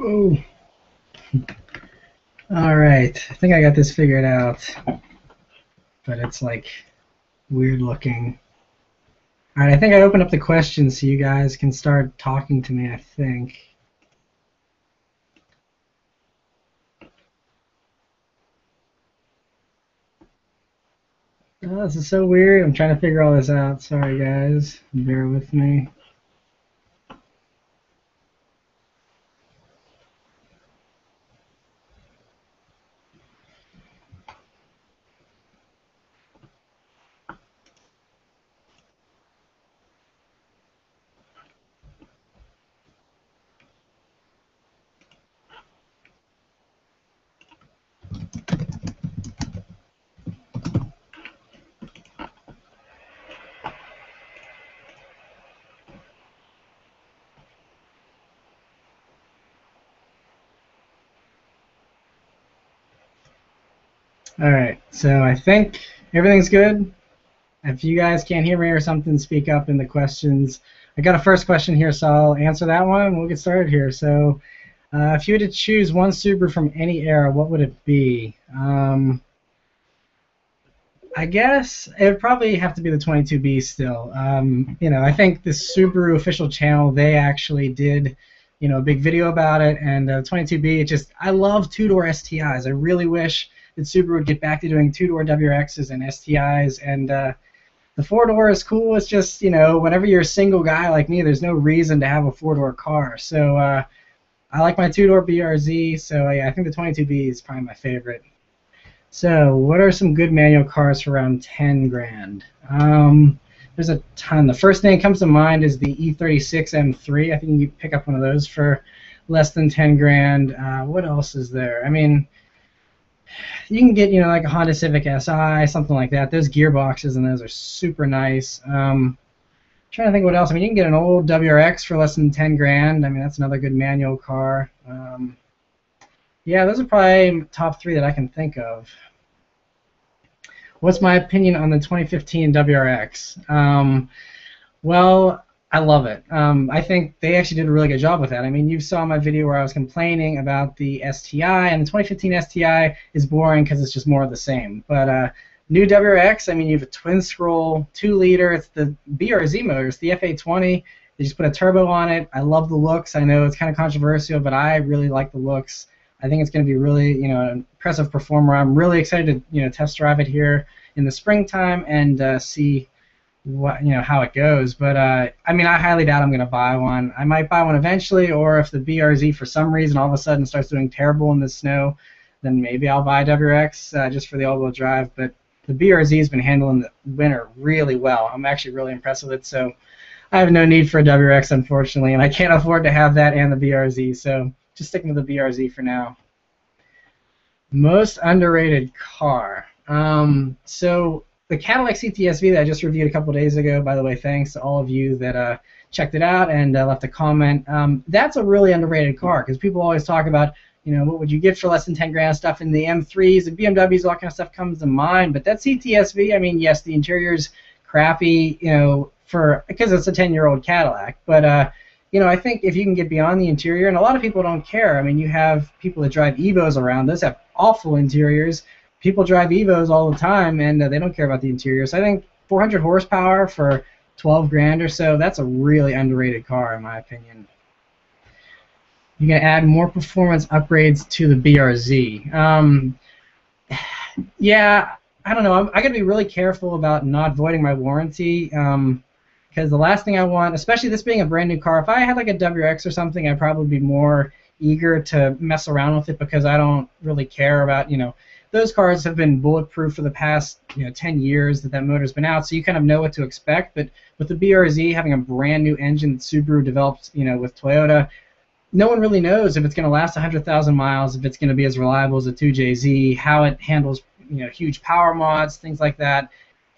Whoa. All right, I think I got this figured out, but it's like weird looking. All right, I think I opened up the questions so you guys can start talking to me, I think. Oh, this is so weird. I'm trying to figure all this out. Sorry, guys. Bear with me. All right, so I think everything's good. If you guys can't hear me or something, speak up in the questions. I got a first question here, so I'll answer that one and we'll get started here. So, if you had to choose one Subaru from any era, what would it be? I guess it would probably have to be the 22B still. I think the Subaru official channel, they actually did, a big video about it, and 22B, I love two-door STIs. I really wish that Subaru would get back to doing two-door WRXs and STIs, and the four-door is cool. It's just, whenever you're a single guy like me, there's no reason to have a four-door car. So I like my two-door BRZ, so yeah, I think the 22B is probably my favorite. So, what are some good manual cars for around 10 grand? There's a ton. The first thing that comes to mind is the E36 M3. I think you can pick up one of those for less than 10 grand. What else is there? I mean, you can get, like a Honda Civic Si, something like that. Those gearboxes and those are super nice. Trying to think what else. I mean, you can get an old WRX for less than 10 grand. I mean, that's another good manual car. Yeah, those are probably top three that I can think of. What's my opinion on the 2015 WRX? Well, I love it. I think they actually did a really good job with that. I mean, you saw my video where I was complaining about the STI, and the 2015 STI is boring because it's just more of the same. But new WRX, I mean, you have a twin-scroll, 2-liter. It's the BRZ motor. It's the FA20. They just put a turbo on it. I love the looks. I know it's kind of controversial, but I really like the looks. I think it's going to be really, an impressive performer. I'm really excited to, test drive it here in the springtime and see what, how it goes. But I mean, I highly doubt I'm going to buy one. I might buy one eventually, or if the BRZ for some reason all of a sudden starts doing terrible in the snow, then maybe I'll buy a WRX just for the all-wheel drive. But the BRZ has been handling the winter really well. I'm actually really impressed with it. So I have no need for a WRX, unfortunately, and I can't afford to have that and the BRZ. So just sticking with the BRZ for now. Most underrated car. So the Cadillac CTS-V that I just reviewed a couple days ago, by the way, thanks to all of you that checked it out and left a comment. That's a really underrated car because people always talk about, what would you get for less than 10 grand stuff in the M3s and BMWs, all that kind of stuff comes to mind. But that CTS-V, I mean, yes, the interior's crappy, because it's a 10-year-old Cadillac, but I think if you can get beyond the interior, and a lot of people don't care. I mean, you have people that drive Evos around. Those have awful interiors. People drive Evos all the time, and they don't care about the interior. So I think 400 horsepower for 12 grand or so, that's a really underrated car, in my opinion. You can add more performance upgrades to the BRZ. Yeah, I don't know. I got to be really careful about not voiding my warranty. Because the last thing I want, especially this being a brand new car, if I had like a WRX or something, I'd probably be more eager to mess around with it because I don't really care about, those cars have been bulletproof for the past, 10 years that motor's been out, so you kind of know what to expect. But with the BRZ having a brand new engine that Subaru developed, with Toyota, no one really knows if it's going to last 100,000 miles, if it's going to be as reliable as a 2JZ, how it handles, huge power mods, things like that.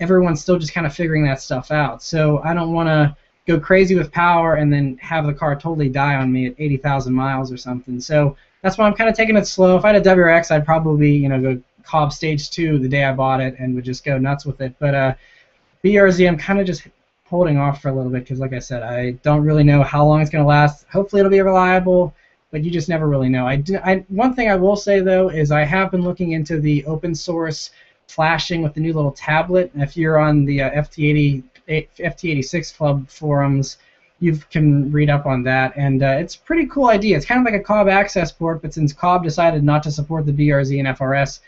Everyone's still just kind of figuring that stuff out. So I don't want to go crazy with power and then have the car totally die on me at 80,000 miles or something. So that's why I'm kind of taking it slow. If I had a WRX, I'd probably, go Cobb Stage 2 the day I bought it and would just go nuts with it. But BRZ, I'm kind of just holding off for a little bit because, like I said, I don't really know how long it's going to last. Hopefully it'll be reliable, but you just never really know. One thing I will say though is I have been looking into the open source flashing with the new little tablet. If you're on the FT86 Club forums, you can read up on that, and it's a pretty cool idea. It's kind of like a Cobb access port, but since Cobb decided not to support the BRZ and FRS,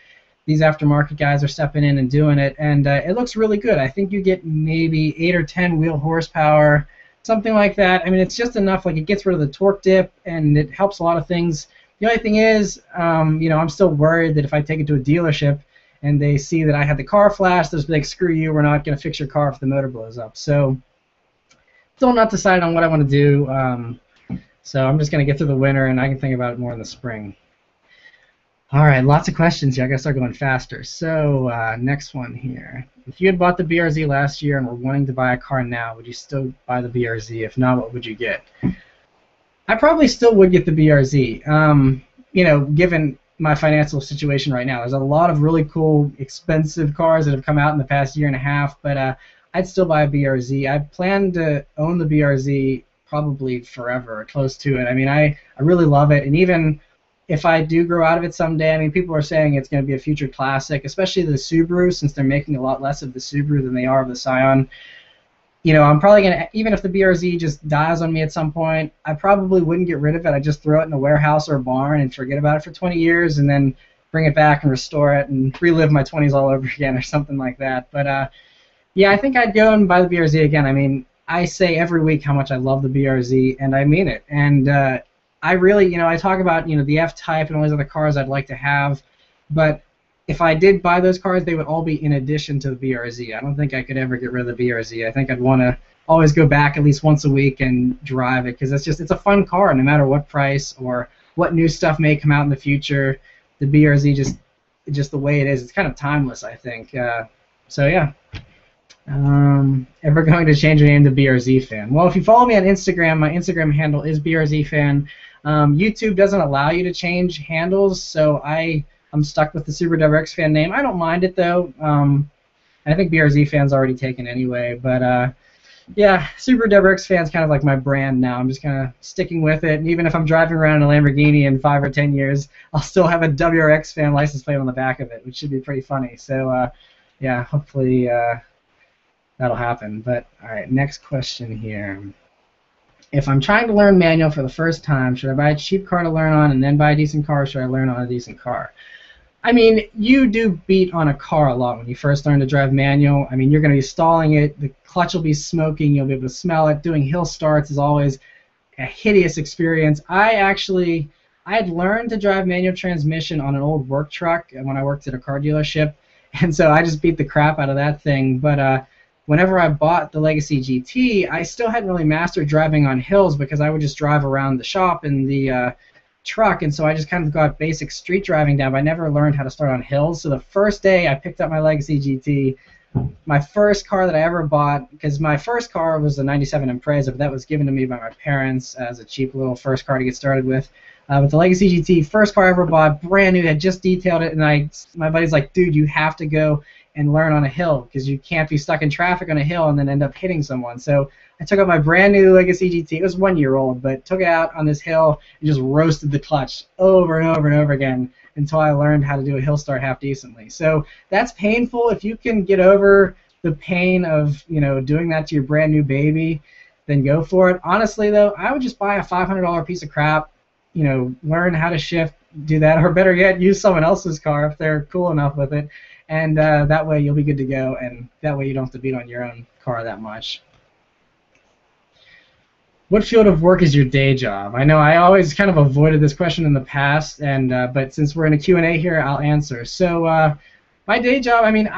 these aftermarket guys are stepping in and doing it, and it looks really good. I think you get maybe 8 or 10 wheel horsepower, something like that. I mean, it's just enough. Like, it gets rid of the torque dip, and it helps a lot of things. The only thing is, I'm still worried that if I take it to a dealership and they see that I had the car flash, they'll be like, screw you, we're not going to fix your car if the motor blows up. So, still not decided on what I want to do. So I'm just going to get through the winter, and I can think about it more in the spring. All right, lots of questions here. I got to start going faster. So next one here. If you had bought the BRZ last year and were wanting to buy a car now, would you still buy the BRZ? If not, what would you get? I probably still would get the BRZ. Given my financial situation right now, there's a lot of really cool, expensive cars that have come out in the past year and a half, but I'd still buy a BRZ. I plan to own the BRZ probably forever, close to it. I mean, I really love it, and even if I do grow out of it someday, I mean, people are saying it's going to be a future classic, especially the Subaru, since they're making a lot less of the Subaru than they are of the Scion. I'm probably going to, even if the BRZ just dies on me at some point, I probably wouldn't get rid of it. I'd just throw it in a warehouse or a barn and forget about it for 20 years and then bring it back and restore it and relive my 20s all over again or something like that. But, yeah, I think I'd go and buy the BRZ again. I mean, I say every week how much I love the BRZ, and I mean it. And I really, I talk about, the F-Type and all these other cars I'd like to have, but if I did buy those cars, they would all be in addition to the BRZ. I don't think I could ever get rid of the BRZ. I think I'd want to always go back at least once a week and drive it, because it's a fun car no matter what price or what new stuff may come out in the future. The BRZ, just the way it is, it's kind of timeless, I think. So, yeah. Ever going to change your name to BRZ Fan? Well, if you follow me on Instagram, my Instagram handle is BRZ Fan. YouTube doesn't allow you to change handles, so I'm stuck with the Subaruwrxfan name. I don't mind it, though. I think BRZ Fan's already taken anyway, but yeah, Subaruwrxfan's kind of like my brand now. I'm just kind of sticking with it, and even if I'm driving around in a Lamborghini in 5 or 10 years, I'll still have a WRXFan license plate on the back of it, which should be pretty funny. So, yeah, hopefully that'll happen. But all right, next question here. If I'm trying to learn manual for the first time, should I buy a cheap car to learn on and then buy a decent car, or should I learn on a decent car? I mean, you do beat on a car a lot when you first learn to drive manual. I mean, you're going to be stalling it, the clutch will be smoking, you'll be able to smell it. Doing hill starts is always a hideous experience. I had learned to drive manual transmission on an old work truck when I worked at a car dealership, and so I just beat the crap out of that thing. But whenever I bought the Legacy GT, I still hadn't really mastered driving on hills because I would just drive around the shop in the truck, and so I just kind of got basic street driving down, but I never learned how to start on hills. So the first day I picked up my Legacy GT, my first car that I ever bought, because my first car was a 97 Impreza, but that was given to me by my parents as a cheap little first car to get started with. But the Legacy GT, first car I ever bought, brand new, had just detailed it, and my buddy's like, dude, you have to go and learn on a hill, because you can't be stuck in traffic on a hill and then end up hitting someone. So I took out my brand new Legacy GT. It was 1 year old, but took it out on this hill and just roasted the clutch over and over and over again until I learned how to do a hill start half decently. So that's painful. If you can get over the pain of doing that to your brand new baby, then go for it. Honestly, though, I would just buy a $500 piece of crap. Learn how to shift, do that, or better yet, use someone else's car if they're cool enough with it. And that way you'll be good to go, and that way you don't have to beat on your own car that much. What field of work is your day job? I know I always kind of avoided this question in the past, but since we're in a Q&A here, I'll answer. So my day job, I mean,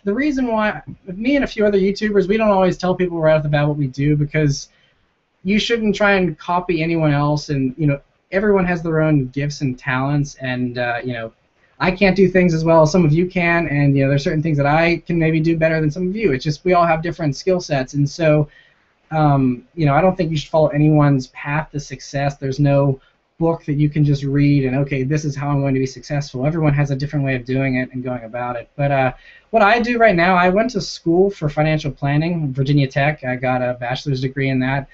the reason why, me and a few other YouTubers, we don't always tell people right off the bat what we do, because you shouldn't try and copy anyone else, and everyone has their own gifts and talents, and I can't do things as well as some of you can, and there's certain things that I can maybe do better than some of you. It's just we all have different skill sets, and so I don't think you should follow anyone's path to success. There's no book that you can just read and, okay, this is how I'm going to be successful. Everyone has a different way of doing it and going about it. But what I do right now, I went to school for financial planning, Virginia Tech. I got a bachelor's degree in that.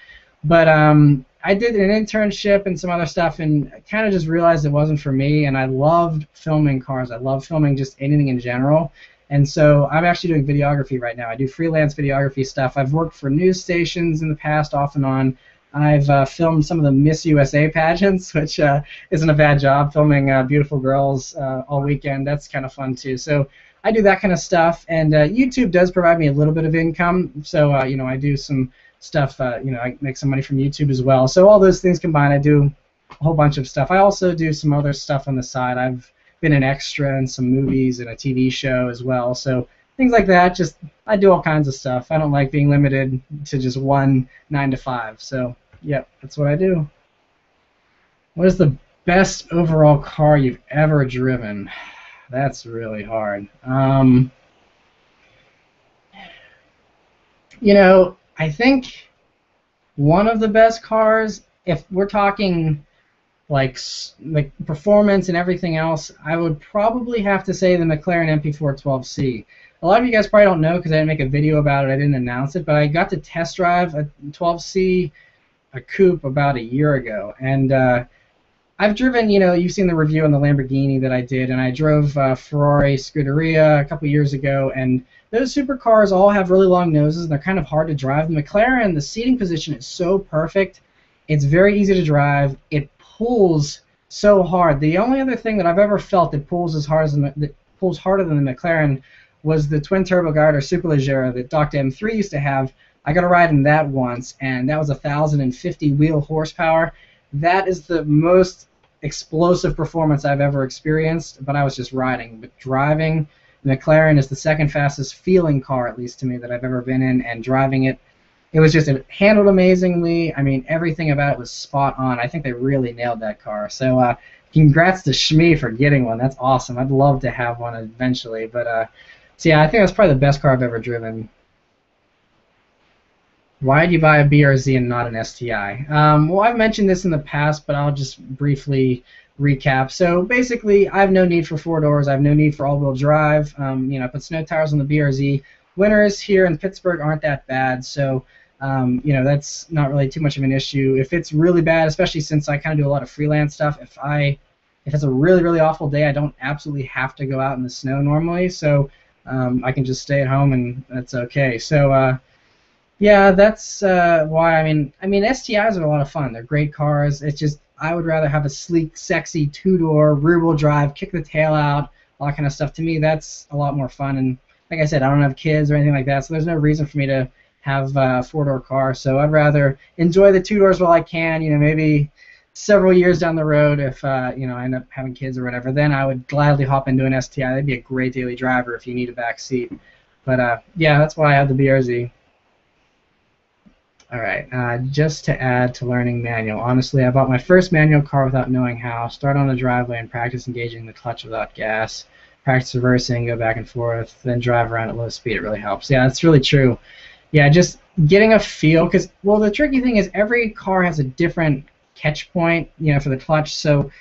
But I did an internship and some other stuff, and kind of just realized it wasn't for me. And I loved filming cars. I love filming just anything in general. And so I'm actually doing videography right now. I do freelance videography stuff. I've worked for news stations in the past, off and on. I've filmed some of the Miss USA pageants, which isn't a bad job, filming beautiful girls all weekend. That's kind of fun too. So I do that kind of stuff, and YouTube does provide me a little bit of income. So you know, I do some stuff. You know, I make some money from YouTube as well. So all those things combined, I do a whole bunch of stuff. I also do some other stuff on the side. I've been an extra in some movies and a TV show as well. So things like that. Just I do all kinds of stuff. I don't like being limited to just one 9 to 5. So yep, that's what I do. What is the best overall car you've ever driven? That's really hard. You know, I think one of the best cars, if we're talking like performance and everything else, I would probably have to say the McLaren MP4 12C. A lot of you guys probably don't know because I didn't make a video about it, I didn't announce it, but I got to test drive a 12C, a coupe, about a year ago, and I've driven, you know, you've seen the review on the Lamborghini that I did, and I drove Ferrari Scuderia a couple years ago, and those supercars all have really long noses, and they're kind of hard to drive. The McLaren, the seating position is so perfect. It's very easy to drive. It pulls so hard. The only other thing that I've ever felt that pulls as hard as that pulls harder than the McLaren was the twin turbo guard or Superleggera that Dr. M3 used to have. I got to ride in that once, and that was 1,050 wheel horsepower. That is the most explosive performance I've ever experienced, but I was just riding. But driving, the McLaren is the second fastest feeling car, at least to me, that I've ever been in, and driving it, it was just, it handled amazingly. I mean, everything about it was spot on. I think they really nailed that car. So congrats to Shmi for getting one. That's awesome. I'd love to have one eventually. But so yeah, I think that's probably the best car I've ever driven. Why did you buy a BRZ and not an STI? Well, I've mentioned this in the past, but I'll just briefly recap. So basically, I have no need for 4 doors. I have no need for all-wheel drive. You know, I put snow tires on the BRZ. Winters here in Pittsburgh aren't that bad, so you know, that's not really too much of an issue. If it's really bad, especially since I kind of do a lot of freelance stuff, if it's a really, really awful day, I don't absolutely have to go out in the snow normally, so I can just stay at home and that's okay. So yeah, that's why. I mean, STIs are a lot of fun. They're great cars. It's just I would rather have a sleek, sexy 2-door rear-wheel drive, kick the tail out, all that kind of stuff. To me, that's a lot more fun. And like I said, I don't have kids or anything like that, so there's no reason for me to have a 4-door car. So I'd rather enjoy the 2 doors while I can. You know, maybe several years down the road, if you know, I end up having kids or whatever, then I would gladly hop into an STI. That'd be a great daily driver if you need a back seat. But yeah, that's why I have the BRZ. Alright, just to add to learning manual. Honestly, I bought my first manual car without knowing how. Start on the driveway and practice engaging the clutch without gas. Practice reversing, go back and forth, then drive around at low speed. It really helps. Yeah, that's really true. Yeah, just getting a feel, because, well, the tricky thing is every car has a different catch point, you know, for the clutch, so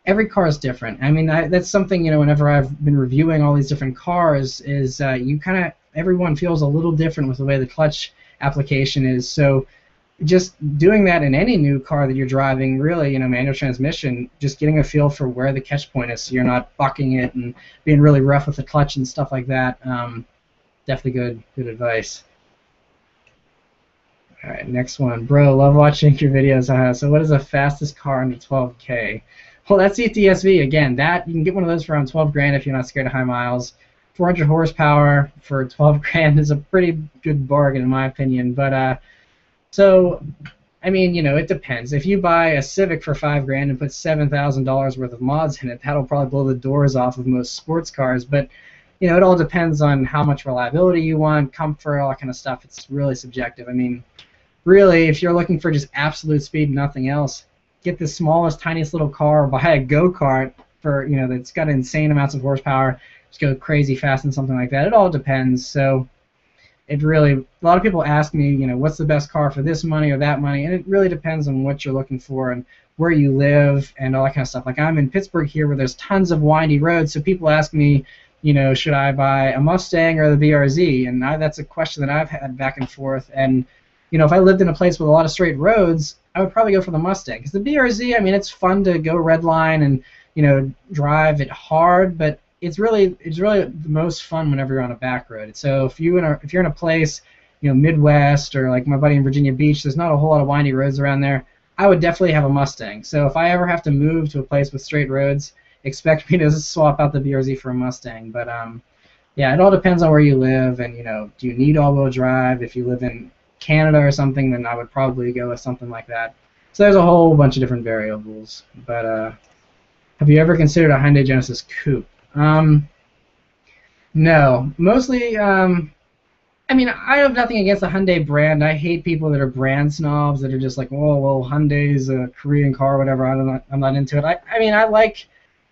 every car is different. I mean, that's something, you know, whenever I've been reviewing all these different cars, is you kind of, everyone feels a little different with the way the clutch application is. So just doing that in any new car that you're driving, really, you know, manual transmission, just getting a feel for where the catch point is so you're not bucking it and being really rough with the clutch and stuff like that. Definitely good advice. Alright, next one. Bro, love watching your videos. So what is the fastest car under 12K? Well, that's ETSV. Again, that you can get one of those for around 12 grand if you're not scared of high miles. 400 horsepower for 12 grand is a pretty good bargain in my opinion. But so, I mean, you know, it depends. If you buy a Civic for 5 grand and put $7,000 worth of mods in it, that'll probably blow the doors off of most sports cars. But you know, it all depends on how much reliability you want, comfort, all that kind of stuff. It's really subjective. I mean, really, if you're looking for just absolute speed and nothing else, get the smallest, tiniest little car, or buy a go-kart for, you know, that's got insane amounts of horsepower. Just go crazy fast and something like that. It all depends. So it really, a lot of people ask me, you know, what's the best car for this money or that money, and it really depends on what you're looking for and where you live and all that kind of stuff. Like I'm in Pittsburgh here where there's tons of windy roads, so people ask me, you know, should I buy a Mustang or the BRZ? And that's a question that I've had back and forth. And if I lived in a place with a lot of straight roads, I would probably go for the Mustang. Because the BRZ, I mean, it's fun to go redline and drive it hard, but it's really the most fun whenever you're on a back road. So if you're in a place, Midwest or like my buddy in Virginia Beach, there's not a whole lot of windy roads around there. I would definitely have a Mustang. So if I ever have to move to a place with straight roads, expect me to swap out the BRZ for a Mustang. But yeah, it all depends on where you live, and do you need all-wheel drive? If you live in Canada or something, then I would probably go with something like that. So there's a whole bunch of different variables. But have you ever considered a Hyundai Genesis Coupe? No, mostly. I mean, I have nothing against the Hyundai brand. I hate people that are brand snobs that are just like, oh, well, Hyundai's a Korean car, or whatever. I'm not into it. I mean, I like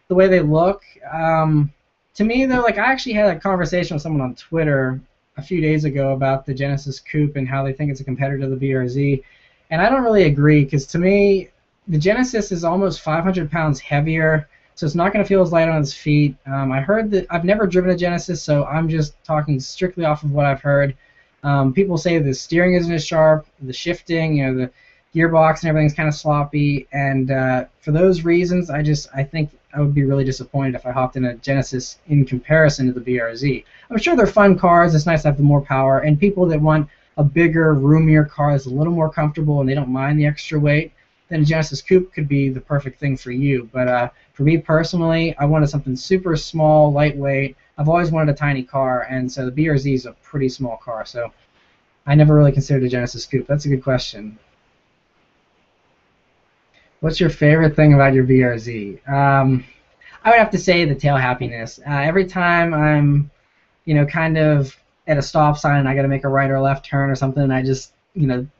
the way they look. To me, though, like I actually had a conversation with someone on Twitter a few days ago about the Genesis Coupe and how they think it's a competitor to the BRZ, and I don't really agree because to me, the Genesis is almost 500 pounds heavier, so it's not going to feel as light on its feet. I heard that I've never driven a Genesis, so I'm just talking strictly off of what I've heard. People say the steering isn't as sharp, the shifting, the gearbox and everything's kind of sloppy, and for those reasons, I think I would be really disappointed if I hopped in a Genesis in comparison to the BRZ. I'm sure they're fun cars. It's nice to have the more power, and people that want a bigger, roomier car that's a little more comfortable and they don't mind the extra weight, then a Genesis Coupe could be the perfect thing for you. But for me personally, I wanted something super small, lightweight. I've always wanted a tiny car, and so the BRZ is a pretty small car, so I never really considered a Genesis Coupe. That's a good question. What's your favorite thing about your BRZ? I would have to say the tail happiness. Every time I'm, kind of at a stop sign and I got to make a right or left turn or something, and I just,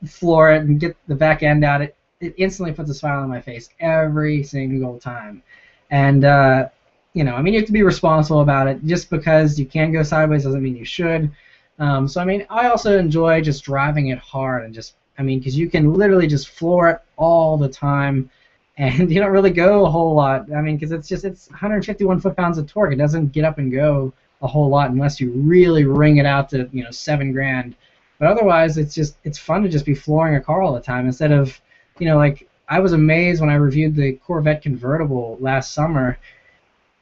floor it and get the back end out, it instantly puts a smile on my face every single time. And, I mean, you have to be responsible about it. Just because you can go sideways doesn't mean you should. So, I mean, I also enjoy just driving it hard and because you can literally just floor it all the time, and you don't really go a whole lot. I mean, because it's 151 foot-pounds of torque. It doesn't get up and go a whole lot unless you really wring it out to $7,000. But otherwise, it's fun to just be flooring a car all the time instead of like I was amazed when I reviewed the Corvette convertible last summer.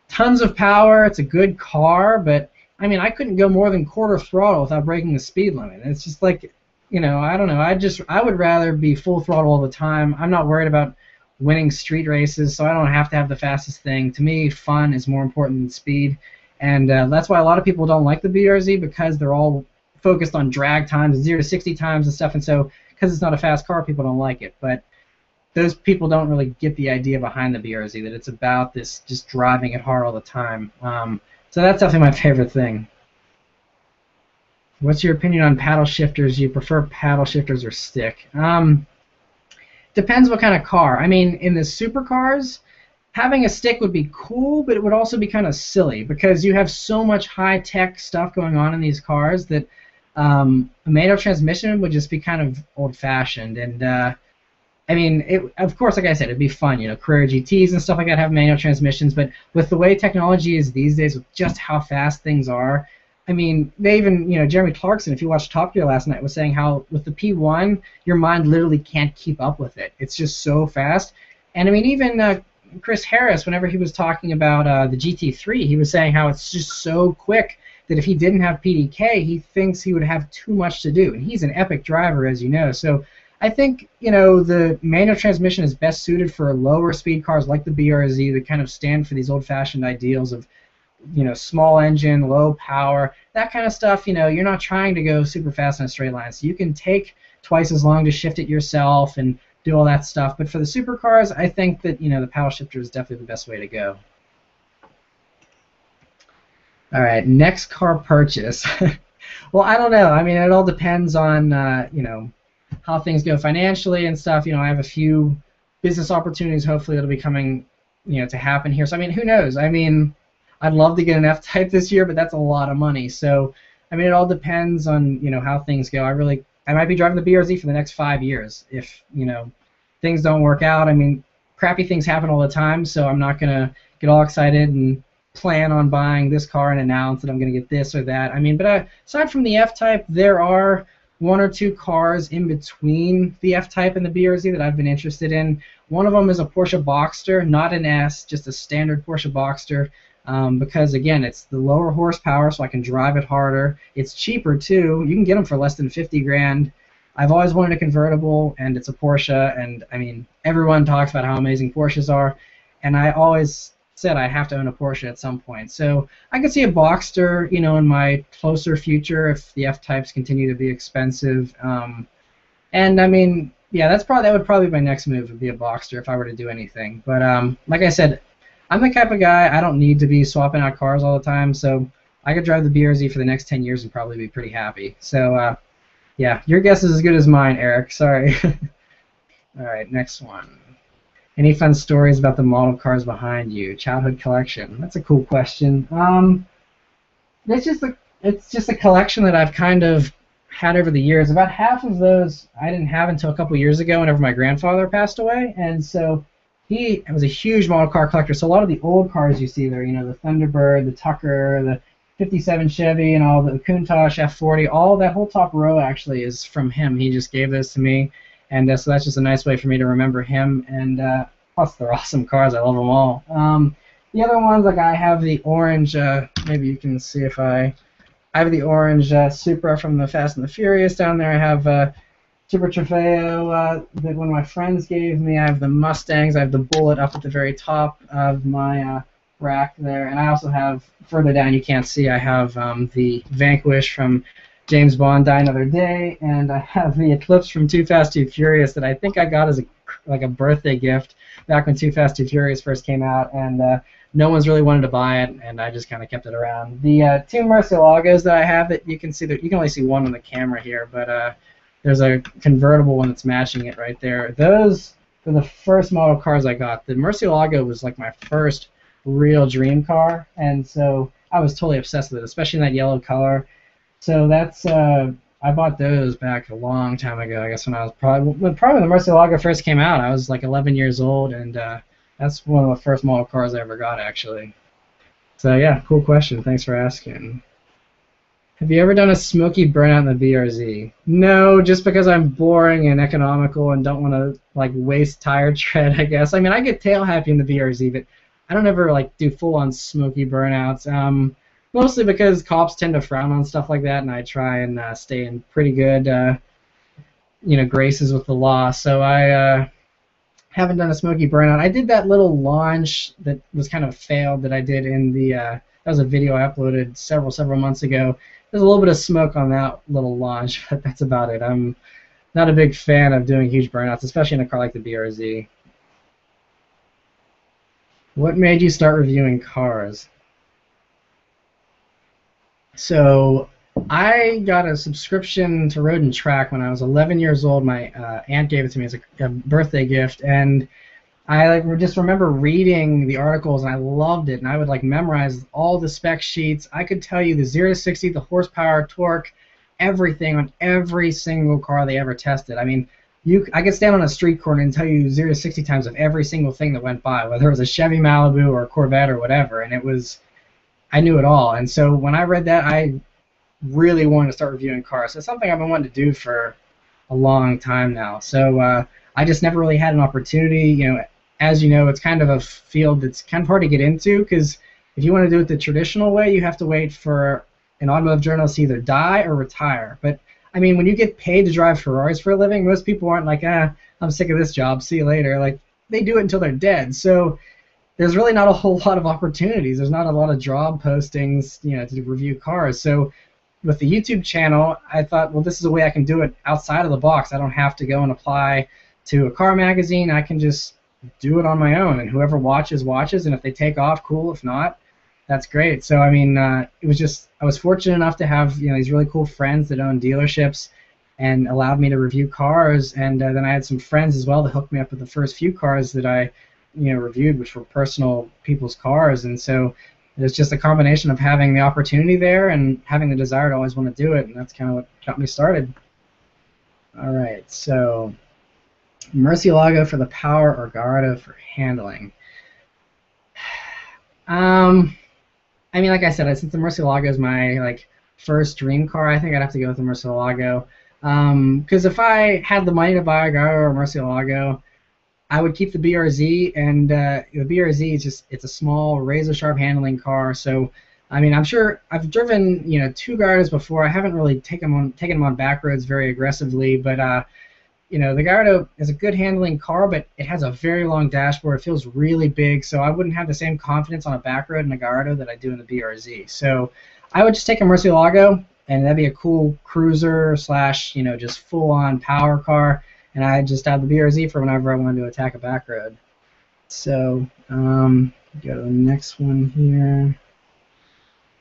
Tons of power. It's a good car, but I mean I couldn't go more than quarter throttle without breaking the speed limit. And it's just like I don't know. I would rather be full throttle all the time. I'm not worried about winning street races, so I don't have to have the fastest thing. To me, fun is more important than speed, and that's why a lot of people don't like the BRZ, because they're all focused on drag times, 0 to 60 times and stuff, and so because it's not a fast car, people don't like it. But those people don't really get the idea behind the BRZ, that it's about this just driving it hard all the time. So that's definitely my favorite thing. What's your opinion on paddle shifters? Do you prefer paddle shifters or stick? Depends what kind of car. I mean, in the supercars, having a stick would be cool, but it would also be kind of silly because you have so much high-tech stuff going on in these cars that a manual transmission would just be kind of old-fashioned. And I mean, of course, like I said, it'd be fun. Carrera GTs and stuff like that have manual transmissions, but with the way technology is these days, with just how fast things are, I mean, they even, Jeremy Clarkson, if you watched Top Gear last night, was saying how with the P1, your mind literally can't keep up with it. It's just so fast. And I mean, even Chris Harris, whenever he was talking about the GT3, he was saying how it's just so quick that if he didn't have PDK, he thinks he would have too much to do. And he's an epic driver, as you know. So I think, the manual transmission is best suited for lower speed cars like the BRZ that kind of stand for these old-fashioned ideals of small engine, low power, that kind of stuff. You're not trying to go super fast in a straight line, so you can take twice as long to shift it yourself and do all that stuff. But for the supercars, I think that the paddle shifter is definitely the best way to go. All right, next car purchase. Well, I don't know. I mean, it all depends on how things go financially and stuff. I have a few business opportunities. Hopefully, that'll be coming to happen here. So I mean, who knows? I mean, I'd love to get an F-Type this year, but that's a lot of money. So, I mean, it all depends on, how things go. I might be driving the BRZ for the next 5 years if, things don't work out. I mean, crappy things happen all the time, so I'm not going to get all excited and plan on buying this car and announce that I'm going to get this or that. I mean, but aside from the F-Type, there are one or two cars in between the F-Type and the BRZ that I've been interested in. One of them is a Porsche Boxster, not an S, just a standard Porsche Boxster, because again, it's the lower horsepower, so I can drive it harder. It's cheaper too. You can get them for less than 50 grand. I've always wanted a convertible, and it's a Porsche, and I mean, everyone talks about how amazing Porsches are, and I always said I have to own a Porsche at some point. So I could see a Boxster, you know, in my closer future if the F-Types continue to be expensive. And I mean, yeah, that would probably be my next move, would be a Boxster if I were to do anything. But like I said, I'm the type of guy, I don't need to be swapping out cars all the time, so I could drive the BRZ for the next 10 years and probably be pretty happy. So yeah, your guess is as good as mine, Eric. Sorry. All right, next one. Any fun stories about the model cars behind you? Childhood collection. That's a cool question. It's just a collection that I've kind of had over the years. About half of those I didn't have until a couple years ago, whenever my grandfather passed away, and so he was a huge model car collector. So a lot of the old cars you see there, you know, the Thunderbird, the Tucker, the '57 Chevy, and all the Countach F40, all that whole top row actually is from him. He just gave those to me. And so that's just a nice way for me to remember him. And plus, they're awesome cars. I love them all. The other ones, like I have the orange, maybe you can see if I have the orange Supra from the Fast and the Furious down there. I have Super Trofeo that one of my friends gave me. I have the Mustangs. I have the Bullet up at the very top of my rack there. And I also have, further down you can't see, I have the Vanquish from James Bond, Die Another Day, and I have the Eclipse from Too Fast, Too Furious that I think I got as a birthday gift back when Too Fast, Too Furious first came out, and no one's really wanted to buy it, and I just kind of kept it around. The two Murcielagos that I have that you can see, that you can only see one on the camera here, but there's a convertible one that's matching it right there. Those were the first model cars I got. The Murcielago was like my first real dream car, and so I was totally obsessed with it, especially in that yellow color. So that's I bought those back a long time ago. I guess when I was probably when the Murcielago first came out, I was like 11 years old, and that's one of the first model cars I ever got, actually. So yeah, cool question. Thanks for asking. Have you ever done a smoky burnout in the BRZ? No, just because I'm boring and economical and don't want to like waste tire tread, I guess. I mean, I get tail happy in the BRZ, but I don't ever like do full-on smoky burnouts. Mostly because cops tend to frown on stuff like that, and I try and stay in pretty good, graces with the law. So I haven't done a smoky burnout. I did that little launch that was kind of failed that I did in the. That was a video I uploaded several months ago. There's a little bit of smoke on that little launch, but that's about it. I'm not a big fan of doing huge burnouts, especially in a car like the BRZ. What made you start reviewing cars? So I got a subscription to Road and Track when I was 11 years old. My aunt gave it to me as a birthday gift, and I just remember reading the articles, and I loved it. And I would like memorize all the spec sheets. I could tell you the 0 to 60, the horsepower, torque, everything on every single car they ever tested. I mean, I could stand on a street corner and tell you 0 to 60 times of every single thing that went by, whether it was a Chevy Malibu or a Corvette or whatever, and I knew it all. And so when I read that, I really wanted to start reviewing cars. So it's something I've been wanting to do for a long time now. So I just never really had an opportunity. As you know, it's kind of a field that's kind of hard to get into, because if you want to do it the traditional way, you have to wait for an automotive journalist to either die or retire. But I mean, when you get paid to drive Ferraris for a living, most people aren't like, I'm sick of this job, see you later. Like, they do it until they're dead. So there's really not a whole lot of opportunities. There's not a lot of job postings, to review cars. So with the YouTube channel, I thought, well, this is a way I can do it outside of the box. I don't have to go and apply to a car magazine. I can just do it on my own, and whoever watches, and if they take off, cool. If not, that's great. So I mean, I was fortunate enough to have these really cool friends that own dealerships and allowed me to review cars, and then I had some friends as well that hooked me up with the first few cars that I reviewed, which were personal people's cars. And so it's just a combination of having the opportunity there and having the desire to always want to do it, and that's kind of what got me started. All right, so Murcielago for the power or Gallardo for handling. I mean, like I said, since the Murcielago is my first dream car, I think I'd have to go with the Murcielago. Because if I had the money to buy a Gallardo or a Murcielago, I would keep the BRZ, and the BRZ is it's a small, razor sharp handling car. So, I mean, I'm sure I've driven two Gallardos before. I haven't really taken them on back roads very aggressively, but the Gallardo is a good handling car, but it has a very long dashboard. It feels really big, so I wouldn't have the same confidence on a back road in a Gallardo that I do in the BRZ. So I would just take a Murcielago, and that'd be a cool cruiser slash, just full-on power car, and I just have the BRZ for whenever I wanted to attack a back road. So go to the next one here.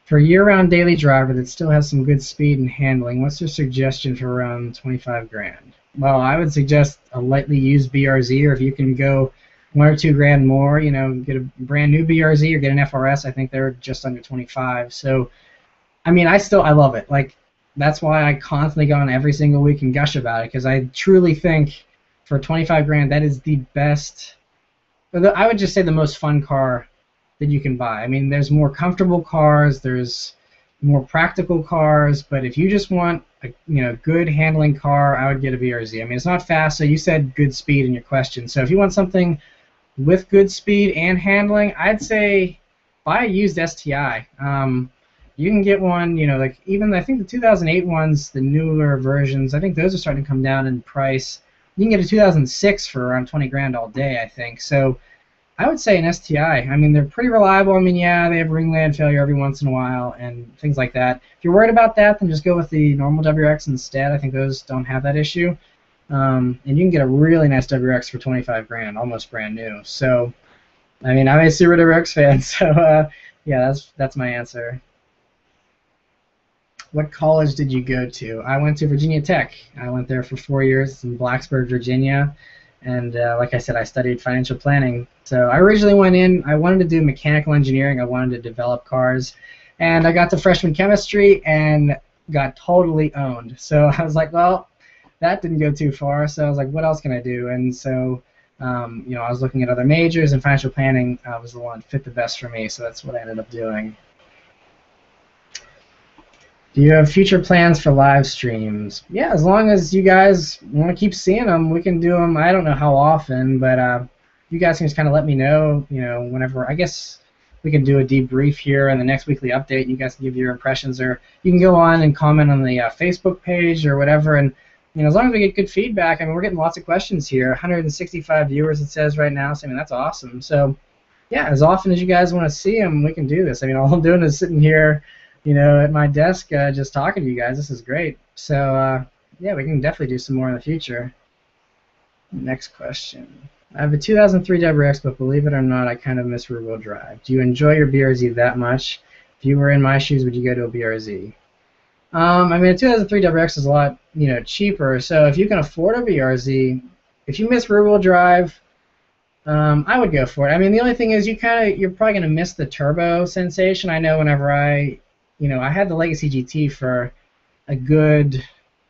For a year-round daily driver that still has some good speed and handling, what's your suggestion for around 25 grand? Well, I would suggest a lightly used BRZ, or if you can go 1 or 2 grand more, get a brand new BRZ or get an FRS. I think they're just under 25. So, I mean, I love it. Like, that's why I constantly go on every single week and gush about it, because I truly think for 25 grand, that is the best, I would just say the most fun car that you can buy. I mean, there's more comfortable cars, there's more practical cars, but if you just want a good handling car, I would get a BRZ. I mean, it's not fast, so you said good speed in your question. So if you want something with good speed and handling, I'd say buy a used STI. You can get one, like even I think the 2008 ones, the newer versions, I think those are starting to come down in price. You can get a 2006 for around 20 grand all day, I think. So I would say an STI. I mean, they're pretty reliable. I mean, yeah, they have ringland failure every once in a while and things like that. If you're worried about that, then just go with the normal WRX instead. I think those don't have that issue. And you can get a really nice WRX for 25 grand, almost brand new. So, I mean, I'm a Subaruwrxfan fan, so yeah, that's my answer. What college did you go to? I went to Virginia Tech. I went there for 4 years in Blacksburg, Virginia. And like I said, I studied financial planning. So I originally went in, I wanted to do mechanical engineering. I wanted to develop cars. And I got to freshman chemistry and got totally owned. So I was like, well, that didn't go too far. So I was like, what else can I do? And so, I was looking at other majors, and financial planning was the one that fit the best for me. So that's what I ended up doing. Do you have future plans for live streams? Yeah, as long as you guys want to keep seeing them, we can do them. I don't know how often, but you guys can just kind of let me know, whenever. I guess we can do a debrief here in the next weekly update. You guys can give your impressions, or you can go on and comment on the Facebook page or whatever. And as long as we get good feedback, I mean, we're getting lots of questions here. 165 viewers, it says right now. So I mean, that's awesome. So yeah, as often as you guys want to see them, we can do this. I mean, all I'm doing is sitting here, at my desk, just talking to you guys. This is great. So, yeah, we can definitely do some more in the future. Next question. I have a 2003 WRX, but believe it or not, I kind of miss rear-wheel drive. Do you enjoy your BRZ that much? If you were in my shoes, would you go to a BRZ? I mean, a 2003 WRX is a lot, cheaper. So if you can afford a BRZ, if you miss rear-wheel drive, I would go for it. I mean, the only thing is you're probably going to miss the turbo sensation. I know whenever I had the Legacy GT for a good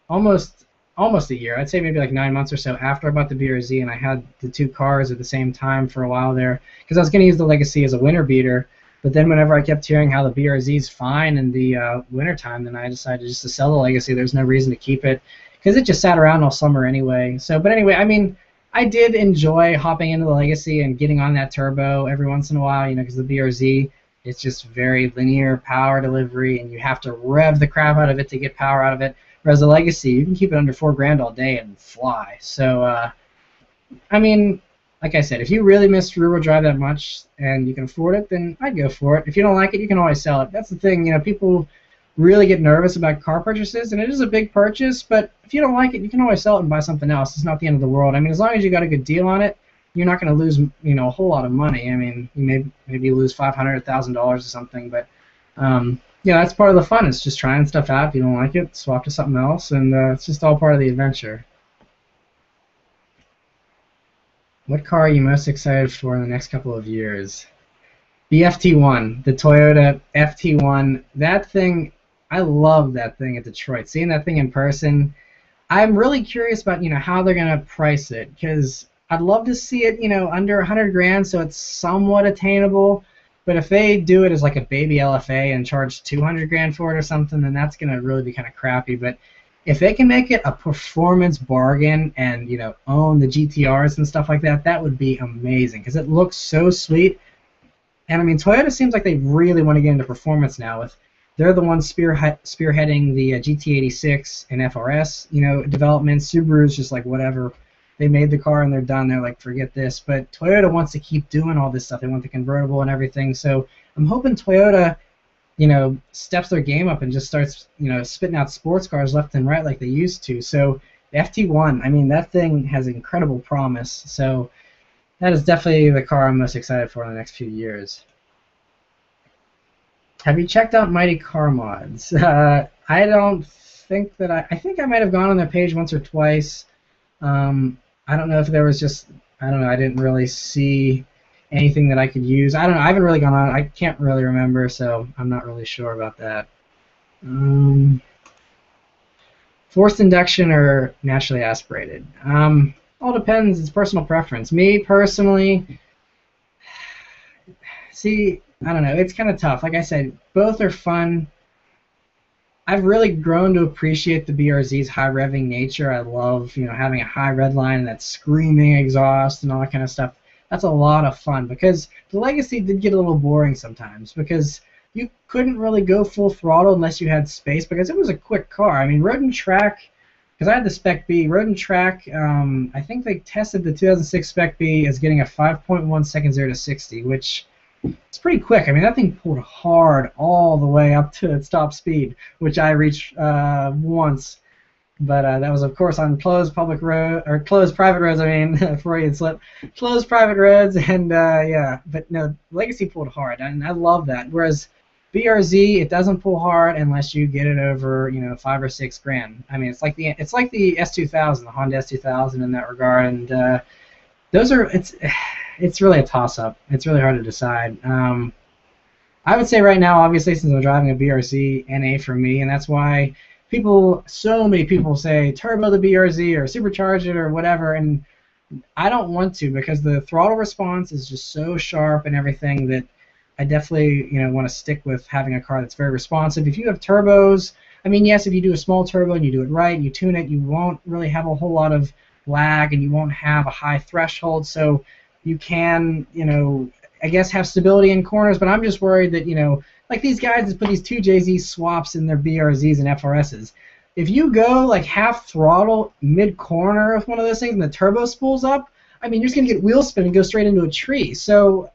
almost a year. I'd say maybe like 9 months or so after I bought the BRZ, and I had the two cars at the same time for a while there because I was going to use the Legacy as a winter beater. But then whenever I kept hearing how the BRZ is fine in the wintertime, then I decided just to sell the Legacy. There's no reason to keep it because it just sat around all summer anyway. So, but anyway, I mean, I did enjoy hopping into the Legacy and getting on that turbo every once in a while, because the BRZ, it's just very linear power delivery, and you have to rev the crap out of it to get power out of it. Whereas the Legacy, you can keep it under 4 grand all day and fly. So, I mean, like I said, if you really miss rear-wheel drive that much and you can afford it, then I'd go for it. If you don't like it, you can always sell it. That's the thing, people really get nervous about car purchases, and it is a big purchase, but if you don't like it, you can always sell it and buy something else. It's not the end of the world. I mean, as long as you got a good deal on it, you're not going to lose, a whole lot of money. I mean, you maybe lose $500, $1,000 or something, but that's part of the fun. It's just trying stuff out. If you don't like it, swap to something else, and it's just all part of the adventure. What car are you most excited for in the next couple of years? The FT1, the Toyota FT1. That thing, I love that thing at Detroit. Seeing that thing in person, I'm really curious about how they're going to price it, because I'd love to see it, under 100 grand, so it's somewhat attainable. But if they do it as like a baby LFA and charge 200 grand for it or something, then that's going to really be kind of crappy. But if they can make it a performance bargain and own the GTRs and stuff like that, that would be amazing because it looks so sweet. And I mean, Toyota seems like they really want to get into performance now. They're the ones spearheading the GT86 and FRS, development. Subaru's just like whatever. They made the car and they're done. They're like, forget this. But Toyota wants to keep doing all this stuff. They want the convertible and everything. So I'm hoping Toyota, steps their game up and just starts, spitting out sports cars left and right like they used to. So the FT1, I mean, that thing has incredible promise. So that is definitely the car I'm most excited for in the next few years. Have you checked out Mighty Car Mods? I don't think that I think I might have gone on their page once or twice. I don't know if there was just, I don't know, I didn't really see anything that I could use. I don't know, I haven't really gone on, I can't really remember, so I'm not really sure about that. Forced induction or naturally aspirated? All depends, it's personal preference. Me, personally, see, I don't know, it's kind of tough. Like I said, both are fun. I've really grown to appreciate the BRZ's high revving nature. I love, having a high red line and that screaming exhaust and all that kind of stuff. That's a lot of fun because the Legacy did get a little boring sometimes because you couldn't really go full throttle unless you had space because it was a quick car. I mean, Road and Track, because I had the Spec B, Road and Track, I think they tested the 2006 Spec B as getting a 5.1 seconds 0 to 60, which it's pretty quick. I mean, that thing pulled hard all the way up to its top speed, which I reached once. But that was, of course, on closed public road or closed private roads. I mean, Freudian slip, closed private roads, and yeah. But no, Legacy pulled hard, and I love that. Whereas BRZ, it doesn't pull hard unless you get it over, $5 or $6 grand. I mean, it's like the S2000, the Honda S2000 in that regard, and those are it's really a toss-up. It's really hard to decide. I would say right now, obviously, since I'm driving a BRZ, NA for me, and that's why so many people say turbo the BRZ or supercharge it or whatever, and I don't want to because the throttle response is just so sharp and everything that I definitely want to stick with having a car that's very responsive. If you have turbos, I mean, yes, if you do a small turbo and you do it right and you tune it, you won't really have a whole lot of lag and you won't have a high threshold, so you can, I guess have stability in corners, but I'm just worried that, like these guys that put these 2JZ swaps in their BRZs and FRSs. If you go like half throttle mid-corner with one of those things and the turbo spools up, I mean, you're just going to get wheel spin and go straight into a tree. So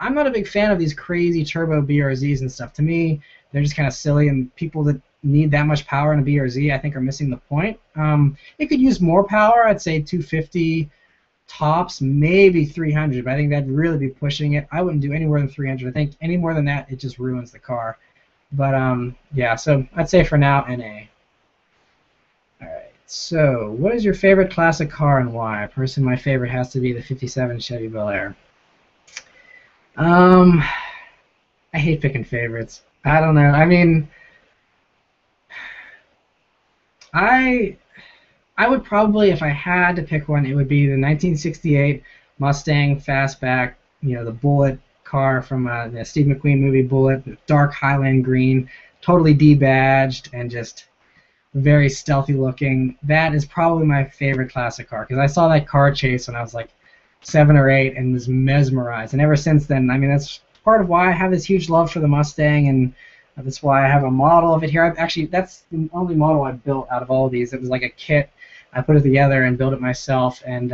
I'm not a big fan of these crazy turbo BRZs and stuff. To me, they're just kind of silly, and people that need that much power in a BRZ, I think, are missing the point. It could use more power. I'd say 250 tops, maybe 300, but I think that'd really be pushing it. I wouldn't do any more than 300. I think any more than that, it just ruins the car. But yeah, so I'd say for now, NA. Alright, so what is your favorite classic car and why? Personally, my favorite has to be the 57 Chevy Bel Air. I hate picking favorites. I don't know. I mean, I would probably, if I had to pick one, it would be the 1968 Mustang Fastback, the Bullet car from the Steve McQueen movie Bullet, dark Highland green, totally debadged and just very stealthy looking. That is probably my favorite classic car because I saw that car chase when I was like 7 or 8 and was mesmerized. And ever since then, I mean, that's part of why I have this huge love for the Mustang, and that's why I have a model of it here. That's the only model I built out of all of these. It was like a kit. I put it together and built it myself, and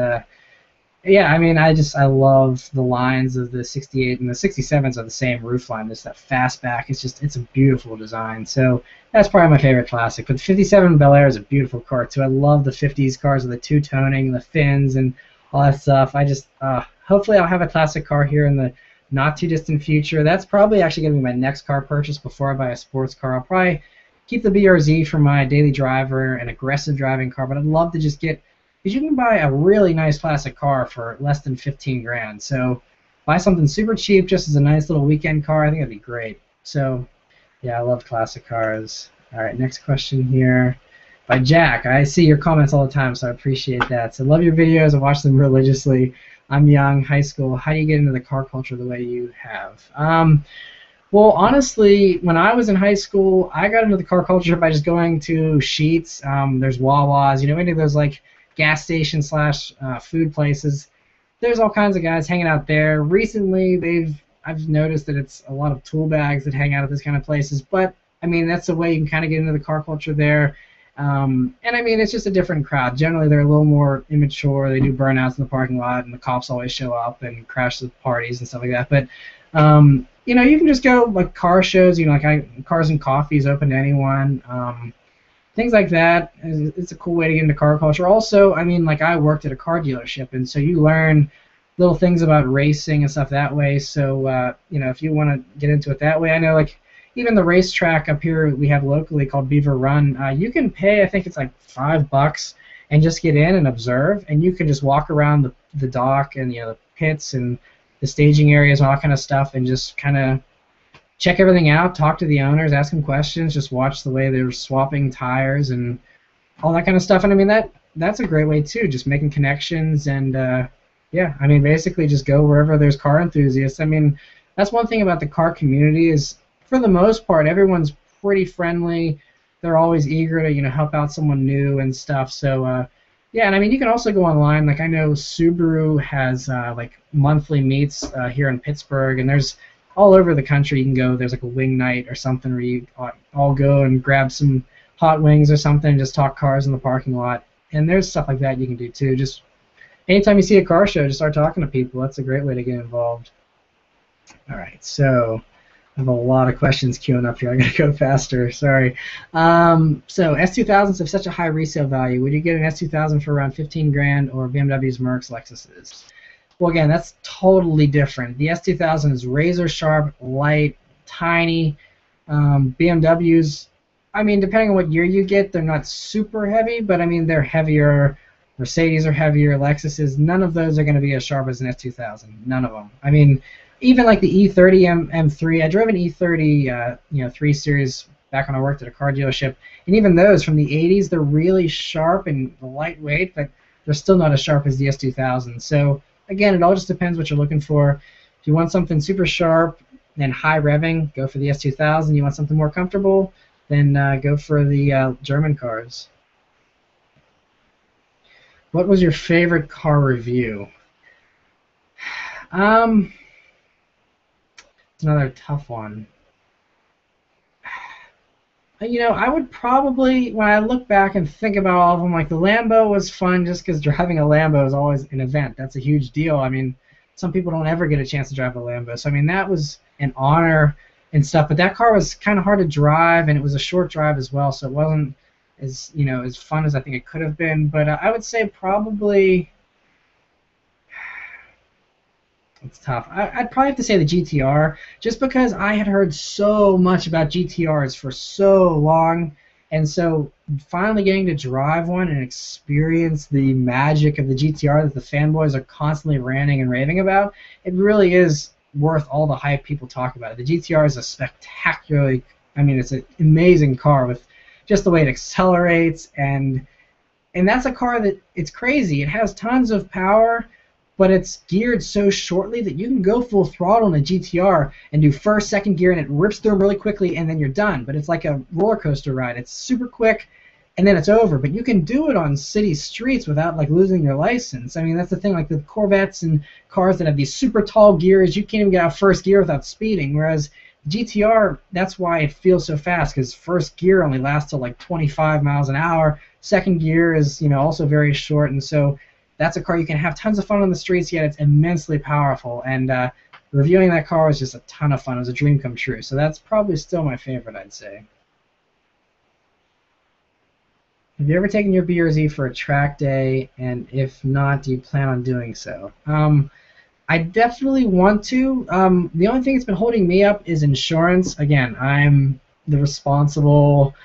yeah, I mean, I love the lines of the 68 and the 67s are the same roof line. Just that fastback. It's a beautiful design. So that's probably my favorite classic. But the 57 Bel Air is a beautiful car too. I love the 50s cars with the two-toning, the fins, and all that stuff. Hopefully I'll have a classic car here in the not too distant future. That's probably actually going to be my next car purchase before I buy a sports car. I'll probably keep the BRZ for my daily driver and aggressive driving car, but I'd love to just get, because you can buy a really nice classic car for less than 15 grand. So buy something super cheap just as a nice little weekend car. I think that'd be great. So yeah, I love classic cars. All right, next question here by Jack. I see your comments all the time, so I appreciate that. So love your videos. I watch them religiously. I'm young, high school. How do you get into the car culture the way you have? Well, honestly, when I was in high school, I got into the car culture by just going to Sheetz. There's Wawa's, any of those like gas station slash food places. There's all kinds of guys hanging out there. Recently, I've noticed that it's a lot of tool bags that hang out at this kind of places. But I mean, that's the way you can kind of get into the car culture there. And I mean, it's just a different crowd. Generally, they're a little more immature. They do burnouts in the parking lot, and the cops always show up and crash the parties and stuff like that. But you can just go like car shows. Cars and Coffee is open to anyone. Things like that. It's a cool way to get into car culture. Also, I mean, like I worked at a car dealership, and so you learn little things about racing and stuff that way. So, if you want to get into it that way, I know like even the racetrack up here we have locally called Beaver Run, you can pay, I think it's like $5 and just get in and observe, and you can just walk around the dock and the pits and the staging areas and all that kind of stuff and just kind of check everything out, talk to the owners, ask them questions, just watch the way they're swapping tires and all that kind of stuff. And I mean that's a great way too, just making connections and I mean basically just go wherever there's car enthusiasts. I mean that's one thing about the car community is for the most part everyone's pretty friendly. They're always eager to help out someone new and stuff. So and I mean you can also go online. Like I know Subaru has like monthly meets here in Pittsburgh, and there's all over the country you can go. There's like a wing night or something where you all go and grab some hot wings or something and just talk cars in the parking lot. And there's stuff like that you can do too. Just anytime you see a car show, just start talking to people. That's a great way to get involved. All right, so I have a lot of questions queuing up here. I gotta go faster. Sorry. So S2000s have such a high resale value. Would you get an S2000 for around 15 grand or BMWs, Mercs, Lexuses? Well, again, that's totally different. The S2000 is razor sharp, light, tiny. BMWs, I mean, depending on what year you get, they're not super heavy, but I mean, they're heavier. Mercedes are heavier. Lexuses, none of those are going to be as sharp as an S2000. None of them. I mean, even like the E30 M3, I drove an E30, 3 Series back when I worked at a car dealership, and even those from the 80s, they're really sharp and lightweight, but they're still not as sharp as the S2000. So again, it all just depends what you're looking for. If you want something super sharp and high revving, go for the S2000. You want something more comfortable, then go for the German cars. What was your favorite car review? It's another tough one. I would probably, when I look back and think about all of them, like the Lambo was fun just because driving a Lambo is always an event. That's a huge deal. I mean, some people don't ever get a chance to drive a Lambo. So, I mean, that was an honor and stuff. But that car was kind of hard to drive, and it was a short drive as well. So it wasn't as, as fun as I think it could have been. But I would say probably, it's tough. I'd probably have to say the GTR, just because I had heard so much about GTRs for so long, and so finally getting to drive one and experience the magic of the GTR that the fanboys are constantly ranting and raving about, it really is worth all the hype people talk about it. The GTR is a spectacularly, I mean, it's an amazing car with just the way it accelerates, and that's a car that, it's crazy. It has tons of power, but it's geared so shortly that you can go full throttle in a GTR and do first, second gear, and it rips through them really quickly, and then you're done. But it's like a roller coaster ride. It's super quick, and then it's over. But you can do it on city streets without like losing your license. I mean, that's the thing. Like the Corvettes and cars that have these super tall gears, you can't even get out first gear without speeding. Whereas GTR, that's why it feels so fast, because first gear only lasts till like 25 miles an hour. Second gear is, also very short, and so that's a car you can have tons of fun on the streets, yet it's immensely powerful. And reviewing that car was just a ton of fun. It was a dream come true. So that's probably still my favorite, I'd say. Have you ever taken your BRZ for a track day? And if not, do you plan on doing so? I definitely want to. The only thing that's been holding me up is insurance. Again, I'm the responsible,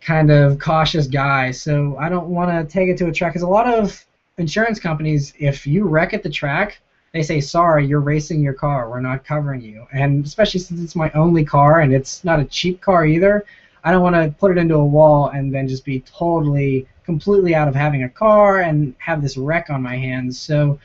kind of cautious guy, so I don't want to take it to a track. Because a lot of insurance companies, if you wreck at the track, they say, sorry, you're racing your car, we're not covering you. And especially since it's my only car and it's not a cheap car either, I don't want to put it into a wall and then just be completely out of having a car and have this wreck on my hands. So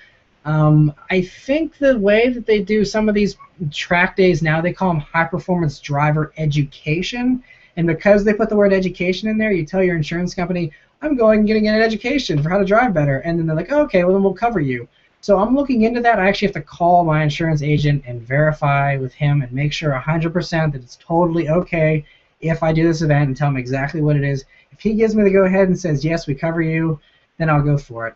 I think the way that they do some of these track days now, they call them high performance driver education. And because they put the word education in there, you tell your insurance company, I'm going and getting an education for how to drive better. And then they're like, oh, okay, well, then we'll cover you. So I'm looking into that. I actually have to call my insurance agent and verify with him and make sure 100% that it's totally okay if I do this event and tell him exactly what it is. If he gives me the go-ahead and says, yes, we cover you, then I'll go for it.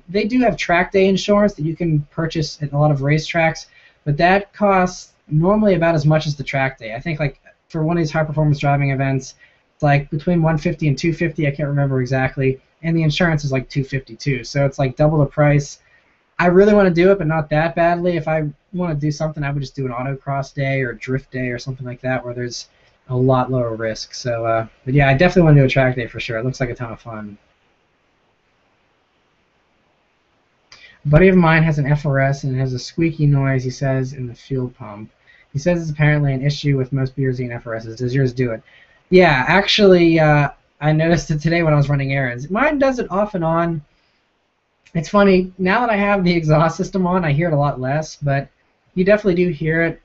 They do have track day insurance that you can purchase at a lot of racetracks, but that costs normally about as much as the track day. I think like for one of these high-performance driving events, it's like between 150 and 250. I can't remember exactly, and the insurance is like 250 too. So it's like double the price. I really want to do it, but not that badly. If I want to do something, I would just do an autocross day or a drift day or something like that, where there's a lot lower risk. So, but yeah, I definitely want to do a track day for sure. It looks like a ton of fun. A buddy of mine has an FRS and it has a squeaky noise, he says, in the fuel pump. He says it's apparently an issue with most BRZ and FRSs. Does yours do it? Yeah, actually, I noticed it today when I was running errands. Mine does it off and on. It's funny, now that I have the exhaust system on, I hear it a lot less, but you definitely do hear it.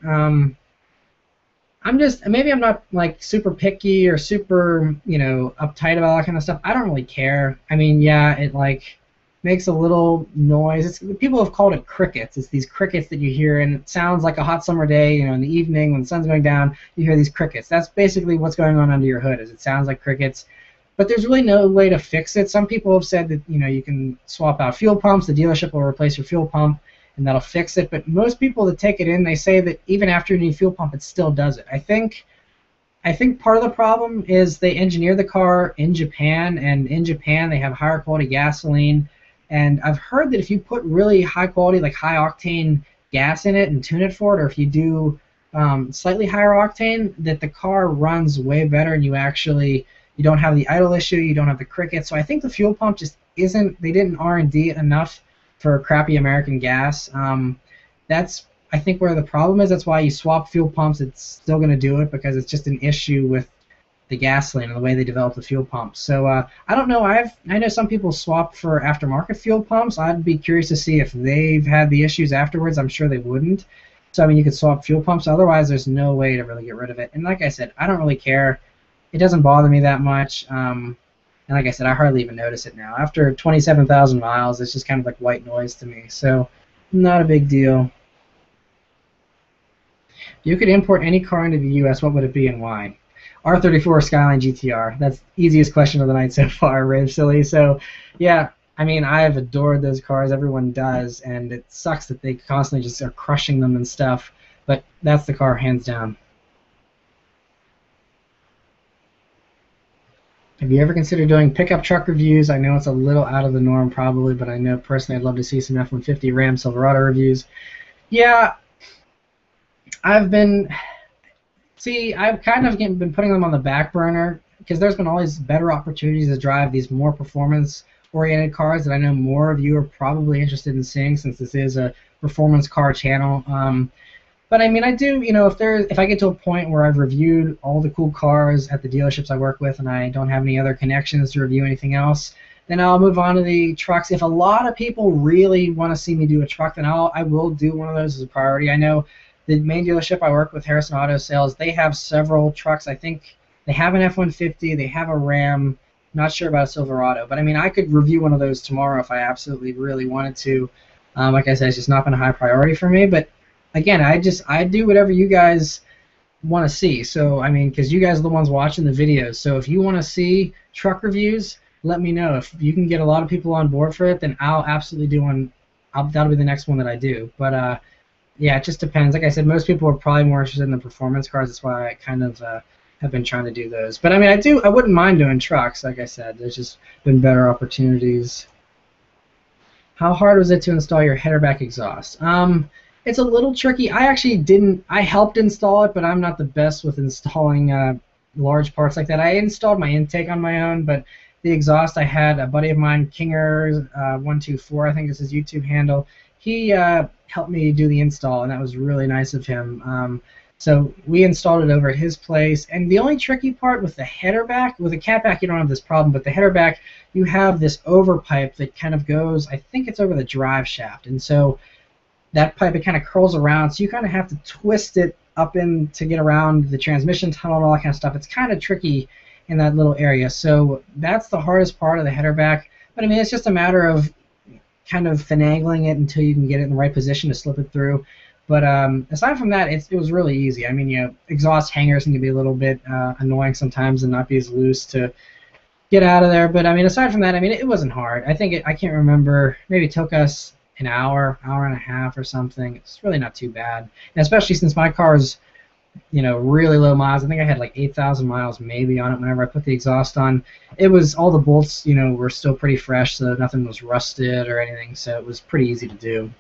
Maybe I'm not like super picky or super, uptight about that kind of stuff. I don't really care. I mean, yeah, it like makes a little noise. People have called it crickets. It's these crickets that you hear, and it sounds like a hot summer day, in the evening when the sun's going down, you hear these crickets. That's basically what's going on under your hood, is it sounds like crickets. But there's really no way to fix it. Some people have said that you can swap out fuel pumps. The dealership will replace your fuel pump, and that'll fix it. But most people that take it in, they say that even after a new fuel pump, it still does it. I think part of the problem is they engineer the car in Japan, and in Japan they have higher quality gasoline. And I've heard that if you put really high quality, like high octane gas in it and tune it for it, or if you do slightly higher octane, that the car runs way better, and you don't have the idle issue, you don't have the crickets. So I think the fuel pump just isn't, they didn't R&D it enough for crappy American gas. That's, I think, where the problem is. That's why you swap fuel pumps, it's still going to do it, because it's just an issue with the gasoline and the way they develop the fuel pumps. So I don't know, I know some people swap for aftermarket fuel pumps. I'd be curious to see if they've had the issues afterwards. I'm sure they wouldn't. So I mean, you could swap fuel pumps, otherwise there's no way to really get rid of it. And like I said, I don't really care. It doesn't bother me that much, and like I said, I hardly even notice it now. After 27,000 miles, it's just kind of like white noise to me, so not a big deal. If you could import any car into the U.S., what would it be and why? R34 Skyline GTR. That's the easiest question of the night so far, Rave Silly. So, yeah, I mean, I've adored those cars. Everyone does, and it sucks that they constantly just are crushing them and stuff, but that's the car, hands down. Have you ever considered doing pickup truck reviews? I know it's a little out of the norm probably, but I know personally I'd love to see some F-150 Ram Silverado reviews. Yeah, I've kind of been putting them on the back burner because there's been always better opportunities to drive these more performance-oriented cars that I know more of you are probably interested in seeing, since this is a performance car channel. But I mean, I do, if I get to a point where I've reviewed all the cool cars at the dealerships I work with and I don't have any other connections to review anything else, then I'll move on to the trucks. If a lot of people really want to see me do a truck, then I will do one of those as a priority. I know the main dealership I work with, Harrison Auto Sales, they have several trucks. I think they have an F-150, they have a Ram, not sure about a Silverado. But I mean, I could review one of those tomorrow if I absolutely really wanted to. Like I said, it's just not been a high priority for me. But again, I do whatever you guys want to see. So, I mean, because you guys are the ones watching the videos. So if you want to see truck reviews, let me know. If you can get a lot of people on board for it, then I'll absolutely do one. That'll be the next one that I do. But, yeah, it just depends. Like I said, most people are probably more interested in the performance cars. That's why I kind of have been trying to do those. But, I mean, I wouldn't mind doing trucks. Like I said, there's just been better opportunities. How hard was it to install your header back exhaust? It's a little tricky. I helped install it, but I'm not the best with installing large parts like that. I installed my intake on my own, but the exhaust, I had a buddy of mine, Kinger124, I think is his YouTube handle. He helped me do the install, and that was really nice of him. So we installed it over at his place, and the only tricky part with the header back, with the catback you don't have this problem, but the header back, you have this overpipe that kind of goes, I think it's over the drive shaft, and so that pipe, it kind of curls around, so you kind of have to twist it up in to get around the transmission tunnel and all that kind of stuff. It's kind of tricky in that little area, so that's the hardest part of the header back. But I mean, it's just a matter of kind of finagling it until you can get it in the right position to slip it through. But aside from that, it was really easy. I mean, you know, exhaust hangers can be a little bit annoying sometimes and not be as loose to get out of there. But I mean, aside from that, I mean, it wasn't hard. I think I can't remember. Maybe it took us an hour, hour and a half or something. It's really not too bad, and especially since my car is, you know, really low miles. I think I had like 8,000 miles maybe on it whenever I put the exhaust on. It was, all the bolts, you know, were still pretty fresh, so nothing was rusted or anything, so it was pretty easy to do.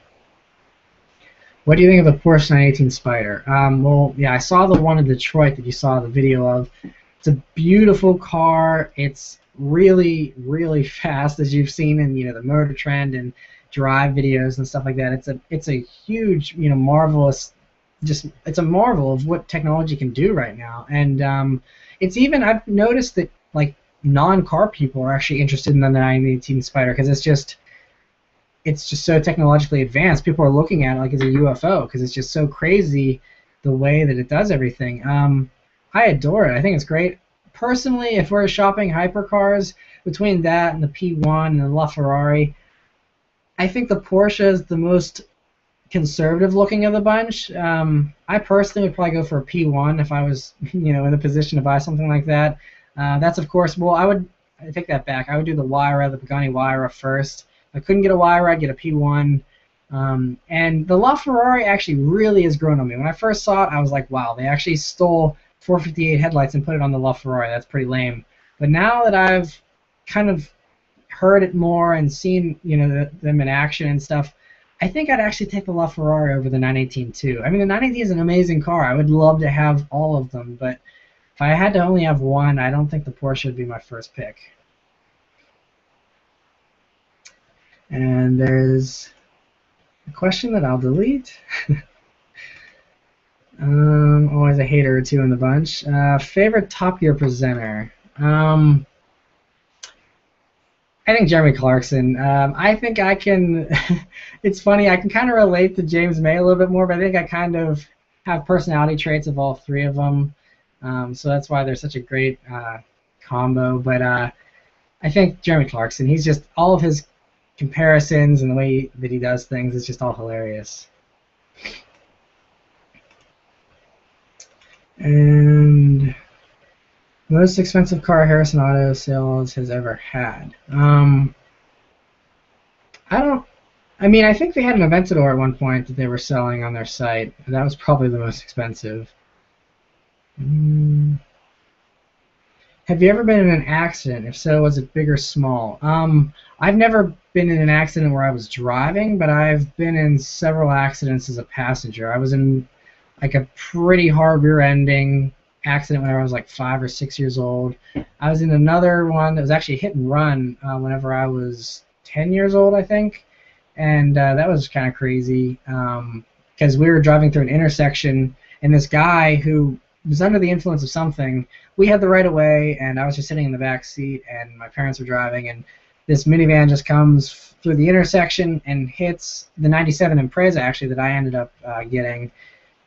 What do you think of the Porsche 918 Spider? Well, yeah, I saw the one in Detroit that you saw the video of. It's a beautiful car. It's really, really fast, as you've seen in, you know, the Motor Trend and drive videos and stuff like that. It's a huge, you know, marvelous, just, it's a marvel of what technology can do right now. And it's even, I've noticed that like non-car people are actually interested in the 918 Spider because it's just so technologically advanced. People are looking at it like it's a UFO because it's just so crazy the way that it does everything. I adore it. I think it's great. Personally, if we're shopping hypercars, between that and the P1 and the LaFerrari, I think the Porsche is the most conservative looking of the bunch. I personally would probably go for a P1 if I was, you know, in the position to buy something like that. That's, of course, well, I take that back. I would do the Huayra, the Pagani Huayra first. If I couldn't get a Huayra, I'd get a P1. And the LaFerrari actually really has grown on me. When I first saw it, I was like, wow, they actually stole 458 headlights and put it on the LaFerrari. That's pretty lame. But now that I've kind of heard it more and seen, you know, them in action and stuff, I think I'd actually take the LaFerrari over the 918 too. I mean, the 918 is an amazing car. I would love to have all of them, but if I had to only have one, I don't think the Porsche would be my first pick. And there's a question that I'll delete. Always a hater or two in the bunch. Favorite Top Gear presenter? I think Jeremy Clarkson. I think I can. It's funny. I can kind of relate to James May a little bit more, but I think I kind of have personality traits of all three of them. So that's why they're such a great combo. But I think Jeremy Clarkson. He's just, all of his comparisons and the way that he does things is just all hilarious. And most expensive car Harrison Auto Sales has ever had. I think they had an Aventador at one point that they were selling on their site. That was probably the most expensive. Have you ever been in an accident? If so, was it big or small? I've never been in an accident where I was driving, but I've been in several accidents as a passenger. I was in like a pretty hard rear-ending accident when I was like 5 or 6 years old. I was in another one that was actually hit and run whenever I was 10 years old, I think, and that was kind of crazy because we were driving through an intersection, and this guy who was under the influence of something, we had the right of way, and I was just sitting in the back seat, and my parents were driving, and this minivan just comes through the intersection and hits the 97 Impreza, actually, that I ended up getting.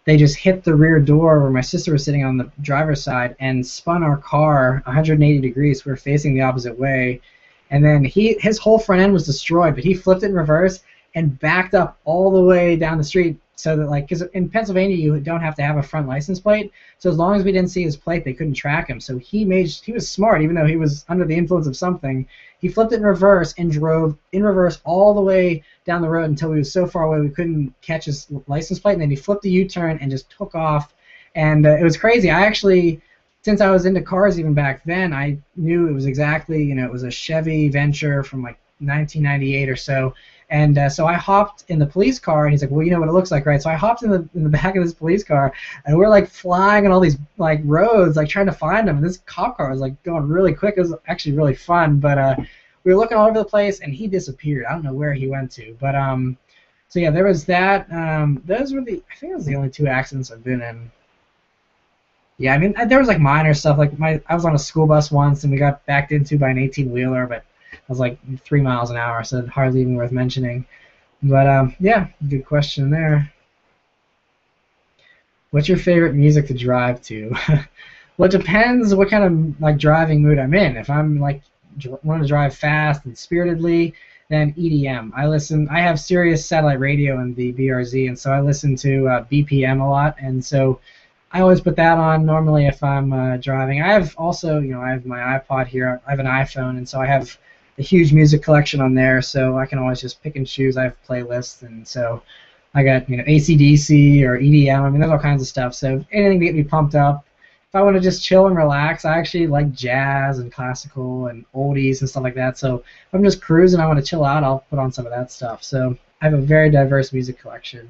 They just hit the rear door where my sister was sitting on the driver's side and spun our car 180 degrees. We were facing the opposite way. And then his whole front end was destroyed, but he flipped it in reverse and backed up all the way down the street so that, like, because in Pennsylvania you don't have to have a front license plate, so as long as we didn't see his plate, they couldn't track him. So he was smart, even though he was under the influence of something. He flipped it in reverse and drove in reverse all the way down the road until he was so far away we couldn't catch his license plate, and then he flipped a U-turn and just took off. And it was crazy. I actually, since I was into cars even back then, I knew it was exactly, you know, it was a Chevy Venture from like 1998 or so. And so I hopped in the police car, and he's like, well, you know what it looks like, right? So I hopped in the back of this police car, and we're like flying on all these like roads, like trying to find him. And this cop car was like going really quick. It was actually really fun, but we were looking all over the place, and he disappeared. I don't know where he went to, but so yeah, there was that. Those were I think those were the only two accidents I've been in. Yeah, I mean, there was like minor stuff. Like I was on a school bus once, and we got backed into by an 18-wheeler, but I was like 3 miles an hour, so hardly even worth mentioning. But yeah, good question there. What's your favorite music to drive to? Well, it depends what kind of like driving mood I'm in. If I'm like want to drive fast and spiritedly, then EDM. I have Sirius satellite radio in the BRZ, and so I listen to BPM a lot, and so I always put that on normally if I'm driving. I have also, I have my iPod here. I have an iPhone, and so I have a huge music collection on there, so I can always just pick and choose. I have playlists, and so I got AC/DC or EDM. I mean, there's all kinds of stuff. So anything to get me pumped up. If I want to just chill and relax, I actually like jazz and classical and oldies and stuff like that. So if I'm just cruising, I want to chill out, I'll put on some of that stuff. So I have a very diverse music collection.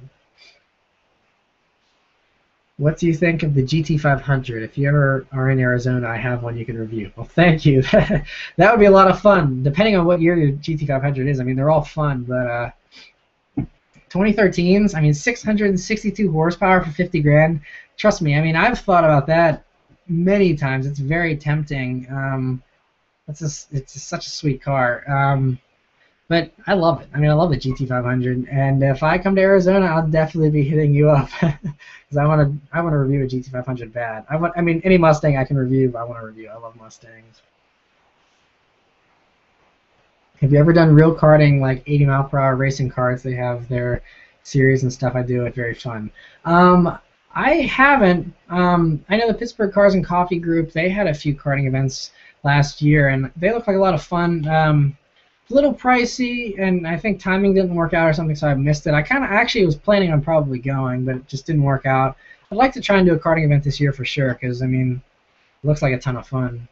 What do you think of the GT500? If you ever are in Arizona, I have one you can review. Well, thank you. That would be a lot of fun, depending on what year your GT500 is. I mean, they're all fun, but 2013s, I mean, 662 horsepower for 50 grand. Trust me, I mean, I've thought about that many times. It's very tempting. It's such a sweet car. But I love it. I mean, I love the GT500, and if I come to Arizona, I'll definitely be hitting you up because I want to review a GT500 bad. I mean, any Mustang I can review, I want to review. I love Mustangs. Have you ever done real karting, like 80 mile per hour racing karts? They have their series and stuff. I do it. Very fun. I haven't. I know the Pittsburgh Cars and Coffee group. They had a few karting events last year, and they look like a lot of fun. A little pricey, and I think timing didn't work out or something, so I missed it. I kind of actually was planning on probably going, but it just didn't work out. I'd like to try and do a karting event this year for sure, because I mean, it looks like a ton of fun.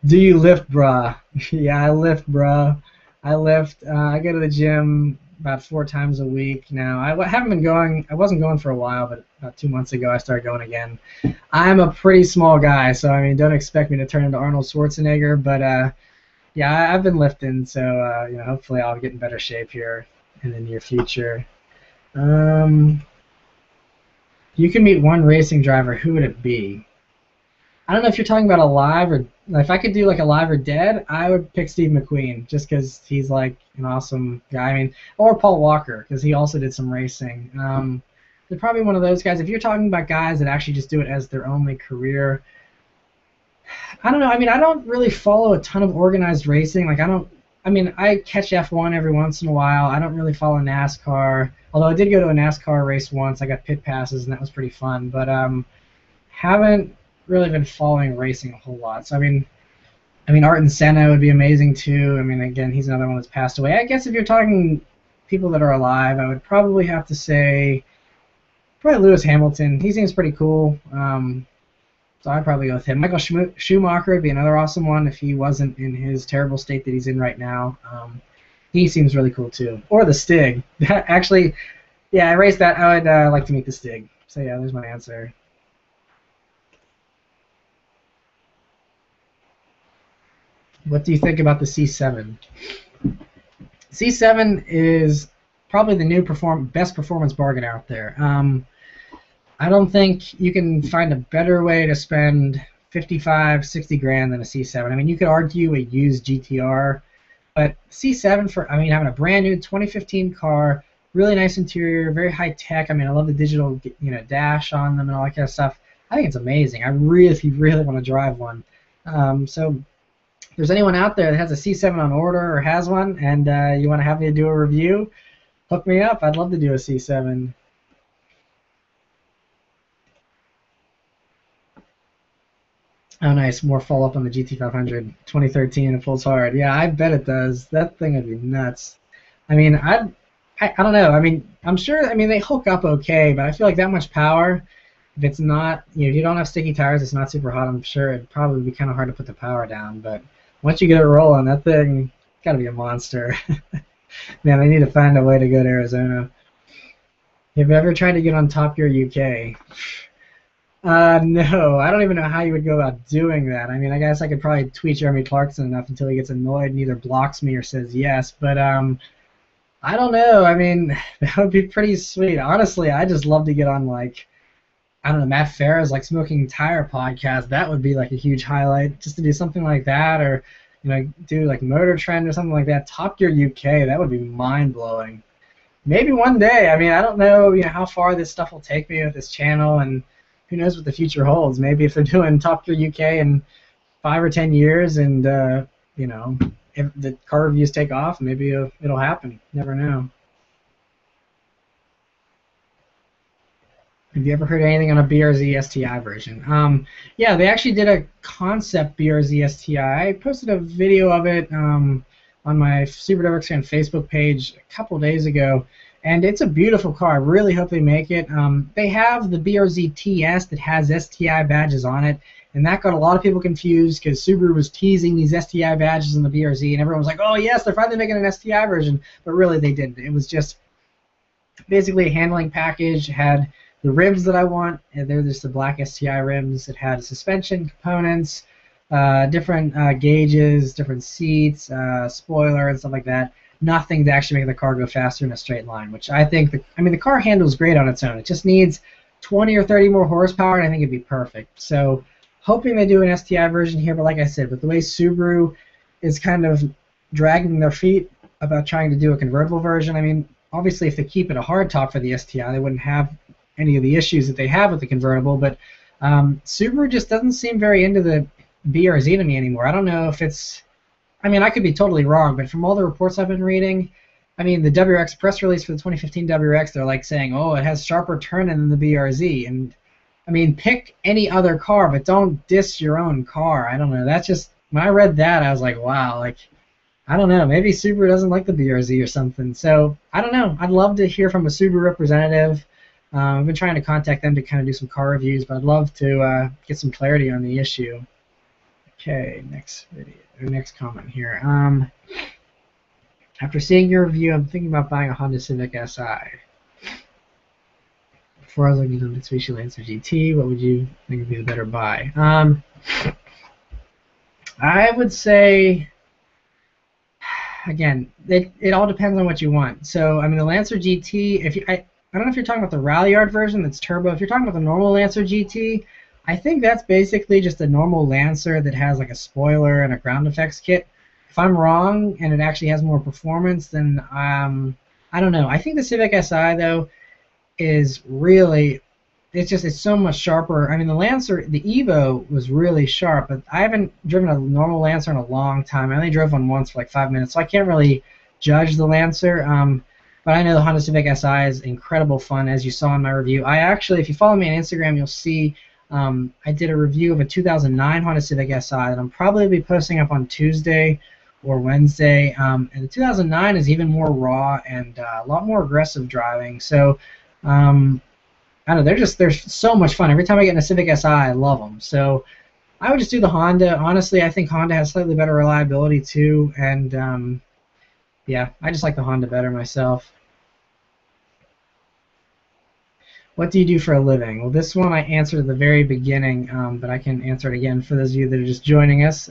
Do you lift, bruh? Yeah, I lift, bruh. I lift. I go to the gym about 4 times a week now. Haven't been going. I wasn't going for a while, but about 2 months ago I started going again. I'm a pretty small guy, so I mean, don't expect me to turn into Arnold Schwarzenegger. But yeah, I've been lifting, so hopefully I'll get in better shape here in the near future. Um, you can meet one racing driver. Who would it be? I don't know if you're talking about alive or if I could do like alive or dead, I would pick Steve McQueen just because he's like an awesome guy. I mean, or Paul Walker because he also did some racing. They're probably one of those guys. If you're talking about guys that actually just do it as their only career, I don't know. I mean, I don't really follow a ton of organized racing. Like I don't. I mean, I catch F1 every once in a while. I don't really follow NASCAR. Although I did go to a NASCAR race once. I got pit passes and that was pretty fun. But haven't really been following racing a whole lot. So I mean, Art and Senna would be amazing too. I mean, again, he's another one that's passed away. I guess if you're talking people that are alive, I would probably have to say probably Lewis Hamilton. He seems pretty cool. So I'd probably go with him. Michael Schumacher would be another awesome one if he wasn't in his terrible state that he's in right now. He seems really cool too. Or the Stig. Actually, yeah, I raced that. I would like to meet the Stig. So yeah, there's my answer. What do you think about the C7? C7 is probably the new best performance bargain out there. I don't think you can find a better way to spend 55, 60 grand than a C7. I mean, you could argue a used GTR, but C7 having a brand new 2015 car, really nice interior, very high tech. I mean, I love the digital, dash on them and all that kind of stuff. I think it's amazing. I really, really want to drive one. So if there's anyone out there that has a C7 on order or has one, and you want to have me do a review, hook me up. I'd love to do a C7. Oh, nice. More follow-up on the GT500 2013. It pulls hard. Yeah, I bet it does. That thing would be nuts. I mean, I don't know. I mean, I'm sure. I mean, they hook up okay, but I feel like that much power. If it's not, if you don't have sticky tires, it's not super hot. I'm sure it'd probably be kind of hard to put the power down. But once you get it rolling, that thing got to be a monster. Man, I need to find a way to go to Arizona. Have you ever tried to get on Top Gear UK? No, I don't even know how you would go about doing that. I mean, I guess I could probably tweet Jeremy Clarkson enough until he gets annoyed and either blocks me or says yes. But I don't know. I mean, that would be pretty sweet. Honestly, I just love to get on I don't know, Matt Farah's Smoking Tire podcast. That would be like a huge highlight just to do something like that, or do like Motor Trend or something like that. Top Gear UK, that would be mind blowing. Maybe one day. I mean, I don't know, how far this stuff will take me with this channel, and who knows what the future holds. Maybe if they're doing Top Gear UK in 5 or 10 years, and if the car reviews take off, maybe it'll happen. Never know. Have you ever heard anything on a BRZ STI version? Yeah, they actually did a concept BRZ STI. I posted a video of it on my Subaruwrxfan Facebook page a couple days ago, and it's a beautiful car. I really hope they make it. They have the BRZ TS that has STI badges on it, and that got a lot of people confused because Subaru was teasing these STI badges in the BRZ, and everyone was like, oh yes, they're finally making an STI version, but really they didn't. It was just basically a handling package. It had the rims that I want, and they're just the black STI rims. It had suspension components, different gauges, different seats, spoiler, and stuff like that. Nothing to actually make the car go faster in a straight line, which I think, the car handles great on its own. It just needs 20 or 30 more horsepower, and I think it'd be perfect. So, hoping they do an STI version here, but like I said, with the way Subaru is kind of dragging their feet about trying to do a convertible version, obviously if they keep it a hardtop for the STI, they wouldn't have any of the issues that they have with the convertible, but Subaru just doesn't seem very into the BRZ to me anymore. I don't know if it's, I could be totally wrong, but from all the reports I've been reading, the WRX press release for the 2015 WRX, they're like saying, oh, it has sharper turning than the BRZ, and pick any other car, but don't diss your own car. I don't know, that's just, when I read that, I was like, wow, I don't know, maybe Subaru doesn't like the BRZ or something, so I don't know. I'd love to hear from a Subaru representative. I've been trying to contact them to kind of do some car reviews, but I'd love to get some clarity on the issue. Okay, next comment here. After seeing your review, I'm thinking about buying a Honda Civic Si. Before I was looking at the Mitsubishi Lancer GT, what would you think would be the better buy? I would say, again, it all depends on what you want. So, the Lancer GT, I don't know if you're talking about the Rally Yard version that's turbo. If you're talking about the normal Lancer GT, I think that's basically just a normal Lancer that has like a spoiler and a ground effects kit. If I'm wrong and it actually has more performance, then I don't know. I think the Civic Si though is really, it's so much sharper. The Lancer, the Evo was really sharp, but I haven't driven a normal Lancer in a long time. I only drove one once for like 5 minutes, so I can't really judge the Lancer. But I know the Honda Civic Si is incredible fun, as you saw in my review. I actually, if you follow me on Instagram, you'll see I did a review of a 2009 Honda Civic Si that I'm probably be posting up on Tuesday or Wednesday. And the 2009 is even more raw and a lot more aggressive driving. So I don't know, they're so much fun. Every time I get in a Civic Si, I love them. So I would just do the Honda. Honestly, I think Honda has slightly better reliability too, and yeah, I just like the Honda better myself. What do you do for a living? Well, this one I answered at the very beginning, but I can answer it again for those of you that are just joining us.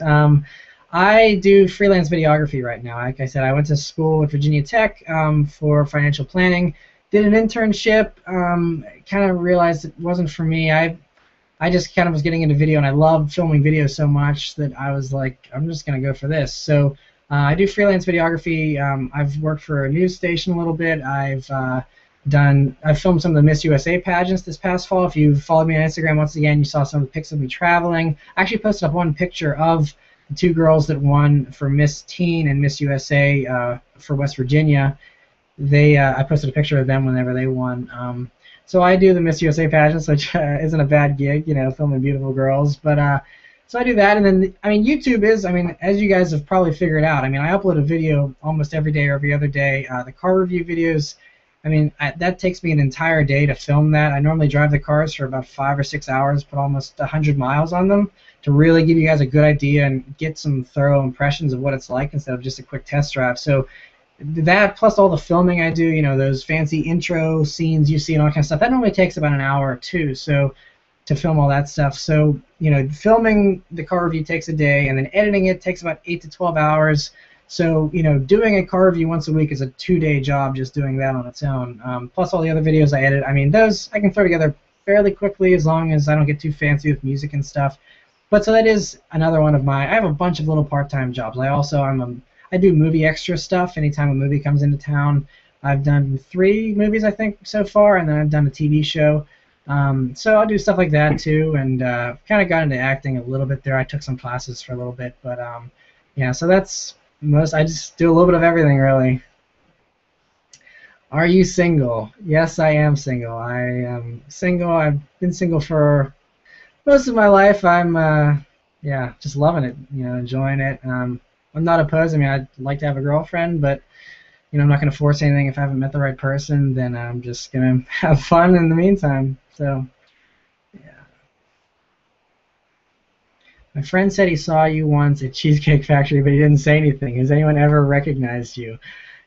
I do freelance videography right now. Like I said, I went to school at Virginia Tech for financial planning, did an internship, kind of realized it wasn't for me. I just kind of was getting into video, and I love filming videos so much that I was like, I'm just going to go for this. So I do freelance videography. I've worked for a news station a little bit. I've filmed some of the Miss USA pageants this past fall. If you followed me on Instagram, once again, you saw some of the pics of me traveling. I actually posted up one picture of the two girls that won for Miss Teen and Miss USA for West Virginia. I posted a picture of them whenever they won. So I do the Miss USA pageants, which isn't a bad gig, filming beautiful girls. But so I do that, and then YouTube is, as you guys have probably figured out, I upload a video almost every day or every other day. The car review videos, that takes me an entire day to film that. I normally drive the cars for about 5 or 6 hours, put almost 100 miles on them to really give you guys a good idea and get some thorough impressions of what it's like instead of just a quick test drive. So that plus all the filming I do, those fancy intro scenes you see and all that kind of stuff, that normally takes about an hour or two to film all that stuff. So, filming the car review takes a day, and then editing it takes about 8 to 12 hours. So, doing a car review once a week is a 2-day job just doing that on its own. Plus all the other videos I edit, those I can throw together fairly quickly as long as I don't get too fancy with music and stuff. But so that is another one of my. I have a bunch of little part-time jobs. I do movie extra stuff. Anytime a movie comes into town, I've done 3 movies I think so far, and then I've done a TV show. So I'll do stuff like that too, and kind of got into acting a little bit there. I took some classes for a little bit, but yeah. So that's most. I just do a little bit of everything really. Are you single? Yes, I am single. I am single. I've been single for most of my life. I'm yeah, just loving it, enjoying it. I'm not opposed. I mean, I'd like to have a girlfriend, but I'm not going to force anything. If I haven't met the right person, then I'm just going to have fun in the meantime. So yeah. My friend said he saw you once at Cheesecake Factory, but he didn't say anything. Has anyone ever recognized you?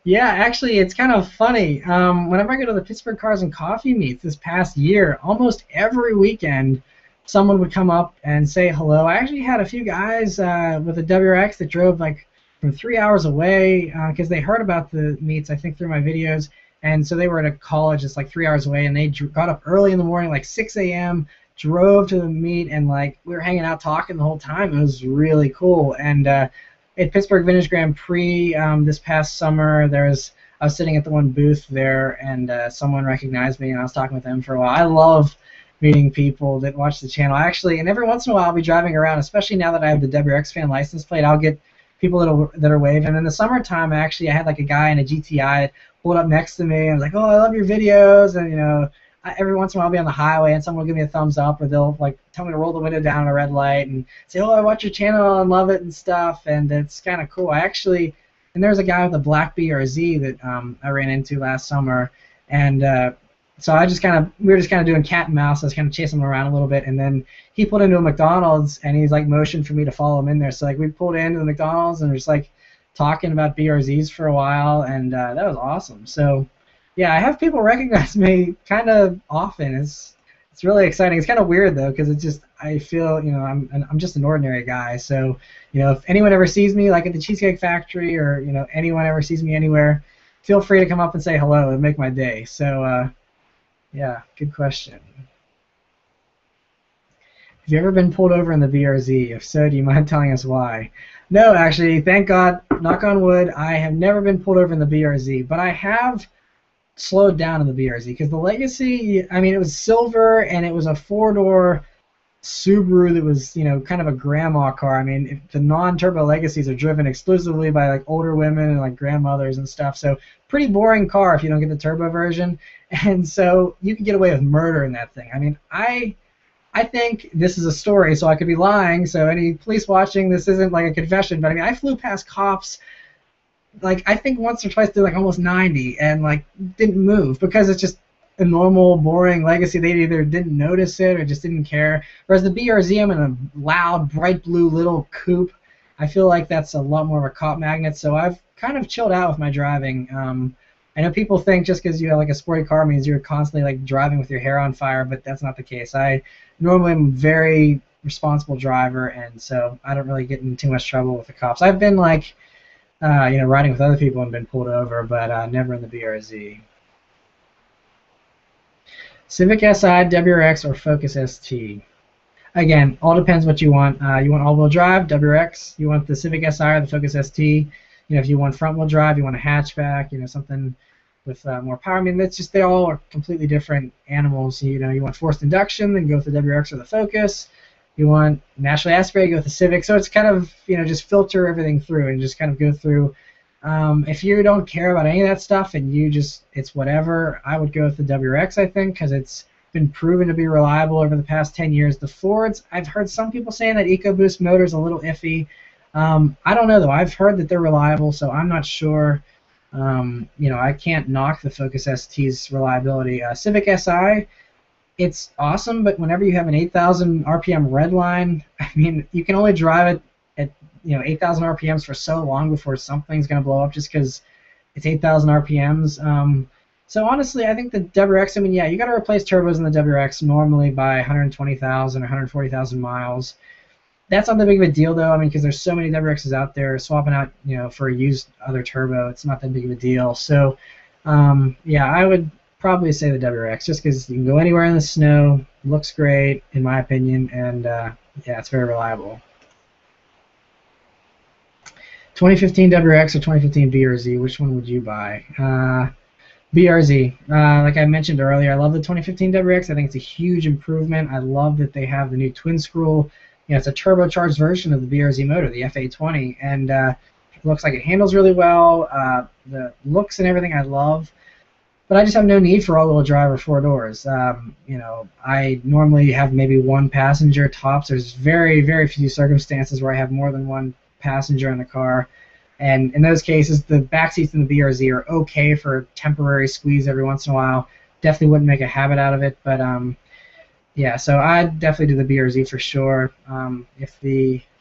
Yeah, actually, it's kind of funny. Whenever I go to the Pittsburgh Cars and Coffee meets this past year, almost every weekend, someone would come up and say hello. I actually had a few guys with a WRX that drove like from 3 hours away because they heard about the meets, I think, through my videos. And so they were at a college that's like 3 hours away, and they got up early in the morning, like 6 a.m., drove to the meet, and like we were hanging out talking the whole time. It was really cool. And at Pittsburgh Vintage Grand Prix this past summer, I was sitting at the one booth there, and someone recognized me, and I was talking with them for a while. I love meeting people that watch the channel. Actually, and every once in a while I'll be driving around, especially now that I have the WRXFan license plate, I'll get people that are waving. And in the summertime, actually, I had like a guy in a GTI pulled up next to me and was like, "Oh, I love your videos." And every once in a while I'll be on the highway and someone will give me a thumbs up, or they'll like tell me to roll the window down at a red light and say, "Oh, I watch your channel and love it," and stuff. And it's kind of cool. And there's a guy with a black BRZ that I ran into last summer, and so we were just kind of doing cat and mouse. I was kind of chasing him around a little bit, and then he pulled into a McDonald's, and he's like motioned for me to follow him in there. So like we pulled into the McDonald's and we're just like talking about BRZs for a while, and that was awesome. So yeah, I have people recognize me kind of often. It's really exciting. It's kind of weird though, because it's just I feel I'm just an ordinary guy. So if anyone ever sees me like at the Cheesecake Factory, or anyone ever sees me anywhere, feel free to come up and say hello. It'd make my day. So yeah, good question. Have you ever been pulled over in the BRZ? If so, do you mind telling us why? No, actually, thank God, knock on wood, I have never been pulled over in the BRZ, but I have slowed down in the BRZ, because the Legacy, I mean, it was silver, and it was a 4-door Subaru that was, kind of a grandma car. I mean, the non-turbo Legacies are driven exclusively by like older women and like grandmothers and stuff, so pretty boring car if you don't get the turbo version. And so you can get away with murder in that thing. I mean, I think this is a story, so I could be lying. So any police watching, this isn't like a confession, but I mean, I flew past cops, like I think once or twice to like almost 90, and like didn't move, because it's just a normal, boring Legacy. They either didn't notice it or just didn't care. Whereas the BRZ, I'm in a loud, bright blue little coupe. I feel like that's a lot more of a cop magnet. So I've kind of chilled out with my driving. I know people think just because you have like a sporty car means you're constantly like driving with your hair on fire, but that's not the case. I normally am a very responsible driver, and so I don't really get in too much trouble with the cops. I've been like, riding with other people and been pulled over, but never in the BRZ. Civic Si, WRX, or Focus ST? Again, all depends what you want. You want all-wheel drive, WRX. You want the Civic Si or the Focus ST. If you want front-wheel drive, you want a hatchback, something with more power. I mean, they all are completely different animals. You want forced induction, then go with the WRX or the Focus. You want naturally aspirated, go with the Civic. So it's kind of, just filter everything through and just kind of go through. If you don't care about any of that stuff and it's whatever, I would go with the WRX, I think, because it's been proven to be reliable over the past 10 years. The Fords, I've heard some people saying that EcoBoost motor's a little iffy. I don't know, though. I've heard that they're reliable, so I'm not sure. I can't knock the Focus ST's reliability. Civic Si, it's awesome, but whenever you have an 8,000 RPM redline, I mean, you can only drive it at 8,000 RPMs for so long before something's going to blow up just because it's 8,000 RPMs. So honestly, I think the WRX, I mean, yeah, you got to replace turbos in the WRX normally by 120,000 or 140,000 miles. That's not that big of a deal, though. I mean, because there's so many WRXs out there, swapping out, for a used other turbo, it's not that big of a deal. So, yeah, I would probably say the WRX, just because you can go anywhere in the snow, looks great, in my opinion, and Yeah, it's very reliable. 2015 WRX or 2015 BRZ, which one would you buy? BRZ. Like I mentioned earlier, I love the 2015 WRX. I think it's a huge improvement. I love that they have the new twin scroll. You know, it's a turbocharged version of the BRZ motor, the FA20, and it looks like it handles really well. The looks and everything I love, but I just have no need for all-wheel drive or four doors. You know, I normally have maybe one passenger tops. There's very, very few circumstances where I have more than one passenger in the car. And in those cases, the back seats in the BRZ are okay for a temporary squeeze every once in a while. Definitely wouldn't make a habit out of it, but yeah. So I'd definitely do the BRZ for sure. If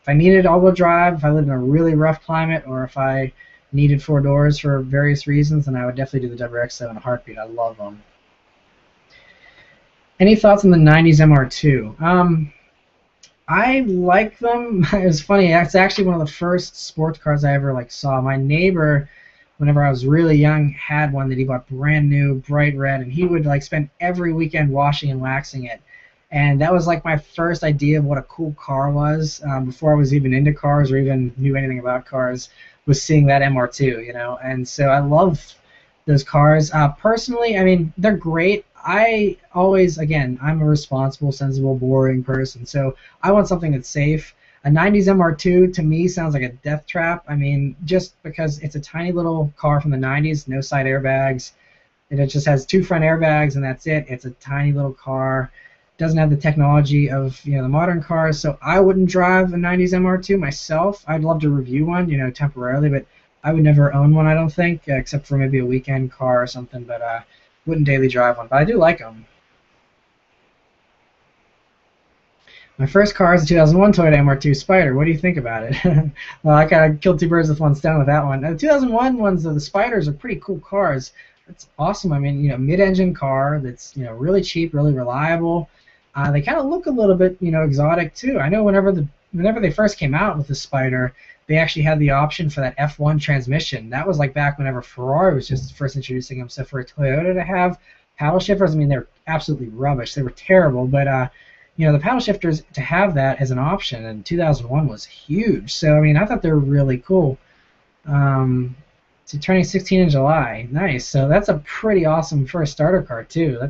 I needed all-wheel drive, if I lived in a really rough climate, or if I needed four doors for various reasons, then I would definitely do the WRX7 in a heartbeat. I love them. Any thoughts on the 90s MR2? I like them. It was funny. It's actually one of the first sports cars I ever saw. My neighbor, whenever I was really young, had one that he bought brand new, bright red, and he would spend every weekend washing and waxing it. And that was my first idea of what a cool car was, before I was even into cars or even knew anything about cars, was seeing that MR2, you know. And so I love those cars. Personally, I mean, they're great. I always, again, I'm a responsible, sensible, boring person, so I want something that's safe. A 90s MR2 to me sounds like a death trap. I mean, just because it's a tiny little car from the 90s, no side airbags, and it just has two front airbags and that's it. It's a tiny little car. Doesn't have the technology of the modern cars, so I wouldn't drive a 90s MR2 myself. I'd love to review one, temporarily, but I would never own one, I don't think, except for maybe a weekend car or something. But wouldn't daily drive one, but I do like them. My first car is a 2001 Toyota MR2 Spider. What do you think about it? Well, I kind of killed two birds with one stone with that one. The 2001 ones, the Spiders, are pretty cool cars. It's awesome. I mean, mid-engine car that's really cheap, really reliable. They kind of look a little bit exotic too. I know whenever they first came out with the Spider, they actually had the option for that F1 transmission. That was back whenever Ferrari was just first introducing them. So for a Toyota to have paddle shifters, I mean, they're absolutely rubbish. They were terrible, but the paddle shifters, to have that as an option in 2001 was huge. So I mean, I thought they were really cool. So turning 16 in July, nice. So that's a pretty awesome first starter car too.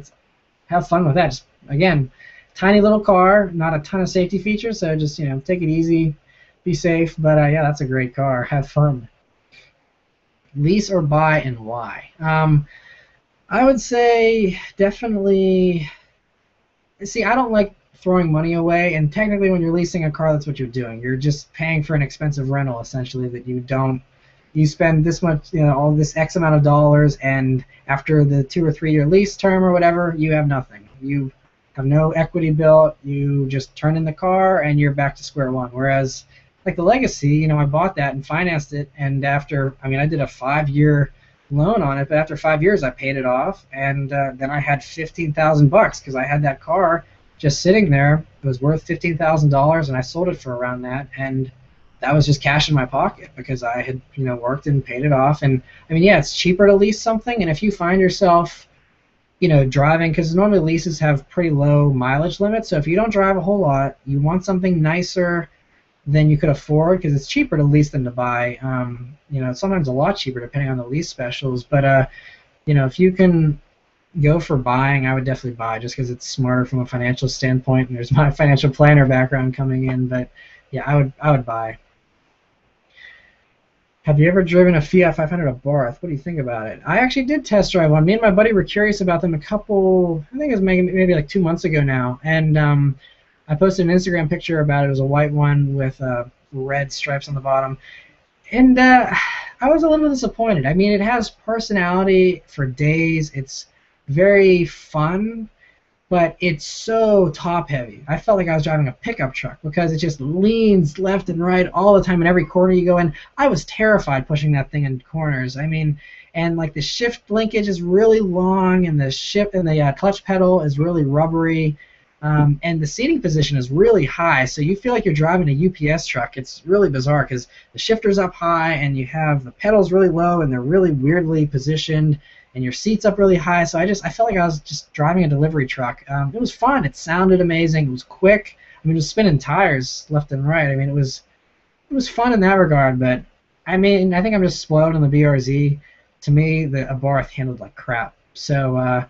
Have fun with that. Just, again, tiny little car, not a ton of safety features, so just take it easy, be safe. But yeah, that's a great car. Have fun. Lease or buy, and why? I would say definitely. See, I don't like throwing money away, and technically, when you're leasing a car, that's what you're doing. You're just paying for an expensive rental, essentially, that you don't. You spend this much, all this X amount of dollars, and after the 2 or 3 year lease term or whatever, you have nothing. You have no equity built. You just turn in the car, and you're back to square one. Whereas, the Legacy, I bought that and financed it, and after, I mean, I did a 5-year loan on it, but after 5 years, I paid it off, and then I had $15,000 because I had that car just sitting there. It was worth $15,000, and I sold it for around that, and that was just cash in my pocket because I had worked and paid it off. And I mean, yeah, it's cheaper to lease something, and if you find yourself driving, because normally leases have pretty low mileage limits, so if you don't drive a whole lot, you want something nicer than you could afford, because it's cheaper to lease than to buy. Sometimes a lot cheaper depending on the lease specials, but if you can go for buying, I would definitely buy, just because it's smarter from a financial standpoint, and there's my financial planner background coming in. But yeah, I would buy. Have you ever driven a Fiat 500 at Barth? What do you think about it? I actually did test drive one. Me and my buddy were curious about them I think it was maybe 2 months ago now, and I posted an Instagram picture about it. It was a white one with red stripes on the bottom, and I was a little disappointed. I mean, it has personality for days. It's very fun, but it's so top-heavy. I felt like I was driving a pickup truck because it just leans left and right all the time in every corner you go in. I was terrified pushing that thing in corners. I mean, and the shift linkage is really long, and the clutch pedal is really rubbery, and the seating position is really high, so you feel like you're driving a UPS truck. It's really bizarre because the shifter's up high, and you have the pedals really low, and they're really weirdly positioned, and your seat's up really high. So I felt like I was just driving a delivery truck. It was fun. It sounded amazing. It was quick. I mean, it was spinning tires left and right. I mean, it was fun in that regard, but I mean, I think I'm just spoiled in the BRZ. To me, the Abarth handled like crap. So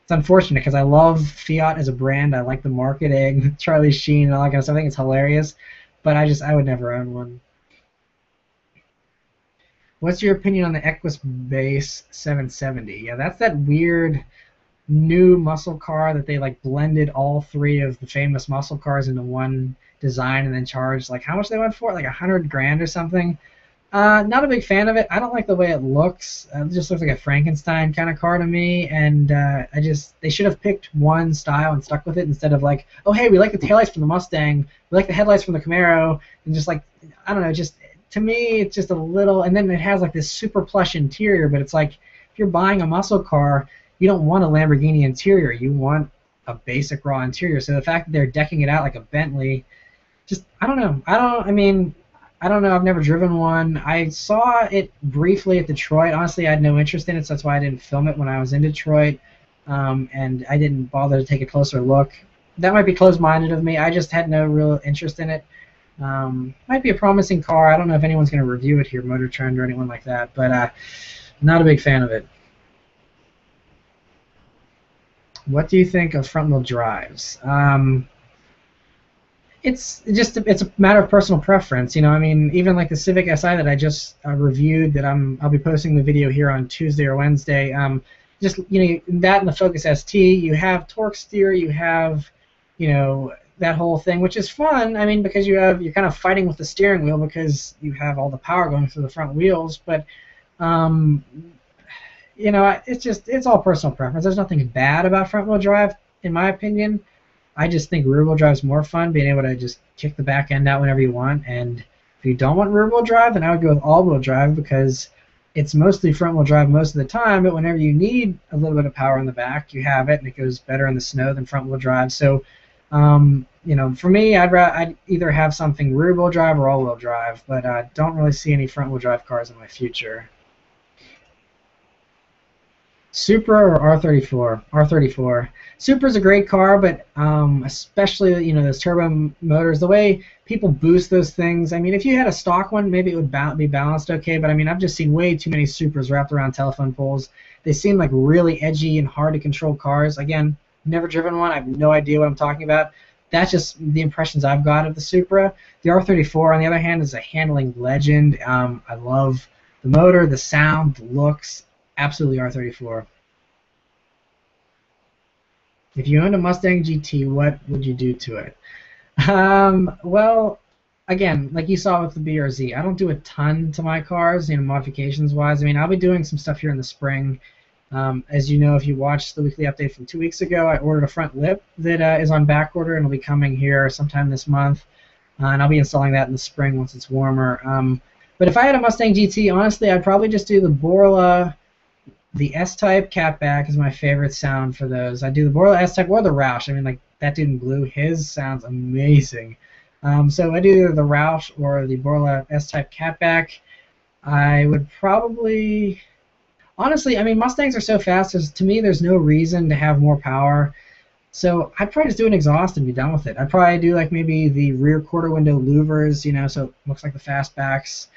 it's unfortunate because I love Fiat as a brand. I like the marketing, Charlie Sheen, and all that kind of stuff. I think it's hilarious, but I would never own one. What's your opinion on the Equus 770? Yeah, that's that weird new muscle car that they like blended all three of the famous muscle cars into one design and then charged like how much they went for it, like 100 grand or something. Not a big fan of it. I don't like the way it looks. It just looks like a Frankenstein kind of car to me, and they should have picked one style and stuck with it instead of like, oh hey, we like the taillights from the Mustang, we like the headlights from the Camaro, and just like I don't know, just to me it's just a little. And then it has like this super plush interior, but it's like if you're buying a muscle car, you don't want a Lamborghini interior. You want a basic raw interior. So the fact that they're decking it out like a Bentley, just I don't know. I mean, I don't know. I've never driven one. I saw it briefly at Detroit. Honestly, I had no interest in it, so that's why I didn't film it when I was in Detroit. And I didn't bother to take a closer look. That might be closed-minded of me. I just had no real interest in it. Might be a promising car. I don't know if anyone's going to review it here, Motor Trend or anyone like that, but not a big fan of it. What do you think of front-wheel drives? It's a matter of personal preference, you know. I mean, even like the Civic Si that I just reviewed, that I'll be posting the video here on Tuesday or Wednesday. Just that and the Focus ST, you have torque steer, you have that whole thing, which is fun. I mean, because you're kind of fighting with the steering wheel because you have all the power going through the front wheels, but it's all personal preference. There's nothing bad about front-wheel drive, in my opinion. I just think rear-wheel drive is more fun, being able to just kick the back end out whenever you want. And if you don't want rear-wheel drive, then I would go with all-wheel drive because it's mostly front-wheel drive most of the time, but whenever you need a little bit of power in the back, you have it, and it goes better in the snow than front-wheel drive. So, for me, I'd either have something rear-wheel drive or all-wheel drive, but I don't really see any front-wheel drive cars in my future. Supra or R34? R34. Supra's a great car, but especially those turbo motors, the way people boost those things. I mean, if you had a stock one, maybe it would be balanced okay. But I mean, I've just seen way too many Supras wrapped around telephone poles. They seem like really edgy and hard to control cars. Again, never driven one. I have no idea what I'm talking about. That's just the impressions I've got of the Supra. The R34, on the other hand, is a handling legend. I love the motor, the sound, the looks. Absolutely R34. If you owned a Mustang GT, what would you do to it? Well, again, like you saw with the BRZ, I don't do a ton to my cars, modifications-wise. I mean, I'll be doing some stuff here in the spring. As you know, if you watched the weekly update from 2 weeks ago, I ordered a front lip that is on back order and will be coming here sometime this month. And I'll be installing that in the spring once it's warmer. But if I had a Mustang GT, honestly, I'd probably just do the Borla. The S-Type catback is my favorite sound for those. I do the Borla S-Type or the Roush. I mean, like, that dude in blue, his sounds amazing. So I do either the Roush or the Borla S-Type catback. I would probably... Honestly, I mean, Mustangs are so fast, to me, there's no reason to have more power. So I'd probably just do an exhaust and be done with it. I'd probably do, like, maybe the rear quarter window louvers, so it looks like the fastbacks.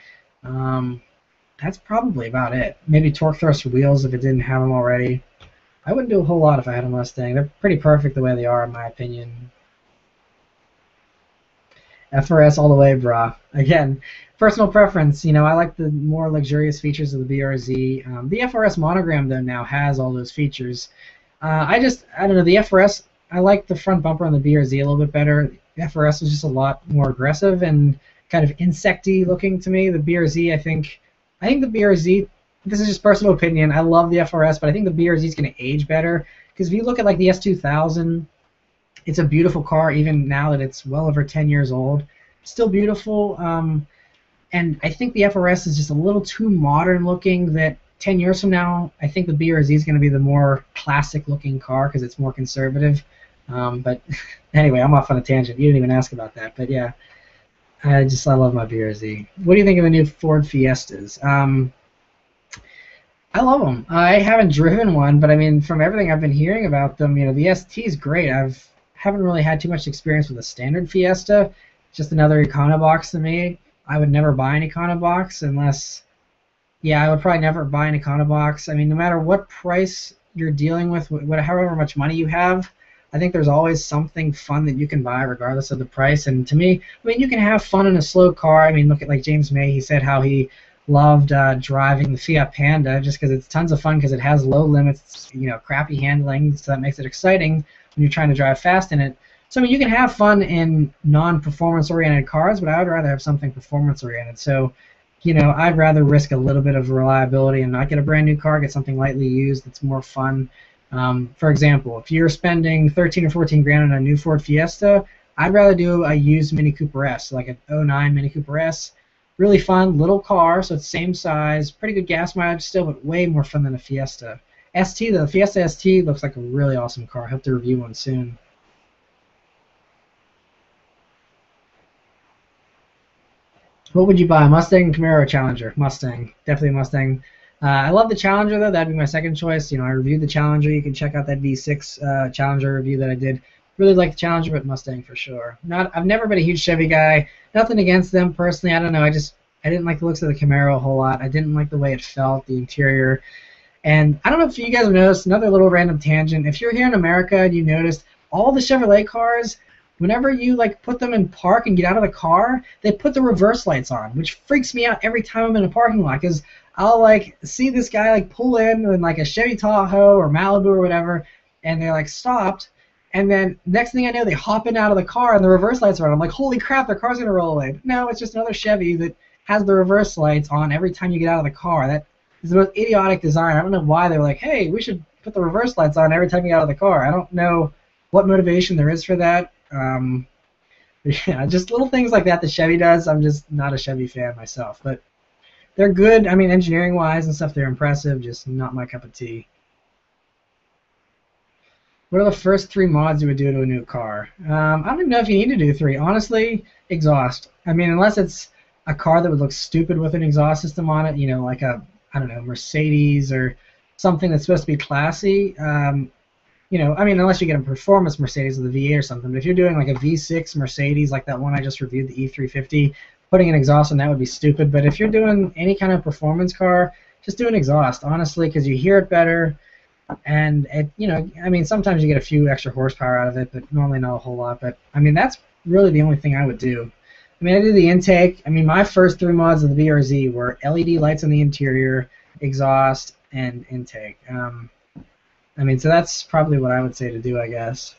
That's probably about it. Maybe torque thruster wheels if it didn't have them already. I wouldn't do a whole lot if I had a Mustang. They're pretty perfect the way they are, in my opinion. FRS all the way, brah. Again, personal preference. I like the more luxurious features of the BRZ. The FRS monogram, though, now has all those features. I don't know, the FRS, I like the front bumper on the BRZ a little bit better. The FRS was just a lot more aggressive and kind of insecty looking to me. The BRZ, I think the BRZ, this is just personal opinion, I love the FRS, but I think the BRZ is going to age better, because if you look at like the S2000, it's a beautiful car even now that it's well over 10 years old. Still beautiful, and I think the FRS is just a little too modern looking, that 10 years from now, I think the BRZ is going to be the more classic looking car because it's more conservative. But anyway, I'm off on a tangent. You didn't even ask about that, but yeah. I love my BRZ. What do you think of the new Ford Fiestas? I love them. I haven't driven one, but I mean, from everything I've been hearing about them, the ST is great. I've haven't really had too much experience with a standard Fiesta. Just another Econobox to me. I would never buy an Econobox unless, yeah, I would probably never buy an Econobox. I mean, no matter what price you're dealing with, however much money you have, I think there's always something fun that you can buy regardless of the price. And to me, I mean, you can have fun in a slow car. I mean, look at like James May. He said how he loved driving the Fiat Panda just because it's tons of fun because it has low limits, you know, crappy handling, so that makes it exciting when you're trying to drive fast in it. So I mean, you can have fun in non-performance oriented cars, but I would rather have something performance oriented. So, you know, I'd rather risk a little bit of reliability and not get a brand new car, get something lightly used that's more fun. For example, if you're spending 13 or 14 grand on a new Ford Fiesta, I'd rather do a used Mini Cooper S, like an '09 Mini Cooper S. Really fun, little car, so it's same size, pretty good gas mileage still, but way more fun than a Fiesta. ST, the Fiesta ST looks like a really awesome car. I hope to review one soon. What would you buy, Mustang, Camaro, or Challenger? Mustang, definitely Mustang. I love the Challenger though. That'd be my second choice. You know, I reviewed the Challenger. You can check out that V6 Challenger review that I did. Really like the Challenger, but Mustang for sure. I've never been a huge Chevy guy. Nothing against them personally. I don't know. I didn't like the looks of the Camaro a whole lot. I didn't like the way it felt, the interior. And I don't know if you guys have noticed, another little random tangent. If you're here in America and you noticed all the Chevrolet cars, whenever you like put them in park and get out of the car, they put the reverse lights on, which freaks me out every time I'm in a parking lot because I'll like see this guy like pull in like a Chevy Tahoe or Malibu or whatever, and they're like stopped, and then next thing I know they hop in out of the car and the reverse lights are on. I'm like, holy crap, their car's gonna roll away. But no, it's just another Chevy that has the reverse lights on every time you get out of the car. That is the most idiotic design. I don't know why they're like, hey, we should put the reverse lights on every time you get out of the car. I don't know what motivation there is for that. Yeah, just little things like that Chevy does. I'm just not a Chevy fan myself, but they're good. I mean, engineering-wise and stuff, they're impressive. Just not my cup of tea. What are the first 3 mods you would do to a new car? I don't even know if you need to do 3. Honestly, exhaust. I mean, unless it's a car that would look stupid with an exhaust system on it, you know, like a, I don't know, Mercedes or something that's supposed to be classy. You know, I mean, unless you get a performance Mercedes with a V8 or something. But if you're doing like a V6 Mercedes, like that one I just reviewed, the E350, putting an exhaust on that would be stupid. But if you're doing any kind of performance car, just do an exhaust, honestly, because you hear it better. And, you know, I mean, sometimes you get a few extra horsepower out of it, but normally not a whole lot. But, I mean, that's really the only thing I would do. I mean, I did the intake. I mean, my first 3 mods of the BRZ were LED lights on the interior, exhaust, and intake. I mean, so that's probably what I would say to do, I guess.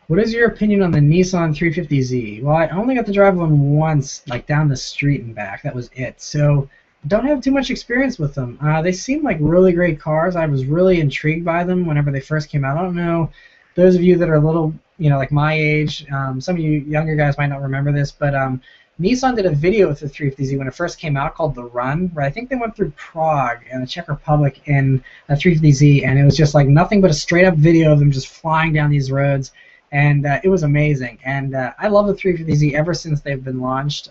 What is your opinion on the Nissan 350Z? Well, I only got to drive one once, like down the street and back. That was it. So don't have too much experience with them. They seem like really great cars. I was really intrigued by them whenever they first came out. I don't know, those of you that are a little, you know, like my age, some of you younger guys might not remember this, but Nissan did a video with the 350Z when it first came out called The Run, where I think they went through Prague and the Czech Republic in a 350Z, and it was just like nothing but a straight-up video of them just flying down these roads, and it was amazing. And I love the 350Z ever since they've been launched.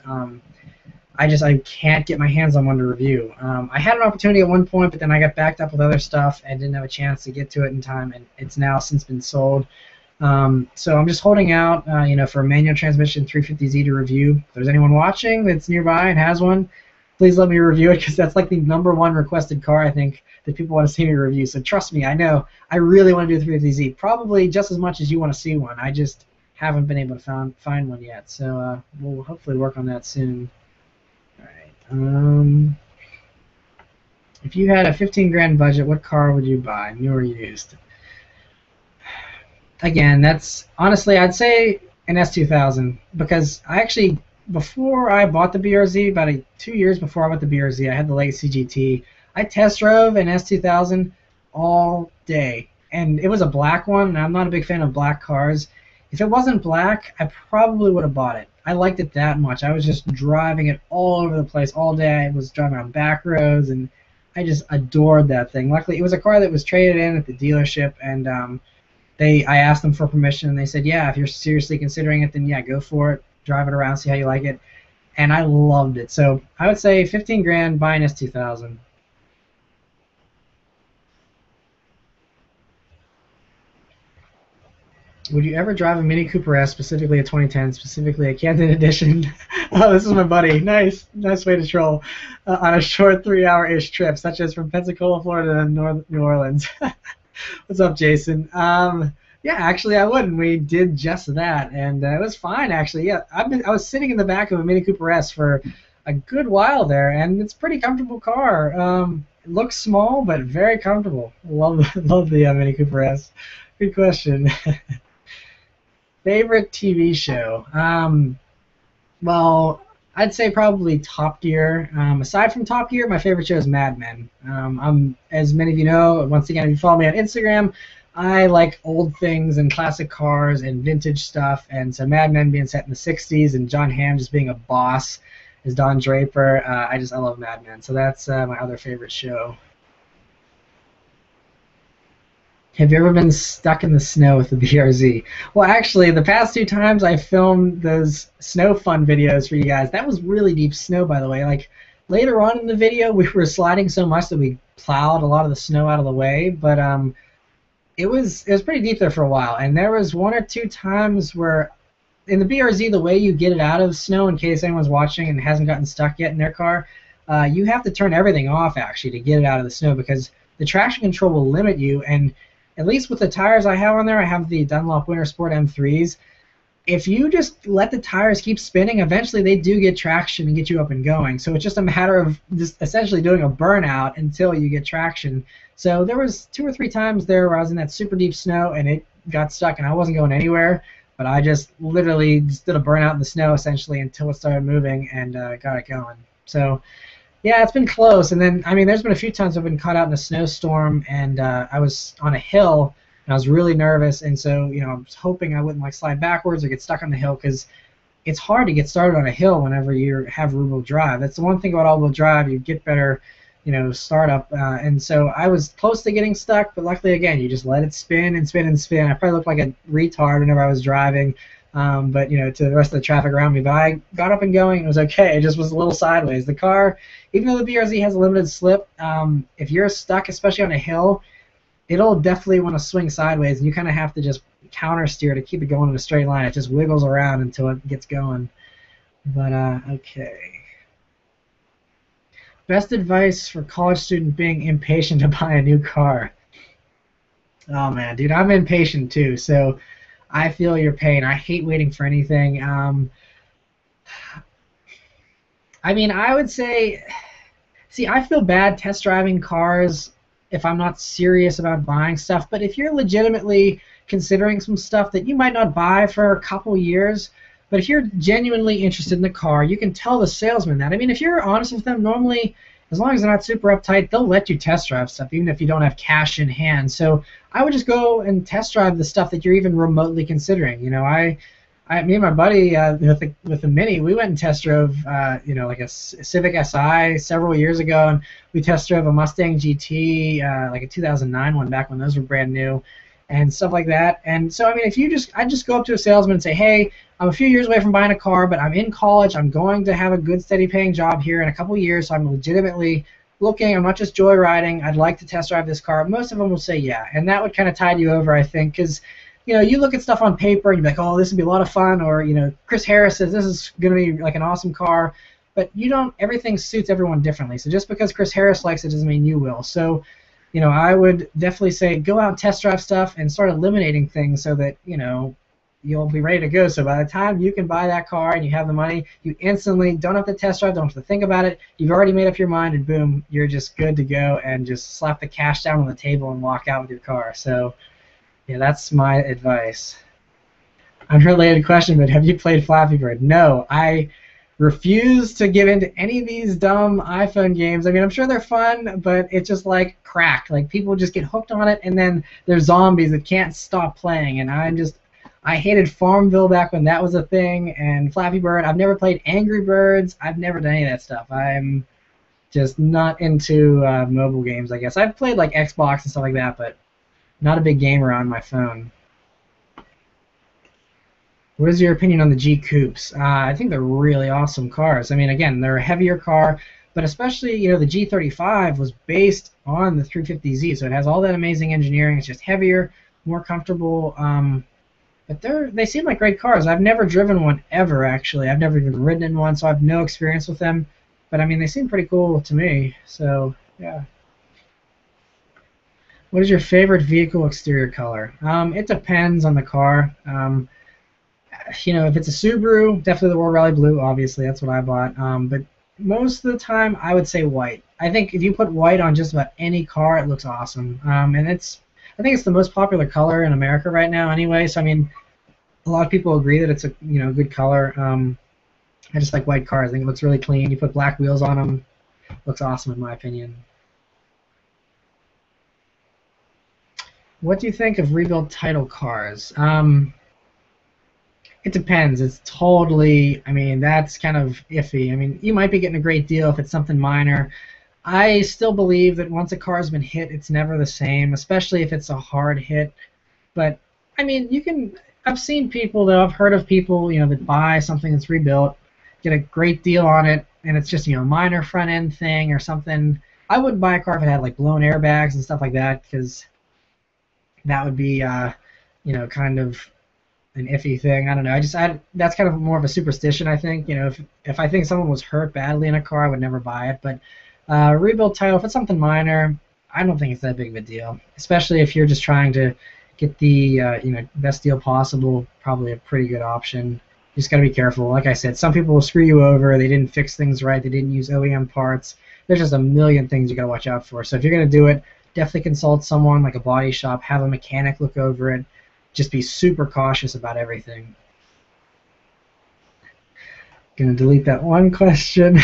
I can't get my hands on one to review. I had an opportunity at one point, but then I got backed up with other stuff and didn't have a chance to get to it in time, and it's now since been sold. So I'm just holding out, you know, for a manual transmission 350Z to review. If there's anyone watching that's nearby and has one, please let me review it because that's like the #1 requested car I think that people want to see me review. So trust me, I know I really want to do the 350Z, probably just as much as you want to see one. I just haven't been able to find one yet. So we'll hopefully work on that soon. All right. If you had a 15 grand budget, what car would you buy, new or used? Again, that's honestly, I'd say an S2000 because I actually, before I bought the BRZ, about 2 years before I bought the BRZ, I had the Legacy GT. I test drove an S2000 all day, and it was a black one, and I'm not a big fan of black cars. If it wasn't black, I probably would have bought it. I liked it that much. I was just driving it all over the place all day. I was driving on back roads, and I just adored that thing. Luckily, it was a car that was traded in at the dealership, and I asked them for permission, and they said, yeah, if you're seriously considering it, then yeah, go for it. Drive it around, see how you like it. And I loved it. So I would say 15 grand, buy an S2000. Would you ever drive a Mini Cooper S, specifically a 2010, specifically a Camden Edition? Oh, this is my buddy. Nice, nice way to troll. On a short 3-hour-ish trip, such as from Pensacola, Florida to North New Orleans. What's up, Jason? Yeah, actually, I would, and we did just that, and it was fine, actually. Yeah, I was sitting in the back of a Mini Cooper S for a good while there, and it's a pretty comfortable car. It looks small, but very comfortable. Love love the Mini Cooper S. Good question. Favorite TV show? Well, I'd say probably Top Gear. Aside from Top Gear, my favorite show is Mad Men. As many of you know, once again, if you follow me on Instagram, I like old things and classic cars and vintage stuff, and so Mad Men being set in the 60s and John Hamm just being a boss as Don Draper, I love Mad Men. So that's my other favorite show. Have you ever been stuck in the snow with the BRZ? Well, actually, the past 2 times I filmed those snow fun videos for you guys, that was really deep snow, by the way. Like, later on in the video, we were sliding so much that we plowed a lot of the snow out of the way, but it was pretty deep there for a while. And there was 1 or 2 times where, in the BRZ, the way you get it out of snow, in case anyone's watching and hasn't gotten stuck yet in their car, you have to turn everything off, actually, to get it out of the snow, because the traction control will limit you, and at least with the tires I have on there, I have the Dunlop Winter Sport M3s. If you just let the tires keep spinning, eventually they do get traction and get you up and going. So it's just a matter of just essentially doing a burnout until you get traction. So there was 2 or 3 times there where I was in that super deep snow and it got stuck and I wasn't going anywhere. But I just literally just did a burnout in the snow essentially until it started moving and got it going. So yeah, it's been close. And then, I mean, there's been a few times I've been caught out in a snowstorm, and I was on a hill, and I was really nervous, and so, I was hoping I wouldn't, like, slide backwards or get stuck on the hill, because it's hard to get started on a hill whenever you have rear-wheel drive. That's the one thing about all-wheel drive. You get better, startup. And so I was close to getting stuck, but luckily, again, you just let it spin and spin and spin. I probably looked like a retard whenever I was driving. But to the rest of the traffic around me. But I got up and going. It was okay. It just was a little sideways. The car, even though the BRZ has a limited slip, if you're stuck, especially on a hill, it'll definitely want to swing sideways, and you kind of have to just counter steer to keep it going in a straight line. It just wiggles around until it gets going. But okay. Best advice for college student being impatient to buy a new car. Oh man, dude, I'm impatient too. So I feel your pain. I hate waiting for anything. I mean, I would say, see, I feel bad test driving cars if I'm not serious about buying stuff, but if you're legitimately considering some stuff that you might not buy for a couple years, but if you're genuinely interested in the car, you can tell the salesman that. I mean, if you're honest with them, normally, as long as they're not super uptight, they'll let you test drive stuff, even if you don't have cash in hand. So I would just go and test drive the stuff that you're even remotely considering. Me and my buddy with the Mini, we went and test drove, like a Civic Si several years ago, and we test drove a Mustang GT, like a 2009 one back when those were brand new, and stuff like that. And so, I mean, I just go up to a salesman and say, hey, I'm a few years away from buying a car, but I'm in college. I'm going to have a good, steady-paying job here in a couple years, so I'm legitimately looking. I'm not just joyriding. I'd like to test drive this car. Most of them will say yeah, and that would kind of tide you over, I think, because you look at stuff on paper and you're like, oh, this would be a lot of fun, or Chris Harris says this is going to be like an awesome car, but everything suits everyone differently. So just because Chris Harris likes it doesn't mean you will. So I would definitely say go out and test drive stuff and start eliminating things so that you'll be ready to go. So by the time you can buy that car and you have the money, you instantly don't have to test drive, don't have to think about it. You've already made up your mind, and boom, you're just good to go, and just slap the cash down on the table and walk out with your car. So yeah, that's my advice. Unrelated question, but have you played Flappy Bird? No, I refuse to give into any of these dumb iPhone games. I mean, I'm sure they're fun, but it's just like crack. Like, people just get hooked on it, and then there's zombies that can't stop playing, and I hated Farmville back when that was a thing, and Flappy Bird. I've never played Angry Birds. I've never done any of that stuff. I'm just not into mobile games, I guess. I've played like Xbox and stuff like that, but not a big gamer on my phone. What is your opinion on the G Coupes? I think they're really awesome cars. I mean, again, they're a heavier car, but especially, the G35 was based on the 350Z, so it has all that amazing engineering. It's just heavier, more comfortable. But they seem like great cars. I've never driven one ever, actually. I've never even ridden in one, so I have no experience with them. But I mean, they seem pretty cool to me. So yeah. What is your favorite vehicle exterior color? It depends on the car. If it's a Subaru, definitely the World Rally Blue. Obviously, that's what I bought. But most of the time, I would say white. I think if you put white on just about any car, it looks awesome. And I think it's the most popular color in America right now, anyway. So I mean, a lot of people agree that it's a good color. I just like white cars. I think it looks really clean. You put black wheels on them, looks awesome in my opinion. What do you think of rebuild title cars? It depends. It's totally, I mean, that's kind of iffy. I mean, you might be getting a great deal if it's something minor. I still believe that once a car's been hit, it's never the same, especially if it's a hard hit. But, I mean, I've seen people, though, I've heard of people, that buy something that's rebuilt, get a great deal on it, and it's just, a minor front end thing or something. I wouldn't buy a car if it had, like, blown airbags and stuff like that, because that would be, kind of an iffy thing. I don't know. That's kind of more of a superstition, I think. If I think someone was hurt badly in a car, I would never buy it. But rebuild title, if it's something minor, I don't think it's that big of a deal. Especially if you're just trying to get the best deal possible. Probably a pretty good option. You just got to be careful. Like I said, some people will screw you over. They didn't fix things right. They didn't use OEM parts. There's just a million things you got to watch out for. So if you're going to do it, definitely consult someone like a body shop. Have a mechanic look over it. Just be super cautious about everything. Gonna delete that one question.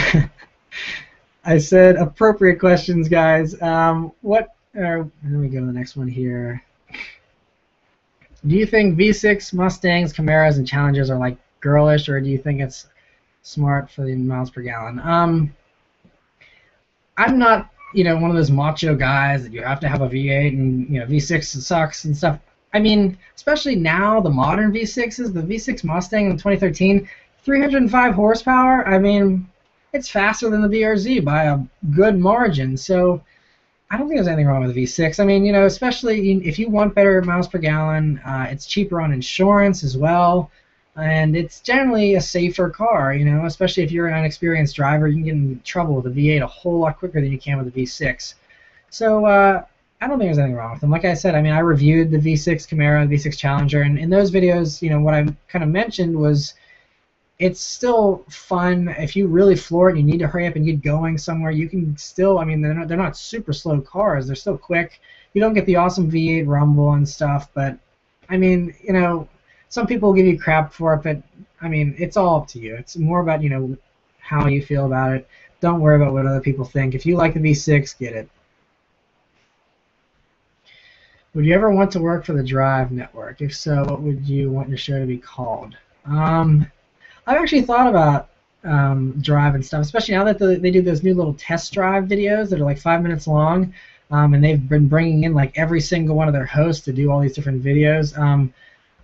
I said appropriate questions, guys. Let me go to the next one here. Do you think V6 Mustangs, Camaros, and Challengers are like girlish, or do you think it's smart for the miles per gallon? I'm not, one of those macho guys that you have to have a V8 and V6 sucks and stuff. I mean, especially now, the modern V6s, the V6 Mustang in 2013, 305 horsepower. I mean, it's faster than the VRZ by a good margin. So I don't think there's anything wrong with the V6. I mean, especially if you want better miles per gallon, it's cheaper on insurance as well, and it's generally a safer car. Especially if you're an inexperienced driver, you can get in trouble with a V8 a whole lot quicker than you can with a V6. So I don't think there's anything wrong with them. Like I said, I mean, I reviewed the V6 Camaro, the V6 Challenger, and in those videos, what I kind of mentioned was it's still fun. If you really floor it and you need to hurry up and get going somewhere, you can still, I mean, they're not super slow cars. They're still quick. You don't get the awesome V8 rumble and stuff, but, I mean, some people will give you crap for it, but, I mean, it's all up to you. It's more about, how you feel about it. Don't worry about what other people think. If you like the V6, get it. Would you ever want to work for the Drive Network? If so, what would you want your show to be called? I've actually thought about Drive and stuff, especially now that they do those new little test drive videos that are like 5 minutes long, and they've been bringing in like every single one of their hosts to do all these different videos.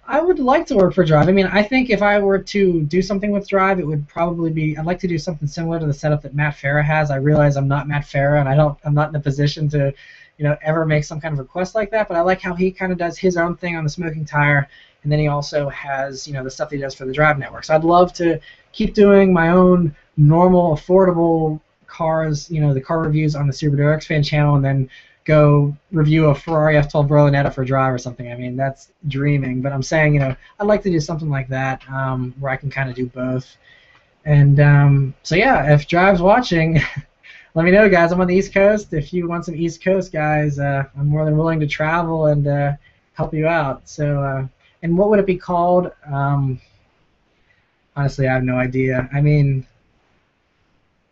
I would like to work for Drive. I mean, I think if I were to do something with Drive, it would probably be, I'd like to do something similar to the setup that Matt Farah has. I realize I'm not Matt Farah, and I'm not in a position to ever make some kind of request like that, but I like how he kind of does his own thing on the smoking tire, and then he also has, the stuff that he does for the Drive Network. So I'd love to keep doing my own normal, affordable cars, the car reviews on the Subaruwrxfan channel, and then go review a Ferrari F12 Berlinetta for Drive or something. I mean, that's dreaming, but I'm saying, I'd like to do something like that where I can kind of do both. And so yeah, if Drive's watching, let me know, guys. I'm on the East Coast. If you want some East Coast guys, I'm more than willing to travel and help you out. So, and what would it be called? Honestly, I have no idea. I mean,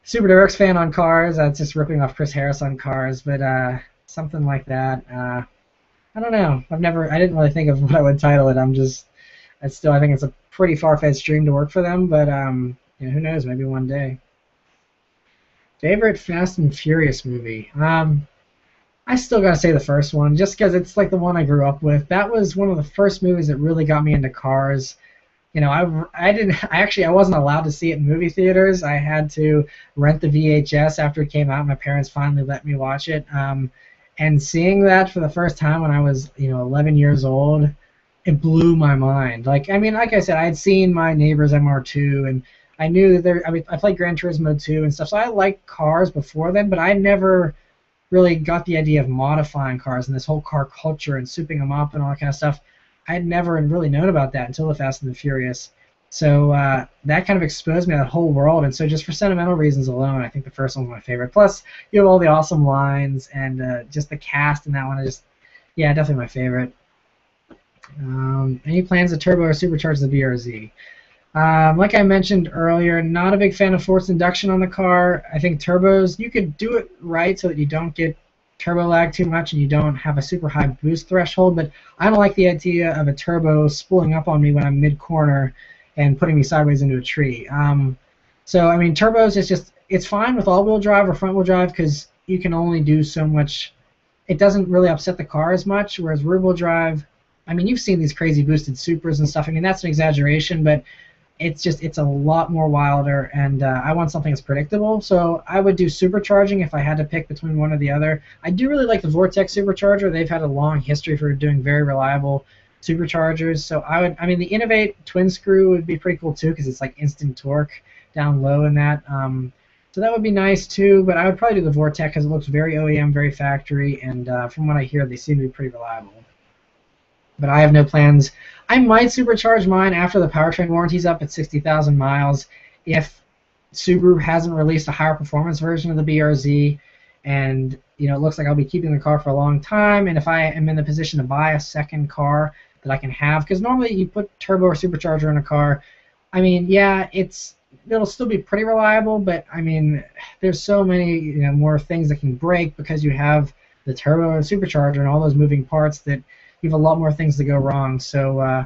Subaruwrxfan on cars. That's just ripping off Chris Harris on cars, but something like that. I don't know. I didn't really think of what I would title it. I think it's a pretty far-fetched dream to work for them, but who knows? Maybe one day. Favorite Fast and Furious movie? I still gotta say the first one, just because it's like the one I grew up with. That was one of the first movies that really got me into cars. I wasn't allowed to see it in movie theaters. I had to rent the VHS after it came out. My parents finally let me watch it. And seeing that for the first time when I was 11 years old, it blew my mind. Like, I mean, like I said, I had seen my neighbor's MR2, and I knew that there. I mean, I played Gran Turismo 2 and stuff, so I liked cars before then, but I never really got the idea of modifying cars and this whole car culture and souping them up and all that kind of stuff. I had never really known about that until the Fast and the Furious. So that kind of exposed me to that whole world. And so just for sentimental reasons alone, I think the first one's my favorite. Plus, you have all the awesome lines and just the cast in that one. Yeah, definitely my favorite. Any plans to turbo or supercharge the BRZ? Like I mentioned earlier, not a big fan of forced induction on the car. I think turbos, you could do it right so that you don't get turbo lag too much and you don't have a super high boost threshold, but I don't like the idea of a turbo spooling up on me when I'm mid-corner and putting me sideways into a tree. So, I mean, turbos is just, it's fine with all-wheel drive or front-wheel drive because you can only do so much. It doesn't really upset the car as much, whereas rear-wheel drive, I mean, you've seen these crazy boosted supers and stuff. I mean, that's an exaggeration, but it's a lot more wilder, and I want something that's predictable. So I would do supercharging if I had to pick between one or the other. I do really like the Vortex supercharger. They've had a long history for doing very reliable superchargers. So I mean, the Innovate twin screw would be pretty cool too because it's like instant torque down low in that. So that would be nice too, but I would probably do the Vortex because it looks very OEM, very factory, and from what I hear, they seem to be pretty reliable. But I have no plans. I might supercharge mine after the powertrain warranty's up at 60,000 miles if Subaru hasn't released a higher performance version of the BRZ, and you know it looks like I'll be keeping the car for a long time, and if I am in the position to buy a second car that I can have, because normally you put turbo or supercharger in a car, I mean, yeah, it'll still be pretty reliable, but I mean, there's so many more things that can break because you have the turbo and supercharger and all those moving parts that you have a lot more things to go wrong. So,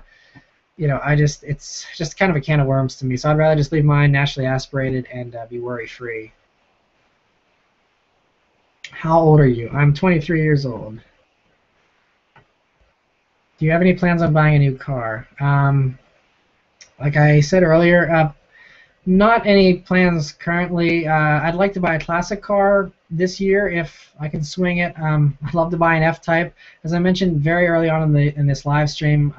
it's just kind of a can of worms to me. So I'd rather just leave mine naturally aspirated and be worry-free. How old are you? I'm 23 years old. Do you have any plans on buying a new car? Like I said earlier, not any plans currently. I'd like to buy a classic car this year if I can swing it. I'd love to buy an F-Type. As I mentioned very early on in this live stream,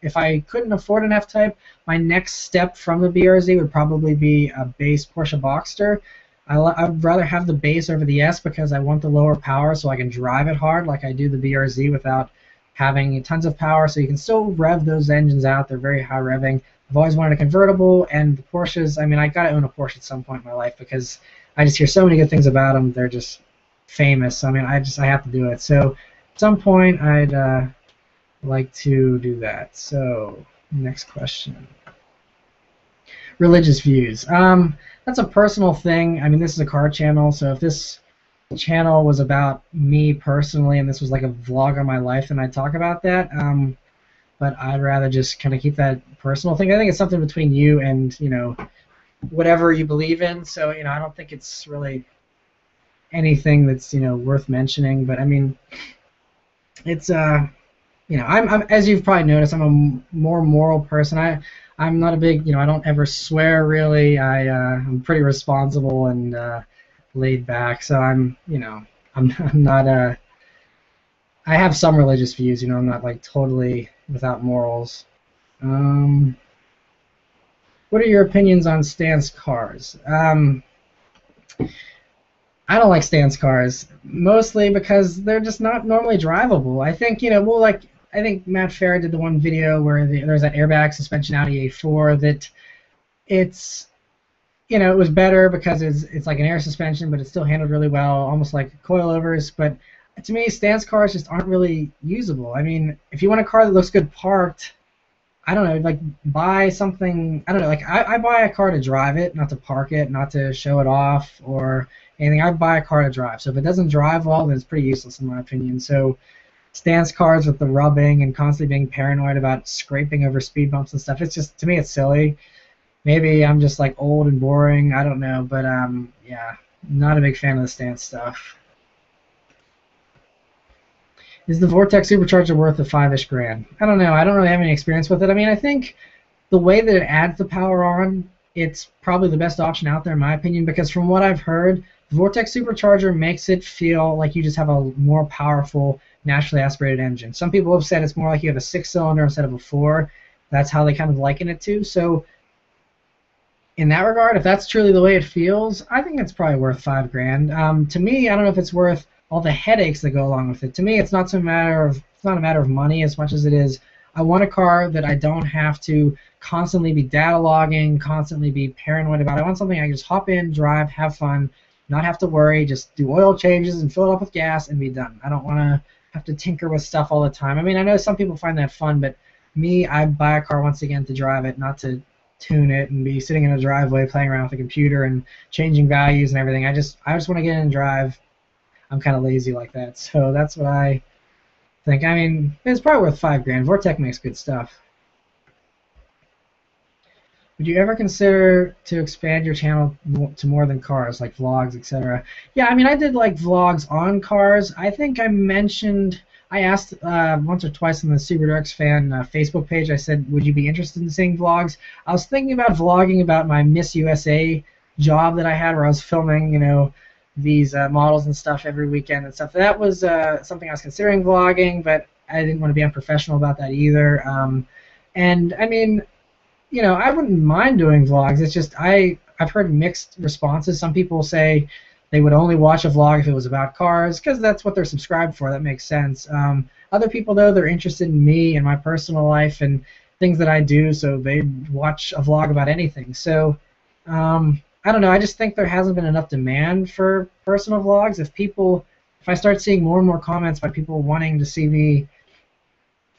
if I couldn't afford an F-Type, my next step from the BRZ would probably be a base Porsche Boxster. I'd rather have the base over the S because I want the lower power so I can drive it hard like I do the BRZ without having tons of power, so you can still rev those engines out. They're very high revving. I've always wanted a convertible, and the Porsches, I mean, I got to own a Porsche at some point in my life because I just hear so many good things about them. They're just famous. So, I mean, I have to do it. So at some point, I'd like to do that. So next question. Religious views. That's a personal thing. I mean, this is a car channel, so if this channel was about me personally and this was like a vlog on my life, then I'd talk about that. But I'd rather just kind of keep that personal thing. I think it's something between you and whatever you believe in. So I don't think it's really anything that's worth mentioning. But I mean, it's I'm as you've probably noticed, I'm a more moral person. I'm not a big I don't ever swear really. I'm pretty responsible and laid back. So I'm not I have some religious views. I'm not like totally without morals. What are your opinions on stance cars? I don't like stance cars, mostly because they're just not normally drivable. I think I think Matt Farah did the one video where there's that airbag suspension Audi A4 that it was better because it's like an air suspension, but it's still handled really well, almost like coilovers. But to me, stance cars just aren't really usable. I mean, if you want a car that looks good parked, I don't know, like buy something. I don't know, like I buy a car to drive it, not to park it, not to show it off or anything. I buy a car to drive. So if it doesn't drive well, then it's pretty useless in my opinion. So stance cars with the rubbing and constantly being paranoid about scraping over speed bumps and stuff, it's just, to me, it's silly. Maybe I'm just like old and boring. I don't know, but yeah, not a big fan of the stance stuff. Is the Vortex supercharger worth the $5-ish grand? I don't know. I don't really have any experience with it. I mean, I think the way that it adds the power on it's probably the best option out there in my opinion, because from what I've heard, Vortex Supercharger makes it feel like you just have a more powerful naturally aspirated engine. Some people have said it's more like you have a 6-cylinder instead of a 4. That's how they kind of liken it to. So in that regard, if that's truly the way it feels, I think it's probably worth $5,000. To me, I don't know if it's worth all the headaches that go along with it. To me, it's not a matter of money as much as it is. I want a car that I don't have to constantly be data logging, constantly be paranoid about. I want something I can just hop in, drive, have fun, not have to worry, just do oil changes and fill it up with gas and be done. I don't want to have to tinker with stuff all the time. I mean, I know some people find that fun, but me, I buy a car once again to drive it, not to tune it and be sitting in a driveway playing around with a computer and changing values and everything. I just want to get in and drive. I'm kind of lazy like that, so that's what I think. I mean, it's probably worth $5,000. Vortec makes good stuff. Would you ever consider to expand your channel to more than cars, like vlogs, etc.? Yeah, I mean, I did like vlogs on cars. I think I asked once or twice on the Subaruwrxfan Facebook page. I said, would you be interested in seeing vlogs? I was thinking about vlogging about my Miss USA job that I had, where I was filming, these models and stuff every weekend and stuff. That was something I was considering vlogging, but I didn't want to be unprofessional about that either. And I mean, I wouldn't mind doing vlogs. It's just I've heard mixed responses. Some people say they would only watch a vlog if it was about cars, because that's what they're subscribed for. That makes sense. Other people, though, they're interested in me and my personal life and things that I do, so they watch a vlog about anything. So I don't know. I just think there hasn't been enough demand for personal vlogs. If I start seeing more and more comments by people wanting to see me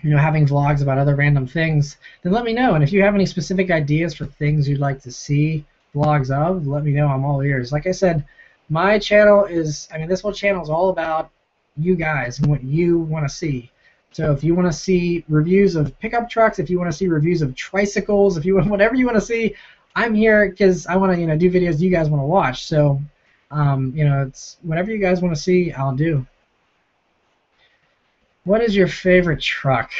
having vlogs about other random things, then let me know. And if you have any specific ideas for things you'd like to see vlogs of, let me know. I'm all ears. Like I said, my channel this whole channel is all about you guys and what you want to see. So if you want to see reviews of pickup trucks, if you want to see reviews of tricycles, if you want whatever you want to see, I'm here because I want to do videos you guys want to watch. So it's whatever you guys want to see, I'll do. What is your favorite truck?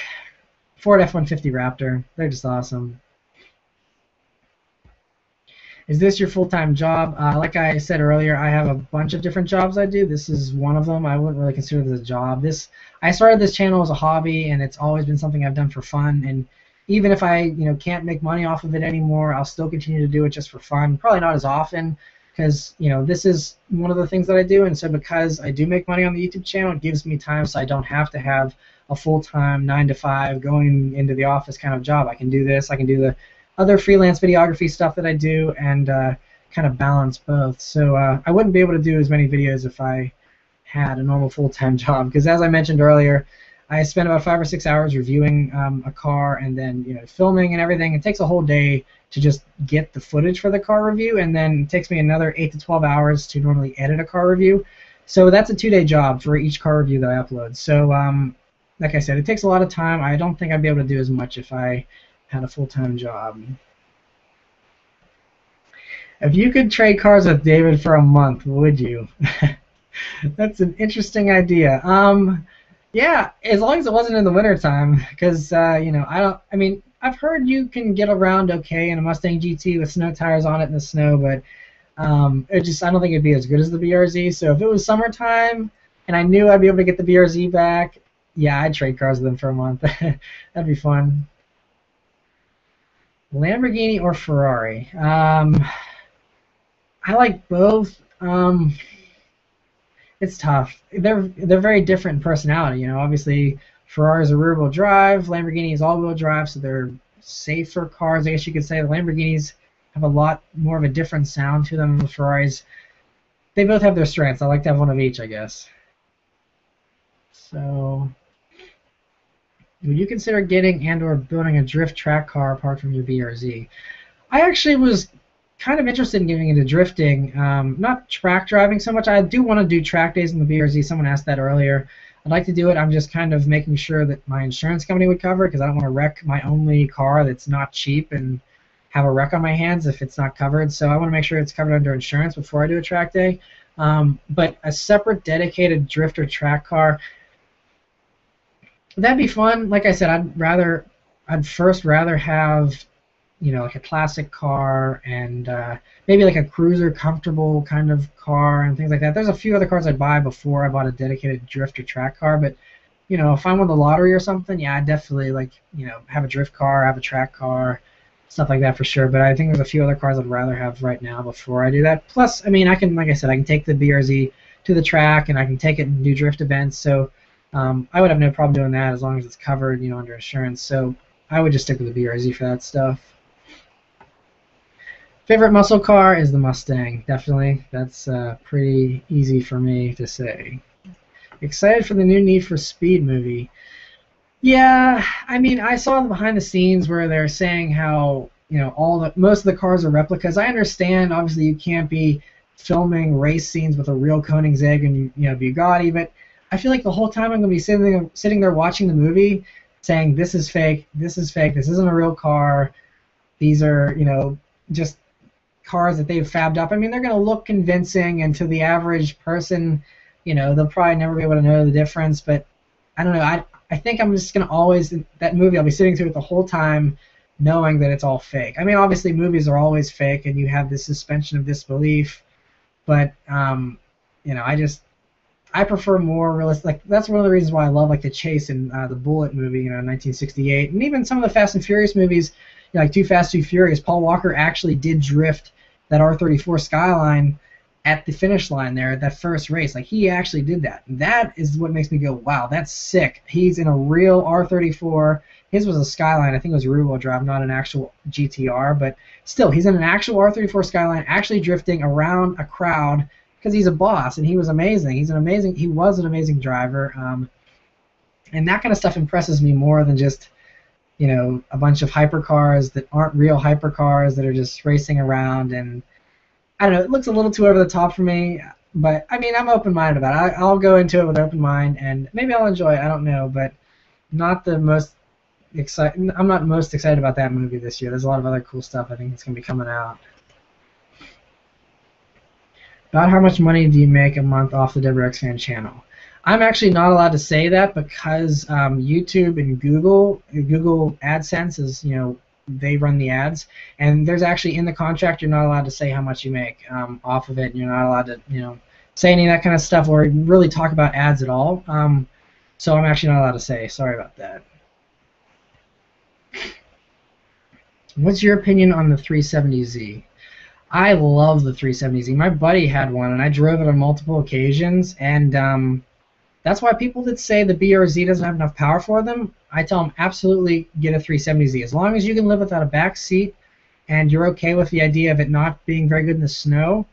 Ford F-150 Raptor. They're just awesome. Is this your full-time job? Like I said earlier, I have a bunch of different jobs I do. This is one of them. I wouldn't really consider this a job. I started this channel as a hobby, and it's always been something I've done for fun. And even if I can't make money off of it anymore, I'll still continue to do it just for fun. Probably not as often, because this is one of the things that I do, and so because I do make money on the YouTube channel, it gives me time, so I don't have to have a full-time 9-to-5 going into the office kind of job. I can do this, I can do the other freelance videography stuff that I do, and kind of balance both. So I wouldn't be able to do as many videos if I had a normal full-time job, because as I mentioned earlier, I spend about 5 or 6 hours reviewing a car and then filming and everything. It takes a whole day to just get the footage for the car review, and then it takes me another 8 to 12 hours to normally edit a car review. So that's a 2-day job for each car review that I upload. So like I said, it takes a lot of time. I don't think I'd be able to do as much if I had a full-time job. If you could trade cars with David for a month, would you? That's an interesting idea. Yeah, as long as it wasn't in the wintertime, because I've heard you can get around okay in a Mustang GT with snow tires on it in the snow, but I don't think it'd be as good as the BRZ. So if it was summertime and I knew I'd be able to get the BRZ back, yeah, I'd trade cars with them for a month. That'd be fun. Lamborghini or Ferrari? I like both. It's tough. They're very different in personality. Obviously Ferrari's a rear-wheel drive, Lamborghini is all-wheel drive, so they're safer cars, I guess you could say. The Lamborghinis have a lot more of a different sound to them than the Ferraris. They both have their strengths. I like to have one of each, I guess. So, would you consider getting and/or building a drift track car apart from your BRZ? I actually was kind of interested in getting into drifting, not track driving so much. I do want to do track days in the BRZ. Someone asked that earlier. I'd like to do it. I'm just kind of making sure that my insurance company would cover it, because I don't want to wreck my only car that's not cheap and have a wreck on my hands if it's not covered. So I want to make sure it's covered under insurance before I do a track day. But a separate dedicated drift or track car, that'd be fun. Like I said, I'd first rather have like a classic car and maybe like a cruiser comfortable kind of car and things like that. There's a few other cars I'd buy before I bought a dedicated drift or track car, but if I won the lottery or something, yeah, I'd definitely like, have a drift car, have a track car, stuff like that for sure. But I think there's a few other cars I'd rather have right now before I do that. Plus, I mean, like I said, I can take the BRZ to the track and I can take it and do drift events. So I would have no problem doing that as long as it's covered, under insurance. So I would just stick with the BRZ for that stuff. Favorite muscle car is the Mustang, definitely. That's pretty easy for me to say. Excited for the new Need for Speed movie. Yeah, I mean, I saw the behind the scenes where they're saying how, most of the cars are replicas. I understand, obviously, you can't be filming race scenes with a real Koenigsegg and, Bugatti, but I feel like the whole time I'm going to be sitting there watching the movie saying, this is fake, this isn't a real car, these are, just cars that they've fabbed up. I mean, they're going to look convincing, and to the average person, they'll probably never be able to know the difference, but I don't know, I think I'm just going to always, that movie, I'll be sitting through it the whole time knowing that it's all fake. I mean, obviously movies are always fake and you have this suspension of disbelief, but, I prefer more realistic. Like, that's one of the reasons why I love, like, the chase in the Bullet movie, 1968, and even some of the Fast and Furious movies, like Too Fast, Too Furious. Paul Walker actually did drift that R34 Skyline at the finish line there at that first race. Like, he actually did that. That is what makes me go, wow, that's sick. He's in a real R34. His was a Skyline. I think it was rear-wheel drive, not an actual GTR, but still, he's in an actual R34 Skyline, actually drifting around a crowd because he's a boss, and he was amazing. He was an amazing driver, and that kind of stuff impresses me more than just, a bunch of hypercars that aren't real hypercars that are just racing around. And I don't know, it looks a little too over the top for me, but I mean, I'm open-minded about it. I'll go into it with an open mind, and maybe I'll enjoy it. I don't know, but not the most excited. I'm not most excited about that movie this year. There's a lot of other cool stuff I think that's going to be coming out. About how much money do you make a month off the Subaruwrxfan channel? I'm actually not allowed to say that because YouTube and Google AdSense is, they run the ads, and there's actually in the contract you're not allowed to say how much you make off of it. You're not allowed to, say any of that kind of stuff or really talk about ads at all. So I'm actually not allowed to say. Sorry about that. What's your opinion on the 370Z? I love the 370Z. My buddy had one, and I drove it on multiple occasions, and that's why people that say the BRZ doesn't have enough power for them, I tell them absolutely get a 370Z. As long as you can live without a back seat and you're okay with the idea of it not being very good in the snow,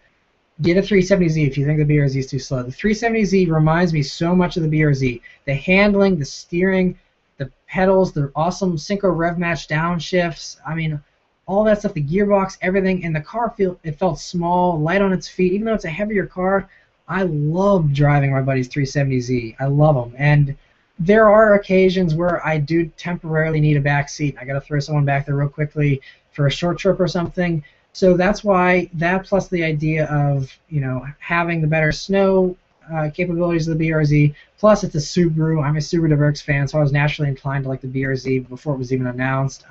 get a 370Z if you think the BRZ is too slow. The 370Z reminds me so much of the BRZ. The handling, the steering, the pedals, the awesome synchro rev match downshifts. I mean, all that stuff, the gearbox, everything, and the car it felt small, light on its feet. Even though it's a heavier car, I love driving my buddy's 370Z. I love them, and there are occasions where I do temporarily need a back seat. I got to throw someone back there real quickly for a short trip or something. So that's why that, plus the idea of having the better snow capabilities of the BRZ. Plus, it's a Subaru. I'm a Subaruwrx fan, so I was naturally inclined to like the BRZ before it was even announced.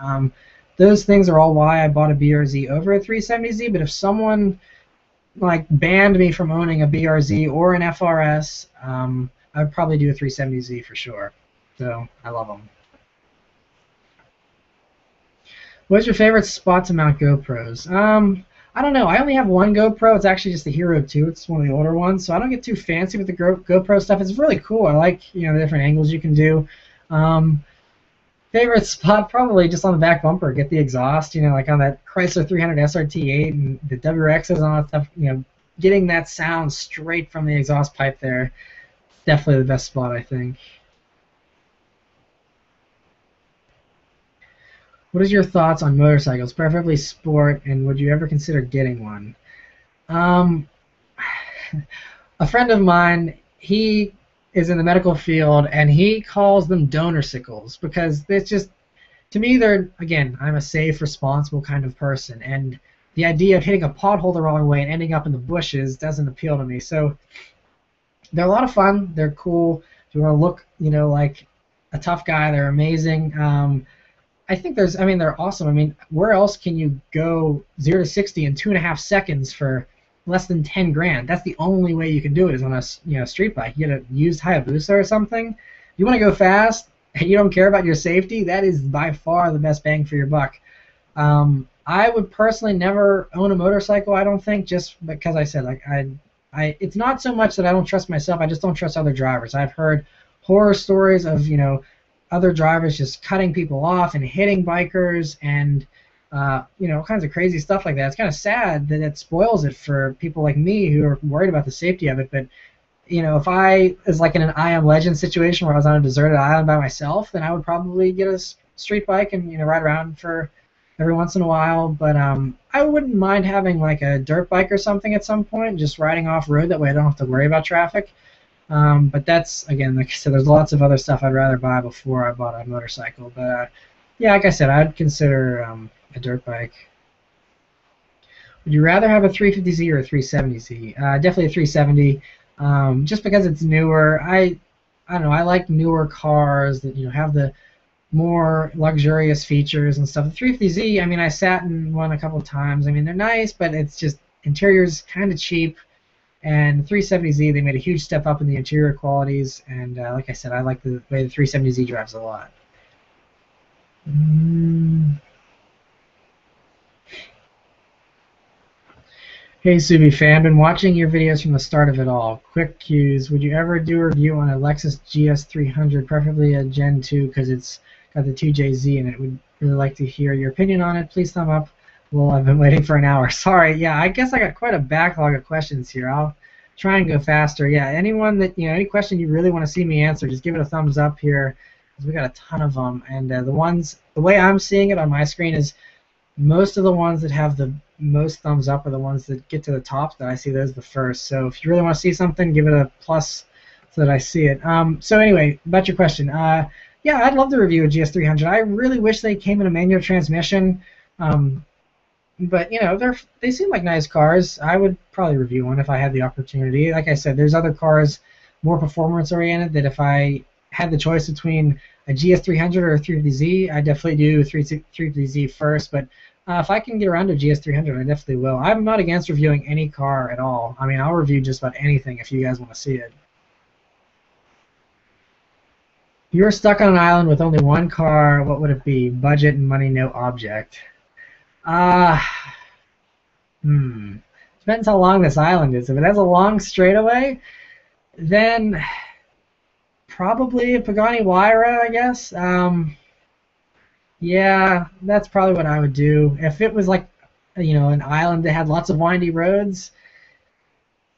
Those things are all why I bought a BRZ over a 370Z, but if someone like banned me from owning a BRZ or an FRS, I'd probably do a 370Z for sure. So I love them. What's your favorite spot to mount GoPros? I don't know. I only have one GoPro. It's actually just the Hero 2. It's one of the older ones, so I don't get too fancy with the GoPro stuff. It's really cool. I like the different angles you can do. Favorite spot, probably just on the back bumper. Get the exhaust, like on that Chrysler 300 SRT8 and the WRXs and all that stuff. Getting that sound straight from the exhaust pipe there, definitely the best spot, I think. What is your thoughts on motorcycles, preferably sport, and would you ever consider getting one? A friend of mine, he is in the medical field, and he calls them donor-cycles because it's just, to me, they're, again, I'm a safe, responsible kind of person, and the idea of hitting a pothole the wrong way and ending up in the bushes doesn't appeal to me. So they're a lot of fun. They're cool. If you want to look, like a tough guy, they're amazing. I think there's, I mean, they're awesome. I mean, where else can you go 0 to 60 in 2.5 seconds for less than 10 grand? That's the only way you can do it is on a street bike. You get a used Hayabusa or something. You want to go fast and you don't care about your safety. That is by far the best bang for your buck. I would personally never own a motorcycle. I don't think, just because I said like it's not so much that I don't trust myself. I just don't trust other drivers. I've heard horror stories of other drivers just cutting people off and hitting bikers and all kinds of crazy stuff like that. It's kind of sad that it spoils it for people like me who are worried about the safety of it. But if I was like in an I Am Legend situation where I was on a deserted island by myself, then I would probably get a street bike and ride around for every once in a while. But I wouldn't mind having like a dirt bike or something at some point, just riding off road. That way I don't have to worry about traffic. But that's, again, like I said, there's lots of other stuff I'd rather buy before I bought a motorcycle. But yeah, like I said, I'd consider a dirt bike. Would you rather have a 350Z or a 370Z? Definitely a 370, just because it's newer. I don't know. I like newer cars that have the more luxurious features and stuff. The 350Z, I mean, I sat in one a couple of times. I mean, they're nice, but it's just interior's kind of cheap. And the 370Z, they made a huge step up in the interior qualities, and like I said, I like the way the 370Z drives a lot. Hey Subi fan, been watching your videos from the start of it all. Quick cues, would you ever do a review on a Lexus GS300, preferably a Gen 2 because it's got the 2JZ in it? Would really like to hear your opinion on it. Please thumb up. Well, I've been waiting for an hour. Sorry, yeah, I guess I got quite a backlog of questions here. I'll try and go faster. Yeah, anyone that, any question you really want to see me answer, just give it a thumbs up here, because we got a ton of them. And the way I'm seeing it on my screen is most of the ones that have the most thumbs up are the ones that get to the top, that I see those the first. So if you really want to see something, give it a plus so that I see it. So anyway, about your question. Yeah, I'd love to review a GS300. I really wish they came in a manual transmission. But they seem like nice cars. I would probably review one if I had the opportunity. Like I said, there's other cars more performance oriented that if I had the choice between a GS300 or a 350Z, I definitely do 350Z first. But if I can get around to a GS300, I definitely will. I'm not against reviewing any car at all. I mean, I'll review just about anything if you guys want to see it. If you were stuck on an island with only one car, what would it be? Budget and money, no object. Depends how long this island is. If it has a long straightaway, then probably a Pagani Huayra, I guess. Yeah, that's probably what I would do. If it was like, an island that had lots of windy roads,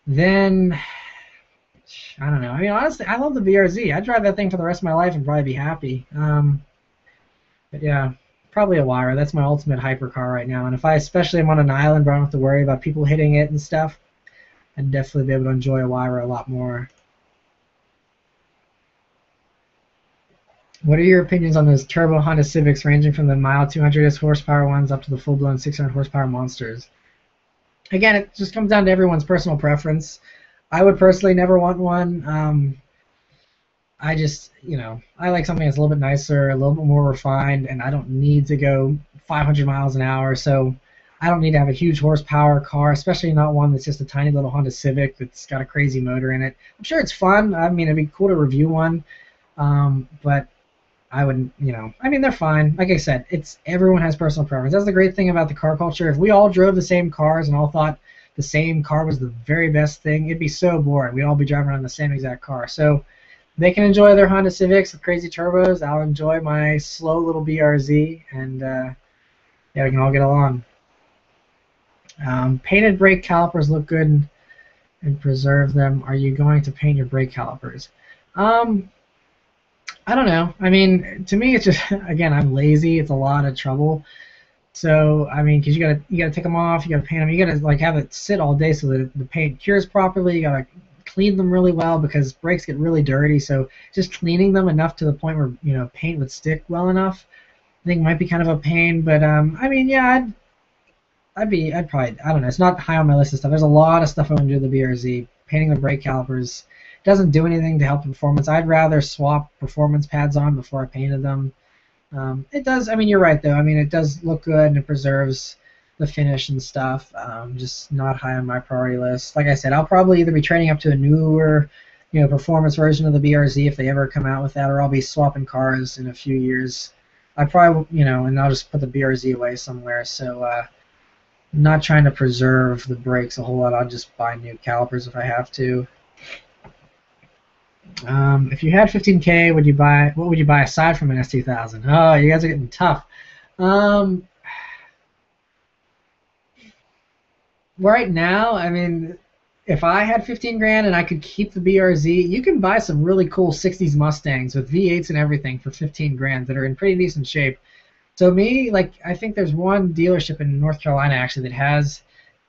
then I don't know. I mean, honestly, I love the BRZ. I'd drive that thing for the rest of my life and probably be happy. But yeah. Probably a Huayra. That's my ultimate hypercar right now. And if I especially am on an island where I don't have to worry about people hitting it and stuff, I'd definitely be able to enjoy a Huayra a lot more. What are your opinions on those turbo Honda Civics ranging from the mild 200 horsepower ones up to the full-blown 600 horsepower monsters? Again, it just comes down to everyone's personal preference. I would personally never want one. I just, I like something that's a little bit nicer, a little bit more refined, and I don't need to go 500 miles an hour, so I don't need to have a huge horsepower car, especially not one that's just a tiny little Honda Civic that's got a crazy motor in it. I'm sure it's fun. I mean, it'd be cool to review one, but I wouldn't, I mean, they're fine. Like I said, everyone has personal preference. That's the great thing about the car culture. If we all drove the same cars and all thought the same car was the very best thing, it'd be so boring. We'd all be driving around the same exact car. So they can enjoy their Honda Civics with crazy turbos. I'll enjoy my slow little BRZ, and yeah, we can all get along. Painted brake calipers look good and preserve them. Are you going to paint your brake calipers? I don't know. I mean, to me, it's just, again, I'm lazy. It's a lot of trouble. So I mean, because you gotta take them off, you gotta paint them, you gotta like have it sit all day so that the paint cures properly. You gotta clean them really well because brakes get really dirty. So just cleaning them enough to the point where paint would stick well enough, I think might be kind of a pain. But I mean, yeah, I'd probably, I don't know. It's not high on my list of stuff. There's a lot of stuff I want to do with the BRZ. Painting the brake calipers doesn't do anything to help performance. I'd rather swap performance pads on before I painted them. It does. I mean, you're right though. I mean, it does look good and it preserves the finish and stuff. Just not high on my priority list. Like I said, I'll probably either be trading up to a newer, performance version of the BRZ if they ever come out with that, or I'll be swapping cars in a few years. I probably, and I'll just put the BRZ away somewhere. So, not trying to preserve the brakes a whole lot. I'll just buy new calipers if I have to. If you had 15K, what would you buy aside from an S2000? Oh, you guys are getting tough. Right now, I mean, if I had 15 grand and I could keep the BRZ, you can buy some really cool 60s Mustangs with V8s and everything for 15 grand that are in pretty decent shape. So me, like, I think there's one dealership in North Carolina actually that has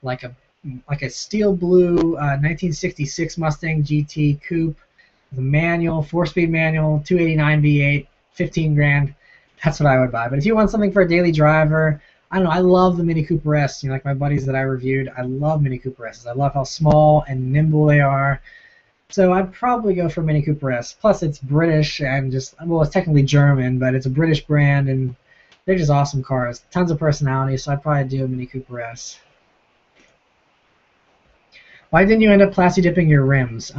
like a steel blue 1966 Mustang GT coupe, the manual, 4-speed manual, 289 V8, 15 grand. That's what I would buy. But if you want something for a daily driver, I don't know. I love the Mini Cooper S. Like my buddies that I reviewed, I love Mini Cooper S's. I love how small and nimble they are. So I'd probably go for Mini Cooper S. Plus, it's British and well, it's technically German, but it's a British brand and they're just awesome cars. Tons of personality. So I'd probably do a Mini Cooper S. Why didn't you end up plasti dipping your rims?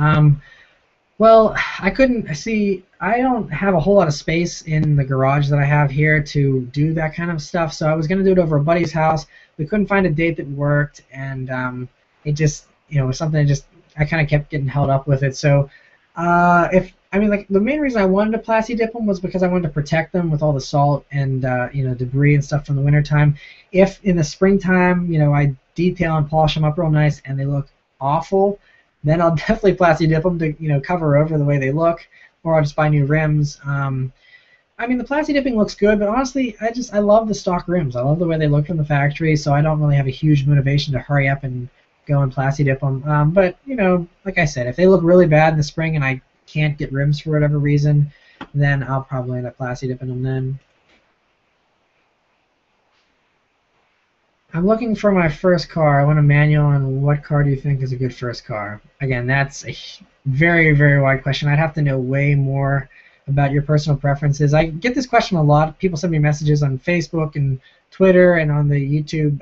Well, I couldn't see. I don't have a whole lot of space in the garage that I have here to do that kind of stuff. So I was gonna do it over a buddy's house. We couldn't find a date that worked, and it just, was something that I kind of kept getting held up with it. So like the main reason I wanted to plasti dip them was because I wanted to protect them with all the salt and debris and stuff from the wintertime. If in the springtime, I detail and polish them up real nice and they look awful, then I'll definitely plasti dip them to cover over the way they look, or I'll just buy new rims. I mean, the plasti dipping looks good, but honestly, I love the stock rims. I love the way they look from the factory, so I don't really have a huge motivation to hurry up and go and plasti dip them. But like I said, if they look really bad in the spring and I can't get rims for whatever reason, then I'll probably end up plasti dipping them then. I'm looking for my first car. I want a manual, and what car do you think is a good first car? Again, that's a very, very wide question. I'd have to know way more about your personal preferences. I get this question a lot. People send me messages on Facebook and Twitter and on the YouTube,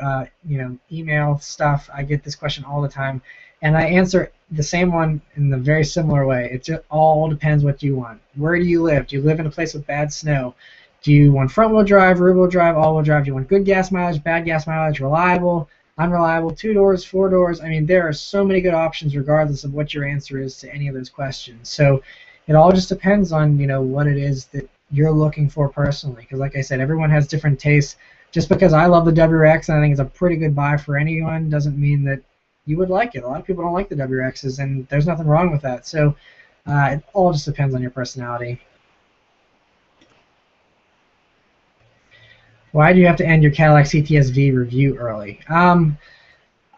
email stuff. I get this question all the time, and I answer the same one in a very similar way. It just all depends what you want. Where do you live? Do you live in a place with bad snow? Do you want front-wheel drive, rear-wheel drive, all-wheel drive? Do you want good gas mileage, bad gas mileage, reliable, unreliable, 2 doors, 4 doors? I mean, there are so many good options regardless of what your answer is to any of those questions. So it all just depends on what it is that you're looking for personally. Because like I said, everyone has different tastes. Just because I love the WRX and I think it's a pretty good buy for anyone doesn't mean that you would like it. A lot of people don't like the WRXs, and there's nothing wrong with that. So it all just depends on your personality. Why do you have to end your Cadillac CTS-V review early? I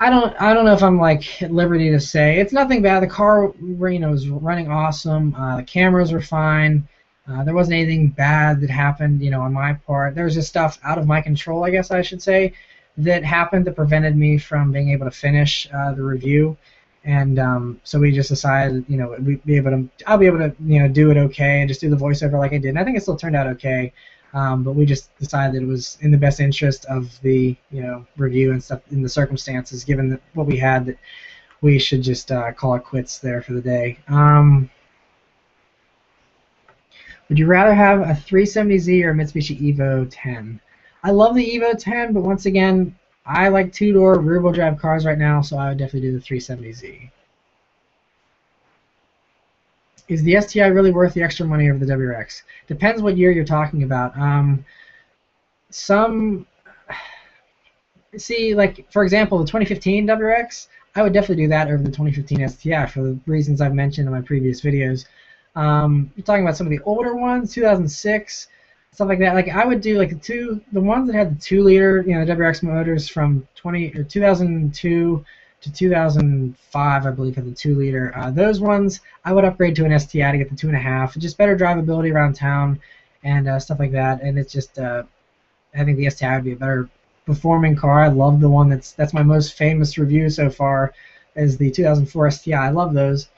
don't know if I'm like at liberty to say. It's nothing bad. The car, was running awesome. The cameras were fine. There wasn't anything bad that happened, on my part. There was just stuff out of my control, I guess I should say, that happened that prevented me from being able to finish the review. And so we just decided, I'll be able to, do it okay and just do the voiceover like I did. And I think it still turned out okay. But we just decided that it was in the best interest of the review and stuff in the circumstances, given what we had, that we should just call it quits there for the day. Would you rather have a 370Z or a Mitsubishi Evo 10? I love the Evo 10, but once again, I like 2-door rear-wheel drive cars right now, so I would definitely do the 370Z. Is the STI really worth the extra money over the WRX? Depends what year you're talking about. For example, the 2015 WRX, I would definitely do that over the 2015 STI for the reasons I've mentioned in my previous videos. You're talking about some of the older ones, 2006, stuff like that. Like I would do like the ones that had the 2-liter, the WRX motors from 2002 to 2005, I believe, had the 2-liter. Those ones I would upgrade to an STI to get the 2.5. Just better drivability around town and stuff like that. And it's just, I think the STI would be a better performing car. I love the one that's my most famous review so far, is the 2004 STI. I love those.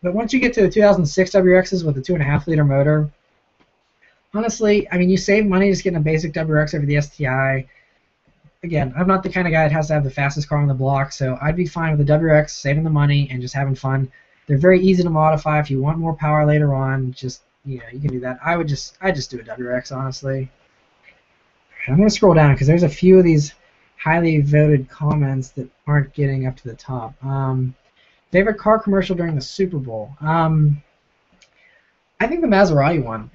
But once you get to the 2006 WRXs with the 2.5-liter motor, Honestly, I mean, you save money just getting a basic WRX over the STI. Again, I'm not the kind of guy that has to have the fastest car on the block, so I'd be fine with the WRX, saving the money and just having fun. They're very easy to modify. If you want more power later on, just you can do that. I just do a WRX, honestly. I'm gonna scroll down because there's a few of these highly voted comments that aren't getting up to the top. Favorite car commercial during the Super Bowl? I think the Maserati one.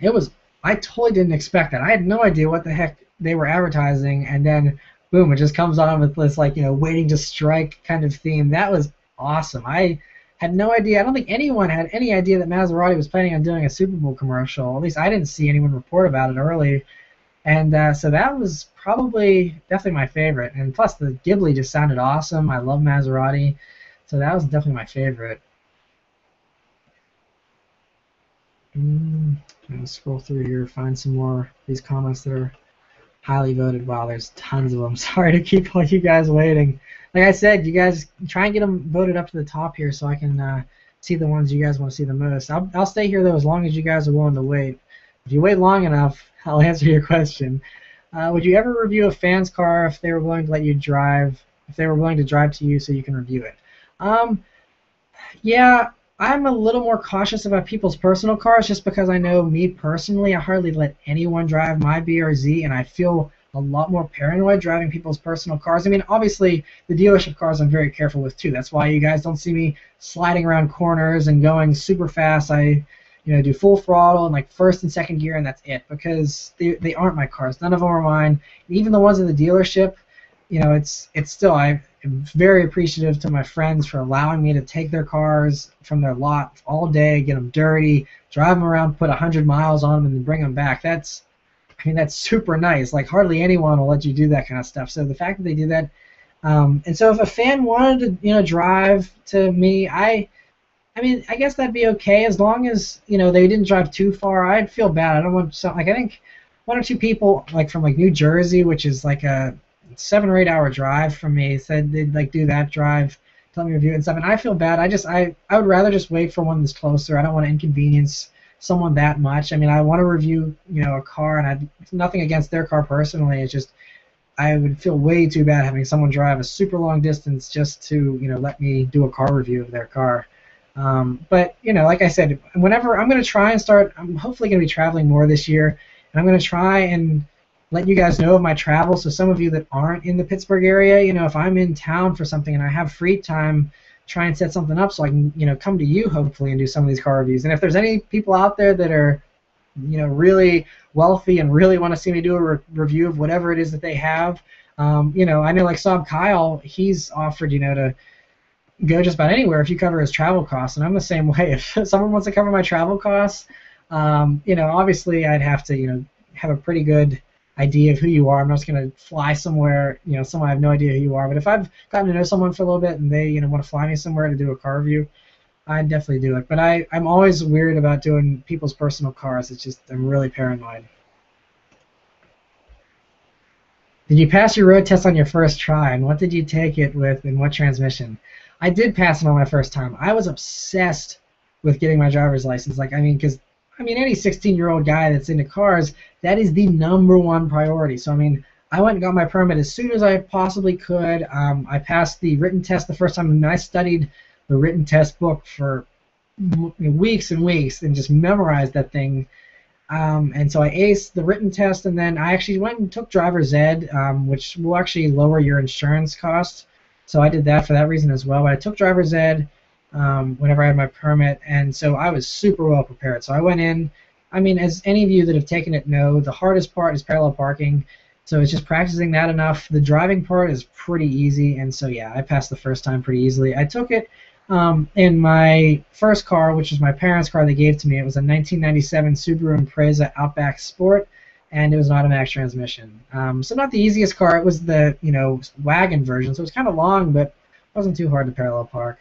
I totally didn't expect that. I had no idea what the heck they were advertising, and then boom, it just comes on with this waiting to strike kind of theme. That was awesome. I had no idea. I don't think anyone had any idea that Maserati was planning on doing a Super Bowl commercial. At least I didn't see anyone report about it early. And so that was probably definitely my favorite. And plus the Ghibli just sounded awesome. I love Maserati. So that was definitely my favorite. I'm going to scroll through here, find some more of these comments that are highly voted. Wow, there's tons of them. Sorry to keep all you guys waiting. Like I said, you guys try and get them voted up to the top here so I can see the ones you guys want to see the most. I'll stay here, though, as long as you guys are willing to wait. If you wait long enough, I'll answer your question. Would you ever review a fan's car if they were willing to let you drive, if they were willing to drive to you so you can review it? Yeah, I'm a little more cautious about people's personal cars just because I know me personally, I hardly let anyone drive my BRZ, and I feel a lot more paranoid driving people's personal cars. I mean, obviously, the dealership cars I'm very careful with too. That's why you guys don't see me sliding around corners and going super fast. I do full throttle and like first and second gear, and that's it, because they aren't my cars. None of them are mine. And even the ones in the dealership, it's still, I'm very appreciative to my friends for allowing me to take their cars from their lot all day, get them dirty, drive them around, put 100 miles on them, and then bring them back. That's super nice. Like, hardly anyone will let you do that kind of stuff. So the fact that they do that, and so if a fan wanted to, drive to me, I guess that'd be okay as long as they didn't drive too far. I'd feel bad. I don't want something I think one or two people from New Jersey, which is like a 7 or 8 hour drive from me, said they'd do that drive, tell me review it and stuff. And I feel bad. I would rather just wait for one that's closer. I don't want to inconvenience someone that much. I want to review a car, and nothing against their car personally. It's just I would feel way too bad having someone drive a super long distance just to let me do a car review of their car. But like I said, whenever I'm going to try and start, I'm hopefully going to be traveling more this year, and I'm going to try and let you guys know of my travel. So some of you that aren't in the Pittsburgh area, if I'm in town for something and I have free time, try and set something up so I can come to you hopefully and do some of these car reviews. And if there's any people out there that are really wealthy and really want to see me do a review of whatever it is that they have, I know like Saab Kyle, he's offered to go just about anywhere if you cover his travel costs, and I'm the same way. If someone wants to cover my travel costs, obviously I'd have to have a pretty good idea of who you are. I'm not just going to fly somewhere, someone I have no idea who you are. But if I've gotten to know someone for a little bit and they want to fly me somewhere to do a car review, I'd definitely do it. But I'm always weird about doing people's personal cars. It's just I'm really paranoid. Did you pass your road test on your first try, and what did you take it with, and what transmission? I did pass it on my first time. I was obsessed with getting my driver's license. Because any 16-year-old guy that's into cars, that is the #1 priority. So I went and got my permit as soon as I possibly could. I passed the written test the first time, and I studied the written test book for weeks and weeks and just memorized that thing. And so I aced the written test, and then I actually went and took driver's ed, which will actually lower your insurance costs. So I did that for that reason as well. But I took driver's ed whenever I had my permit, and so I was super well prepared. So I went in. As any of you that have taken it know, the hardest part is parallel parking. So it's just practicing that enough. The driving part is pretty easy, and so yeah, I passed the first time pretty easily. I took it in my first car, which was my parents' car they gave to me. It was a 1997 Subaru Outback Sport, and it was an automatic transmission. So not the easiest car. It was the wagon version, so it was kind of long, but it wasn't too hard to parallel park.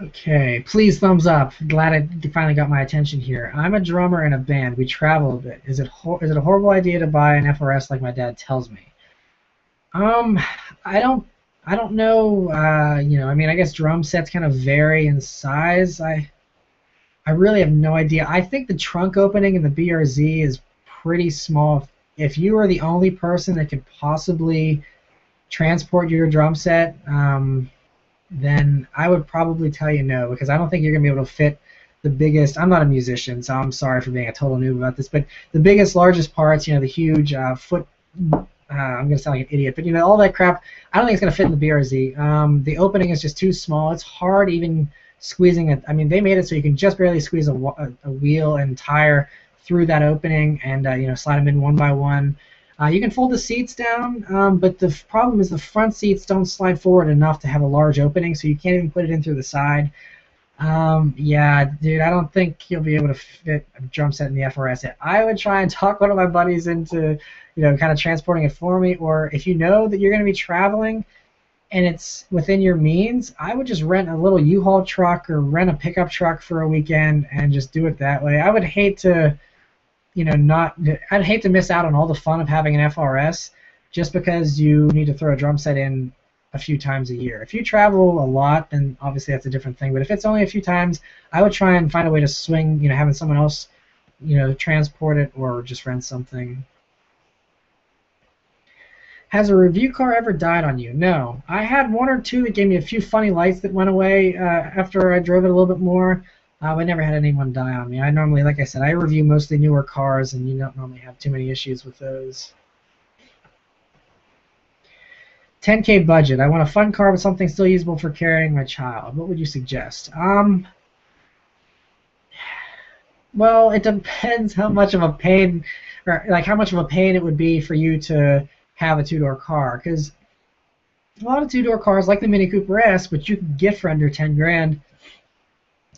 Okay, please thumbs up. Glad it finally got my attention here. I'm a drummer in a band. We travel a bit. Is it a horrible idea to buy an FRS like my dad tells me? I don't know. I guess drum sets kind of vary in size. I really have no idea. I think the trunk opening in the BRZ is pretty small. If you are the only person that could possibly transport your drum set, then I would probably tell you no, because I don't think you're going to be able to fit the biggest. I'm not a musician, so I'm sorry for being a total noob about this, but the biggest, largest parts, the huge foot. I'm going to sound like an idiot, but all that crap, I don't think it's going to fit in the BRZ. The opening is just too small. It's hard even squeezing it. I mean, they made it so you can just barely squeeze a wheel and tire through that opening and slide them in one by one. You can fold the seats down, but the problem is the front seats don't slide forward enough to have a large opening, so you can't even put it in through the side. Yeah, dude, I don't think you'll be able to fit a drum set in the FRS. I would try and talk one of my buddies into, kind of transporting it for me, or if you know that you're going to be traveling and it's within your means, I would just rent a little U-Haul truck or rent a pickup truck for a weekend and just do it that way. I would hate to, I'd hate to miss out on all the fun of having an FRS just because you need to throw a drum set in a few times a year. If you travel a lot, then obviously that's a different thing. But if it's only a few times, I would try and find a way to swing, having someone else, transport it or just rent something. Has a review car ever died on you? No. I had one or two that gave me a few funny lights that went away after I drove it a little bit more. I never had anyone die on me. I normally, like I said, I review mostly newer cars, and you don't normally have too many issues with those. 10K budget. I want a fun car with something still usable for carrying my child. What would you suggest? Well, it depends how much of a pain, or like how much of a pain it would be for you to have a two-door car. Because a lot of two-door cars, like the Mini Cooper S, which you can get for under 10 grand,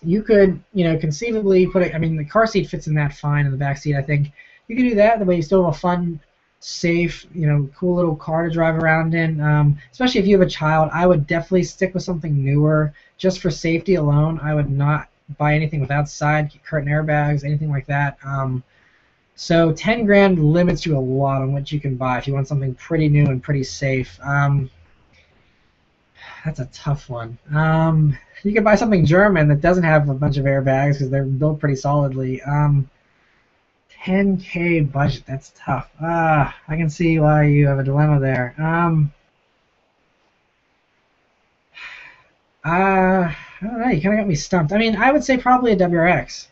you could, conceivably put it. I mean, the car seat fits in that fine in the back seat. I think you could do that. The way you still have a fun, safe, cool little car to drive around in. Especially if you have a child, I would definitely stick with something newer just for safety alone. I would not buy anything without side curtain airbags, anything like that. So 10 grand limits you a lot on what you can buy if you want something pretty new and pretty safe. That's a tough one. You could buy something German that doesn't have a bunch of airbags because they're built pretty solidly. 10K budget, that's tough. I can see why you have a dilemma there. I don't know, you kind of got me stumped. I mean, I would say probably a WRX.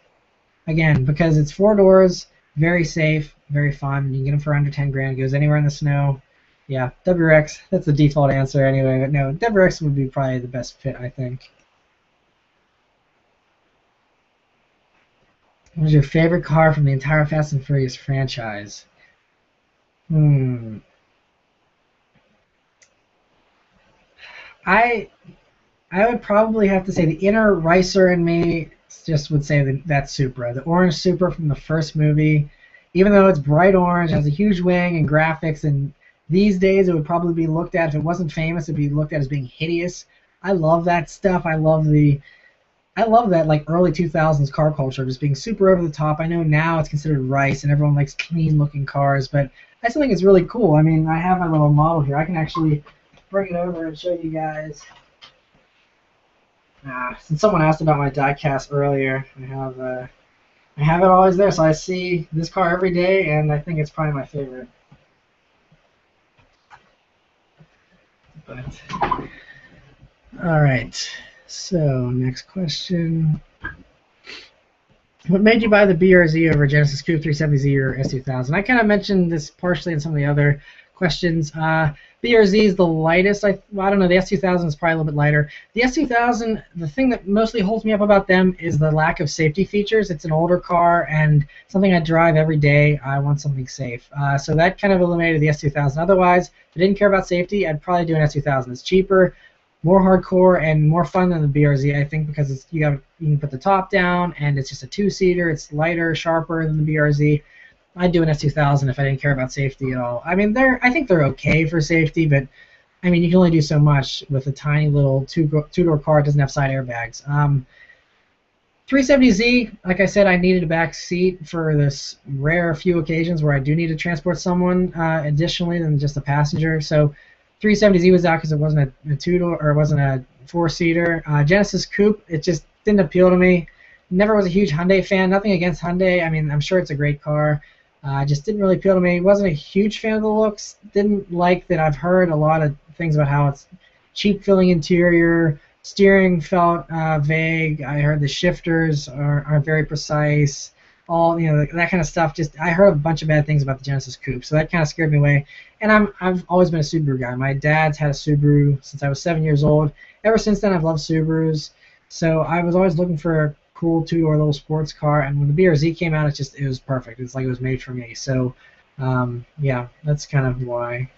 Again, because it's 4 doors, very safe, very fun. You can get them for under 10 grand. It goes anywhere in the snow. Yeah, WRX, that's the default answer anyway. But no, WRX would be probably the best fit, I think. What was your favorite car from the entire Fast and Furious franchise? I would probably have to say the inner racer in me just would say that Supra, the orange Supra from the first movie. Even though it's bright orange, has a huge wing and graphics, and these days it would probably be looked at, if it wasn't famous, it'd be looked at as being hideous. I love that stuff. I love that like early 2000s car culture, just being super over the top. I know now it's considered rice and everyone likes clean looking cars, but I still think it's really cool. I mean, I have my little model here. I can actually bring it over and show you guys. Since someone asked about my diecast earlier, I have it always there, so I see this car every day, and I think it's probably my favorite. But all right. So, next question. What made you buy the BRZ over Genesis Coupe 370Z or S2000? I kind of mentioned this partially in some of the other questions. BRZ is the lightest. I don't know, the S2000 is probably a little bit lighter. The S2000, the thing that mostly holds me up about them is the lack of safety features. It's an older car and something I drive every day. I want something safe. So that kind of eliminated the S2000. Otherwise, if I didn't care about safety, I'd probably do an S2000. It's cheaper, more hardcore, and more fun than the BRZ, I think, because you can put the top down, and it's just a two-seater. It's lighter, sharper than the BRZ. I'd do an S2000 if I didn't care about safety at all. I mean, I think they're okay for safety, but I mean, you can only do so much with a tiny little two-door car. It doesn't have side airbags. 370Z, like I said, I needed a back seat for this rare few occasions where I do need to transport someone additionally than just a passenger. So 370Z was out because it wasn't a two-door or it wasn't a four-seater. Genesis Coupe, it just didn't appeal to me. Never was a huge Hyundai fan. Nothing against Hyundai. I mean, I'm sure it's a great car. Just didn't really appeal to me. Wasn't a huge fan of the looks. Didn't like that. I've heard a lot of things about how it's cheap filling interior. Steering felt vague. I heard the shifters aren't very precise. All that kind of stuff. Just I heard a bunch of bad things about the Genesis Coupe, so that kind of scared me away. And I've always been a Subaru guy. My dad's had a Subaru since I was 7 years old. Ever since then, I've loved Subarus. So I was always looking for a cool two-door little sports car, and when the BRZ came out, it was perfect. It's like it was made for me. So yeah, that's kind of why.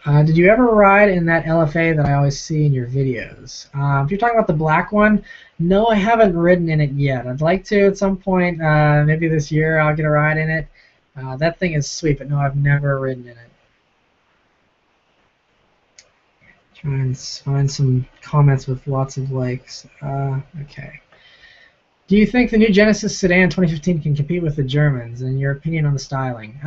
Did you ever ride in that LFA that I always see in your videos? If you're talking about the black one, no, I haven't ridden in it yet. I'd like to at some point. Maybe this year I'll get a ride in it. That thing is sweet, but no, I've never ridden in it. Try and find some comments with lots of likes. Okay. Do you think the new Genesis sedan 2015 can compete with the Germans? And your opinion on the styling?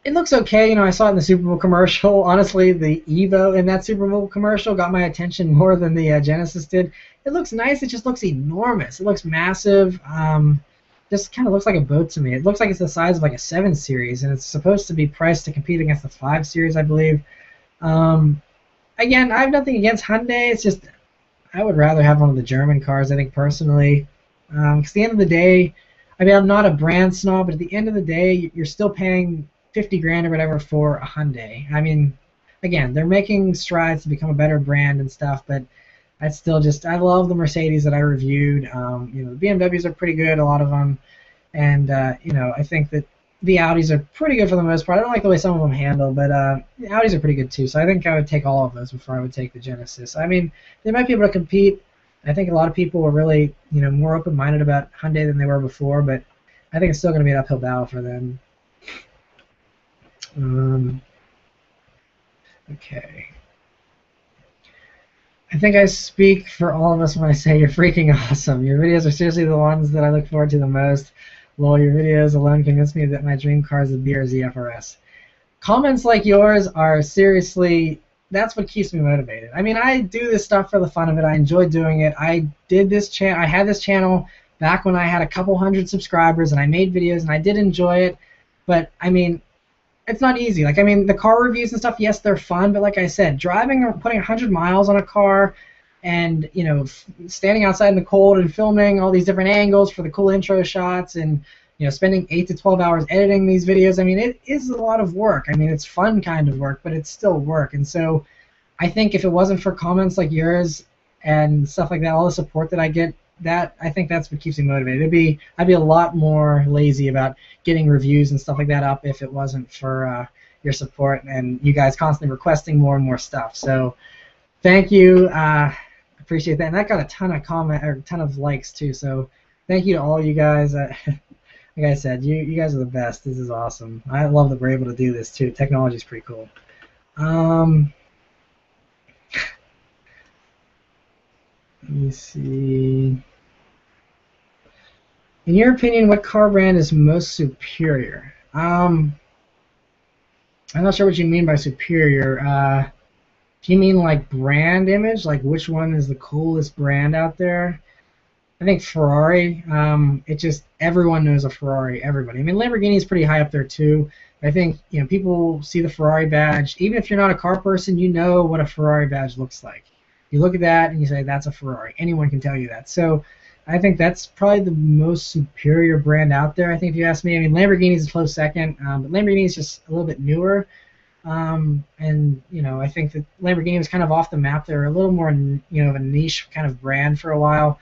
It looks okay. I saw it in the Super Bowl commercial. Honestly, the Evo in that Super Bowl commercial got my attention more than the Genesis did. It looks nice. It just looks enormous. It looks massive. Just kind of looks like a boat to me. It looks like it's the size of like a 7 Series, and it's supposed to be priced to compete against the 5 Series, I believe. Again, I have nothing against Hyundai. It's just I would rather have one of the German cars, I think, personally. Because at the end of the day, I mean, I'm not a brand snob, but at the end of the day, you're still paying 50 grand or whatever for a Hyundai. I mean, again, they're making strides to become a better brand and stuff, but I love the Mercedes that I reviewed. The BMWs are pretty good, a lot of them, and I think that the Audis are pretty good for the most part. I don't like the way some of them handle, but the Audis are pretty good too. So I think I would take all of those before I would take the Genesis. I mean, they might be able to compete. I think a lot of people were really, more open-minded about Hyundai than they were before, but I think it's still going to be an uphill battle for them. Okay. I think I speak for all of us when I say you're freaking awesome. Your videos are seriously the ones that I look forward to the most. Lol, your videos alone convinced me that my dream car is the BRZ FRS. Comments like yours are seriously, that's what keeps me motivated. I mean, I do this stuff for the fun of it. I enjoy doing it. I had this channel back when I had a couple hundred subscribers, and I made videos, and I did enjoy it. But, I mean, it's not easy. Like, I mean, the car reviews and stuff, yes, they're fun, but like I said, driving or putting 100 miles on a car and, standing outside in the cold and filming all these different angles for the cool intro shots and, spending 8 to 12 hours editing these videos, I mean, it is a lot of work. I mean, it's fun kind of work, but it's still work. And so I think if it wasn't for comments like yours and stuff like that, all the support that I get, I think that's what keeps me motivated. I'd be a lot more lazy about getting reviews and stuff like that up if it wasn't for your support and you guys constantly requesting more and more stuff. So thank you. Appreciate that. And that got a ton of likes too. So thank you to all you guys. Like I said, you guys are the best. This is awesome. I love that we're able to do this too. Technology is pretty cool. Let me see. In your opinion, what car brand is most superior? I'm not sure what you mean by superior. If you mean like brand image, like which one is the coolest brand out there? I think Ferrari. Everyone knows a Ferrari. Everybody. I mean, Lamborghini is pretty high up there too. I think people see the Ferrari badge. Even if you're not a car person, you know what a Ferrari badge looks like. You look at that and you say that's a Ferrari. Anyone can tell you that. So I think that's probably the most superior brand out there. I think if you ask me, I mean Lamborghini is a close second, but Lamborghini is just a little bit newer. And I think that Lamborghini was kind of off the map. They're a little more of a niche kind of brand for a while.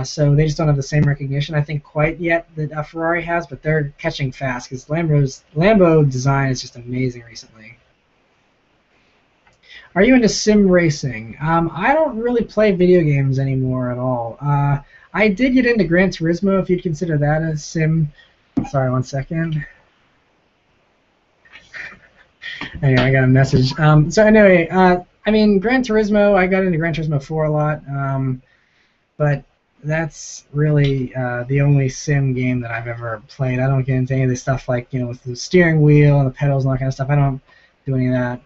So they just don't have the same recognition, I think, quite yet that Ferrari has, but they're catching fast because Lambo design is just amazing recently. Are you into sim racing? I don't really play video games anymore at all. I did get into Gran Turismo, if you'd consider that a sim. Sorry, one second. Anyway, I got a message. So anyway, I mean, Gran Turismo, I got into Gran Turismo 4 a lot, but that's really the only sim game that I've ever played. I don't get into any of this stuff like, with the steering wheel and the pedals and all that kind of stuff. I don't do any of that.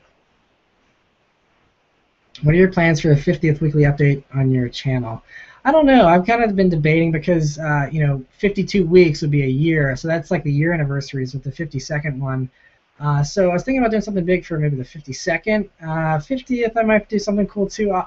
What are your plans for the 50th weekly update on your channel? I don't know. I've kind of been debating because 52 weeks would be a year, so that's like the year anniversaries with the 52nd one. So I was thinking about doing something big for maybe the 52nd. 50th, I might do something cool too.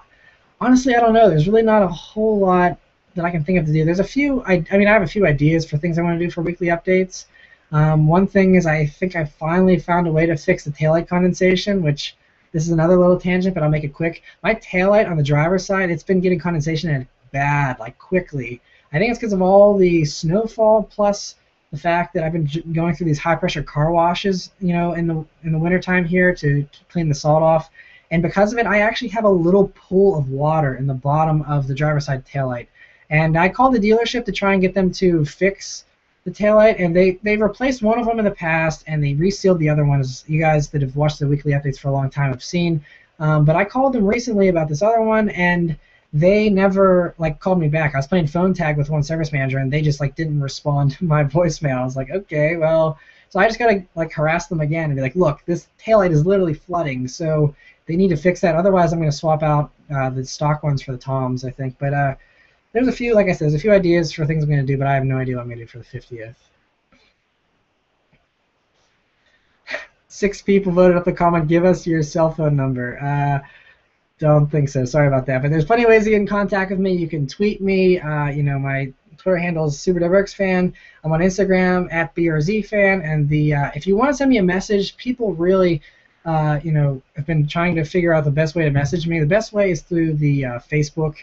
Honestly, I don't know. There's really not a whole lot that I can think of to do. There's a few. I have a few ideas for things I want to do for weekly updates. One thing is I think I finally found a way to fix the taillight condensation, which this is another little tangent, but I'll make it quick. My taillight on the driver's side, it's been getting condensation in it bad, like quickly. I think it's because of all the snowfall plus the fact that I've been going through these high pressure car washes, in the wintertime here to clean the salt off. And because of it, I actually have a little pool of water in the bottom of the driver's side taillight. And I called the dealership to try and get them to fix the taillight, and they've replaced one of them in the past, and they resealed the other one, as you guys that have watched the weekly updates for a long time have seen. But I called them recently about this other one, and they never called me back. I was playing phone tag with one service manager, and they just didn't respond to my voicemail. I was like, okay, well, so I just gotta harass them again and be like, look, this taillight is literally flooding, so they need to fix that. Otherwise, I'm gonna swap out the stock ones for the Toms, I think. But there's a few, like I said, there's a few ideas for things I'm gonna do, but I have no idea what I'm gonna do for the 50th. 6 people voted up the comment. Give us your cell phone number. Don't think so. Sorry about that. But there's plenty of ways to get in contact with me. You can tweet me. My Twitter handle is Subaruwrxfan. I'm on Instagram at BRZFan. And if you want to send me a message, people really, have been trying to figure out the best way to message me. The best way is through the Facebook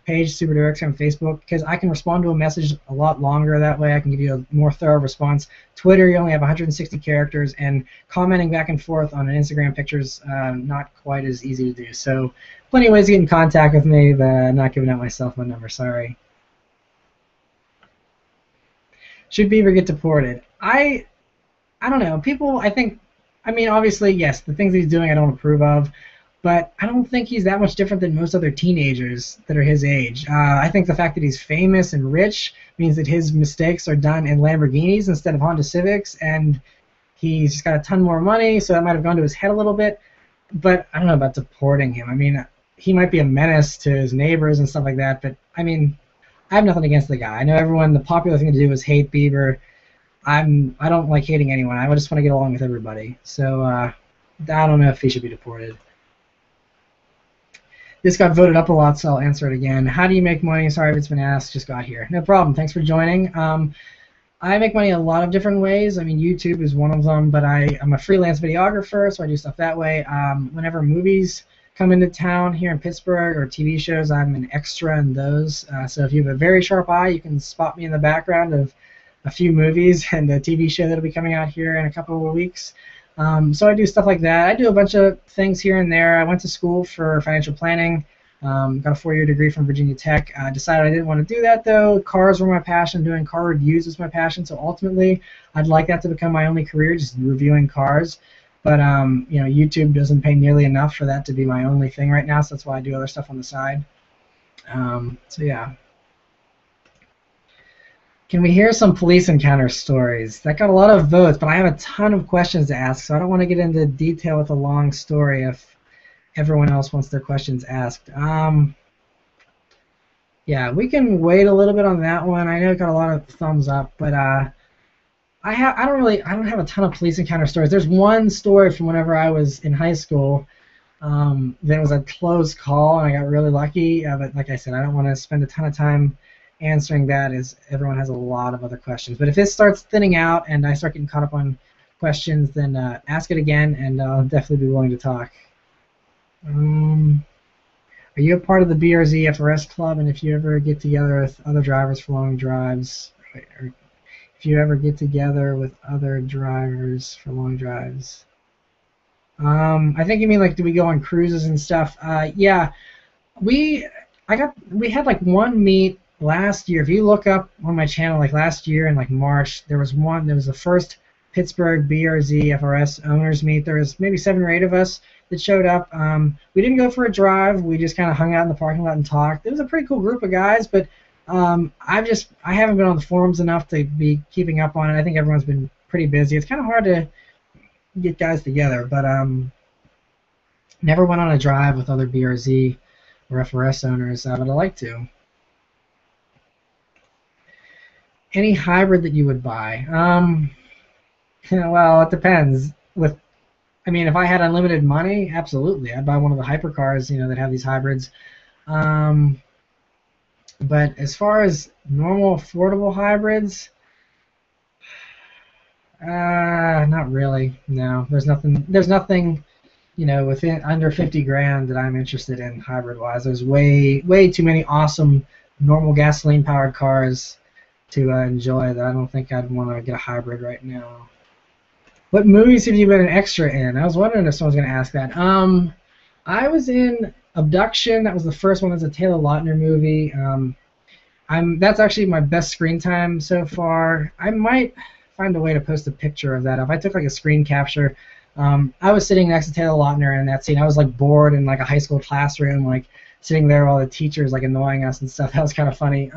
page, Subaruwrxfan on Facebook, because I can respond to a message a lot longer that way. I can give you a more thorough response. Twitter, you only have 160 characters, and commenting back and forth on an Instagram picture is not quite as easy to do. So plenty of ways to get in contact with me, but I'm not giving out my cell phone number, sorry. Should Beaver get deported? I don't know. People, obviously, yes, the things he's doing I don't approve of, but I don't think he's that much different than most other teenagers that are his age. I think the fact that he's famous and rich means that his mistakes are done in Lamborghinis instead of Honda Civics, and he's just got a ton more money, so that might have gone to his head a little bit. But I don't know about deporting him. He might be a menace to his neighbors and stuff like that, but I have nothing against the guy. I know the popular thing to do is hate Bieber. I don't like hating anyone. I just want to get along with everybody. So I don't know if he should be deported. This got voted up a lot, so I'll answer it again. How do you make money? Sorry if it's been asked, just got here. No problem. Thanks for joining. I make money a lot of different ways. YouTube is one of them, but I'm a freelance videographer, so I do stuff that way. Whenever movies come into town here in Pittsburgh or TV shows, I'm an extra in those. So if you have a very sharp eye, you can spot me in the background of a few movies and a TV show that'll be coming out here in a couple of weeks. So I do stuff like that. I do a bunch of things here and there. I went to school for financial planning, got a 4-year degree from Virginia Tech. Decided I didn't want to do that though. Cars were my passion. Doing car reviews was my passion. So ultimately, I'd like that to become my only career, just reviewing cars. But YouTube doesn't pay nearly enough for that to be my only thing right now. So that's why I do other stuff on the side. So yeah. Can we hear some police encounter stories? That got a lot of votes, but I have a ton of questions to ask, so I don't want to get into detail with a long story if everyone else wants their questions asked. Yeah, we can wait a little bit on that one. I know it got a lot of thumbs up, but I don't have a ton of police encounter stories. There's one story from whenever I was in high school. That was a close call, and I got really lucky. But like I said, I don't want to spend a ton of time answering that, as everyone has a lot of other questions. But if it starts thinning out and I start getting caught up on questions, then ask it again, and I'll definitely be willing to talk. Are you a part of the BRZ FRS club? And if you ever get together with other drivers for long drives, or if you ever get together with other drivers for long drives, I think you mean do we go on cruises and stuff? Yeah, we had one meet last year. If you look up on my channel, last year in March, there was the first Pittsburgh BRZ FRS owners meet. There was maybe 7 or 8 of us that showed up. We didn't go for a drive. We just kind of hung out in the parking lot and talked. It was a pretty cool group of guys, but I haven't been on the forums enough to be keeping up on it. I think everyone's been pretty busy. It's kind of hard to get guys together, but Never went on a drive with other BRZ or FRS owners, but I'd like to. Any hybrid that you would buy? Well, it depends. I mean, if I had unlimited money, absolutely, I'd buy one of the hypercars, that have these hybrids. Um, but as far as normal affordable hybrids, not really. No, there's nothing. There's nothing. Within under 50 grand that I'm interested in hybrid wise. There's way too many awesome normal gasoline powered cars to enjoy that I don't think I'd want to get a hybrid right now. What movies have you been an extra in? I was wondering if someone's going to ask that. I was in Abduction. That was the first one. That's a Taylor Lautner movie. That's actually my best screen time so far. I might find a way to post a picture of that up. I took like a screen capture. I was sitting next to Taylor Lautner in that scene. I was like bored in like a high school classroom, like sitting there while the teachers like annoying us and stuff. That was kind of funny.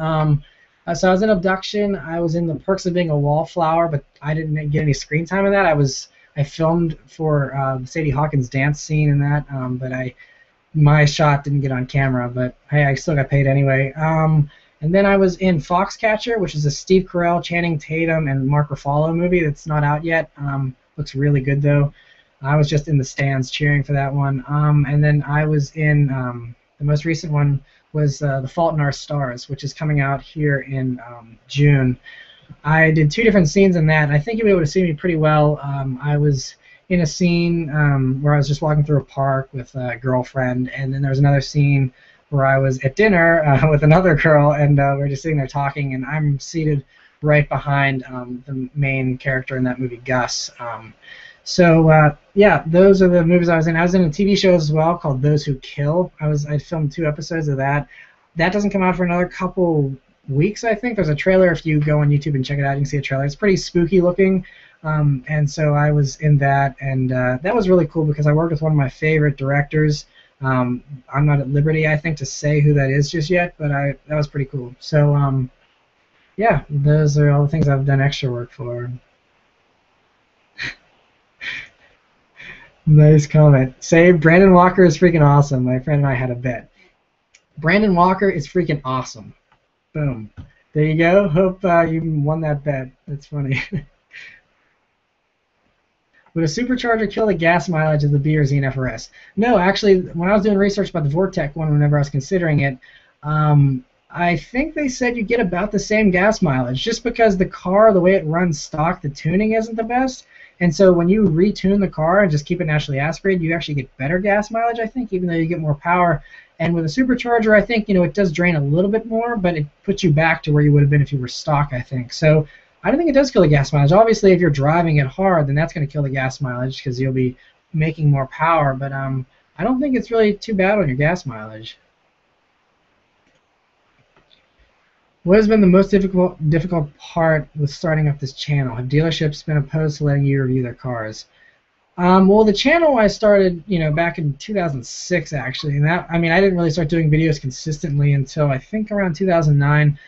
So I was in Abduction. I was in The Perks of Being a Wallflower, but I didn't get any screen time in that. I filmed for Sadie Hawkins' dance scene in that, but my shot didn't get on camera. But hey, I still got paid anyway. And then I was in Foxcatcher, which is a Steve Carell, Channing Tatum, and Mark Ruffalo movie that's not out yet. Looks really good though. I was just in the stands cheering for that one. And then I was in the most recent one was The Fault in Our Stars, which is coming out here in June. I did 2 different scenes in that, and I think you'll be able to see me pretty well. I was in a scene where I was just walking through a park with a girlfriend, and then there was another scene where I was at dinner with another girl, and we were just sitting there talking, and I'm seated right behind the main character in that movie, Gus. Yeah, those are the movies I was in. I was in a TV show as well called Those Who Kill. I filmed 2 episodes of that. That doesn't come out for another couple weeks, I think. There's a trailer. If you go on YouTube and check it out, you can see a trailer. It's pretty spooky looking. And so I was in that, and that was really cool because I worked with one of my favorite directors. I'm not at liberty, I think, to say who that is just yet, but that was pretty cool. So, yeah, those are all the things I've done extra work for. Nice comment. Say Brandon Walker is freaking awesome. My friend and I had a bet. Brandon Walker is freaking awesome. Boom. There you go. Hope you won that bet. That's funny. Would a supercharger kill the gas mileage of the BRZ and FRS? No, actually, when I was doing research about the Vortec one, whenever I was considering it, I think they said you get about the same gas mileage, just because the car, the way it runs stock, the tuning isn't the best. And so when you retune the car and just keep it naturally aspirated, you actually get better gas mileage, I think, even though you get more power. And with a supercharger, I think, it does drain a little bit more, but it puts you back to where you would have been if you were stock, I think. So I don't think it does kill the gas mileage. Obviously, if you're driving it hard, then that's going to kill the gas mileage because you'll be making more power. But I don't think it's really too bad on your gas mileage. What has been the most difficult part with starting up this channel? Have dealerships been opposed to letting you review their cars? Well, the channel I started, back in 2006 actually, and I didn't really start doing videos consistently until I think around 2009.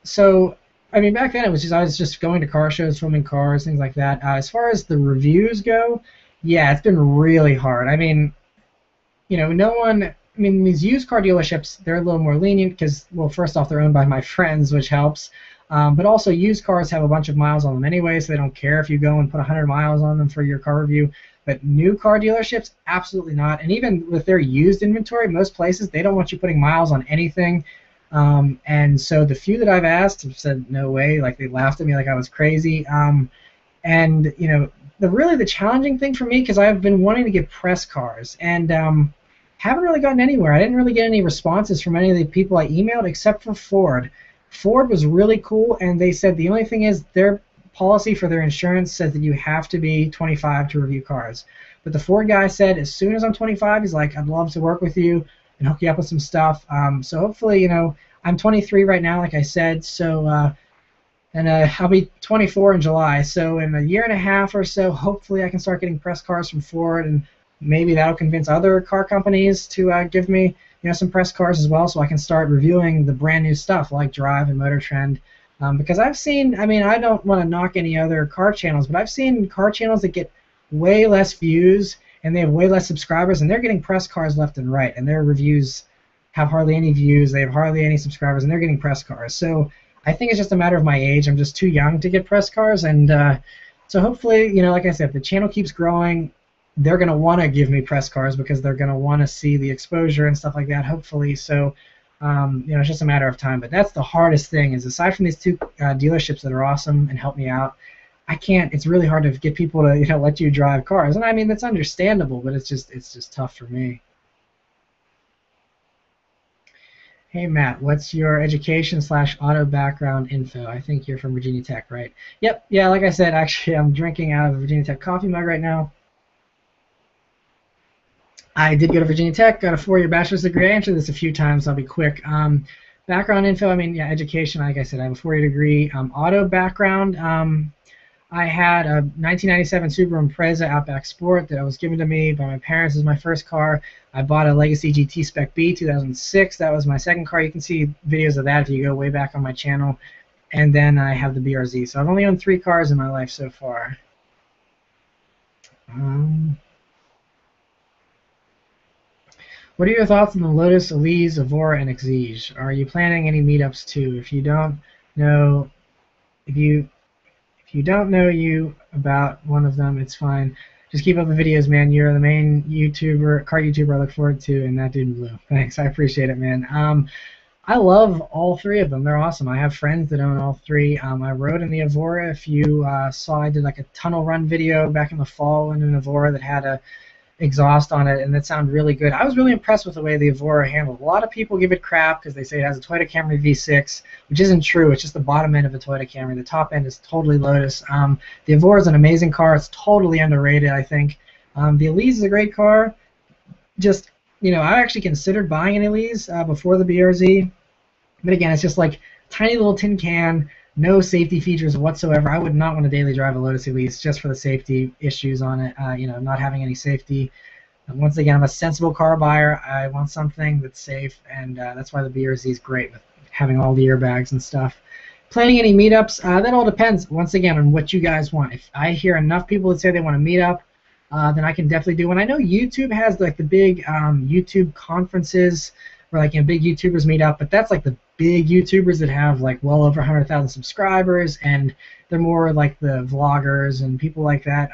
So back then I was just going to car shows, filming cars, things like that. As far as the reviews go, yeah, it's been really hard. No one. These used car dealerships, they're a little more lenient because, well, first off, they're owned by my friends, which helps. But also, used cars have a bunch of miles on them anyway, so they don't care if you go and put 100 miles on them for your car review. But new car dealerships, absolutely not. And even with their used inventory, most places, they don't want you putting miles on anything. And so the few that I've asked have said, no way. Like, they laughed at me like I was crazy. And, the challenging thing for me, because I've been wanting to get press cars, and haven't really gotten anywhere. I didn't really get any responses from any of the people I emailed except for Ford. Ford was really cool, and they said the only thing is their policy for their insurance says that you have to be 25 to review cars. But the Ford guy said as soon as I'm 25, he's like, I'd love to work with you and hook you up with some stuff. So hopefully, I'm 23 right now, like I said, so I'll be 24 in July. So in a year and a half or so, hopefully I can start getting press cars from Ford, and maybe that'll convince other car companies to give me, some press cars as well, so I can start reviewing the brand new stuff like Drive and Motor Trend. Because I've seen, I don't want to knock any other car channels, but I've seen car channels that get way less views and they have way less subscribers, and they're getting press cars left and right, and their reviews have hardly any views, they have hardly any subscribers, and they're getting press cars. So I think it's just a matter of my age. I'm just too young to get press cars, and so hopefully, like I said, if the channel keeps growing, they're going to want to give me press cars because they're going to want to see the exposure and stuff like that, hopefully. So it's just a matter of time. But that's the hardest thing, is aside from these two dealerships that are awesome and help me out, it's really hard to get people to let you drive cars. And I mean, that's understandable, but it's just tough for me. Hey Matt, what's your education/auto background info? I think you're from Virginia Tech, right? Yep, yeah, like I said, actually I'm drinking out of a Virginia Tech coffee mug right now. I did go to Virginia Tech, got a 4-year bachelor's degree. I answered this a few times, I'll be quick. Background info, I mean, yeah, education, like I said, I have a 4-year degree. Auto background, I had a 1997 Subaru Impreza Outback Sport that was given to me by my parents as my first car. I bought a Legacy GT Spec B 2006. That was my second car. You can see videos of that if you go way back on my channel. And then I have the BRZ. So I've only owned 3 cars in my life so far. What are your thoughts on the Lotus, Elise, Evora, and Exige? Are you planning any meetups too? If you don't know, if you don't know about one of them, it's fine. Just keep up the videos, man. You're the main car YouTuber I look forward to, and that dude in blue. Thanks, I appreciate it, man. I love all 3 of them. They're awesome. I have friends that own all 3. I rode in the Evora. If you saw, I did like a tunnel run video back in the fall in an Evora that had a exhaust on it, and that sounded really good. I was really impressed with the way the Evora handled. A lot of people give it crap because they say it has a Toyota Camry V6, which isn't true. It's just the bottom end of a Toyota Camry. The top end is totally Lotus. The Evora is an amazing car. It's totally underrated, I think. The Elise is a great car. Just, I actually considered buying an Elise before the BRZ, but again, it's just like tiny little tin can, no safety features whatsoever. I would not want to daily drive a Lotus Elise just for the safety issues on it, not having any safety. And once again, I'm a sensible car buyer. I want something that's safe, and that's why the BRZ is great with having all the airbags and stuff. Planning any meetups? That all depends, once again, on what you guys want. If I hear enough people that say they want to meet up, then I can definitely do one. I know YouTube has like the big YouTube conferences where big YouTubers meet up, but that's like the big YouTubers that have like well over 100,000 subscribers, and they're more like the vloggers and people like that.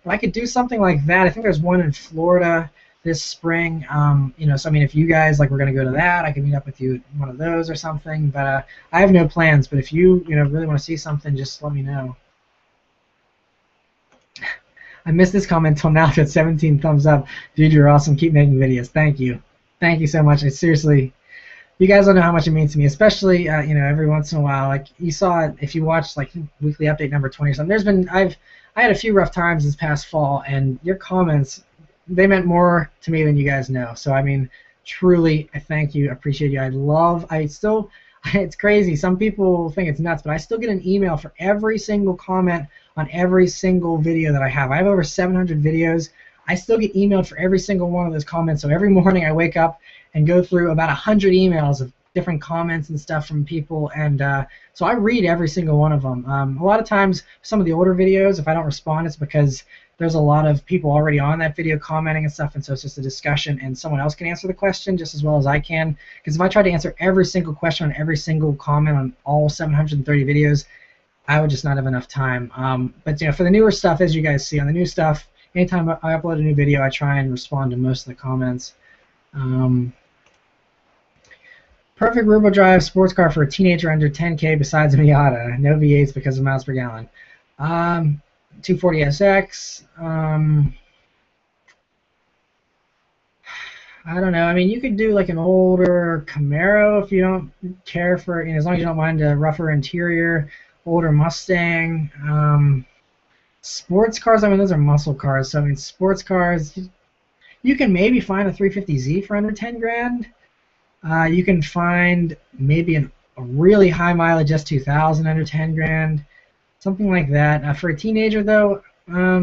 But I could do something like that. I think there's one in Florida this spring. So I mean, if you guys we're gonna go to that, I can meet up with you at one of those or something. But I have no plans. But if you really want to see something, just let me know. I missed this comment till now. Got 17 thumbs up. Dude, you're awesome. Keep making videos. Thank you. Thank you so much. Seriously, you guys don't know how much it means to me, especially every once in a while. Like you saw it if you watched weekly update number 20 or something. I had a few rough times this past fall, and your comments, they meant more to me than you guys know. So I mean, truly, I thank you, appreciate you. It's crazy. Some people think it's nuts, but I still get an email for every single comment on every single video that I have. I have over 700 videos. I still get emailed for every single one of those comments. So every morning I wake up and go through about 100 emails of different comments and stuff from people, and so I read every single one of them. A lot of times, some of the older videos, if I don't respond, it's because there's a lot of people already on that video commenting and stuff, and so it's just a discussion, and someone else can answer the question just as well as I can. Because if I try to answer every single question on every single comment on all 730 videos, I would just not have enough time. But for the newer stuff, as you guys see on the new stuff, anytime I upload a new video, I try and respond to most of the comments. Perfect rear-wheel drive sports car for a teenager under 10K besides a Miata. No V8s because of miles per gallon. 240SX. I don't know. I mean, you could do an older Camaro if you don't care for, as long as you don't mind a rougher interior. Older Mustang. Sports cars, I mean, those are muscle cars. So I mean, sports cars, you can maybe find a 350Z for under 10 grand. You can find maybe a really high mileage S2000 under 10 grand, something like that. For a teenager, though, I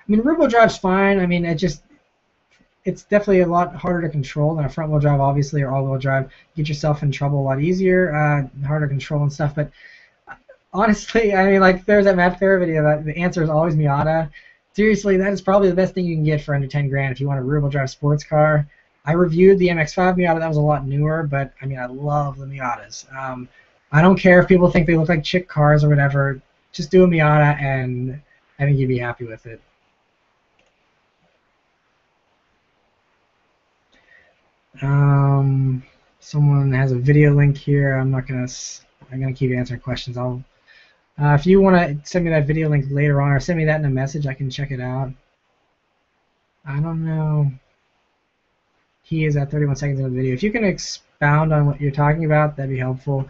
mean, rear-wheel drive's fine. I mean, it's definitely a lot harder to control than a front-wheel drive, obviously, or all-wheel drive. You get yourself in trouble a lot easier, harder to control and stuff. But honestly, I mean, like, there's that Matt Fair video that the answer is always Miata. Seriously, that is probably the best thing you can get for under 10 grand if you want a rear-wheel drive sports car. I reviewed the MX-5 Miata. That was a lot newer, but I mean, I love the Miatas. I don't care if people think they look like chick cars or whatever. Just do a Miata, and I think you'd be happy with it. Someone has a video link here. I'm gonna keep answering questions. If you want to send me that video link later on, or send me that in a message, I can check it out. I don't know. He is at 31 seconds in the video. If you can expound on what you're talking about, that'd be helpful.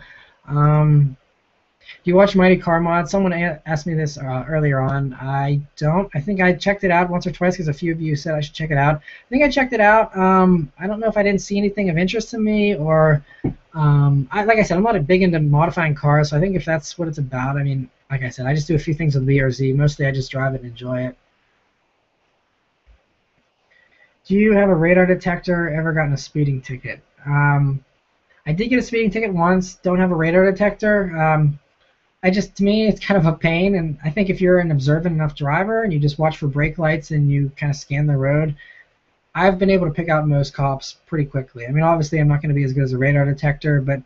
Do you watch Mighty Car Mod? Someone asked me this earlier on. I don't. I think I checked it out once or twice because a few of you said I should check it out. I think I checked it out. I don't know if I didn't see anything of interest to me, or like I said, I'm not big into modifying cars, so I think if that's what it's about, I mean, like I said, I just do a few things with VRZ. Mostly I just drive it and enjoy it. Do you have a radar detector? Ever gotten a speeding ticket? I did get a speeding ticket once. Don't have a radar detector. To me, it's kind of a pain, and I think if you're an observant enough driver and you just watch for brake lights and you kind of scan the road, I've been able to pick out most cops pretty quickly. I mean, obviously, I'm not going to be as good as a radar detector, but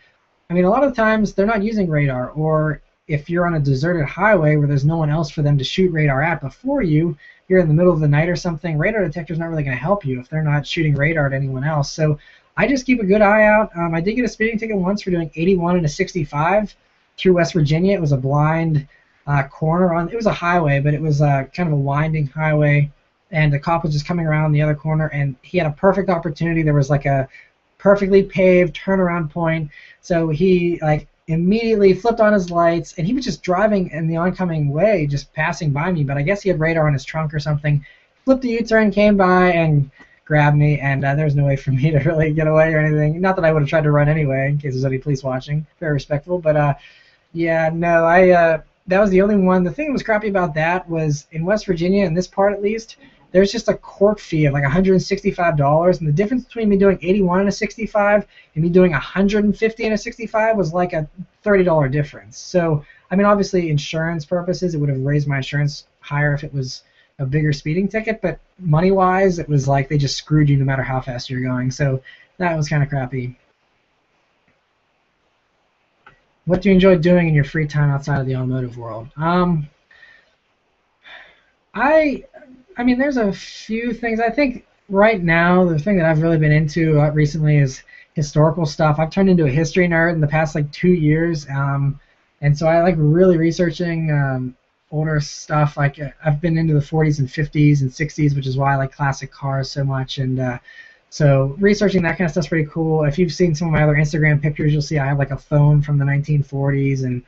I mean, a lot of the times they're not using radar, or if you're on a deserted highway where there's no one else for them to shoot radar at before you, you're in the middle of the night or something, radar detector's not really going to help you if they're not shooting radar at anyone else. So I just keep a good eye out. I did get a speeding ticket once for doing 81 and a 65 through West Virginia. It was a blind corner on. It was a highway, but it was kind of a winding highway, and the cop was just coming around the other corner, and he had a perfect opportunity. There was like a perfectly paved turnaround point, so he like immediately flipped on his lights, and he was just driving in the oncoming way, just passing by me. But I guess he had radar on his trunk or something. Flipped the U-turn, came by, and grabbed me, and there's no way for me to really get away or anything. Not that I would have tried to run anyway, in case there's any police watching. Very respectful, but yeah, no, that was the only one. The thing that was crappy about that was in West Virginia, in this part at least, there's just a court fee of like $165, and the difference between me doing 81 and a 65 and me doing 150 and a 65 was like a $30 difference. So, I mean, obviously, insurance purposes, it would have raised my insurance higher if it was a bigger speeding ticket, but money-wise, it was like they just screwed you no matter how fast you're going. So that was kind of crappy. What do you enjoy doing in your free time outside of the automotive world? I mean, there's a few things. I think right now the thing that I've really been into recently is historical stuff. I've turned into a history nerd in the past like 2 years, and so I like really researching older stuff. Like I've been into the 40s and 50s and 60s, which is why I like classic cars so much. And so researching that kind of stuff's pretty cool. If you've seen some of my other Instagram pictures, you'll see I have like a phone from the 1940s and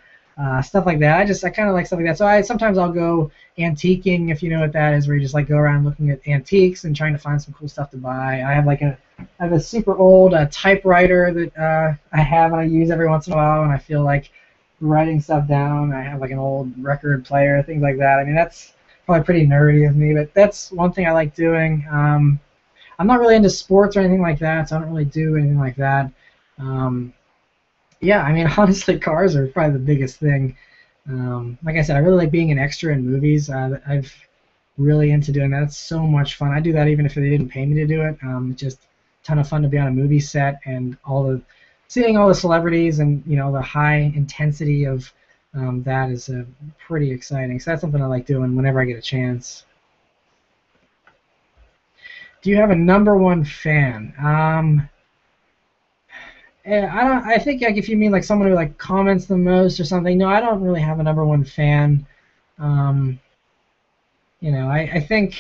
stuff like that. I kind of like stuff like that. So sometimes I'll go antiquing, if you know what that is, where you just like go around looking at antiques and trying to find some cool stuff to buy. I have a super old typewriter that I have and I use every once in a while when I feel like writing stuff down. I have like an old record player, things like that. I mean, that's probably pretty nerdy of me, but that's one thing I like doing. I'm not really into sports or anything like that, so I don't really do anything like that. Yeah, I mean, honestly, cars are probably the biggest thing. Like I said, I really like being an extra in movies. I've really into doing that. It's so much fun. I do that even if they didn't pay me to do it. Just a ton of fun to be on a movie set and seeing all the celebrities and the high intensity of that is pretty exciting. So that's something I like doing whenever I get a chance. Do you have a number one fan? I think like if you mean like someone who like comments the most or something. No, I don't really have a number one fan. I think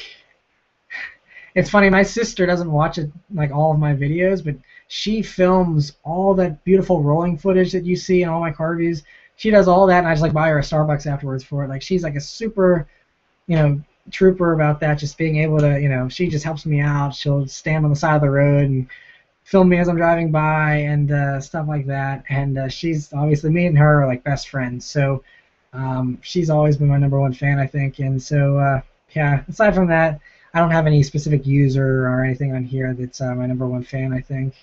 it's funny. My sister doesn't watch it like all of my videos, but she films all that beautiful rolling footage that you see in all my car reviews. She does all that, and I just like buy her a Starbucks afterwards for it. Like she's like a super, trooper about that. Just being able to, she just helps me out. She'll stand on the side of the road and film me as I'm driving by and stuff like that. And she's obviously, me and her are like best friends. So she's always been my number one fan, I think. And so yeah. Aside from that, I don't have any specific user or anything on here that's my number one fan, I think.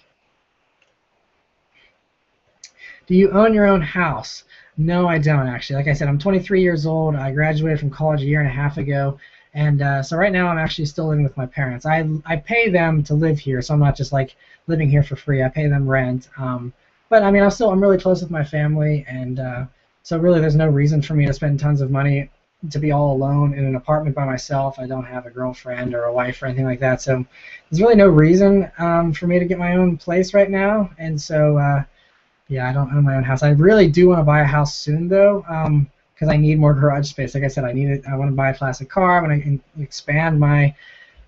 Do you own your own house? No, I don't actually. Like I said, I'm 23 years old. I graduated from college a year and a half ago, and so right now I'm actually still living with my parents. I pay them to live here, so I'm not just like living here for free. I pay them rent. But I mean, I'm really close with my family, and so really there's no reason for me to spend tons of money to be all alone in an apartment by myself. I don't have a girlfriend or a wife or anything like that, so there's really no reason for me to get my own place right now, and so. Yeah, I don't own my own house. I really do want to buy a house soon, though, because I need more garage space. Like I said, I need it. I want to buy a classic car. I want to expand my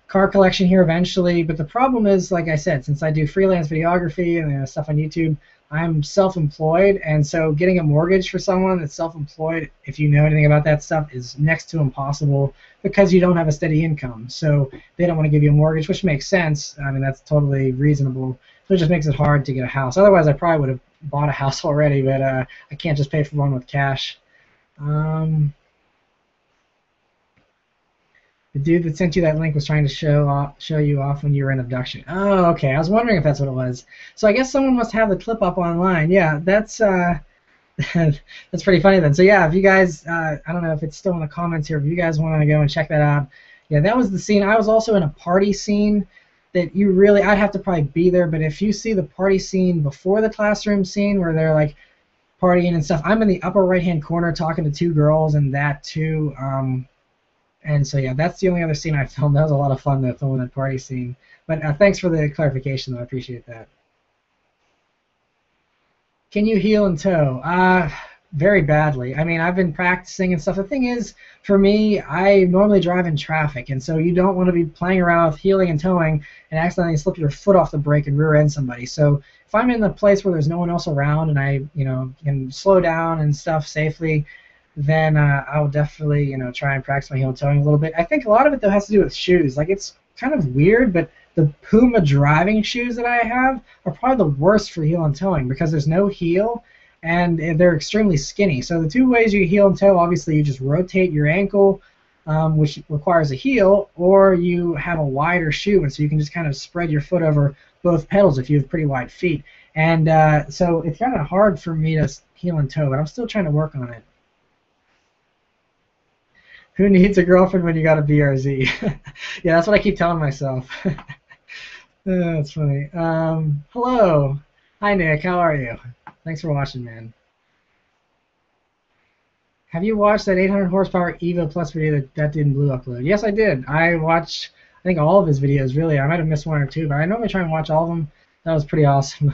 car collection here eventually. But the problem is, like I said, since I do freelance videography and stuff on YouTube, I'm self-employed, and so getting a mortgage for someone that's self-employed, if you know anything about that stuff, is next to impossible because you don't have a steady income. So they don't want to give you a mortgage, which makes sense. I mean, that's totally reasonable. So it just makes it hard to get a house. Otherwise, I probably would have bought a house already, but I can't just pay for one with cash. The dude that sent you that link was trying to show you off when you were in abduction. Oh, okay. I was wondering if that's what it was. So I guess someone must have the clip up online. Yeah, that's that's pretty funny then. So yeah, if you guys, I don't know if it's still in the comments here. If you guys want to go and check that out, yeah, that was the scene. I was also in a party scene that I'd have to probably be there. But if you see the party scene before the classroom scene where they're like partying and stuff, I'm in the upper right-hand corner talking to two girls and that too. And so yeah, that's the only other scene I filmed. That was a lot of fun to film that party scene. But thanks for the clarification, though. I appreciate that. Can you heel and tow? Very badly. I mean, I've been practicing and stuff. The thing is, for me, I normally drive in traffic, and so you don't want to be playing around with heeling and towing and accidentally slip your foot off the brake and rear end somebody. So if I'm in a place where there's no one else around and I, can slow down and stuff safely, then I'll definitely, try and practice my heel and towing a little bit. I think a lot of it though has to do with shoes. Like it's kind of weird, but the Puma driving shoes that I have are probably the worst for heel and towing because there's no heel and they're extremely skinny. So the two ways you heel and tow, obviously you just rotate your ankle, which requires a heel, or you have a wider shoe, and so you can just kind of spread your foot over both pedals if you have pretty wide feet. And so it's kind of hard for me to heel and tow, but I'm still trying to work on it. Who needs a girlfriend when you got a BRZ? Yeah, that's what I keep telling myself. That's funny. Hello. Hi, Nick. How are you? Thanks for watching, man. Have you watched that 800 horsepower Evo Plus video that didn't blue upload? Yes, I did. I watched, I think, all of his videos, really. I might have missed one or two, but I normally try and watch all of them. That was pretty awesome.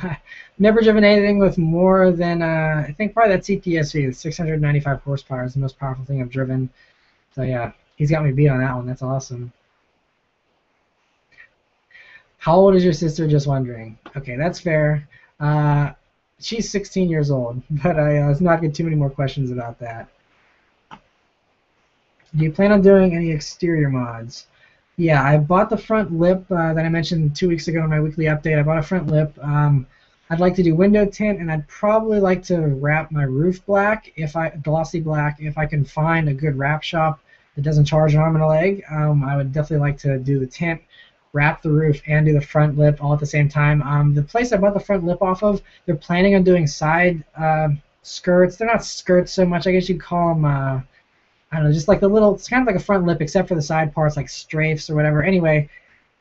Never driven anything with more than, I think, probably that CPSV, the 695 horsepower is the most powerful thing I've driven. So yeah, he's got me beat on that one. That's awesome. How old is your sister? Just wondering. Okay, that's fair. She's 16 years old, but let's not get too many more questions about that. Do you plan on doing any exterior mods? Yeah, I bought the front lip that I mentioned 2 weeks ago in my weekly update. I bought a front lip. I'd like to do window tint, and I'd probably like to wrap my roof black, glossy black, if I can find a good wrap shop that doesn't charge an arm and a leg. I would definitely like to do the tint, wrap the roof, and do the front lip all at the same time. The place I bought the front lip off of, they're planning on doing side skirts. They're not skirts so much. I guess you'd call them, I don't know, just like the little, it's kind of like a front lip except for the side parts, like strafes or whatever. Anyway,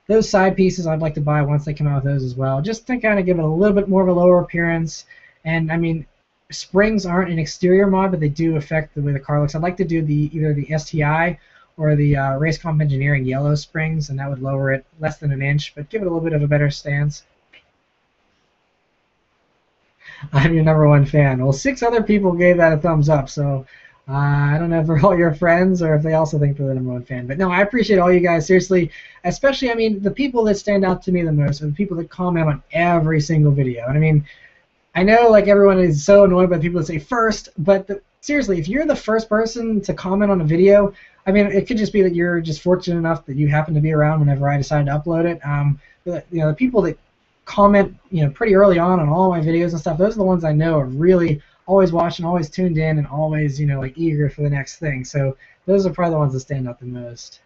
those side pieces I'd like to buy once they come out with those as well, just to kind of give it a little bit more of a lower appearance. And I mean, springs aren't an exterior mod, but they do affect the way the car looks. I'd like to do either the STI or the Race Comp Engineering yellow springs, and that would lower it less than an inch, but give it a little bit of a better stance. I'm your #1 fan. Well, 6 other people gave that a thumbs up, so I don't know if they're all your friends or if they also think they're the #1 fan. But no, I appreciate all you guys, seriously. Especially, I mean, the people that stand out to me the most are the people that comment on every single video. And I mean, I know like everyone is so annoyed by the people that say first, but seriously, if you're the first person to comment on a video, I mean, it could just be that you're just fortunate enough that you happen to be around whenever I decide to upload it. But, the people that comment, pretty early on all my videos and stuff, those are the ones I know are really always watching, always tuned in, and always, like eager for the next thing. So those are probably the ones that stand out the most.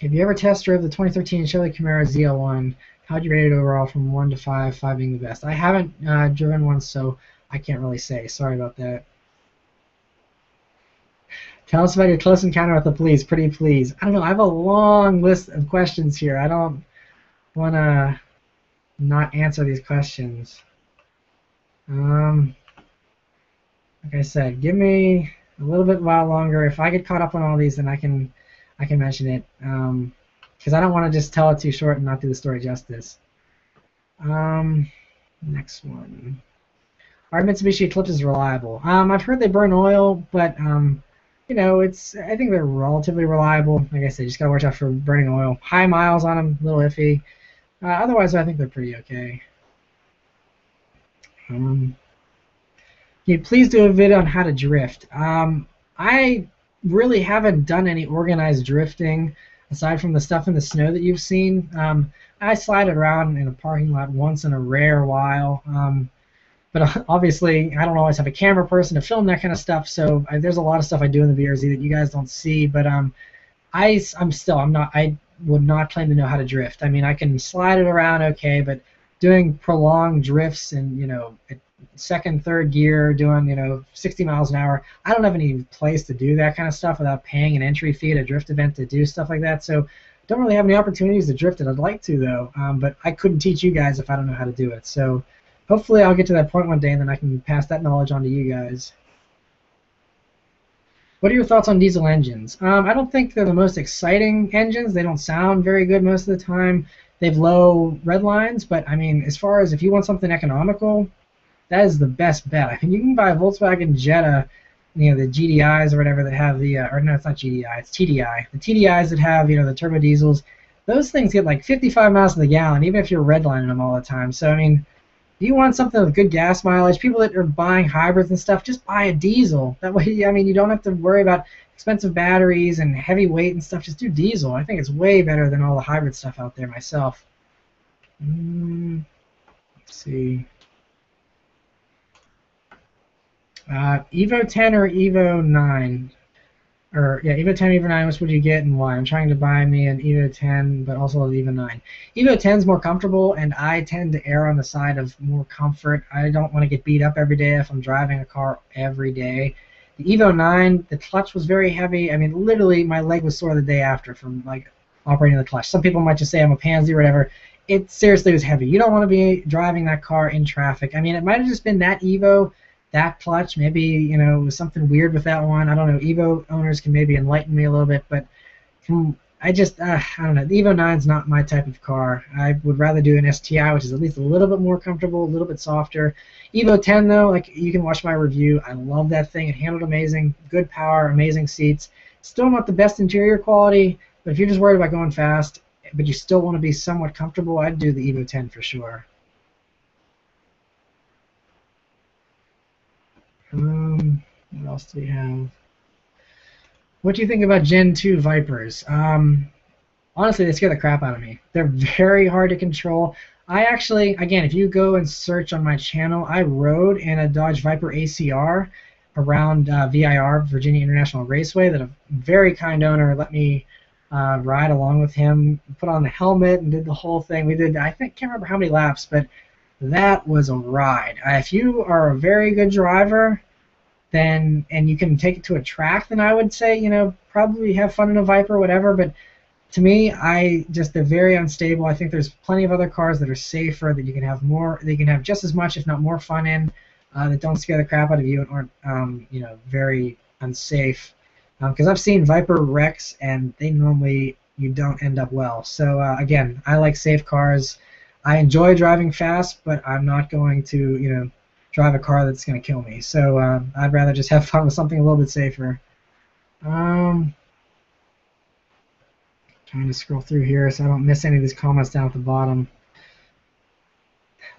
Have you ever test drove the 2013 Chevy Camaro ZL1? How'd you rate it overall from 1 to 5, 5 being the best? I haven't driven one, so I can't really say. Sorry about that. Tell us about your close encounter with the police. Pretty please. I don't know. I have a long list of questions here. I don't want to not answer these questions. Like I said, give me a little bit while longer. If I get caught up on all these, then I can mention it. Because I don't want to just tell it too short and not do the story justice. Next one. Our Mitsubishi Eclipse is reliable. I've heard they burn oil, but you know, I think they're relatively reliable. Like I said, you just gotta watch out for burning oil. High miles on them, a little iffy. Otherwise, I think they're pretty okay. Can you please do a video on how to drift? I really haven't done any organized drifting aside from the stuff in the snow that you've seen. I slide it around in a parking lot once in a rare while. But obviously, I don't always have a camera person to film that kind of stuff, so there's a lot of stuff I do in the VRZ that you guys don't see. But I would not claim to know how to drift. I mean, I can slide it around okay, but doing prolonged drifts and, you know, second, third gear, doing, you know, 60 miles an hour, I don't have any place to do that kind of stuff without paying an entry fee at a drift event to do stuff like that. So don't really have any opportunities to drift it. I'd like to, though, but I couldn't teach you guys if I don't know how to do it. So hopefully I'll get to that point one day and then I can pass that knowledge on to you guys. What are your thoughts on diesel engines? I don't think they're the most exciting engines. They don't sound very good most of the time. They have low red lines, but I mean, as far as if you want something economical, that is the best bet. I mean, you can buy a Volkswagen Jetta, you know, the GDIs or whatever that have the, or no, it's not GDI, it's TDI. The TDIs that have, you know, the turbo diesels, those things get like 55 miles to the gallon, even if you're redlining them all the time. So, I mean, if you want something with good gas mileage, people that are buying hybrids and stuff, just buy a diesel. That way, I mean, you don't have to worry about expensive batteries and heavy weight and stuff. Just do diesel. I think it's way better than all the hybrid stuff out there myself. Let's see. Evo 10 or Evo 9? Or, yeah, Evo 10, Evo 9, which would you get and why? I'm trying to buy me an Evo 10, but also an Evo 9. Evo 10 is more comfortable, and I tend to err on the side of more comfort. I don't want to get beat up every day if I'm driving a car every day. The Evo 9, the clutch was very heavy. I mean, literally, my leg was sore the day after from, like, operating the clutch. Some people might just say I'm a pansy or whatever. It seriously was heavy. You don't want to be driving that car in traffic. I mean, it might have just been that Evo, that clutch, maybe, you know, something weird with that one. I don't know. Evo owners can maybe enlighten me a little bit, but I don't know. The Evo 9 is not my type of car. I would rather do an STI, which is at least a little bit more comfortable, a little bit softer. Evo 10, though, like, you can watch my review. I love that thing. It handled amazing. Good power, amazing seats. Still not the best interior quality, but if you're just worried about going fast, but you still want to be somewhat comfortable, I'd do the Evo 10 for sure. What else do we have? What do you think about Gen 2 Vipers? Honestly, they scare the crap out of me. They're very hard to control. I actually, again, if you go and search on my channel, I rode in a Dodge Viper ACR around VIR, Virginia International Raceway, that a very kind owner let me ride along with him, put on the helmet and did the whole thing. We did, I think, can't remember how many laps, but that was a ride. If you are a very good driver, then, and you can take it to a track, then I would say, you know, probably have fun in a Viper or whatever. But to me, they're very unstable. I think there's plenty of other cars that are safer, that you can have more, they can have just as much, if not more fun in, that don't scare the crap out of you and aren't, you know, very unsafe. Because I've seen Viper wrecks, and they normally, you don't end up well. So again, I like safe cars. I enjoy driving fast, but I'm not going to, you know, drive a car that's going to kill me. So I'd rather just have fun with something a little bit safer. Trying to scroll through here so I don't miss any of these comments down at the bottom.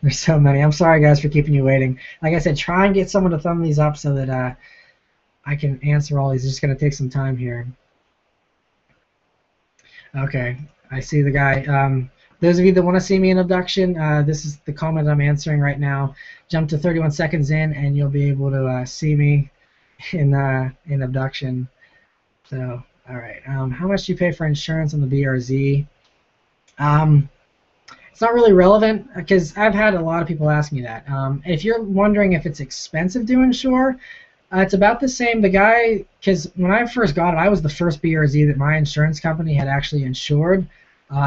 There's so many. I'm sorry, guys, for keeping you waiting. Like I said, try and get someone to thumb these up so that I can answer all these. It's just going to take some time here. Okay, I see the guy. Those of you that want to see me in abduction, this is the comment I'm answering right now. Jump to 31 seconds in, and you'll be able to see me in abduction. So All right. How much do you pay for insurance on the BRZ? It's not really relevant because I've had a lot of people ask me that. If you're wondering if it's expensive to insure, it's about the same. The guy, because when I first got it, I was the first BRZ that my insurance company had actually insured.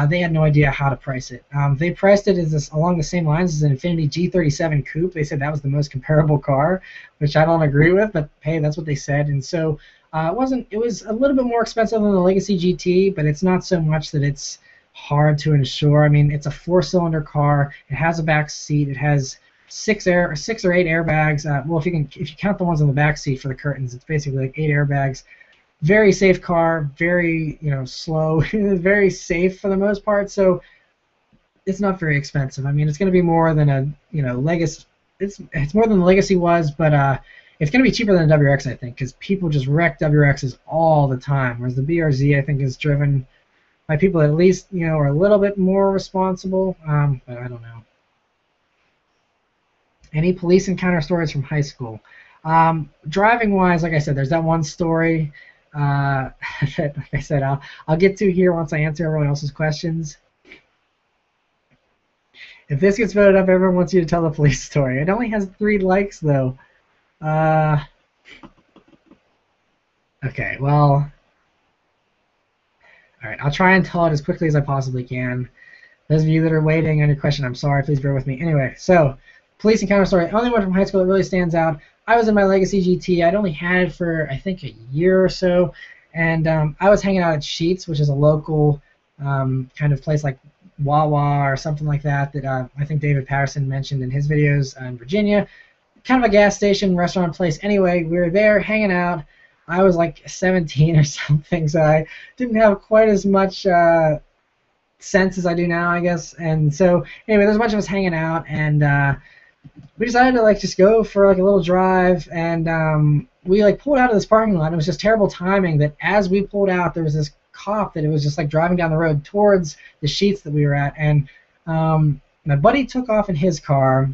They had no idea how to price it. They priced it as along the same lines as an Infiniti G37 Coupe. They said that was the most comparable car, which I don't agree with, but hey, that's what they said. And so it wasn't. It was a little bit more expensive than the Legacy GT, but it's not so much that it's hard to insure. I mean, it's a four-cylinder car. It has a back seat. It has six or eight airbags. Well, if you count the ones on the back seat for the curtains, it's basically like 8 airbags. Very safe car, very slow, very safe for the most part. So it's not very expensive. I mean, it's going to be more than a Legacy. It's more than the Legacy was, but it's going to be cheaper than a WRX, I think, because people just wreck WRXs all the time. Whereas the BRZ, I think, is driven by people that at least are a little bit more responsible. But I don't know. Any police encounter stories from high school? Driving wise, like I said, there's that one story. That, like I said, I'll get to here once I answer everyone else's questions. If this gets voted up, everyone wants you to tell the police story. It only has 3 likes, though. Okay, well, all right, I'll try and tell it as quickly as I possibly can. Those of you that are waiting on your question, I'm sorry. Please bear with me. Anyway, so police encounter story. Only one from high school that really stands out. I was in my Legacy GT. I'd only had it for, I think, a year or so. And I was hanging out at Sheetz, which is a local kind of place like Wawa or something like that I think David Patterson mentioned in his videos in Virginia. Kind of a gas station, restaurant place. Anyway, we were there hanging out. I was like 17 or something, so I didn't have quite as much sense as I do now, I guess. And so, anyway, there's a bunch of us hanging out, and we decided to just go for a little drive, and we pulled out of this parking lot. It was just terrible timing that as we pulled out, there was this cop that it was just driving down the road towards the Sheetz that we were at, and my buddy took off in his car.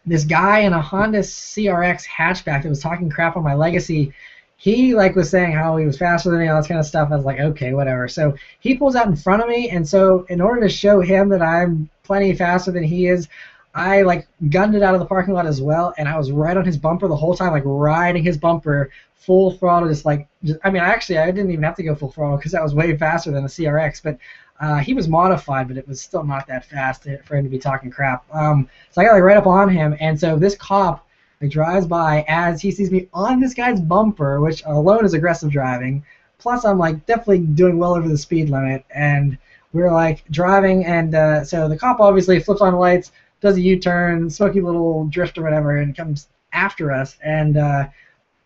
This guy in a Honda CRX hatchback that was talking crap on my Legacy, he was saying how he was faster than me, all this kind of stuff. I was like, okay, whatever. So he pulls out in front of me, and so in order to show him that I'm plenty faster than he is, I gunned it out of the parking lot as well, and I was right on his bumper the whole time, riding his bumper full throttle, I mean, actually, I didn't even have to go full throttle because that was way faster than the CRX, but he was modified, but it was still not that fast for him to be talking crap. So I got right up on him, and so this cop drives by as he sees me on this guy's bumper, which alone is aggressive driving. Plus, I'm definitely doing well over the speed limit, and we're driving, and so the cop obviously flips on the lights, does a U-turn, smoky little drift or whatever, and comes after us. And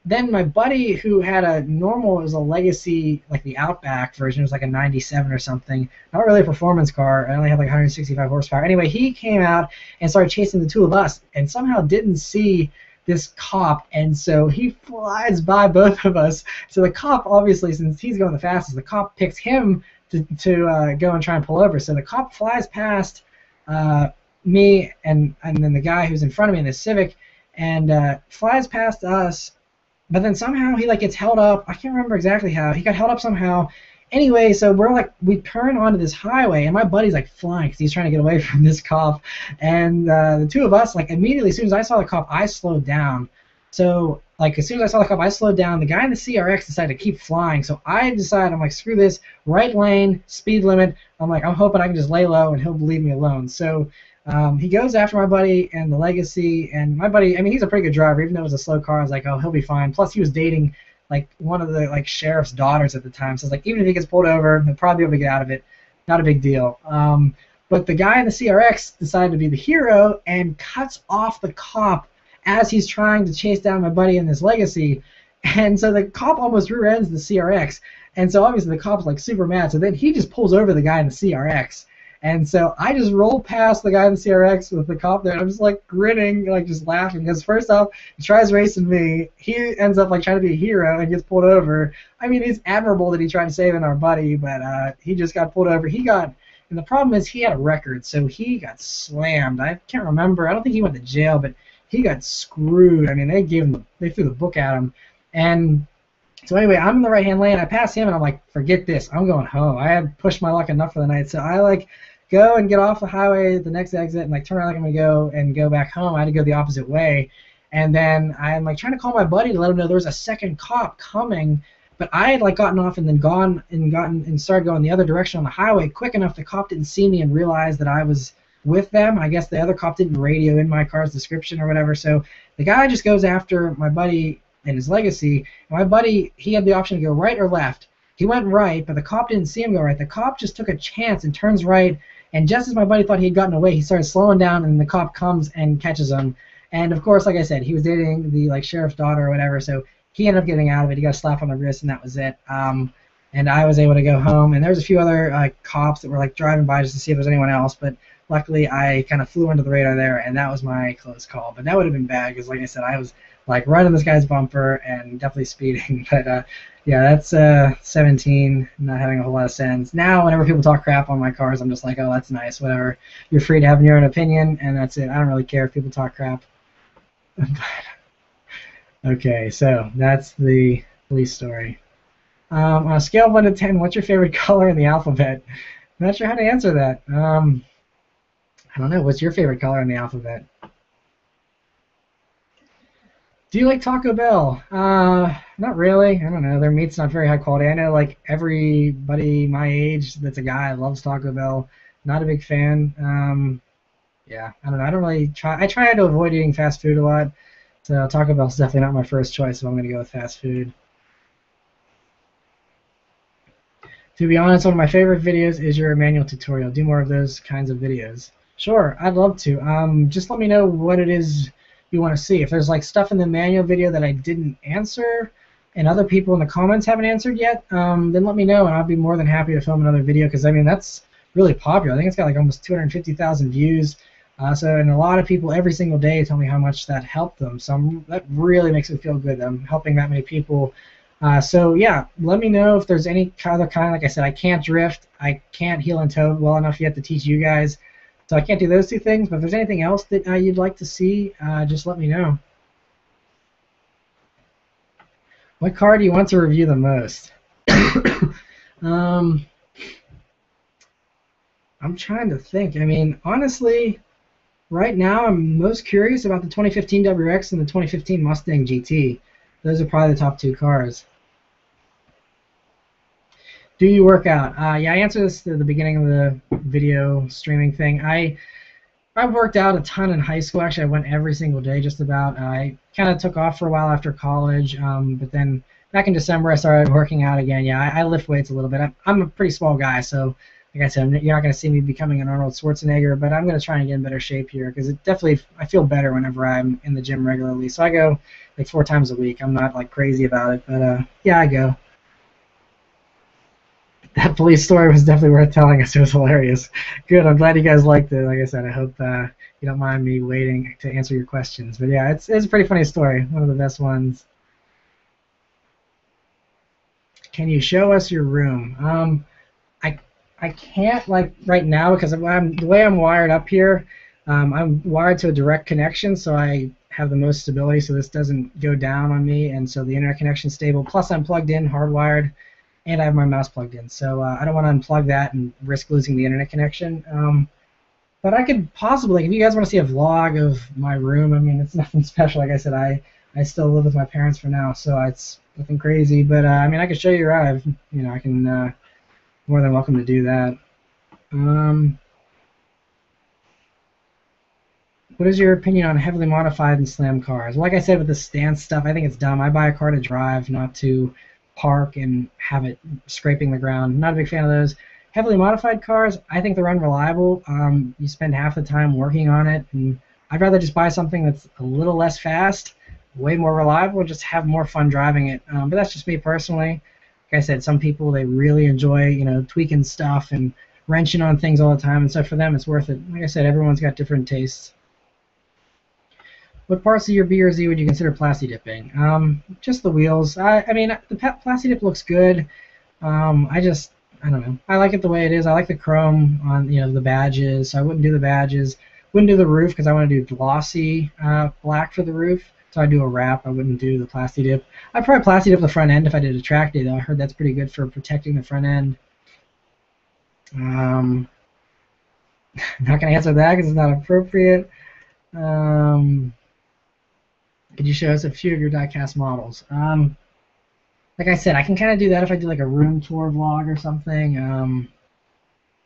then my buddy, who had a normal, it was a Legacy, the Outback version, it was a 97 or something, not really a performance car, I only had 165 horsepower. Anyway, he came out and started chasing the two of us, and somehow didn't see this cop, and so he flies by both of us. So the cop, obviously, since he's going the fastest, the cop picks him to go and try and pull over. So the cop flies past me and then the guy who's in front of me in the Civic, and flies past us, but then somehow he gets held up. I can't remember exactly how. He got held up somehow. Anyway, so we turn onto this highway, and my buddy's flying because he's trying to get away from this cop, and the two of us, immediately as soon as I saw the cop, I slowed down. So as soon as I saw the cop, I slowed down. The guy in the CRX decided to keep flying, so I decided, I'm screw this, right lane, speed limit. I'm hoping I can just lay low and he'll leave me alone. So he goes after my buddy and the Legacy, and my buddy, I mean, he's a pretty good driver, even though it was a slow car. I was oh, he'll be fine. Plus, he was dating one of the sheriff's daughters at the time, so it's even if he gets pulled over, he'll probably be able to get out of it. Not a big deal. But the guy in the CRX decided to be the hero and cuts off the cop as he's trying to chase down my buddy in this Legacy, and so the cop almost rear ends the CRX, and so obviously the cop's super mad. So then he just pulls over the guy in the CRX. And so I just roll past the guy in the CRX with the cop there, and I'm just grinning, just laughing, because first off, he tries racing me, he ends up trying to be a hero and gets pulled over. I mean, it's admirable that he tried to save our buddy, but he just got pulled over. And the problem is he had a record, so he got slammed. I can't remember, I don't think he went to jail, but he got screwed. I mean, they threw the book at him, and So anyway, I'm in the right-hand lane. I pass him, and I'm like, forget this. I'm going home. I had pushed my luck enough for the night. So I like go and get off the highway at the next exit and like turn around like I'm gonna go and go back home. I had to go the opposite way. And then I'm like trying to call my buddy to let him know there was a second cop coming. But I had like gotten off and then gotten and started going the other direction on the highway quick enough the cop didn't see me and realize that I was with them. I guess the other cop didn't radio in my car's description or whatever. So the guy just goes after my buddy and his legacy. My buddy, he had the option to go right or left. He went right, but the cop didn't see him go right. The cop just took a chance and turns right, and just as my buddy thought he had gotten away, he started slowing down, and the cop comes and catches him. And of course, like I said, he was dating the like sheriff's daughter or whatever, so he ended up getting out of it. He got a slap on the wrist, and that was it. And I was able to go home. And there was a few other cops that were like driving by just to see if there was anyone else, but luckily I kind of flew under the radar there, and that was my close call. But that would have been bad because, like I said, I was like right on this guy's bumper and definitely speeding. But yeah, that's 17, not having a whole lot of sense. Now, whenever people talk crap on my cars, I'm just like, oh, that's nice, whatever. You're free to have your own opinion, and that's it. I don't really care if people talk crap. Okay, so that's the police story. On a scale of 1 to 10, what's your favorite color in the alphabet? I'm not sure how to answer that. I don't know. What's your favorite color in the alphabet? Do you like Taco Bell? Not really. I don't know. Their meat's not very high quality. I know like everybody my age that's a guy loves Taco Bell. Not a big fan. Yeah, I don't know. I don't really try. I try to avoid eating fast food a lot. So Taco Bell's definitely not my first choice if I'm going to go with fast food. To be honest, one of my favorite videos is your manual tutorial. Do more of those kinds of videos. Sure, I'd love to. Just let me know what it is you want to see. If there's like stuff in the manual video that I didn't answer and other people in the comments haven't answered yet, then let me know and I'll be more than happy to film another video because I mean that's really popular. I think it's got like almost 250,000 views. And a lot of people every single day tell me how much that helped them. So that really makes me feel good that I'm helping that many people. So yeah, let me know if there's any other kind. Like I said, I can't drift. I can't heel and toe well enough yet to teach you guys. So I can't do those two things, but if there's anything else that you'd like to see, just let me know. What car do you want to review the most? I'm trying to think. I mean, honestly, right now I'm most curious about the 2015 WRX and the 2015 Mustang GT. Those are probably the top two cars. Do you work out? Yeah, I answered this at the beginning of the video streaming thing. I've worked out a ton in high school. Actually, I went every single day just about. I kind of took off for a while after college, but then back in December I started working out again. Yeah, I lift weights a little bit. I'm a pretty small guy, so like I said, you're not going to see me becoming an Arnold Schwarzenegger, but I'm going to try and get in better shape here because it definitely I feel better whenever I'm in the gym regularly. So I go like 4 times a week. I'm not like crazy about it, but yeah, I go. That police story was definitely worth telling us. It was hilarious. Good. I'm glad you guys liked it. Like I said, I hope you don't mind me waiting to answer your questions. But yeah, it's a pretty funny story. One of the best ones. Can you show us your room? I can't like right now because the way I'm wired up here. I'm wired to a direct connection, so I have the most stability. So this doesn't go down on me, and so the internet connection's stable. Plus, I'm plugged in, hardwired. And I have my mouse plugged in, so I don't want to unplug that and risk losing the internet connection. But I could possibly, if you guys want to see a vlog of my room, I mean, it's nothing special. Like I said, I still live with my parents for now, so it's nothing crazy. But I mean, I could show you around. I can more than welcome to do that. What is your opinion on heavily modified and slam cars? Well, like I said with the stance stuff, I think it's dumb. I buy a car to drive, not to park and have it scraping the ground. Not a big fan of those. Heavily modified cars, I think they're unreliable. You spend half the time working on it, and I'd rather just buy something that's a little less fast, way more reliable, and just have more fun driving it. But that's just me personally. Like I said, some people, they really enjoy, tweaking stuff and wrenching on things all the time, and so for them it's worth it. Like I said, everyone's got different tastes. What parts of your B or Z would you consider plasti dipping? Just the wheels. I mean, the plasti dip looks good. I don't know. I like it the way it is. I like the chrome on the badges. So I wouldn't do the badges. Wouldn't do the roof because I want to do glossy black for the roof. So I do a wrap. I wouldn't do the plasti dip. I'd probably plasti dip the front end if I did a track day, though. I heard that's pretty good for protecting the front end. I'm not going to answer that because it's not appropriate. Could you show us a few of your diecast models? Like I said, I can kind of do that if I do like a room tour vlog or something.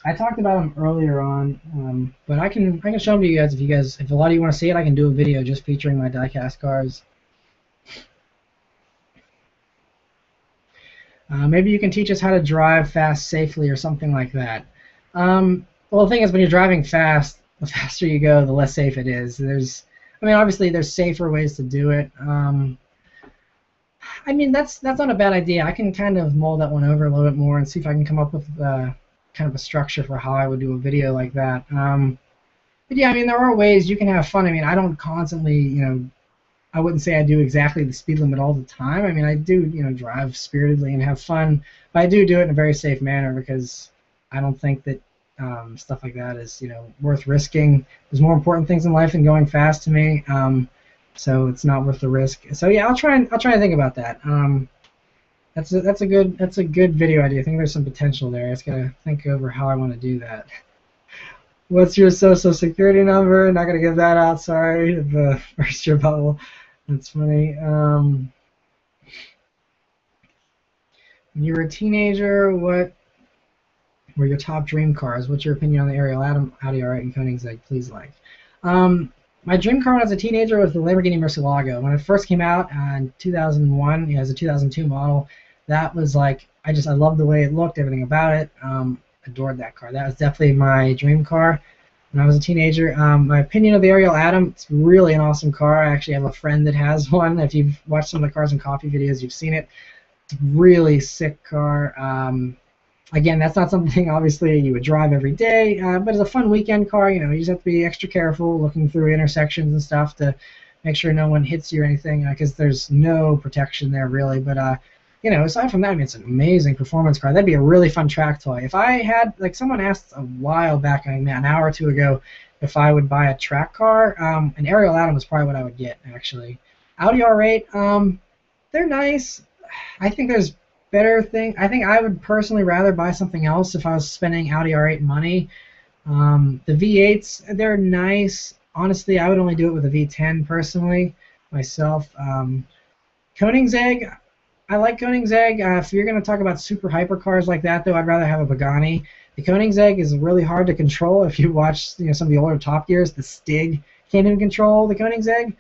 I talked about them earlier on, but I can show them to you guys if a lot of you want to see it. I can do a video just featuring my diecast cars. Maybe you can teach us how to drive fast safely or something like that. Well, the thing is, when you're driving fast, the faster you go, the less safe it is. I mean, obviously, there's safer ways to do it. I mean, that's not a bad idea. I can kind of mold that one over a little bit more and see if I can come up with kind of a structure for how I would do a video like that. But yeah, I mean, there are ways you can have fun. I mean, I don't constantly, I wouldn't say I do exactly the speed limit all the time. I mean, I do, drive spiritedly and have fun, but I do it in a very safe manner because I don't think that stuff like that is, worth risking. There's more important things in life than going fast to me, so it's not worth the risk. So yeah, I'll try and think about that. That's a good video idea. I think there's some potential there. I just gotta think over how I want to do that. What's your social security number? Not gonna give that out. Sorry, the burst your bubble. That's funny. When you were a teenager, what were your top dream cars? What's your opinion on the Ariel Atom, Audi R8, and Koenigsegg? Please like. My dream car when I was a teenager was the Lamborghini Murcielago. When it first came out in 2001, it was a 2002 model. That was like, I loved the way it looked, everything about it. Adored that car. That was definitely my dream car when I was a teenager. My opinion of the Ariel Atom, it's really an awesome car. I actually have a friend that has one. If you've watched some of the Cars and Coffee videos, you've seen it. It's a really sick car. Again, that's not something obviously you would drive every day, but it's a fun weekend car. You just have to be extra careful looking through intersections and stuff to make sure no one hits you or anything, because there's no protection there really. But aside from that, I mean, it's an amazing performance car. That'd be a really fun track toy. If I had, like, someone asked a while back, I mean, an hour or two ago, if I would buy a track car, an Ariel Atom was probably what I would get actually. Audi R8, they're nice. I think there's better thing. I think I would personally rather buy something else if I was spending Audi R8 money. The V8s, they're nice. Honestly, I would only do it with a V10 personally, myself. Koenigsegg, I like Koenigsegg. If you're going to talk about super hypercars like that, though, I'd rather have a Pagani. The Koenigsegg is really hard to control. If you watch some of the older Top Gears, the Stig can't even control the Koenigsegg.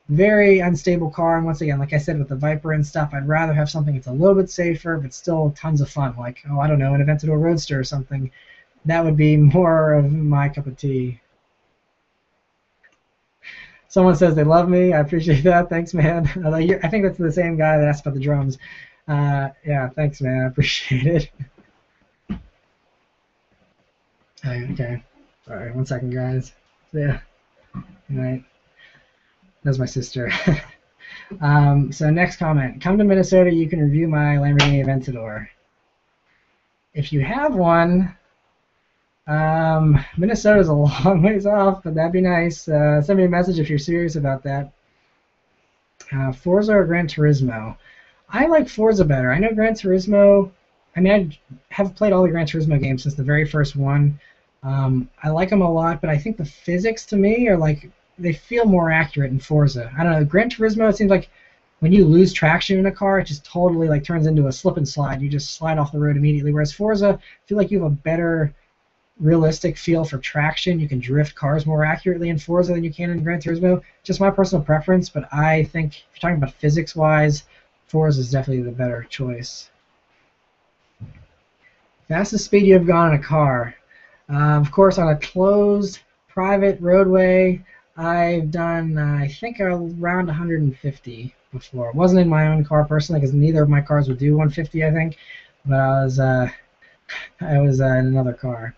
Very unstable car, and once again, like I said, with the Viper and stuff, I'd rather have something that's a little bit safer, but still tons of fun, like, I don't know, an Aventador Roadster or something. That would be more of my cup of tea. Someone says they love me. I appreciate that. Thanks, man. I think that's the same guy that asked about the drums. Yeah, thanks, man. I appreciate it. Okay. All right, 1 second, guys. Yeah. Good night. That's my sister. So next comment. Come to Minnesota, you can review my Lamborghini Aventador. If you have one, Minnesota's a long ways off, but that'd be nice. Send me a message if you're serious about that. Forza or Gran Turismo? I like Forza better. I know Gran Turismo, I mean, I have played all the Gran Turismo games since the very first one. I like them a lot, but I think the physics to me are like, they feel more accurate in Forza. I don't know, Gran Turismo, it seems like when you lose traction in a car, it just totally like turns into a slip and slide. You just slide off the road immediately. Whereas Forza, I feel like you have a better realistic feel for traction. You can drift cars more accurately in Forza than you can in Gran Turismo. Just my personal preference, but I think if you're talking about physics-wise, Forza is definitely the better choice. Fastest speed you have gone in a car? Of course, on a closed private roadway, I've done, I think, around 150 before. It wasn't in my own car personally, because neither of my cars would do 150, I think. But I was in another car.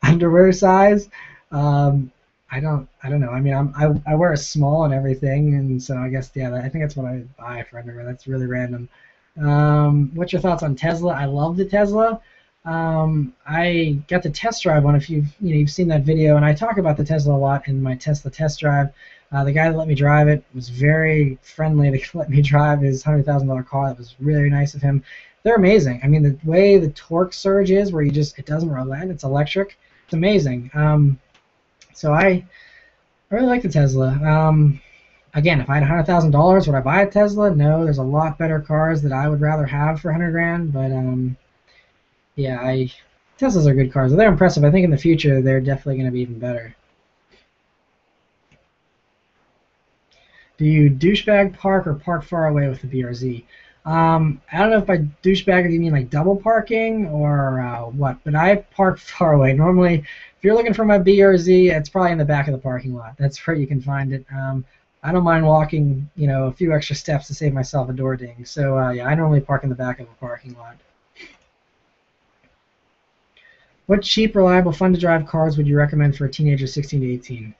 Underwear size? I don't know. I mean, I wear a small and everything, and so I guess I think that's what I buy for underwear. That's really random. What's your thoughts on Tesla? I love the Tesla. I got to test drive one. If you've seen that video, and I talk about the Tesla a lot in my Tesla test drive. The guy that let me drive it was very friendly to let me drive his $100,000 car. That was really nice of him. They're amazing. I mean, the way the torque surge is, where it doesn't relent. It's electric. It's amazing. So I really like the Tesla. Again, if I had $100,000, would I buy a Tesla? No. There's a lot better cars that I would rather have for 100 grand. But yeah, Teslas are good cars. They're impressive. I think in the future they're definitely going to be even better. Do you douchebag park or park far away with the BRZ? I don't know if by douchebag you mean like double parking or what, but I park far away. Normally, if you're looking for my BRZ, it's probably in the back of the parking lot. That's where you can find it. I don't mind walking, a few extra steps to save myself a door ding. So yeah, I normally park in the back of a parking lot. What cheap, reliable, fun-to-drive cars would you recommend for a teenager 16 to 18?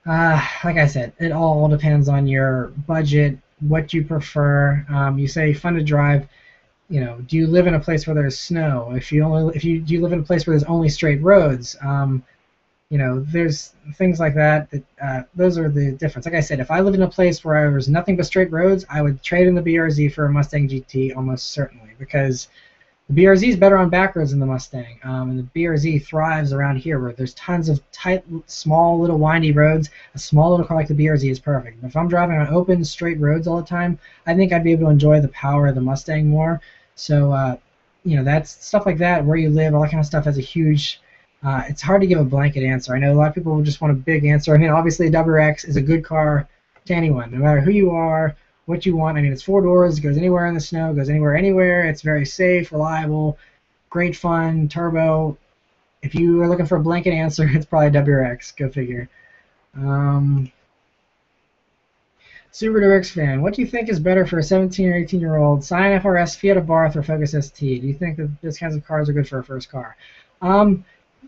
Like I said, it all depends on your budget, what you prefer. You say fun to drive. Do you live in a place where there's snow? Do you live in a place where there's only straight roads? There's things like that. Those are the difference. Like I said, if I lived in a place where there's nothing but straight roads, I would trade in the BRZ for a Mustang GT almost certainly, because the BRZ is better on back roads than the Mustang, and the BRZ thrives around here where there's tons of tight, small, little windy roads. A small little car like the BRZ is perfect. But if I'm driving on open, straight roads all the time, I think I'd be able to enjoy the power of the Mustang more. So, that's stuff like that, where you live, all that kind of stuff has a huge. It's hard to give a blanket answer. I know a lot of people just want a big answer. I mean, obviously, a WRX is a good car to anyone, no matter who you are. What you want. I mean, it's 4 doors. It goes anywhere in the snow. Goes anywhere. It's very safe, reliable, great fun, turbo. If you are looking for a blanket answer, it's probably WRX. Go figure. Subaruwrxfan, what do you think is better for a 17 or 18-year-old? Scion FRS, Fiat Abarth, or Focus ST? Do you think that those kinds of cars are good for a first car?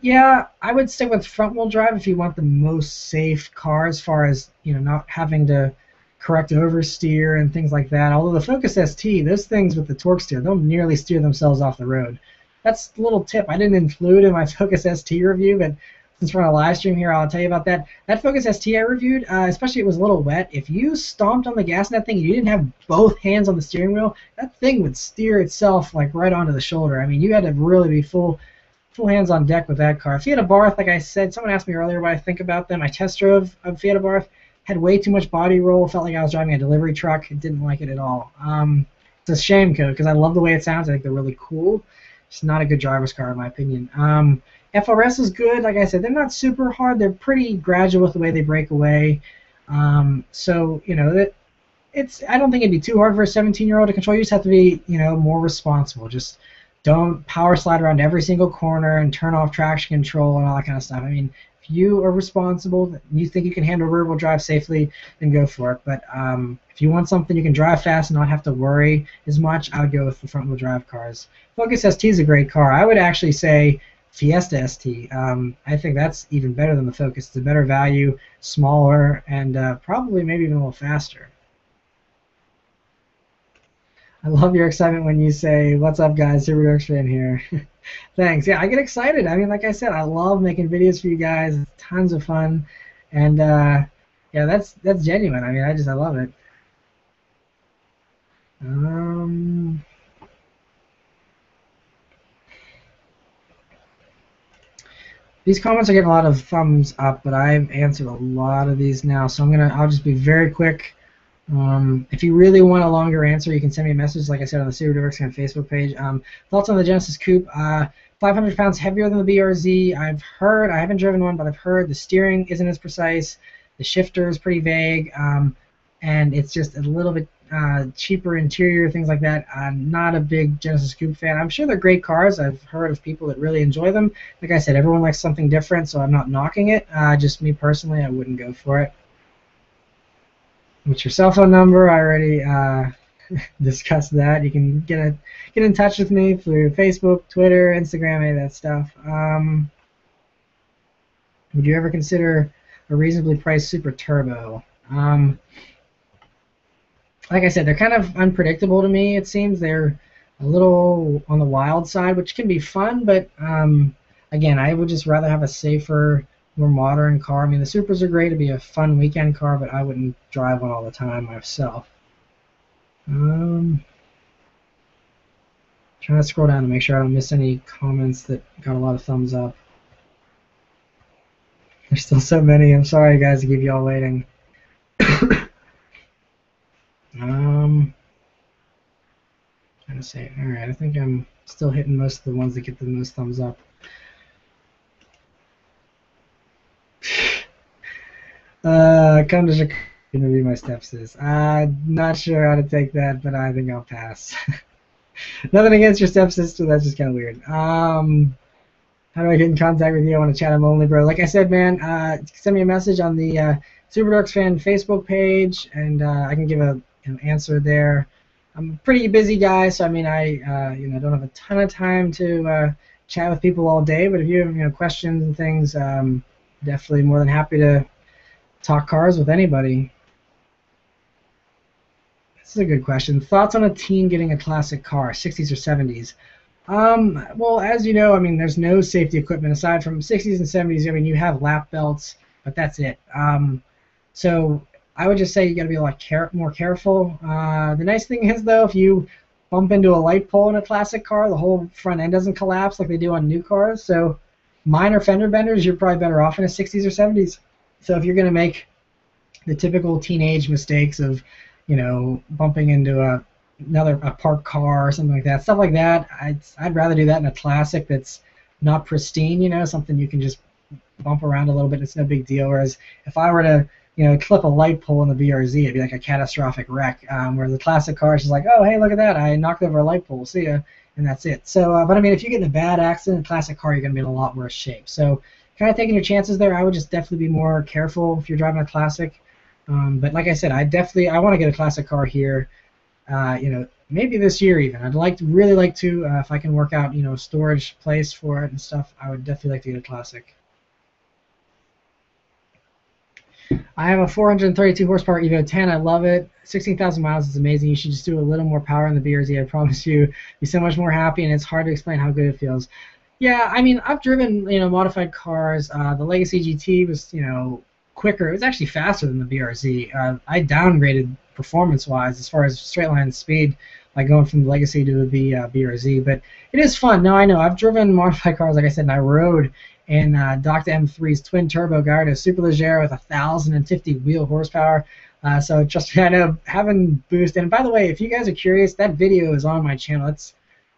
Yeah, I would stick with front-wheel drive if you want the most safe car, as far as not having to correct oversteer and things like that. Although the Focus ST, those things with the torque steer, they'll nearly steer themselves off the road. That's a little tip I didn't include in my Focus ST review, but since we're on a live stream here, I'll tell you about that. That Focus ST I reviewed, especially it was a little wet. If you stomped on the gas in that thing and you didn't have both hands on the steering wheel, that thing would steer itself like right onto the shoulder. I mean, you had to really be full hands on deck with that car. Fiat Abarth, like I said, someone asked me earlier what I think about them. I test drove a Fiat Abarth. Had way too much body roll. Felt like I was driving a delivery truck. Didn't like it at all. It's a shame, because I love the way it sounds. I think they're really cool. It's not a good driver's car in my opinion. FRS is good. Like I said, they're not super hard. They're pretty gradual with the way they break away. So I don't think it'd be too hard for a 17-year-old to control. You just have to be more responsible. Just don't power slide around every single corner and turn off traction control and all that kind of stuff. I mean, if you are responsible, you think you can handle rear-wheel drive safely, then go for it. But if you want something you can drive fast and not have to worry as much, I would go with the front-wheel drive cars. Focus ST is a great car. I would actually say Fiesta ST. I think that's even better than the Focus. It's a better value, smaller, and probably maybe even a little faster. I love your excitement when you say, "What's up, guys? Subaruwrxfan here." Thanks. Yeah, I get excited. I mean, like I said, I love making videos for you guys. It's tons of fun, and yeah, that's genuine. I mean, I love it. These comments are getting a lot of thumbs up, but I've answered a lot of these now, so I'll just be very quick. If you really want a longer answer, you can send me a message, like I said, on the Subaruwrxfan Facebook page. Thoughts on the Genesis Coupe? 500 pounds heavier than the BRZ. I've heard, I haven't driven one, but I've heard the steering isn't as precise, the shifter is pretty vague, and it's just a little bit cheaper interior, things like that. I'm not a big Genesis Coupe fan. I'm sure they're great cars. I've heard of people that really enjoy them. Like I said, everyone likes something different, so I'm not knocking it. Just me personally, I wouldn't go for it. What's your cell phone number? I already discussed that. You can get in touch with me through Facebook, Twitter, Instagram, any of that stuff. Would you ever consider a reasonably priced Super Turbo? Like I said, they're kind of unpredictable to me. It seems they're a little on the wild side, which can be fun, but again, I would just rather have a safer, more modern car. I mean, the Supras are great to be a fun weekend car, but I wouldn't drive one all the time myself. Um, Trying to scroll down to make sure I don't miss any comments that got a lot of thumbs up. There's still so many. I'm sorry, guys, to keep you all waiting. Trying to say, all right, I think I'm still hitting most of the ones that get the most thumbs up. Come to Chicago to be my stepsis. I'm not sure how to take that, but I think I'll pass. Nothing against your stepsister, that's just kind of weird. How do I get in contact with you? I want to chat. I'm lonely, bro. Like I said, man, send me a message on the Subaruwrxfan Facebook page, and I can give an answer there. I'm a pretty busy guy, so I mean, I don't have a ton of time to chat with people all day. But if you have questions and things, definitely more than happy to talk cars with anybody. This is a good question. Thoughts on a teen getting a classic car, 60s or 70s? Well, as you know, I mean, there's no safety equipment aside from 60s and 70s. I mean, you have lap belts, but that's it. So I would just say you got to be a lot more careful. The nice thing is, though, if you bump into a light pole in a classic car, the whole front end doesn't collapse like they do on new cars. So minor fender benders, you're probably better off in a 60s or 70s. So if you're going to make the typical teenage mistakes of, bumping into a parked car or something like that, stuff like that, I'd rather do that in a classic that's not pristine, something you can just bump around a little bit. It's no big deal. Whereas if I were to clip a light pole in the BRZ, it'd be like a catastrophic wreck. Where the classic car is just like, oh, hey, look at that, I knocked over a light pole, see ya, and that's it. So, but I mean, if you get in a bad accident, a classic car, you're going to be in a lot worse shape. So, kind of taking your chances there. I would just definitely be more careful if you're driving a classic. But like I said, I want to get a classic car here. Maybe this year even. I'd really like to, if I can work out, a storage place for it and stuff. I would definitely like to get a classic. I have a 432 horsepower Evo 10. I love it. 16,000 miles is amazing. You should just do a little more power in the BRZ. I promise you, be so much more happy, and it's hard to explain how good it feels. Yeah, I mean, I've driven, modified cars. The Legacy GT was, quicker. It was actually faster than the BRZ. I downgraded performance-wise as far as straight line speed by going from the Legacy to the BRZ. But it is fun. No, I know. I've driven modified cars, like I said, and I rode in Dr. M3's twin turbo Gallardo Superleggera with 1,050 wheel horsepower. So trust me, I know having boost. And by the way, if you guys are curious, that video is on my channel.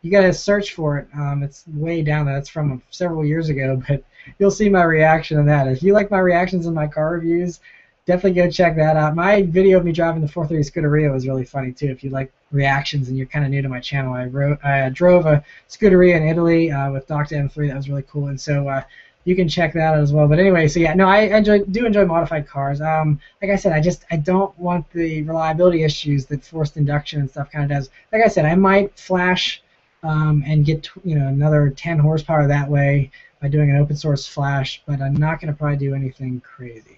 You gotta search for it. It's way down there. That's from several years ago, but you'll see my reaction to that. If you like my reactions in my car reviews, definitely go check that out. My video of me driving the 430 Scuderia was really funny too. If you like reactions and you're kind of new to my channel, I drove a Scuderia in Italy with Dr. M3. That was really cool, and so you can check that out as well. But anyway, so yeah, no, I do enjoy modified cars. Like I said, I don't want the reliability issues that forced induction and stuff kind of does. Like I said, I might flash and get another 10 horsepower that way by doing an open source flash, but I'm not going to probably do anything crazy.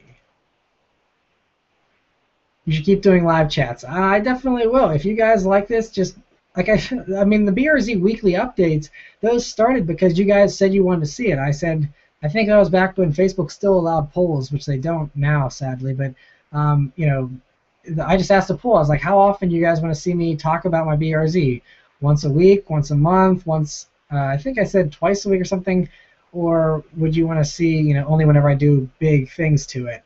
You should keep doing live chats. I definitely will. If you guys like this, just like I mean, the BRZ weekly updates, those started because you guys said you wanted to see it. I think that was back when Facebook still allowed polls, which they don't now, sadly. But I just asked a poll. I was like, how often do you guys want to see me talk about my BRZ? Once a week, once a month, once I think I said twice a week or something, or would you want to see only whenever I do big things to it?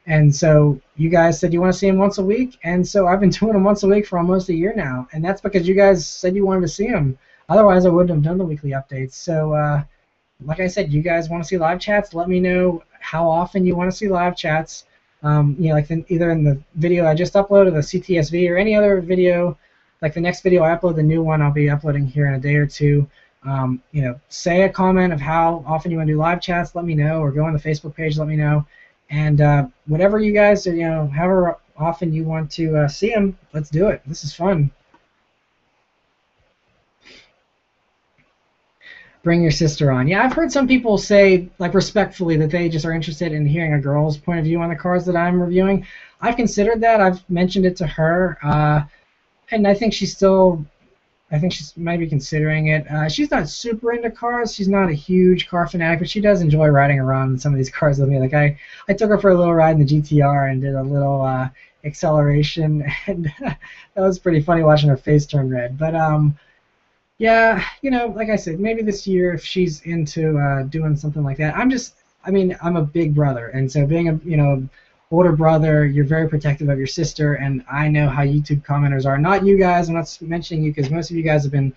And so you guys said you want to see him once a week, and so I've been doing them once a week for almost a year now, and that's because you guys said you wanted to see him. Otherwise, I wouldn't have done the weekly updates. So, like I said, you guys want to see live chats? Let me know how often you want to see live chats. Like either in the video I just uploaded, the CTSV, or any other video. Like the next video I upload, the new one I'll be uploading here in a day or two. Say a comment of how often you want to do live chats. Let me know, or go on the Facebook page. Let me know. And whatever you guys, however often you want to see them, let's do it. This is fun. Bring your sister on. Yeah, I've heard some people say, like respectfully, that they just are interested in hearing a girl's point of view on the cars that I'm reviewing. I've considered that. I've mentioned it to her, and I think she's still I think she's maybe considering it. She's not super into cars. She's not a huge car fanatic, but she does enjoy riding around in some of these cars with me. Like I took her for a little ride in the GTR and did a little acceleration, and that was pretty funny watching her face turn red. But yeah, like I said, maybe this year if she's into doing something like that. I mean, I'm a big brother, and so being a older brother, you're very protective of your sister, and I know how YouTube commenters are. Not you guys, I'm not mentioning you because most of you guys have been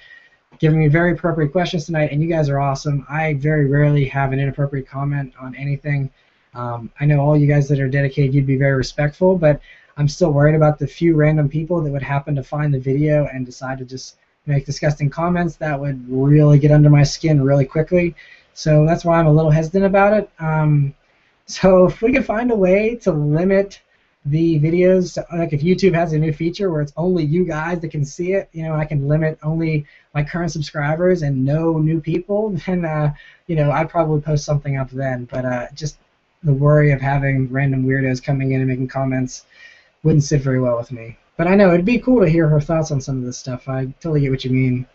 giving me very appropriate questions tonight, and you guys are awesome. I very rarely have an inappropriate comment on anything. I know all you guys that are dedicated, you'd be very respectful, but I'm still worried about the few random people that would happen to find the video and decide to just make disgusting comments. That would really get under my skin really quickly. So that's why I'm a little hesitant about it. So if we can find a way to limit the videos, like if YouTube has a new feature where it's only you guys that can see it, I can limit only my current subscribers and no new people, then I'd probably post something up then. But just the worry of having random weirdos coming in and making comments wouldn't sit very well with me. But I know it'd be cool to hear her thoughts on some of this stuff. I totally get what you mean.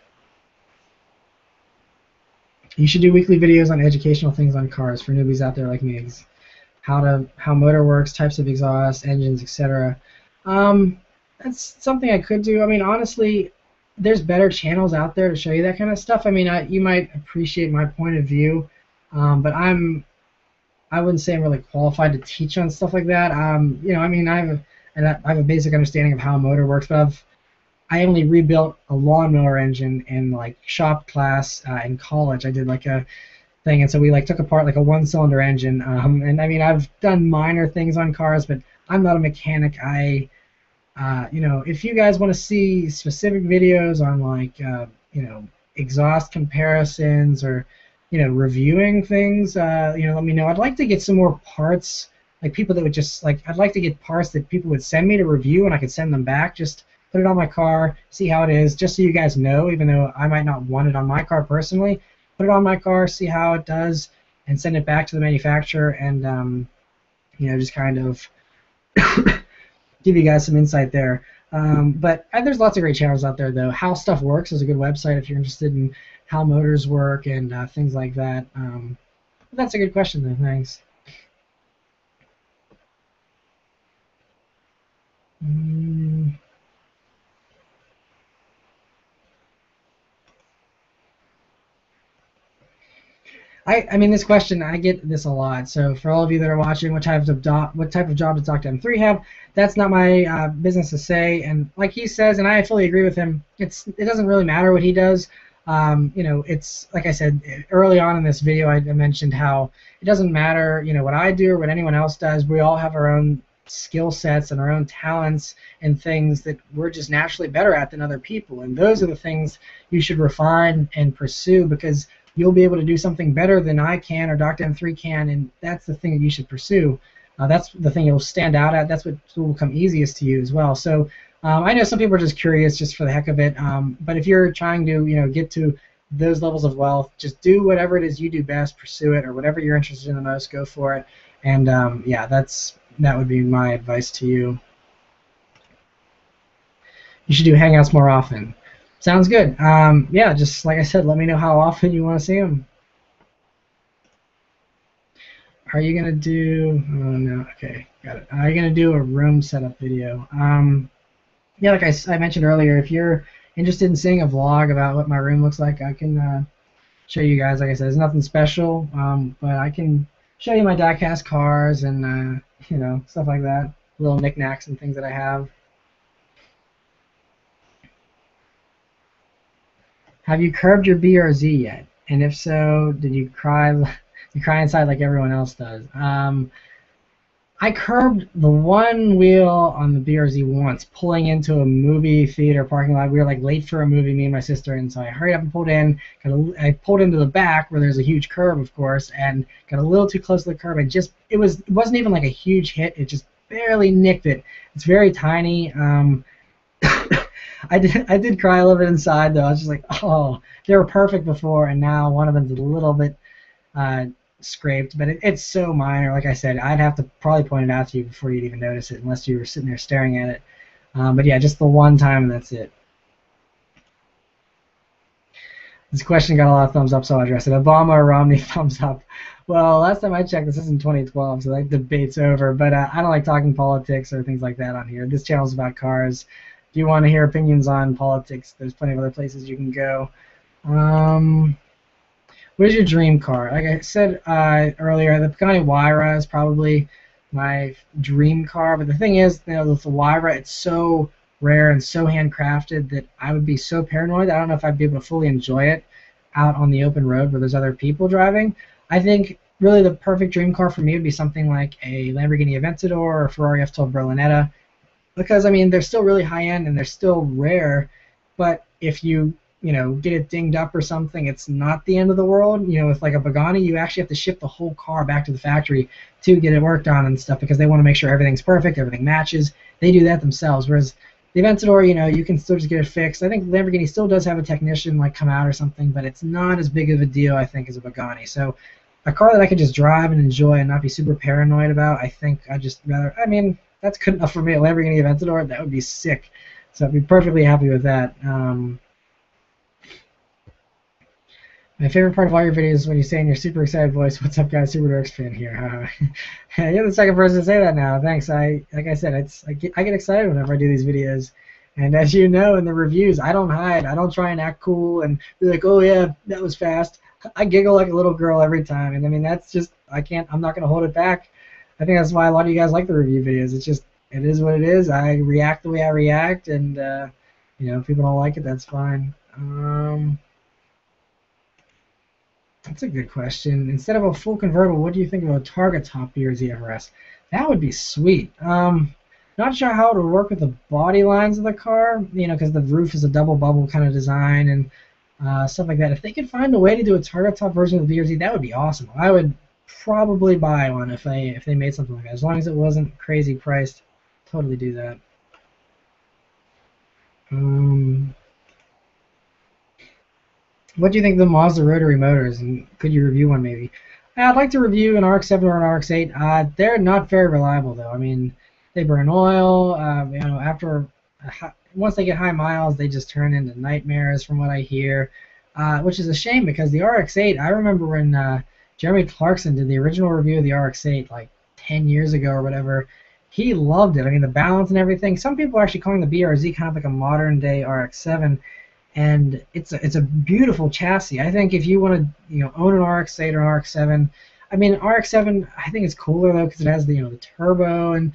You should do weekly videos on educational things on cars for newbies out there like me. How motor works, types of exhaust, engines, etc. That's something I could do. I mean, honestly, there's better channels out there to show you that kind of stuff. I mean, you might appreciate my point of view, but I wouldn't say I'm really qualified to teach on stuff like that. I mean, I have a basic understanding of how a motor works, but I only rebuilt a lawnmower engine in like shop class in college. I did like a thing, and so we like took apart like a one-cylinder engine. And I mean, I've done minor things on cars, but I'm not a mechanic. If you guys want to see specific videos on like exhaust comparisons or reviewing things, let me know. I'd like to get some more parts, like people that would just like. I'd like to get parts that people would send me to review, and I could send them back. Just put it on my car, see how it is, just so you guys know, even though I might not want it on my car personally. Put it on my car, see how it does, and send it back to the manufacturer, and just kind of give you guys some insight there. But there's lots of great channels out there, though. How Stuff Works is a good website if you're interested in how motors work and things like that. That's a good question, though. Thanks. I mean, this question, I get this a lot. So for all of you that are watching, what type of job does Dr. M3 have? That's not my business to say. And like he says, and I fully agree with him, it doesn't really matter what he does. It's like I said early on in this video, I mentioned how it doesn't matter, what I do or what anyone else does. We all have our own skill sets and our own talents and things that we're just naturally better at than other people. And those are the things you should refine and pursue, because you'll be able to do something better than I can or Dr. M3 can, and that's the thing that you should pursue. That's the thing you'll stand out at. That's what will come easiest to you as well. So I know some people are just curious just for the heck of it, but if you're trying to get to those levels of wealth, just do whatever it is you do best, pursue it, or whatever you're interested in the most, go for it. And yeah, that would be my advice to you. You should do Hangouts more often. Sounds good. Yeah, just like I said, let me know how often you want to see them. Are you going to do... Oh, no. Okay, got it. Are you going to do a room setup video? Yeah, like I mentioned earlier, if you're interested in seeing a vlog about what my room looks like, I can show you guys. Like I said, it's nothing special, but I can show you my die-cast cars and, stuff like that. Little knickknacks and things that I have. Have you curbed your BRZ yet? And if so, did you cry? You cry inside like everyone else does. I curbed the one wheel on the BRZ once, pulling into a movie theater parking lot. We were like late for a movie, me and my sister, and so I hurried up and pulled in. I pulled into the back where there's a huge curb, of course, and got a little too close to the curb. It wasn't even like a huge hit. It just barely nicked it. It's very tiny. I did cry a little bit inside, though. I was just like, oh, they were perfect before, and now one of them's a little bit scraped, but it's so minor. Like I said, I'd have to probably point it out to you before you'd even notice it, unless you were sitting there staring at it. But yeah, just the one time, and that's it. This question got a lot of thumbs up, so I'll address it. Obama or Romney, thumbs up. Well, last time I checked, this isn't 2012, so that debate's over. But I don't like talking politics or things like that on here. This channel's about cars. If you want to hear opinions on politics, there's plenty of other places you can go. What is your dream car? Like I said earlier, the Pagani Huayra is probably my dream car. But the thing is, with the Huayra, it's so rare and so handcrafted that I would be so paranoid. I don't know if I'd be able to fully enjoy it out on the open road where there's other people driving. I think really the perfect dream car for me would be something like a Lamborghini Aventador or a Ferrari F12 Berlinetta, because I mean they're still really high end and they're still rare, but if you get it dinged up or something, it's not the end of the world. With like a Pagani, you actually have to ship the whole car back to the factory to get it worked on and stuff because they want to make sure everything's perfect, everything matches. They do that themselves, whereas the Aventador, you can still just get it fixed. I think Lamborghini still does have a technician like come out or something, but it's not as big of a deal, I think, as a Pagani. So a car that I could just drive and enjoy and not be super paranoid about, I think I'd just rather. I mean, that's good enough for me. A Lamborghini Aventador, that would be sick. So I'd be perfectly happy with that. My favorite part of all your videos is when you say in your super excited voice, "What's up, guys? Subaruwrxfan here." You're the second person to say that now. Thanks. Like I said, I get excited whenever I do these videos, and as you know in the reviews, I don't hide. I don't try and act cool and be like, "Oh yeah, that was fast." I giggle like a little girl every time, and I mean that's just I'm not gonna hold it back. I think that's why a lot of you guys like the review videos. It is what it is. I react the way I react, and if people don't like it, that's fine. That's a good question. Instead of a full convertible, what do you think of a Targa top BRZ FRS? That would be sweet. Not sure how it would work with the body lines of the car, because the roof is a double bubble kind of design and stuff like that. If they could find a way to do a Targa top version of the BRZ, that would be awesome. I would probably buy one if they made something like that. As long as it wasn't crazy priced, totally do that. What do you think of the Mazda rotary motors, and could you review one maybe? I'd like to review an RX-7 or an RX-8. They're not very reliable though. I mean, they burn oil. After once they get high miles, they just turn into nightmares from what I hear, which is a shame because the RX-8. I remember when Jeremy Clarkson did the original review of the RX-8 like 10 years ago or whatever. He loved it. I mean, the balance and everything. Some people are actually calling the BRZ kind of like a modern day RX-7. And it's a beautiful chassis. I think if you want to own an RX-8 or an RX-7, I mean RX-7 I think it's cooler though because it has the turbo and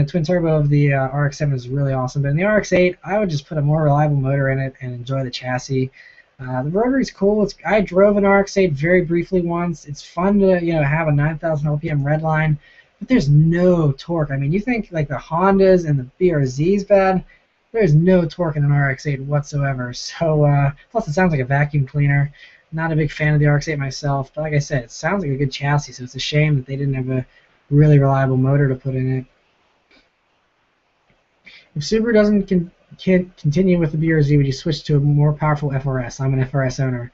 twin turbo of the RX-7 is really awesome. But in the RX-8 I would just put a more reliable motor in it and enjoy the chassis. The rotary's cool. I drove an RX-8 very briefly once. It's fun to have a 9,000 RPM redline, but there's no torque. I mean you think like the Hondas and the BRZ's bad. There's no torque in an RX-8 whatsoever. So plus it sounds like a vacuum cleaner. Not a big fan of the RX-8 myself, but like I said, it sounds like a good chassis. So it's a shame that they didn't have a really reliable motor to put in it. If Subaru doesn't continue with the BRZ, would you switch to a more powerful FRS? I'm an FRS owner.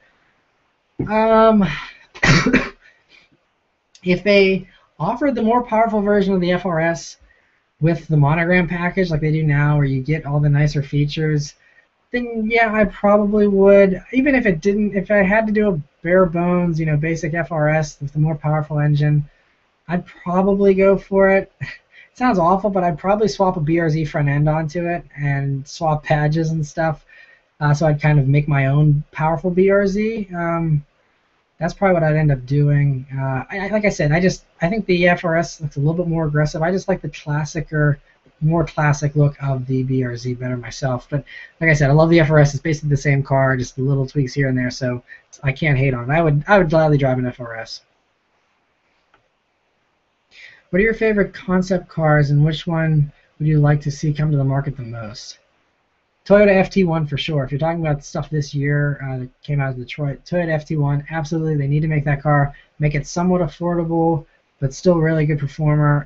If they offered the more powerful version of the FRS with the monogram package like they do now where you get all the nicer features, then yeah, I probably would. Even if it didn't, if I had to do a bare bones, basic FRS with the more powerful engine, I'd probably go for it. It sounds awful, but I'd probably swap a BRZ front end onto it and swap badges and stuff. So I'd kind of make my own powerful BRZ. That's probably what I'd end up doing. Like I said, I think the FRS looks a little bit more aggressive. I just like the more classic look of the BRZ better myself. But like I said, I love the FRS. It's basically the same car, just little tweaks here and there. So I can't hate on it. I would gladly drive an FRS. What are your favorite concept cars, and which one would you like to see come to the market the most? Toyota FT1 for sure. If you're talking about stuff this year that came out of Detroit, Toyota FT1, absolutely. They need to make that car, make it somewhat affordable, but still really good performer.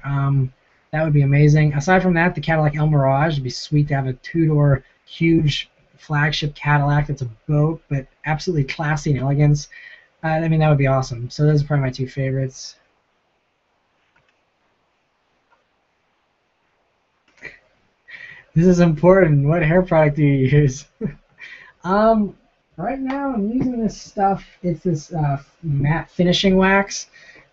That would be amazing. Aside from that, the Cadillac El Mirage would be sweet to have a two-door, huge flagship Cadillac that's a boat, but absolutely classy and elegance. I mean, that would be awesome. So those are probably my two favorites. This is important. What hair product do you use? Right now I'm using this stuff. It's this matte finishing wax.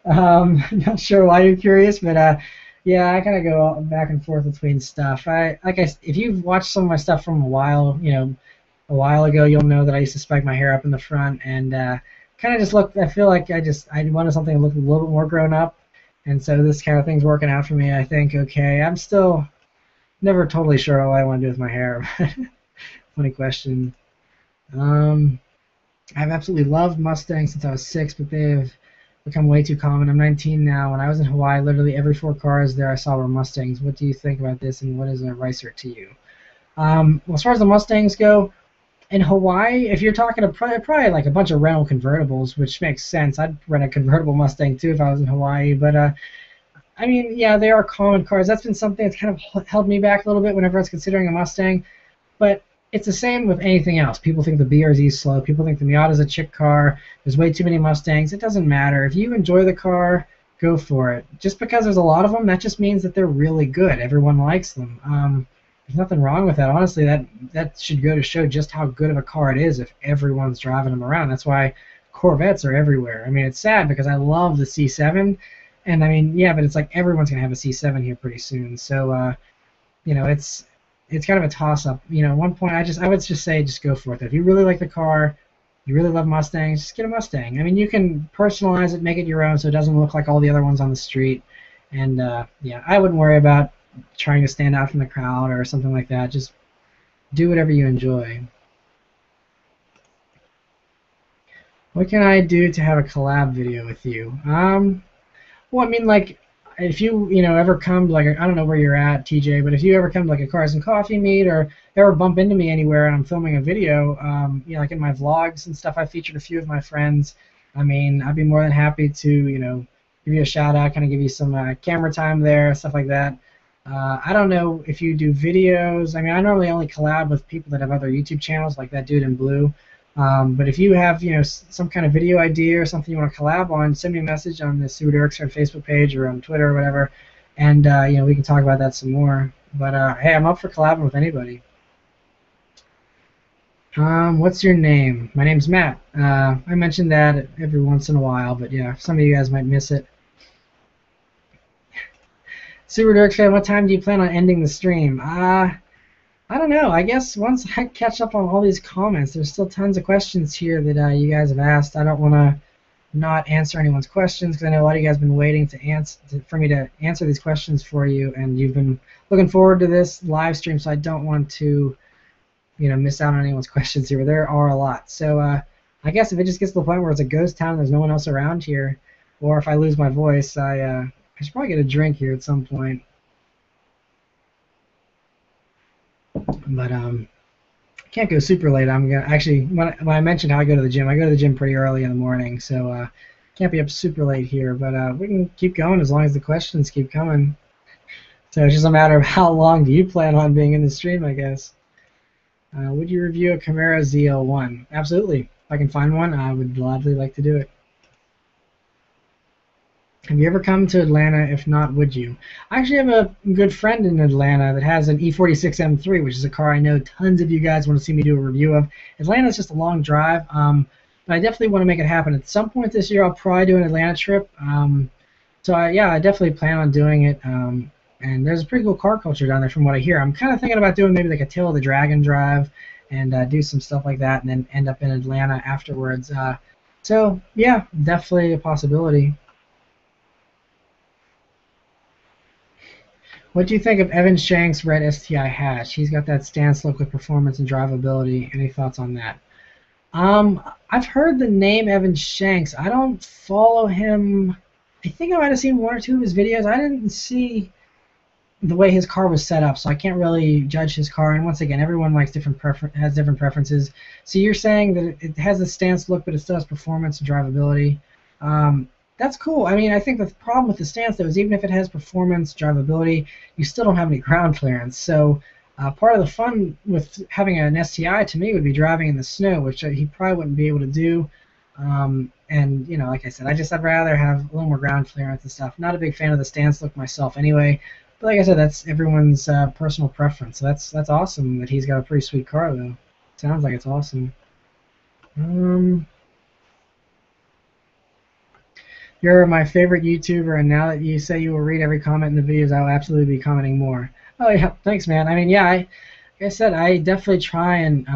Not sure why you're curious, but yeah, I kind of go back and forth between stuff. If you've watched some of my stuff from a while, a while ago, you'll know that I used to spike my hair up in the front and kind of just look. I feel like I wanted something that looked a little bit more grown up, and so this kind of thing's working out for me. I think okay. I'm still never totally sure what I want to do with my hair. Funny question. I've absolutely loved Mustangs since I was 6, but they've become way too common. I'm 19 now. When I was in Hawaii, literally every 4 cars there I saw were Mustangs. What do you think about this, and what is a Ricer to you? Well, as far as the Mustangs go, in Hawaii, if you're talking to probably like a bunch of rental convertibles, which makes sense. I'd rent a convertible Mustang too if I was in Hawaii. But I mean, yeah, they are common cars. That's been something that's kind of held me back a little bit whenever I was considering a Mustang. But it's the same with anything else. People think the BRZ is slow. People think the Miata is a chick car. There's way too many Mustangs. It doesn't matter. If you enjoy the car, go for it. Just because there's a lot of them, that just means that they're really good. Everyone likes them. There's nothing wrong with that. Honestly, that should go to show just how good of a car it is if everyone's driving them around. That's why Corvettes are everywhere. I mean, it's sad because I love the C7, and I mean, yeah, but it's like everyone's gonna have a C7 here pretty soon. So, it's kind of a toss-up. At one point, I would just say just go for it. If you really like the car, you really love Mustangs, just get a Mustang. I mean, you can personalize it, make it your own, so it doesn't look like all the other ones on the street. And yeah, I wouldn't worry about trying to stand out from the crowd or something like that. Just do whatever you enjoy. What can I do to have a collab video with you? Well, I mean, like, if you ever come to, like, I don't know where you're at, TJ, but if you ever come to like a Cars and Coffee meet or ever bump into me anywhere and I'm filming a video, like in my vlogs and stuff, I featured a few of my friends. I mean, I'd be more than happy to give you a shout out, kind of give you some camera time there, stuff like that. I don't know if you do videos. I mean, I normally only collab with people that have other YouTube channels, like that dude in blue. But if you have, some kind of video idea or something you want to collab on, send me a message on the Subaruwrxfan Facebook page or on Twitter or whatever, and we can talk about that some more. But hey, I'm up for collabing with anybody. What's your name? My name's Matt. I mention that every once in a while, but yeah, some of you guys might miss it. Subaruwrxfan, what time do you plan on ending the stream? I don't know. I guess once I catch up on all these comments, there's still tons of questions here that you guys have asked. I don't want to not answer anyone's questions because I know a lot of you guys have been waiting for me to answer these questions for you, and you've been looking forward to this live stream, so I don't want to miss out on anyone's questions here. There are a lot. So I guess if it just gets to the point where it's a ghost town and there's no one else around here, or if I lose my voice, I should probably get a drink here at some point. But can't go super late. I'm gonna actually when I mentioned how I go to the gym pretty early in the morning, so can't be up super late here. But we can keep going as long as the questions keep coming. So it's just a matter of how long do you plan on being in the stream, I guess. Would you review a Camaro ZL1? Absolutely. If I can find one, I would gladly like to do it. Have you ever come to Atlanta? If not, would you? I actually have a good friend in Atlanta that has an E46 M3, which is a car I know tons of you guys want to see me do a review of. Atlanta's just a long drive, but I definitely want to make it happen. At some point this year, I'll probably do an Atlanta trip. So I definitely plan on doing it. And there's a pretty cool car culture down there from what I hear. I'm kind of thinking about doing maybe like a Tail of the Dragon drive and do some stuff like that and then end up in Atlanta afterwards. So yeah, definitely a possibility. What do you think of Evan Shank's red STI hatch? He's got that stance look with performance and drivability. Any thoughts on that? I've heard the name Evan Shanks. I don't follow him. I think I might have seen one or two of his videos. I didn't see the way his car was set up, so I can't really judge his car. And once again, everyone likes has different preferences. So you're saying that it has the stance look, but it still has performance and drivability. That's cool. I mean, I think the problem with the stance, though, is even if it has performance, drivability, you still don't have any ground clearance. So part of the fun with having an STI, to me, would be driving in the snow, which he probably wouldn't be able to do. And, like I said, I'd rather have a little more ground clearance and stuff. Not a big fan of the stance look myself anyway. But like I said, that's everyone's personal preference. So that's awesome that he's got a pretty sweet car, though. Sounds like it's awesome. Um, you're my favorite YouTuber, and now that you say you will read every comment in the videos, I will absolutely be commenting more. Oh yeah, thanks, man. I mean, yeah, like I said, I definitely try and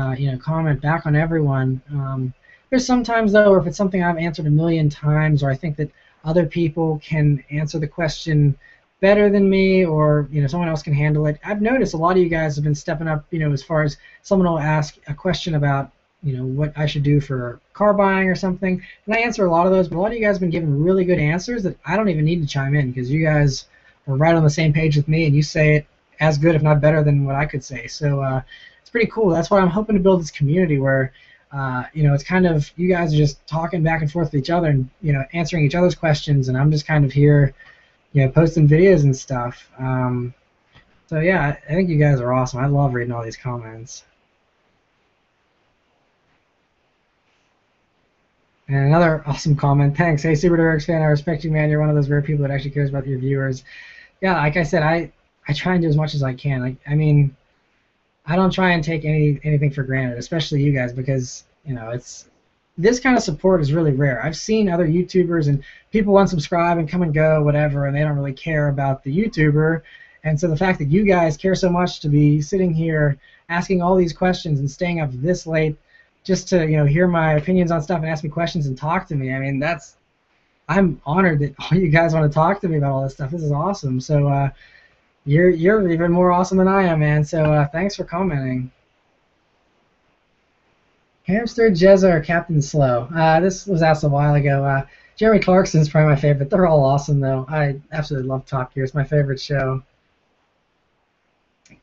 comment back on everyone. There's sometimes though, or if it's something I've answered a million times, or I think that other people can answer the question better than me, or someone else can handle it. I've noticed a lot of you guys have been stepping up. As far as someone will ask a question about what I should do for car buying or something, and I answer a lot of those. But a lot of you guys have been giving really good answers that I don't even need to chime in because you guys are right on the same page with me, and you say it as good, if not better, than what I could say. So it's pretty cool. That's why I'm hoping to build this community where, it's kind of you guys are just talking back and forth with each other and answering each other's questions, and I'm just kind of here, posting videos and stuff. So yeah, I think you guys are awesome. I love reading all these comments. And another awesome comment. Thanks. Hey, Subaruwrxfan, I respect you, man. You're one of those rare people that actually cares about your viewers. Yeah, like I said, I try and do as much as I can. Like, I mean, I don't try and take anything for granted, especially you guys, because it's this kind of support is really rare. I've seen other YouTubers and people unsubscribe and come and go, whatever, and they don't really care about the YouTuber. And so the fact that you guys care so much to be sitting here asking all these questions and staying up this late just to hear my opinions on stuff and ask me questions and talk to me, I mean, I'm honored that all you guys want to talk to me about all this stuff. This is awesome. So you're even more awesome than I am, man. So thanks for commenting. Hamster, Jezza, or Captain Slow? This was asked a while ago. Jeremy Clarkson's probably my favorite. They're all awesome, though. I absolutely love Top Gear. It's my favorite show.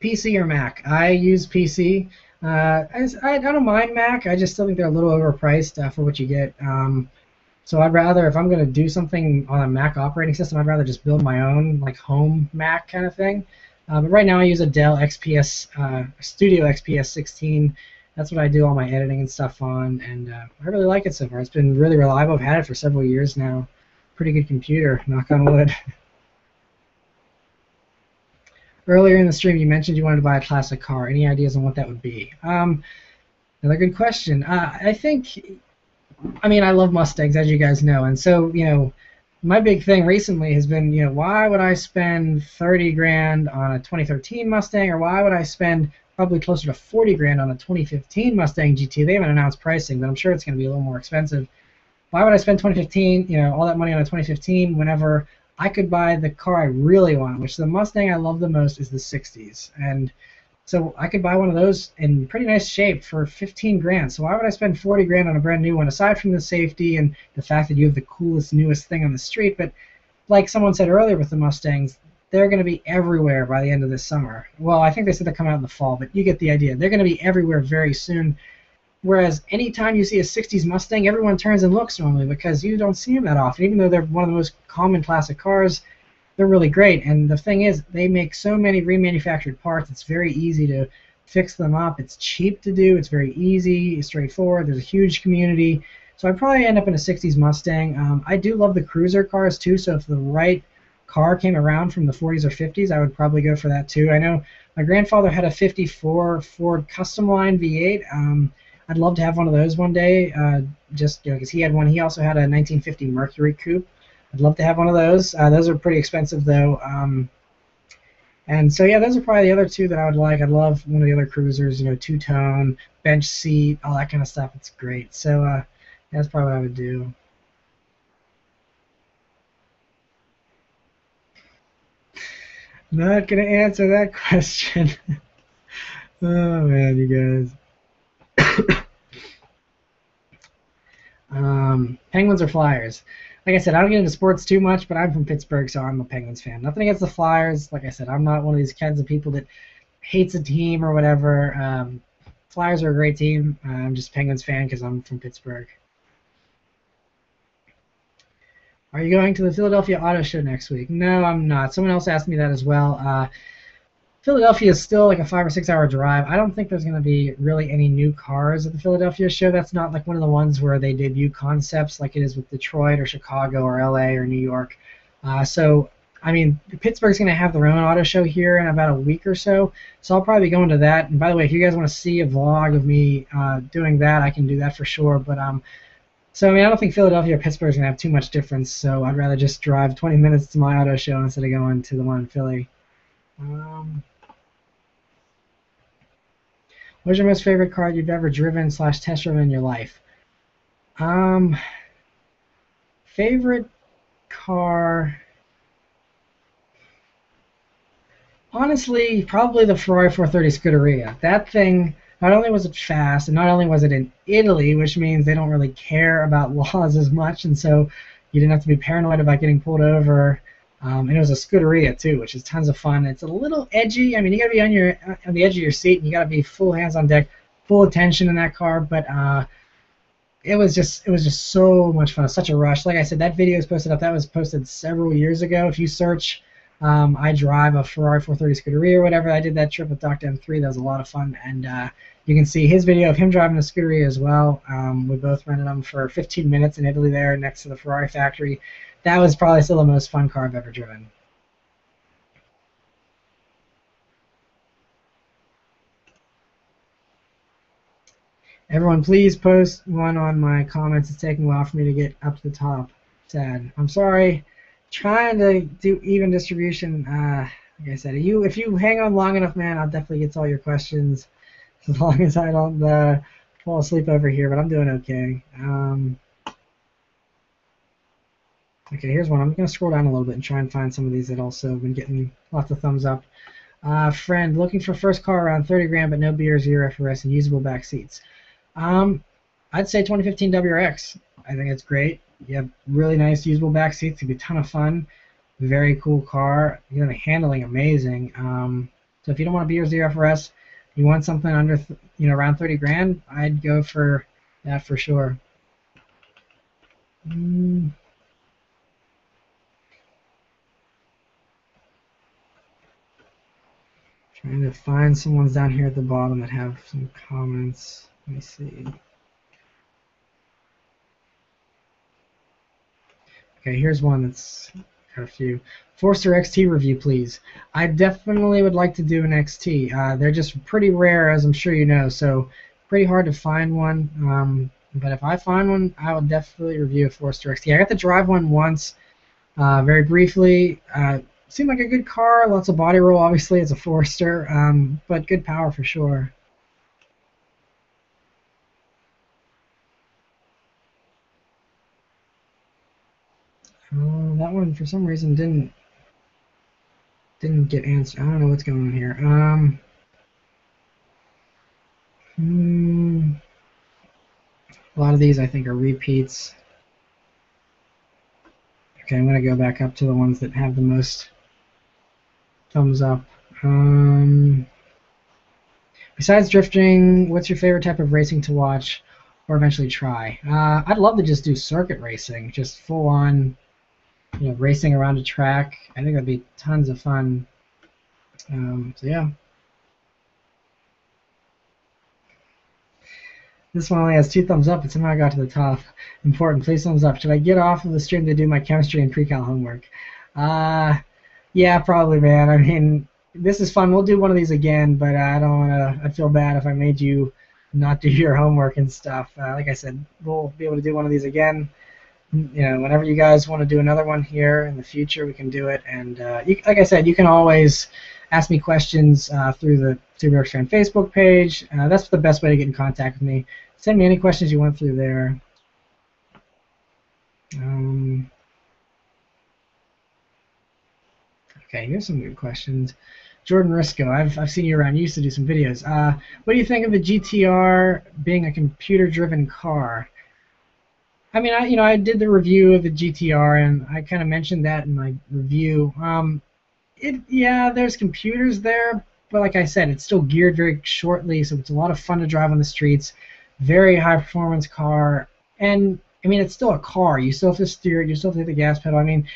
PC or Mac? I use PC. I don't mind Mac. I just still think they're a little overpriced for what you get. So I'd rather, if I'm going to do something on a Mac operating system, I'd rather just build my own like home Mac kind of thing. But right now I use a Dell XPS Studio XPS 16. That's what I do all my editing and stuff on, and I really like it so far. It's been really reliable. I've had it for several years now. Pretty good computer, knock on wood. Earlier in the stream, you mentioned you wanted to buy a classic car. Any ideas on what that would be? Another good question. I mean, I love Mustangs, as you guys know, and so my big thing recently has been, why would I spend 30 grand on a 2013 Mustang, or why would I spend probably closer to 40 grand on a 2015 Mustang GT? They haven't announced pricing, but I'm sure it's going to be a little more expensive. Why would I spend 2015, all that money on a 2015 whenever I could buy the car I really want, which the Mustang I love the most is the 60s, and so I could buy one of those in pretty nice shape for 15 grand. So why would I spend 40 grand on a brand new one, aside from the safety and the fact that you have the coolest, newest thing on the street? But like someone said earlier with the Mustangs, they're going to be everywhere by the end of this summer. Well, I think they said they're coming out in the fall, but you get the idea. They're going to be everywhere very soon. Whereas anytime you see a 60s Mustang, everyone turns and looks normally because you don't see them that often. Even though they're one of the most common classic cars, they're really great. And the thing is, they make so many remanufactured parts, it's very easy to fix them up. It's cheap to do. It's very easy, straightforward. There's a huge community. So I'd probably end up in a 60s Mustang. I do love the cruiser cars too, so if the right car came around from the 40s or 50s, I would probably go for that too. I know my grandfather had a 54 Ford Custom Line V8. I'd love to have one of those one day, just because he had one. He also had a 1950 Mercury Coupe. I'd love to have one of those. Those are pretty expensive though. And so yeah, those are probably the other two that I would like. I'd love one of the other cruisers, two-tone, bench seat, all that kind of stuff. It's great. So that's probably what I would do. Not gonna answer that question. Oh man, you guys. Penguins or Flyers? Like I said, I don't get into sports too much, but I'm from Pittsburgh, so I'm a Penguins fan. Nothing against the Flyers. Like I said, I'm not one of these kinds of people that hates a team or whatever. Flyers are a great team. I'm just a Penguins fan because I'm from Pittsburgh. Are you going to the Philadelphia Auto Show next week? No, I'm not. Someone else asked me that as well. Philadelphia is still like a 5 or 6 hour drive. I don't think there's going to be really any new cars at the Philadelphia show. That's not like one of the ones where they debut concepts like it is with Detroit or Chicago or LA or New York. So I mean, Pittsburgh's going to have their own auto show here in about a week or so, so I'll probably be going to that. And by the way, if you guys want to see a vlog of me doing that, I can do that for sure. But so I mean, I don't think Philadelphia or Pittsburgh's going to have too much difference. So I'd rather just drive 20 minutes to my auto show instead of going to the one in Philly. What's your most favorite car you've ever driven / test driven in your life? Favorite car, honestly, probably the Ferrari 430 Scuderia. That thing, not only was it fast, and not only was it in Italy, which means they don't really care about laws as much, and so you didn't have to be paranoid about getting pulled over. And it was a Scuderia too, which is tons of fun. It's a little edgy. I mean, you got to be on the edge of your seat, and you got to be full hands on deck, full attention in that car. But it was just so much fun. Such a rush. Like I said, that video is posted up. That was posted several years ago. If you search, I drive a Ferrari 430 Scuderia or whatever. I did that trip with Dr. M3. That was a lot of fun, and you can see his video of him driving a Scuderia as well. We both rented them for 15 minutes in Italy there next to the Ferrari factory. That was probably still the most fun car I've ever driven. Everyone, please post one on my comments. It's taking a while for me to get up to the top. Sad. I'm sorry. Trying to do even distribution. Like I said, if you hang on long enough, man, I'll definitely get to all your questions. As long as I don't fall asleep over here, but I'm doing okay. Okay, here's one. I'm going to scroll down a little bit and try and find some of these that also have been getting lots of thumbs up. Friend, looking for first car around 30 grand, but no BR0 FRS and usable back seats. I'd say 2015 WRX. I think it's great. You have really nice usable back seats. It'd be a ton of fun. Very cool car. You know, the handling amazing. So if you don't want a BR0 FRS, you want something under, around 30 grand, I'd go for that for sure. Trying to find some ones down here at the bottom that have some comments. Let me see. Okay, here's one that's got a few. Forester XT review, please. I definitely would like to do an XT. They're just pretty rare, as I'm sure you know, so pretty hard to find one. But if I find one, I will definitely review a Forester XT. I got to drive one once, very briefly. Seemed like a good car, lots of body roll, obviously, it's a Forester, but good power for sure. That one, for some reason, didn't get answered. I don't know what's going on here. A lot of these, I think, are repeats. Okay, I'm going to go back up to the ones that have the most thumbs up. Besides drifting, what's your favorite type of racing to watch or eventually try? I'd love to just do circuit racing, just full on, racing around a track. I think that'd be tons of fun. So yeah. This one only has 2 thumbs up, but somehow I got to the top. Important, please thumbs up. Should I get off of the stream to do my chemistry and pre-cal homework? Yeah, probably, man. I mean, this is fun. We'll do one of these again, but I don't want to. I feel bad if I made you not do your homework and stuff. Like I said, we'll be able to do one of these again. Whenever you guys want to do another one here in the future, we can do it. And like I said, you can always ask me questions through the Subaruwrxfan Facebook page. That's the best way to get in contact with me. Send me any questions you want through there. Okay, here's some good questions. Jordan Risco, I've seen you around. You used to do some videos. What do you think of the GTR being a computer-driven car? I mean, I did the review of the GTR, and I kind of mentioned that in my review. Yeah, there's computers there, but like I said, it's still geared very shortly, so it's a lot of fun to drive on the streets. Very high-performance car, and I mean, it's still a car. You still have to steer it. You still have to hit the gas pedal. I mean,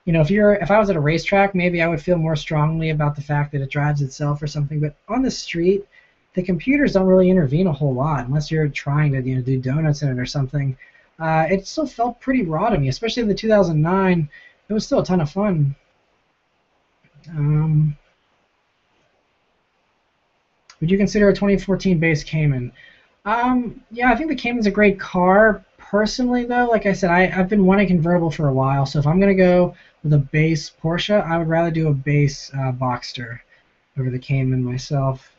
if I was at a racetrack, maybe I would feel more strongly about the fact that it drives itself or something. But on the street, the computers don't really intervene a whole lot unless you're trying to do donuts in it or something. It still felt pretty raw to me, especially in the 2009. It was still a ton of fun. Um, would you consider a 2014 base Cayman? Yeah, I think the Cayman's a great car. Personally, though, like I said, I've been wanting a convertible for a while. So if I'm gonna go with a base Porsche, I would rather do a base Boxster over the Cayman myself.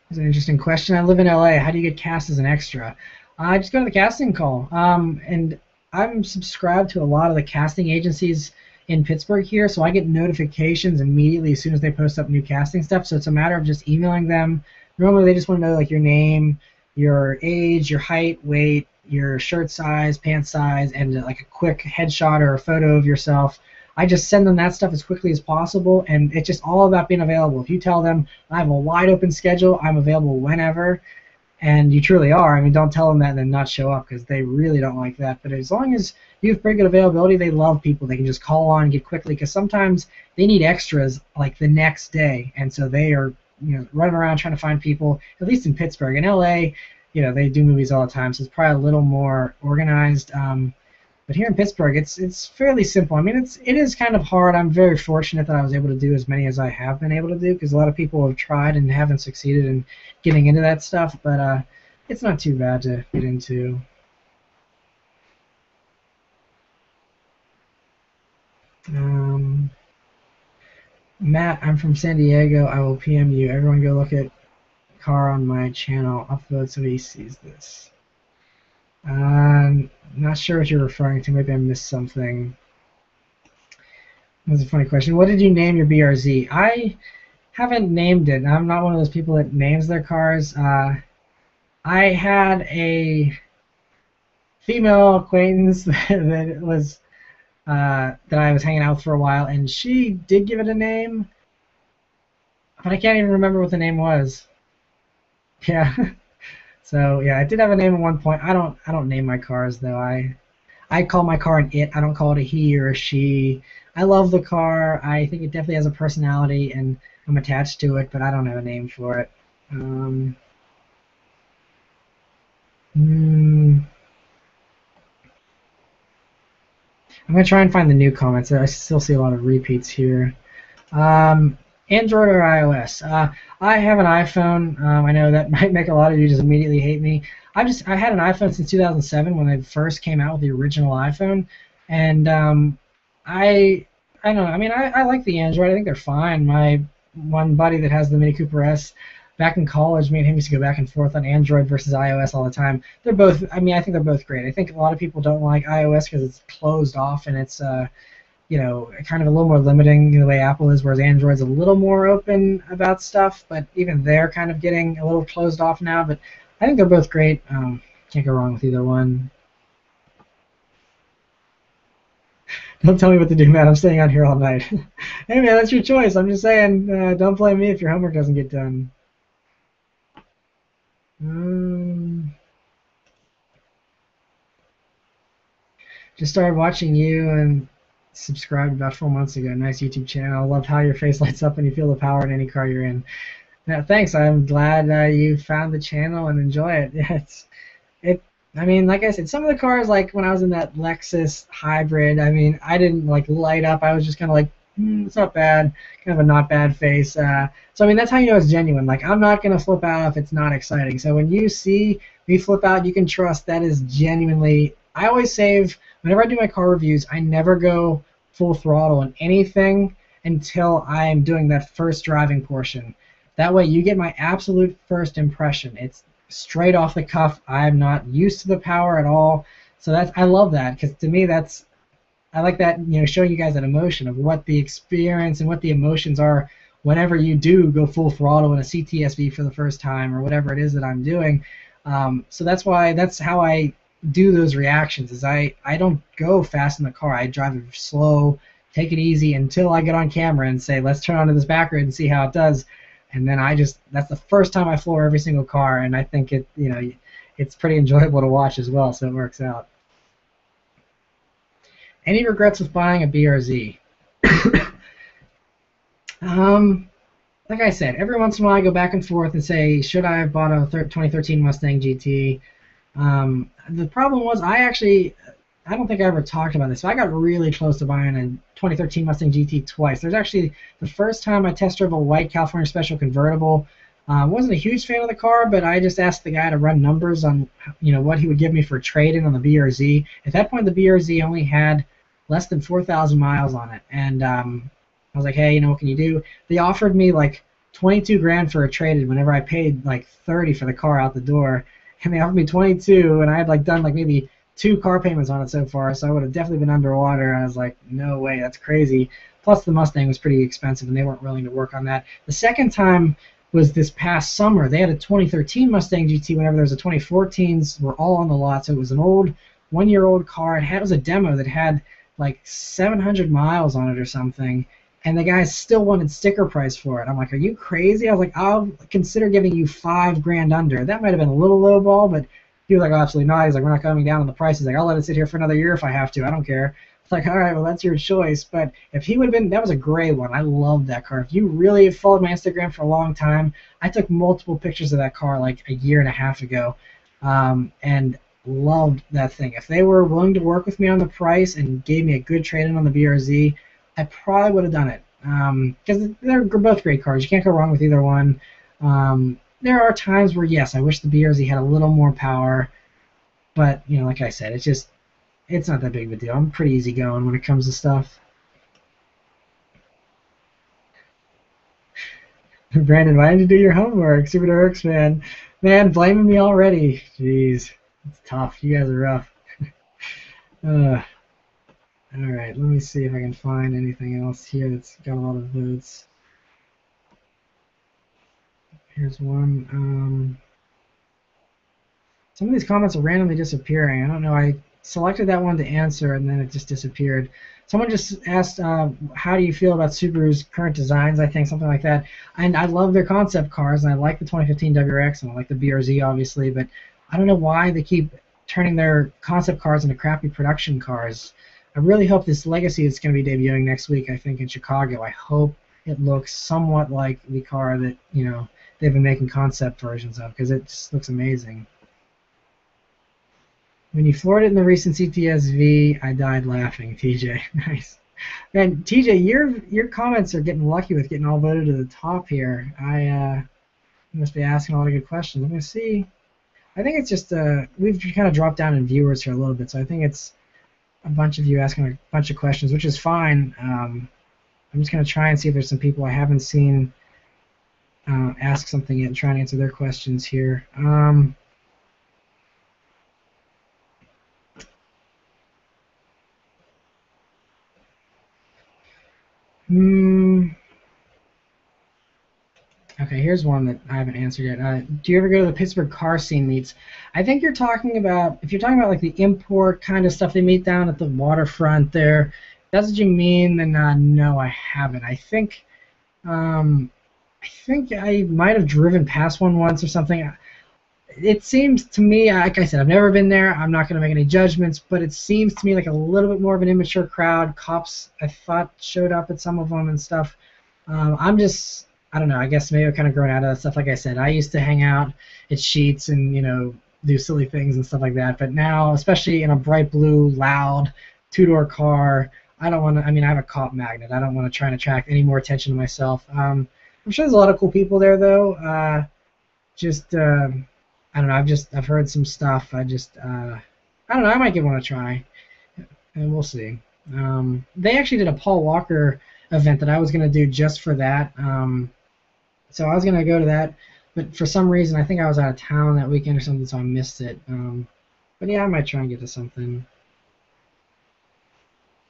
That's an interesting question. I live in LA. How do you get cast as an extra? I just go to the casting call. And I'm subscribed to a lot of the casting agencies in Pittsburgh here, so I get notifications immediately as soon as they post up new casting stuff. So it's a matter of just emailing them. Normally, they just want to know like your name, your age, your height, weight, your shirt size, pant size, and like a quick headshot or a photo of yourself. I just send them that stuff as quickly as possible, and it's just all about being available. If you tell them I have a wide open schedule, I'm available whenever, and you truly are. I mean, don't tell them that and then not show up because they really don't like that. But as long as you have pretty good availability, they love people they can just call on and get quickly because sometimes they need extras like the next day, and so they are running around trying to find people. At least in Pittsburgh, in LA, they do movies all the time, so it's probably a little more organized. But here in Pittsburgh, it's fairly simple. I mean, it is kind of hard. I'm very fortunate that I was able to do as many as I have been able to do because a lot of people have tried and haven't succeeded in getting into that stuff. But it's not too bad to get into. Um, Matt, I'm from San Diego. I will PM you. Everyone go look at car on my channel. Upload so he sees this. Not sure what you're referring to. Maybe I missed something. That's a funny question. What did you name your BRZ? I haven't named it. I'm not one of those people that names their cars. I had a female acquaintance that was that I was hanging out with for a while, and she did give it a name, but I can't even remember what the name was. Yeah. So yeah, I did have a name at one point. I don't name my cars though. I call my car an it. I don't call it a he or a she. I love the car. I think it definitely has a personality, and I'm attached to it, but I don't have a name for it. I'm gonna try and find the new comments. I still see a lot of repeats here. Android or iOS? I have an iPhone. I know that might make a lot of you just immediately hate me. I had an iPhone since 2007 when they first came out with the original iPhone, and I don't know. I mean, I like the Android. I think they're fine. My one buddy that has the Mini Cooper S, back in college, me and him used to go back and forth on Android versus iOS all the time. They're both. I mean, I think they're both great. I think a lot of people don't like iOS because it's closed off and it's kind of a little more limiting the way Apple is, whereas Android's a little more open about stuff, but even they're kind of getting a little closed off now. But I think they're both great. Can't go wrong with either one. Don't tell me what to do, man. I'm staying on here all night. Hey, man, that's your choice. I'm just saying, don't blame me if your homework doesn't get done. Just started watching you and subscribed about 4 months ago. Nice YouTube channel. Love how your face lights up when you feel the power in any car you're in. Yeah, thanks. I'm glad you found the channel and enjoy it. Yeah, I mean, like I said, some of the cars, like when I was in that Lexus hybrid, I mean, I didn't like light up. I was just kind of like, it's not bad, kind of a not bad face. So I mean, that's how you know it's genuine. Like I'm not gonna flip out if it's not exciting. So when you see me flip out, you can trust that is genuinely. I always save whenever I do my car reviews. I never go full throttle on anything until I'm doing that first driving portion. That way, you get my absolute first impression. It's straight off the cuff. I'm not used to the power at all. So I love that because to me I like that, showing you guys that emotion of what the experience and what the emotions are whenever you do go full throttle in a CTSV for the first time or whatever it is that I'm doing. So that's how I do those reactions is I don't go fast in the car. I drive it slow, take it easy until I get on camera and say, let's turn onto this back road and see how it does. And then that's the first time I floor every single car, and I think it's pretty enjoyable to watch as well, so it works out. Any regrets with buying a BRZ? Like I said, every once in a while I go back and forth and say, should I have bought a 2013 Mustang GT? The problem was I I don't think I ever talked about this, but I got really close to buying a 2013 Mustang GT twice. There's actually the first time I test drove a white California Special convertible. Wasn't a huge fan of the car, but I just asked the guy to run numbers on, what he would give me for a trade-in on the BRZ. At that point, the BRZ only had less than 4,000 miles on it, and I was like, hey, what can you do? They offered me like 22 grand for a trade-in whenever I paid like 30 for the car out the door, and they offered me 22, and I had like done like maybe 2 car payments on it so far, so I would have definitely been underwater. I was like, no way, that's crazy. Plus the Mustang was pretty expensive, and they weren't willing to work on that. The second time was this past summer. They had a 2013 Mustang GT whenever there was a 2014s were all on the lot, so it was an old 1-year-old car. It was a demo that had like 700 miles on it or something, and the guy still wanted sticker price for it. I'm like, are you crazy? I was like, I'll consider giving you 5 grand under. That might have been a little low ball, but he was like, oh, absolutely not. He's like, we're not coming down on the price. He's like, I'll let it sit here for another year if I have to. I don't care. It's like, all right, well, that's your choice. But if he would have been, that was a gray one. I loved that car. If you really have followed my Instagram for a long time, I took multiple pictures of that car like a year and a half ago, and loved that thing. If they were willing to work with me on the price and gave me a good trade-in on the BRZ, I probably would have done it. Because they're both great cars. You can't go wrong with either one. There are times where, yes, I wish the BRZ had a little more power, but, like I said, it's not that big of a deal. I'm pretty easygoing when it comes to stuff. Brandon, why didn't you do your homework? Subaruwrxfan. Man, blaming me already. Jeez, it's tough. You guys are rough. Alright, let me see if I can find anything else here that's got a lot of votes. Here's one. Some of these comments are randomly disappearing. I don't know. I selected that one to answer, and then it just disappeared. Someone just asked, how do you feel about Subaru's current designs, I think, something like that. And I love their concept cars, and I like the 2015 WRX, and I like the BRZ, obviously, but I don't know why they keep turning their concept cars into crappy production cars. I really hope this Legacy is going to be debuting next week, I think, in Chicago. I hope it looks somewhat like the car that, they've been making concept versions of, because it just looks amazing. When you floored it in the recent CTSV, I died laughing, TJ. Nice. Man, TJ, your comments are getting lucky with getting all voted to the top here. You must be asking a lot of good questions. Let me see. I think it's just, we've kind of dropped down in viewers here a little bit, so I think it's a bunch of you asking a bunch of questions, which is fine. I'm just going to try and see if there's some people I haven't seen ask something yet and try and answer their questions here. Okay, here's one that I haven't answered yet. Do you ever go to the Pittsburgh car scene meets? I think you're talking about, if you're talking about like the import kind of stuff they meet down at the waterfront there, if that's what you mean, then no, I haven't. I think I might have driven past one once or something. It seems to me, like I said, I've never been there. I'm not going to make any judgments, but it seems to me like a little bit more of an immature crowd. Cops, I thought, showed up at some of them and stuff. I don't know. I guess maybe I've kind of grown out of that stuff. Like I said, I used to hang out at Sheetz and, do silly things and stuff like that. But now, especially in a bright blue, loud, two-door car, I don't want to, I have a cop magnet. I don't want to try and attract any more attention to myself. I'm sure there's a lot of cool people there, though. I don't know. I've heard some stuff. I don't know. I might give one a try, and we'll see. They actually did a Paul Walker event that I was going to do just for that. So I was going to go to that, but for some reason I think I was out of town that weekend or something, so I missed it. But yeah, I might try and get to something.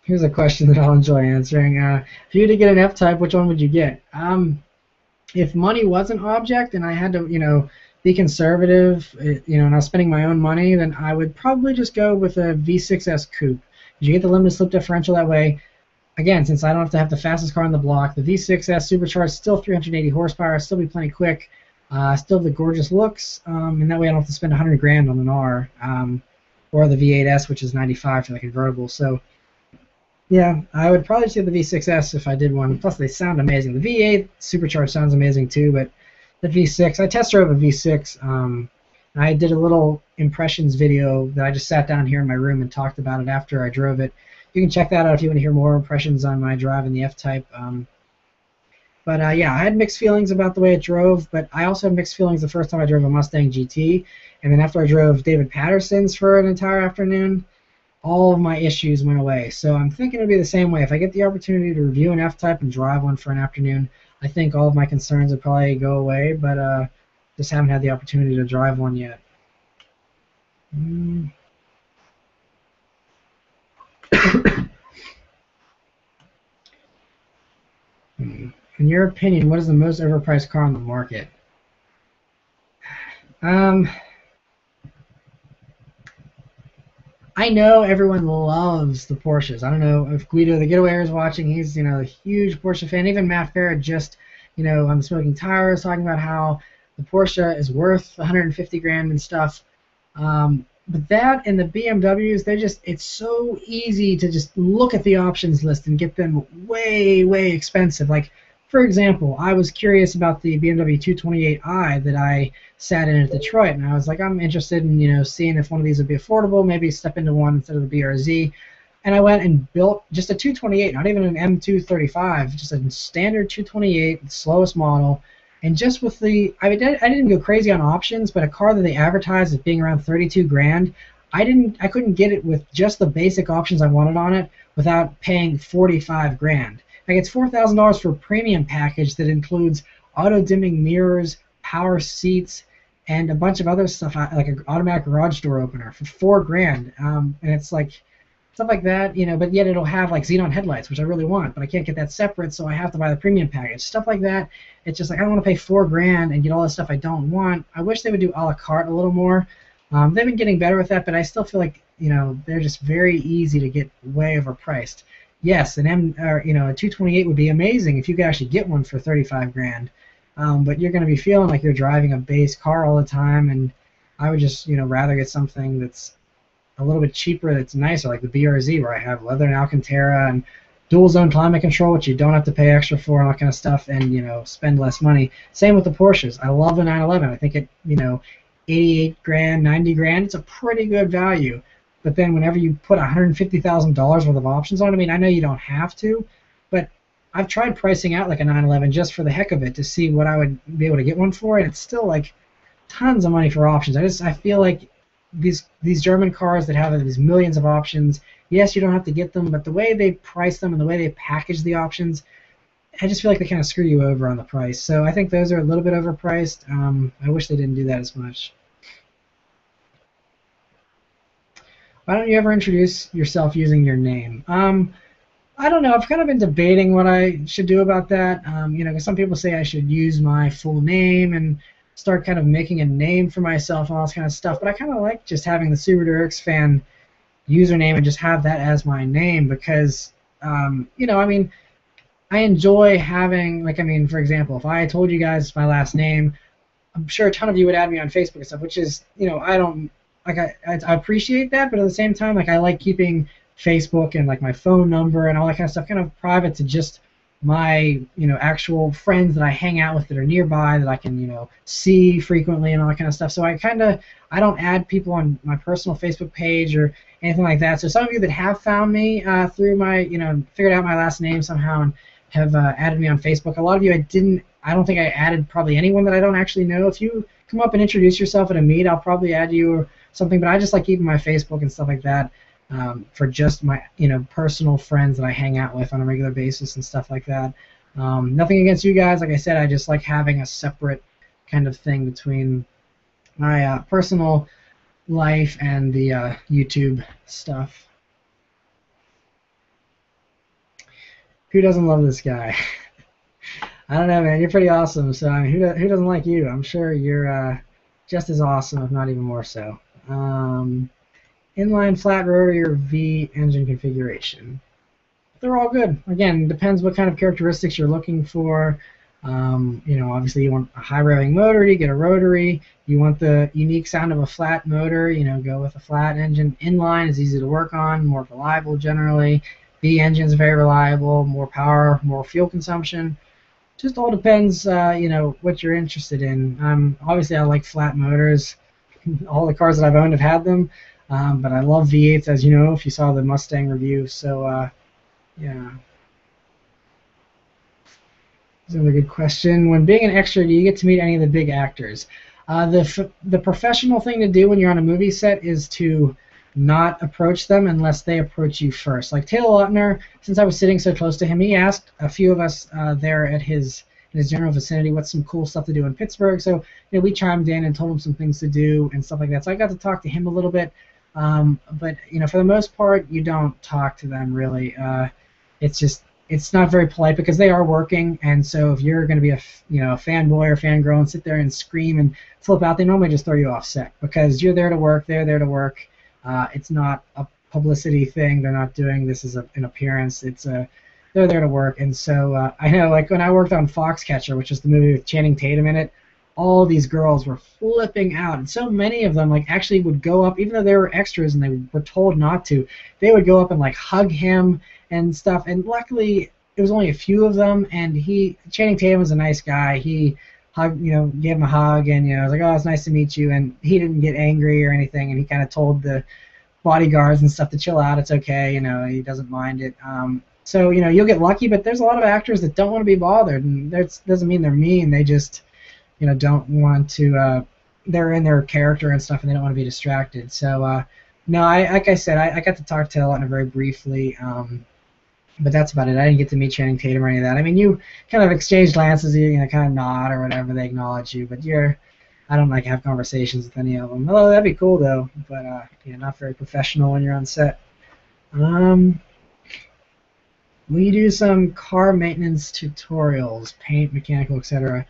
Here's a question that I'll enjoy answering. If you had to get an F-Type, which one would you get? If money was an object and I had to, be conservative, and I was spending my own money, then I would probably just go with a V6S Coupe. You get the limited slip differential that way. Again, since I don't have to have the fastest car on the block, the V6S supercharged, still 380 horsepower, still be plenty quick, still have the gorgeous looks, and that way I don't have to spend 100 grand on an R, or the V8S, which is 95 for the convertible. So, yeah, I would probably say the V6S if I did one. Plus, they sound amazing. The V8 supercharged sounds amazing too, but the V6, I test drove a V6 I did a little impressions video that I just sat down here in my room and talked about it after I drove it. You can check that out if you want to hear more impressions on my drive in the F-Type. But yeah, I had mixed feelings about the way it drove, but I also had mixed feelings the first time I drove a Mustang GT, and then after I drove David Patterson's for an entire afternoon, all of my issues went away. So I'm thinking it'll be the same way. If I get the opportunity to review an F-Type and drive one for an afternoon, I think all of my concerns would probably go away, but just haven't had the opportunity to drive one yet. Mm. In your opinion, what is the most overpriced car on the market? I know everyone loves the Porsches. I don't know if Guido the Getawayer is watching. He's a huge Porsche fan. Even Matt Farrett just on Smoking Tires talking about how the Porsche is worth 150 grand and stuff. But that and the BMWs, it's so easy to just look at the options list and get them way, way expensive. Like, for example, I was curious about the BMW 228i that I sat in at Detroit, and I was like, I'm interested in seeing if one of these would be affordable, maybe step into one instead of the BRZ. And I went and built just a 228, not even an M235, just a standard 228, the slowest model. And just with I didn't go crazy on options, but a car that they advertised as being around 32 grand, I couldn't get it with just the basic options I wanted on it without paying 45 grand. Like, it's $4,000 for a premium package that includes auto-dimming mirrors, power seats, and a bunch of other stuff, like an automatic garage door opener for 4 grand. And it's like stuff like that, but yet it'll have like xenon headlights, which I really want, but I can't get that separate, so I have to buy the premium package. Stuff like that. It's just like, I don't want to pay 4 grand and get all this stuff I don't want. I wish they would do a la carte a little more. They've been getting better with that, but I still feel like they're just very easy to get way overpriced. Yes, a 228 would be amazing if you could actually get one for 35 grand. But you're going to be feeling like you're driving a base car all the time, and I would just rather get something that's a little bit cheaper, that's nicer, like the BRZ, where I have leather and Alcantara and dual zone climate control, which you don't have to pay extra for, and all that kind of stuff, and spend less money. Same with the Porsches. I love the 911. I think it 88 grand, 90 grand, it's a pretty good value. But then whenever you put $150,000 worth of options on, I know you don't have to, but I've tried pricing out like a 911 just for the heck of it to see what I would be able to get one for, and it's still like tons of money for options. I feel like these German cars that have these millions of options, yes, you don't have to get them, but the way they price them and the way they package the options, I just feel like they kind of screw you over on the price. So I think those are a little bit overpriced. I wish they didn't do that as much. Why don't you ever introduce yourself using your name? I don't know. I've kind of been debating what I should do about that. 'Cause some people say I should use my full name and start kind of making a name for myself and all this kind of stuff. But I kind of like just having the Subaruwrxfan username and just have that as my name because, I enjoy having, for example, if I told you guys my last name, I'm sure a ton of you would add me on Facebook and stuff, which is, I don't, I appreciate that, but at the same time, I like keeping Facebook and my phone number and all that kind of stuff kind of private to just my actual friends that I hang out with that are nearby that I can see frequently and all that kind of stuff. So I don't add people on my personal Facebook page or anything like that. So some of you that have found me through my figured out my last name somehow and have added me on Facebook. A lot of you I don't think I added probably anyone that I don't actually know. If you come up and introduce yourself at a meet, I'll probably add you or something. But I just like keeping my Facebook and stuff like that. For just my personal friends that I hang out with on a regular basis and stuff like that. Nothing against you guys. Like I said, I just like having a separate kind of thing between my personal life and the YouTube stuff. Who doesn't love this guy? I don't know, man. You're pretty awesome. So who doesn't like you? I'm sure you're just as awesome, if not even more so. Inline, flat rotary, or V engine configuration. They're all good. Again, depends what kind of characteristics you're looking for. Obviously you want a high revving motor, you get a rotary. You want the unique sound of a flat motor, go with a flat engine. Inline is easy to work on, more reliable generally. V engine is very reliable, more power, more fuel consumption. Just all depends, what you're interested in. Obviously I like flat motors. all the cars that I've owned have had them. But I love V8s, as you know, if you saw the Mustang review. So yeah, that's another good question. When being an extra, do you get to meet any of the big actors? The professional thing to do when you're on a movie set is to not approach them unless they approach you first. Like Taylor Lautner, since I was sitting so close to him, he asked a few of us there at in his general vicinity what's some cool stuff to do in Pittsburgh. So we chimed in and told him some things to do and stuff like that. So I got to talk to him a little bit. But for the most part, you don't talk to them really. It's not very polite because they are working, and so if you're going to be a fanboy or fangirl and sit there and scream and flip out, they normally just throw you off set because you're there to work, they're there to work. It's not a publicity thing. They're not doing this as an appearance. They're there to work, and so I know, like when I worked on Foxcatcher, which is the movie with Channing Tatum in it, all these girls were flipping out, and so many of them actually would go up, even though they were extras and they were told not to. They would go up and hug him and stuff. And luckily, it was only a few of them. And Channing Tatum was a nice guy. He hugged, gave him a hug, and I was like, oh, it's nice to meet you. And he didn't get angry or anything. And he kind of told the bodyguards and stuff to chill out. It's okay. He doesn't mind it. So you'll get lucky, but there's a lot of actors that don't want to be bothered, and that doesn't mean they're mean. They just don't want to, they're in their character and stuff, and they don't want to be distracted. So, no, like I said, I got to talk to Taylor Lautner very briefly, but that's about it. I didn't get to meet Channing Tatum or any of that. I mean, you kind of exchange glances, you kind of nod or whatever, they acknowledge you, but I don't have conversations with any of them. Hello, that'd be cool, though, but, not very professional when you're on set. Will you do some car maintenance tutorials, paint, mechanical, etc.?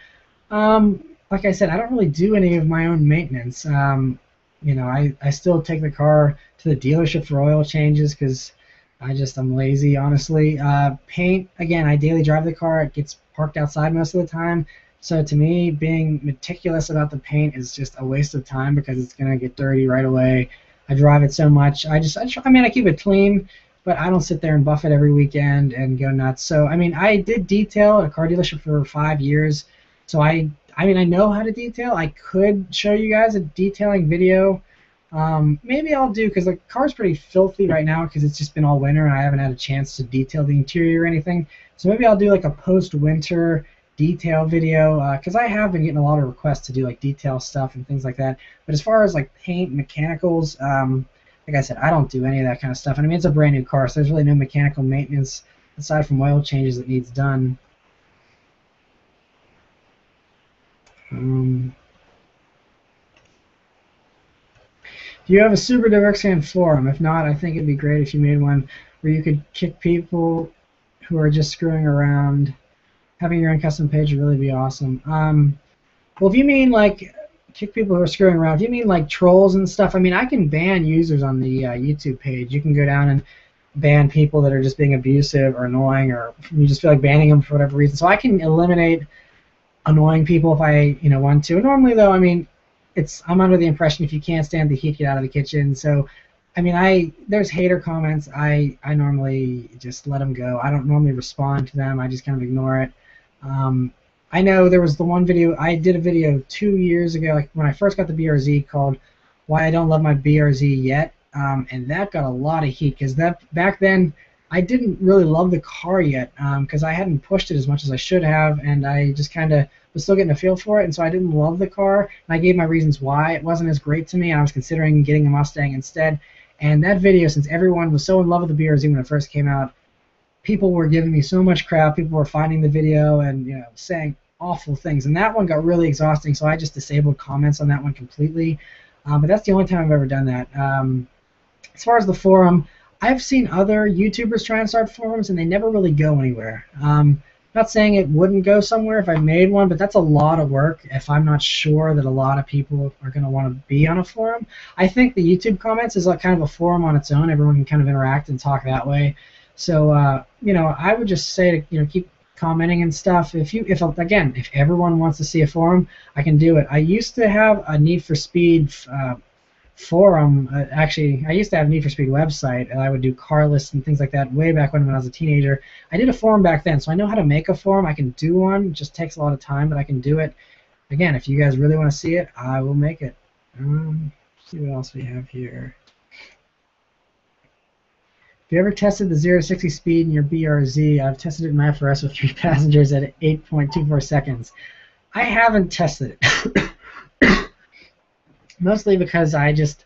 Like I said, I don't really do any of my own maintenance. I still take the car to the dealership for oil changes because I'm lazy, honestly. Paint, again, I daily drive the car. It gets parked outside most of the time. So to me, being meticulous about the paint is just a waste of time because it's going to get dirty right away. I drive it so much. I keep it clean, but I don't sit there and buff it every weekend and go nuts. So, I did detail at a car dealership for 5 years. So I know how to detail. I could show you guys a detailing video. Maybe I'll do, because the car's pretty filthy right now because it's just been all winter and I haven't had a chance to detail the interior or anything. So maybe I'll do a post-winter detail video because I have been getting a lot of requests to do detail stuff and things like that. But as far as paint, mechanicals, like I said, I don't do any of that kind of stuff. And it's a brand new car, so there's really no mechanical maintenance aside from oil changes that needs done. Do you have a Subaruwrxfan forum? If not, I think it'd be great if you made one where you could kick people who are just screwing around. Having your own custom page would really be awesome. Well, if you mean kick people who are screwing around, if you mean trolls and stuff, I can ban users on the YouTube page. You can go down and ban people that are just being abusive or annoying, or you just feel like banning them for whatever reason. So I can eliminate annoying people if I want to. Normally though, I'm under the impression if you can't stand the heat, get out of the kitchen. So there's hater comments. I normally just let them go. I don't normally respond to them. I just kind of ignore it. I know there was the one video, I did a video 2 years ago when I first got the BRZ called Why I Don't Love My BRZ Yet, and that got a lot of heat because back then I didn't really love the car yet because I hadn't pushed it as much as I should have, and I just kind of was still getting a feel for it, and so I didn't love the car, and I gave my reasons why it wasn't as great to me, and I was considering getting a Mustang instead. And that video, since everyone was so in love with the BRZ when it first came out, people were giving me so much crap. People were finding the video and saying awful things, and that one got really exhausting, so I just disabled comments on that one completely. But that's the only time I've ever done that. As far as the forum, I've seen other YouTubers try and start forums, and they never really go anywhere. Not saying it wouldn't go somewhere if I made one, but that's a lot of work if I'm not sure that a lot of people are going to want to be on a forum. I think the YouTube comments is kind of a forum on its own. Everyone can kind of interact and talk that way. So, I would just say to keep commenting and stuff. If everyone wants to see a forum, I can do it. I used to have a Need for Speed forum. Actually, I used to have a Need for Speed website, and I would do car lists and things like that way back when I was a teenager. I did a forum back then, so I know how to make a forum. I can do one. It just takes a lot of time, but I can do it. Again, if you guys really want to see it, I will make it. See what else we have here. Have you ever tested the 0 to 60 speed in your BRZ? I've tested it in my FRS with 3 passengers at 8.24 seconds. I haven't tested it. Mostly because I just,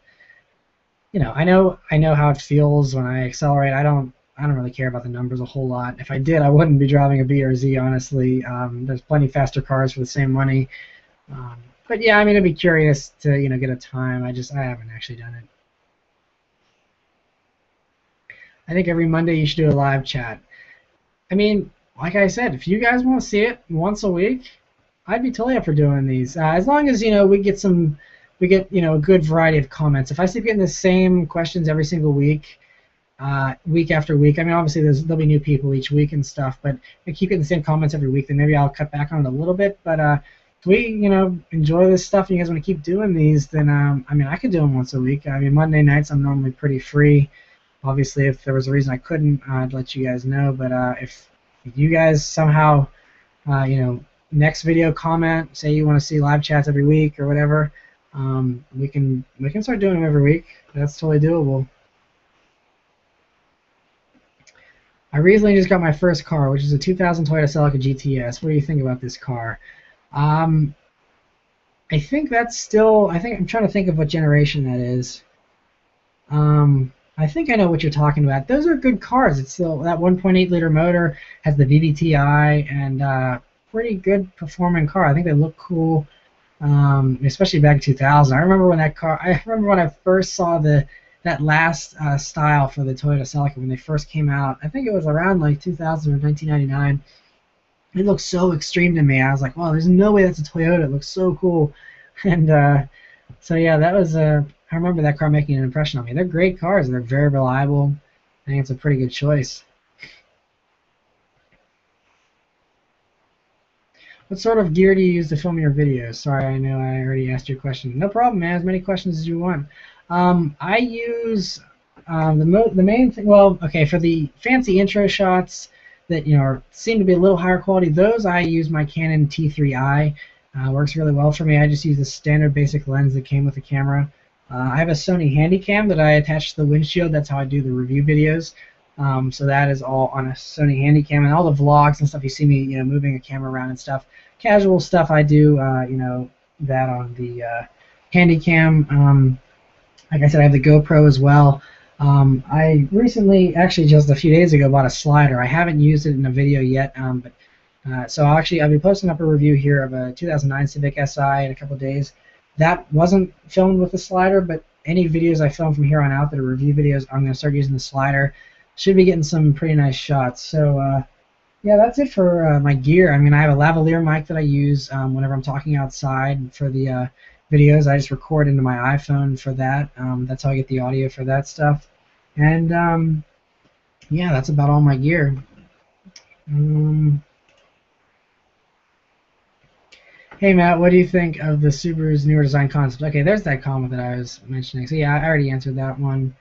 I know how it feels when I accelerate. I don't really care about the numbers a whole lot. If I did, I wouldn't be driving a BRZ, honestly. There's plenty faster cars for the same money. But yeah, I mean, I'd be curious to, get a time. I haven't actually done it. I think every Monday you should do a live chat. I mean, like I said, if you guys want to see it once a week, I'd be totally up for doing these. As long as we get a good variety of comments. If I keep getting the same questions every single week, week after week, I mean, obviously there'll be new people each week and stuff, but if I keep getting the same comments every week, then maybe I'll cut back on it a little bit. But if we enjoy this stuff and you guys want to keep doing these, then I mean, I could do them once a week. I mean, Monday nights I'm normally pretty free. Obviously, if there was a reason I couldn't, I'd let you guys know. But if you guys somehow, next video comment, say you want to see live chats every week or whatever, we can start doing them every week. That's totally doable. I recently just got my first car, which is a 2000 Toyota Celica GTS. What do you think about this car? I think that's still. I'm trying to think of what generation that is. I think I know what you're talking about. Those are good cars. It's still that 1.8 liter motor, has the VVTi, and pretty good performing car. I think they look cool, especially back in 2000. I remember when I first saw that last style for the Toyota Celica when they first came out. I think it was around like 2000 or 1999. It looked so extreme to me. I was like, wow, there's no way that's a Toyota. It looks so cool. And so yeah, that was I remember that car making an impression on me. They're great cars. They're very reliable. I think it's a pretty good choice. What sort of gear do you use to film your videos? Sorry, I know I already asked your question. No problem, man. As many questions as you want. I use the main thing. Well, okay, for the fancy intro shots that seem to be a little higher quality, those I use my Canon T3i. Works really well for me. I just use the standard basic lens that came with the camera. I have a Sony Handycam that I attach to the windshield. That's how I do the review videos. So that is all on a Sony Handycam, and all the vlogs and stuff you see me, moving a camera around and stuff. Casual stuff I do, that on the Handycam. Like I said, I have the GoPro as well. I recently, actually just a few days ago, bought a slider. I haven't used it in a video yet, so I'll be posting up a review here of a 2009 Civic Si in a couple of days. That wasn't filmed with the slider, but any videos I film from here on out that are review videos, I'm going to start using the slider. Should be getting some pretty nice shots. So yeah, that's it for my gear. I mean, I have a lavalier mic that I use whenever I'm talking outside for the videos. I just record into my iPhone for that. That's how I get the audio for that stuff. And yeah, that's about all my gear. Hey Matt, what do you think of the Subaru's newer design concept? Okay, there's that comment that I was mentioning. So yeah, I already answered that one.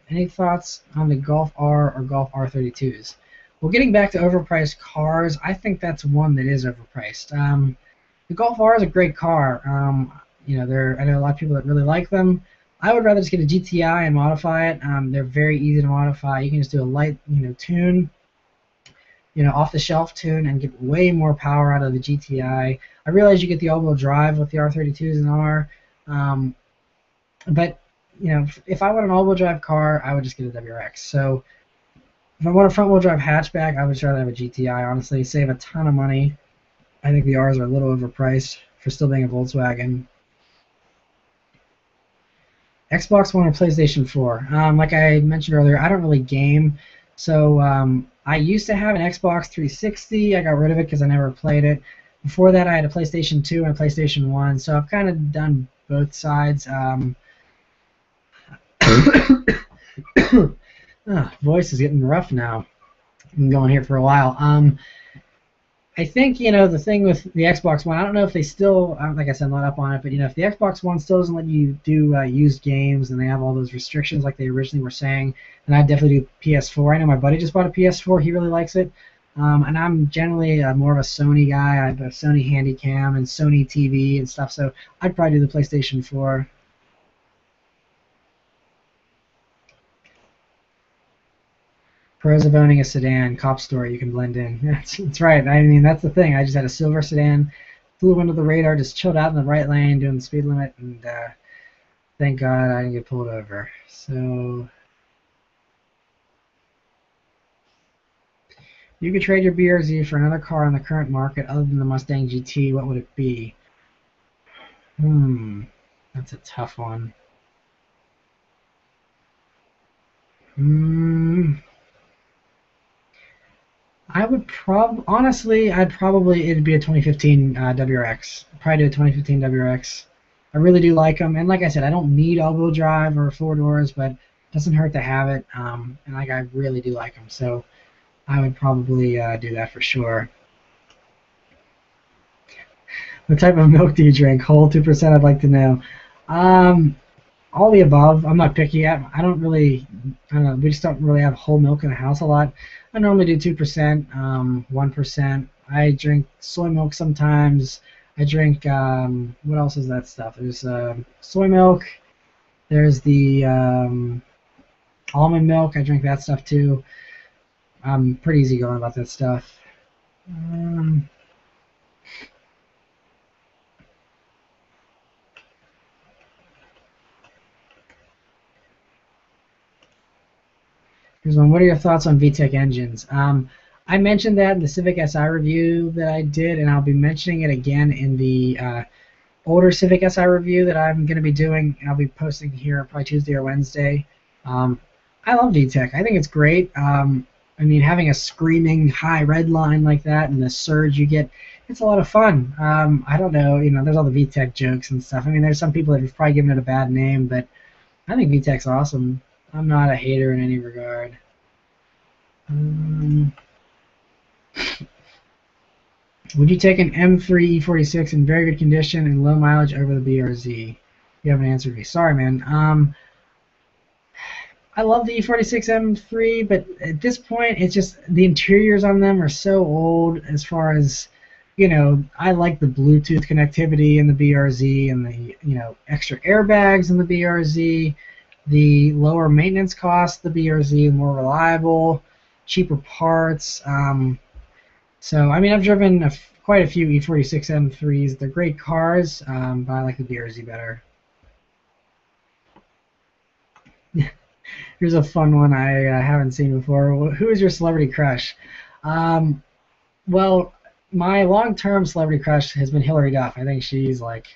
Any thoughts on the Golf R or Golf R32s? Well, getting back to overpriced cars, I think that's one that is overpriced. The Golf R is a great car. I know a lot of people that really like them. I would rather just get a GTI and modify it. They're very easy to modify. You can just do a light, tune, off-the-shelf tune, and get way more power out of the GTI. I realize you get the all-wheel drive with the R32s and R, but if I want an all-wheel drive car, I would just get a WRX. So if I want a front-wheel drive hatchback, I would rather have a GTI. Honestly, save a ton of money. I think the R's are a little overpriced for still being a Volkswagen. Xbox One or PlayStation 4? Like I mentioned earlier, I don't really game, so I used to have an Xbox 360. I got rid of it because I never played it. Before that, I had a PlayStation 2 and a PlayStation 1, so I've kind of done both sides. Voice is getting rough now. I've been going here for a while. I think, the thing with the Xbox One, I don't know if they still, like I said, I'm not up on it, but, if the Xbox One still doesn't let you do used games and they have all those restrictions like they originally were saying, then I'd definitely do PS4. I know my buddy just bought a PS4. He really likes it. And I'm generally more of a Sony guy. I have a Sony Handycam and Sony TV and stuff, so I'd probably do the PlayStation 4. Pros of owning a sedan, cop story, you can blend in. That's right. I mean, that's the thing. I just had a silver sedan, flew under the radar, just chilled out in the right lane, doing the speed limit, and thank God I didn't get pulled over. So you could trade your BRZ for another car on the current market other than the Mustang GT. What would it be? That's a tough one. I would honestly, it'd be a 2015 WRX. Probably do a 2015 WRX. I really do like them, and like I said, I don't need all-wheel drive or four doors, but it doesn't hurt to have it. And like I really do like them, so I would probably do that for sure. What type of milk do you drink? Whole 2%. I'd like to know. Um, all the above. I'm not picky. I don't really. I don't know. We just don't really have whole milk in the house a lot. I normally do 2%, 1%. I drink soy milk sometimes. I drink what else is that stuff? There's soy milk. There's the almond milk. I drink that stuff too. I'm pretty easygoing about that stuff. Here's one. What are your thoughts on VTEC engines? I mentioned that in the Civic Si review that I did, and I'll be mentioning it again in the older Civic Si review that I'm going to be doing. I'll be posting here probably Tuesday or Wednesday. I love VTEC. I think it's great. I mean, having a screaming high red line like that and the surge you get, it's a lot of fun. I don't know, there's all the VTEC jokes and stuff. I mean, there's some people that have probably given it a bad name, but I think VTEC's awesome. I'm not a hater in any regard. Would you take an M3 E46 in very good condition and low mileage over the BRZ? You haven't answered me. Sorry, man. I love the E46 M3, but at this point, it's just the interiors on them are so old as far as, I like the Bluetooth connectivity in the BRZ and the, extra airbags in the BRZ, the lower maintenance costs, the BRZ, more reliable, cheaper parts. So, I mean, I've driven quite a few E46 M3s. They're great cars, but I like the BRZ better. Here's a fun one I haven't seen before. Who is your celebrity crush? Well, my long-term celebrity crush has been Hilary Duff. I think she's like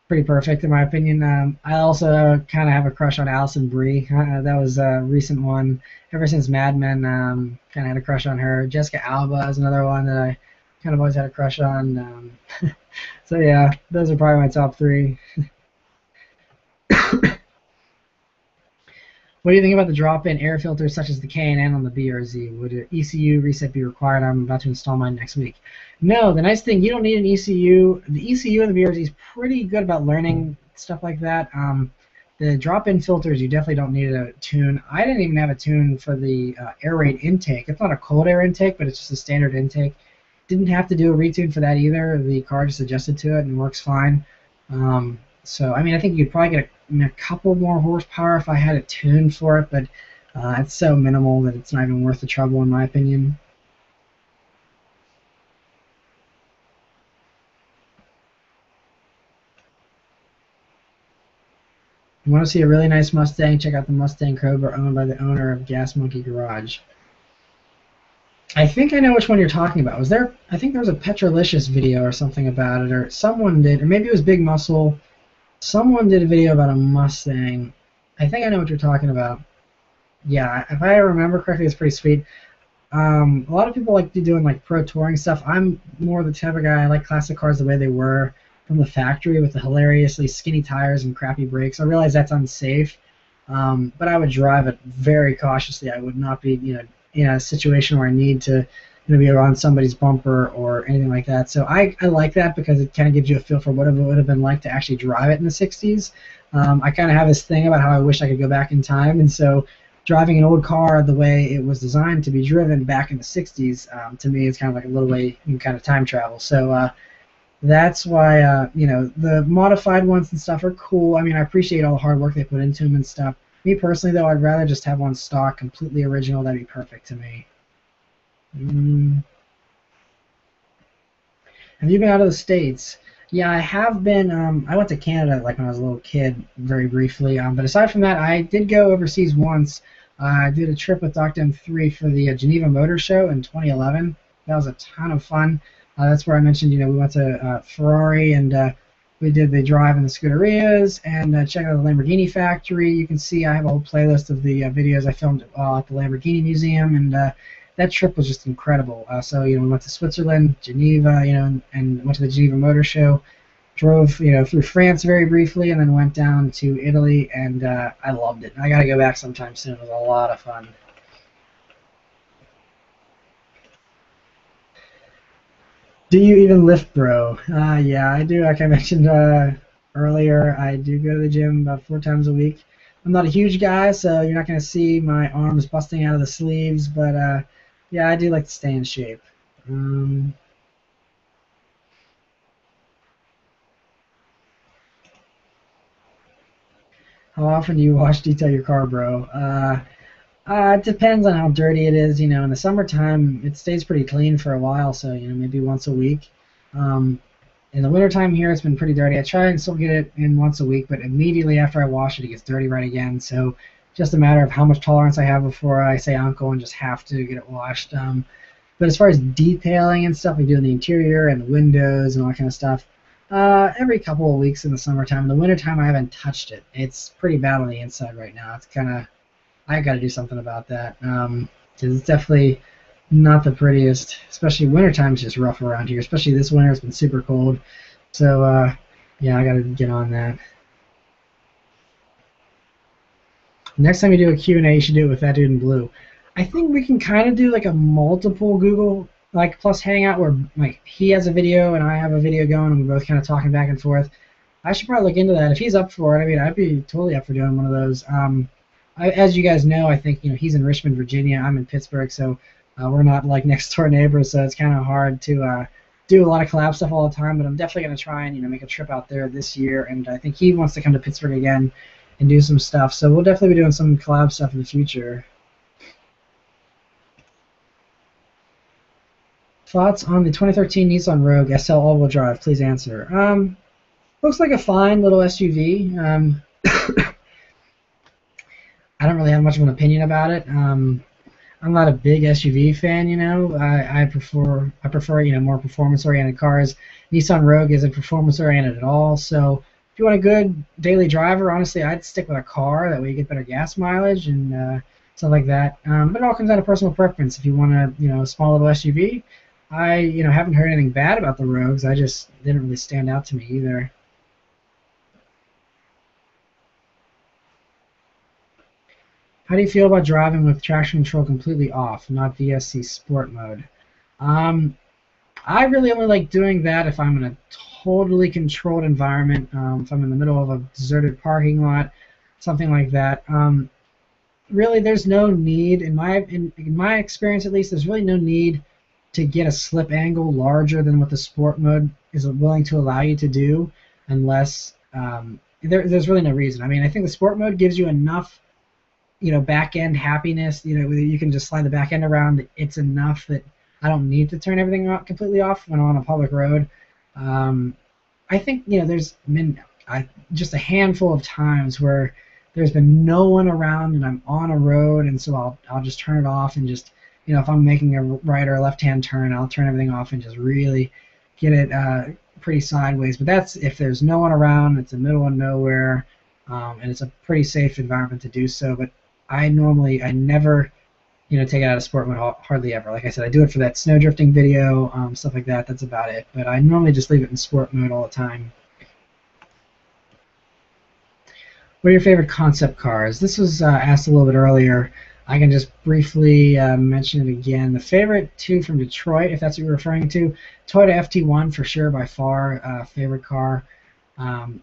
pretty perfect in my opinion. I also kind of have a crush on Alison Brie. That was a recent one. Ever since Mad Men, kind of had a crush on her. Jessica Alba is another one that I kind of always had a crush on. So yeah, those are probably my top three. What do you think about the drop-in air filters such as the K&N on the BRZ? Would an ECU reset be required? I'm about to install mine next week. No, the nice thing, you don't need an ECU. The ECU in the BRZ is pretty good about learning stuff like that. The drop-in filters, you definitely don't need a tune. I didn't even have a tune for the air rate intake. It's not a cold air intake, but it's just a standard intake. Didn't have to do a retune for that either. The car just adjusted to it and works fine. So, I mean, I think you could probably get a couple more horsepower if I had it tuned for it, but it's so minimal that it's not even worth the trouble, in my opinion. You want to see a really nice Mustang? Check out the Mustang Cobra owned by the owner of Gas Monkey Garage. I think I know which one you're talking about. I think there was a Petrolicious video or something about it, or someone did, or maybe it was Big Muscle. Someone did a video about a Mustang. I think I know what you're talking about. Yeah, if I remember correctly, it's pretty sweet. A lot of people like doing like pro touring stuff. I'm more the type of guy, I like classic cars the way they were from the factory with the hilariously skinny tires and crappy brakes. I realize that's unsafe, but I would drive it very cautiously. I would not be, in a situation where I need to be around somebody's bumper or anything like that. So I like that because it kind of gives you a feel for what it would have been like to actually drive it in the 60s. I kind of have this thing about how I wish I could go back in time, and so driving an old car the way it was designed to be driven back in the 60s, to me, is kind of like a little way you can kind of time travel. So that's why, the modified ones and stuff are cool. I mean, I appreciate all the hard work they put into them and stuff. Me personally, though, I'd rather just have one stock, completely original. That'd be perfect to me. Have you been out of the States? Yeah, I have been. I went to Canada like when I was a little kid, very briefly. But aside from that, I did go overseas once. I did a trip with Dr. M3 for the Geneva Motor Show in 2011. That was a ton of fun. That's where I mentioned, we went to Ferrari and we did the drive in the Scuderias and check out the Lamborghini factory. You can see I have a whole playlist of the videos I filmed at the Lamborghini Museum, and that trip was just incredible. So we went to Switzerland, Geneva, and went to the Geneva Motor Show. Drove through France very briefly, and then went down to Italy, and I loved it. I got to go back sometime soon. It was a lot of fun. Do you even lift, bro? Yeah, I do. Like I mentioned earlier, I do go to the gym about 4 times a week. I'm not a huge guy, so you're not going to see my arms busting out of the sleeves, but yeah, I do like to stay in shape. Um, how often do you wash detail your car, bro? It depends on how dirty it is. In the summertime, it stays pretty clean for a while, so maybe once a week. Um, in the wintertime here, it's been pretty dirty. I try and still get it in once a week, but immediately after I wash it, it gets dirty right again. So just a matter of how much tolerance I have before I say uncle and just have to get it washed. But as far as detailing and stuff, we do in the interior and the windows and all that kind of stuff. Every couple of weeks in the summertime. In the wintertime, I haven't touched it. It's pretty bad on the inside right now. It's kind of I got to do something about that. 'Cause it's definitely not the prettiest, especially wintertime's just rough around here. Especially this winter, it's been super cold. So yeah, I got to get on that. Next time you do a Q&A, you should do it with that dude in blue. I think we can kind of do like a multiple Google like plus Hangout where like he has a video and I have a video going and we're both kind of talking back and forth. I should probably look into that if he's up for it. I mean, I'd be totally up for doing one of those. As you guys know, I think he's in Richmond, Virginia. I'm in Pittsburgh, so we're not like next door neighbors, so it's kind of hard to do a lot of collab stuff all the time. But I'm definitely gonna try and make a trip out there this year, and I think he wants to come to Pittsburgh again and do some stuff. So we'll definitely be doing some collab stuff in the future. Thoughts on the 2013 Nissan Rogue SL all-wheel drive? Please answer. Looks like a fine little SUV. I don't really have much of an opinion about it. I'm not a big SUV fan, I prefer more performance-oriented cars. Nissan Rogue isn't performance-oriented at all. So if you want a good daily driver, honestly, I'd stick with a car. That way you get better gas mileage and stuff like that. But it all comes down to personal preference. If you want a small little SUV, I haven't heard anything bad about the Rogues. I just didn't really stand out to me either. How do you feel about driving with traction control completely off, not VSC Sport mode? I really only like doing that if I'm in a totally controlled environment, if I'm in the middle of a deserted parking lot, something like that. Really, there's no need, in my experience at least, there's really no need to get a slip angle larger than what the Sport mode is willing to allow you to do, unless there's really no reason. I mean, I think the Sport mode gives you enough back end happiness, you can just slide the back end around. It's enough that I don't need to turn everything completely off when I'm on a public road. I think there's been just a handful of times where there's been no one around and I'm on a road, and so I'll just turn it off and just if I'm making a right or a left hand turn, I'll turn everything off and just really get it pretty sideways. But that's if there's no one around, it's the middle of nowhere, and it's a pretty safe environment to do so. But I never, take it out of sport mode hardly ever. Like I said, I do it for that snow drifting video, stuff like that. That's about it. But I normally just leave it in sport mode all the time. What are your favorite concept cars? This was asked a little bit earlier. I can just briefly mention it again. The favorite two from Detroit, if that's what you're referring to, Toyota FT1 for sure, by far, favorite car.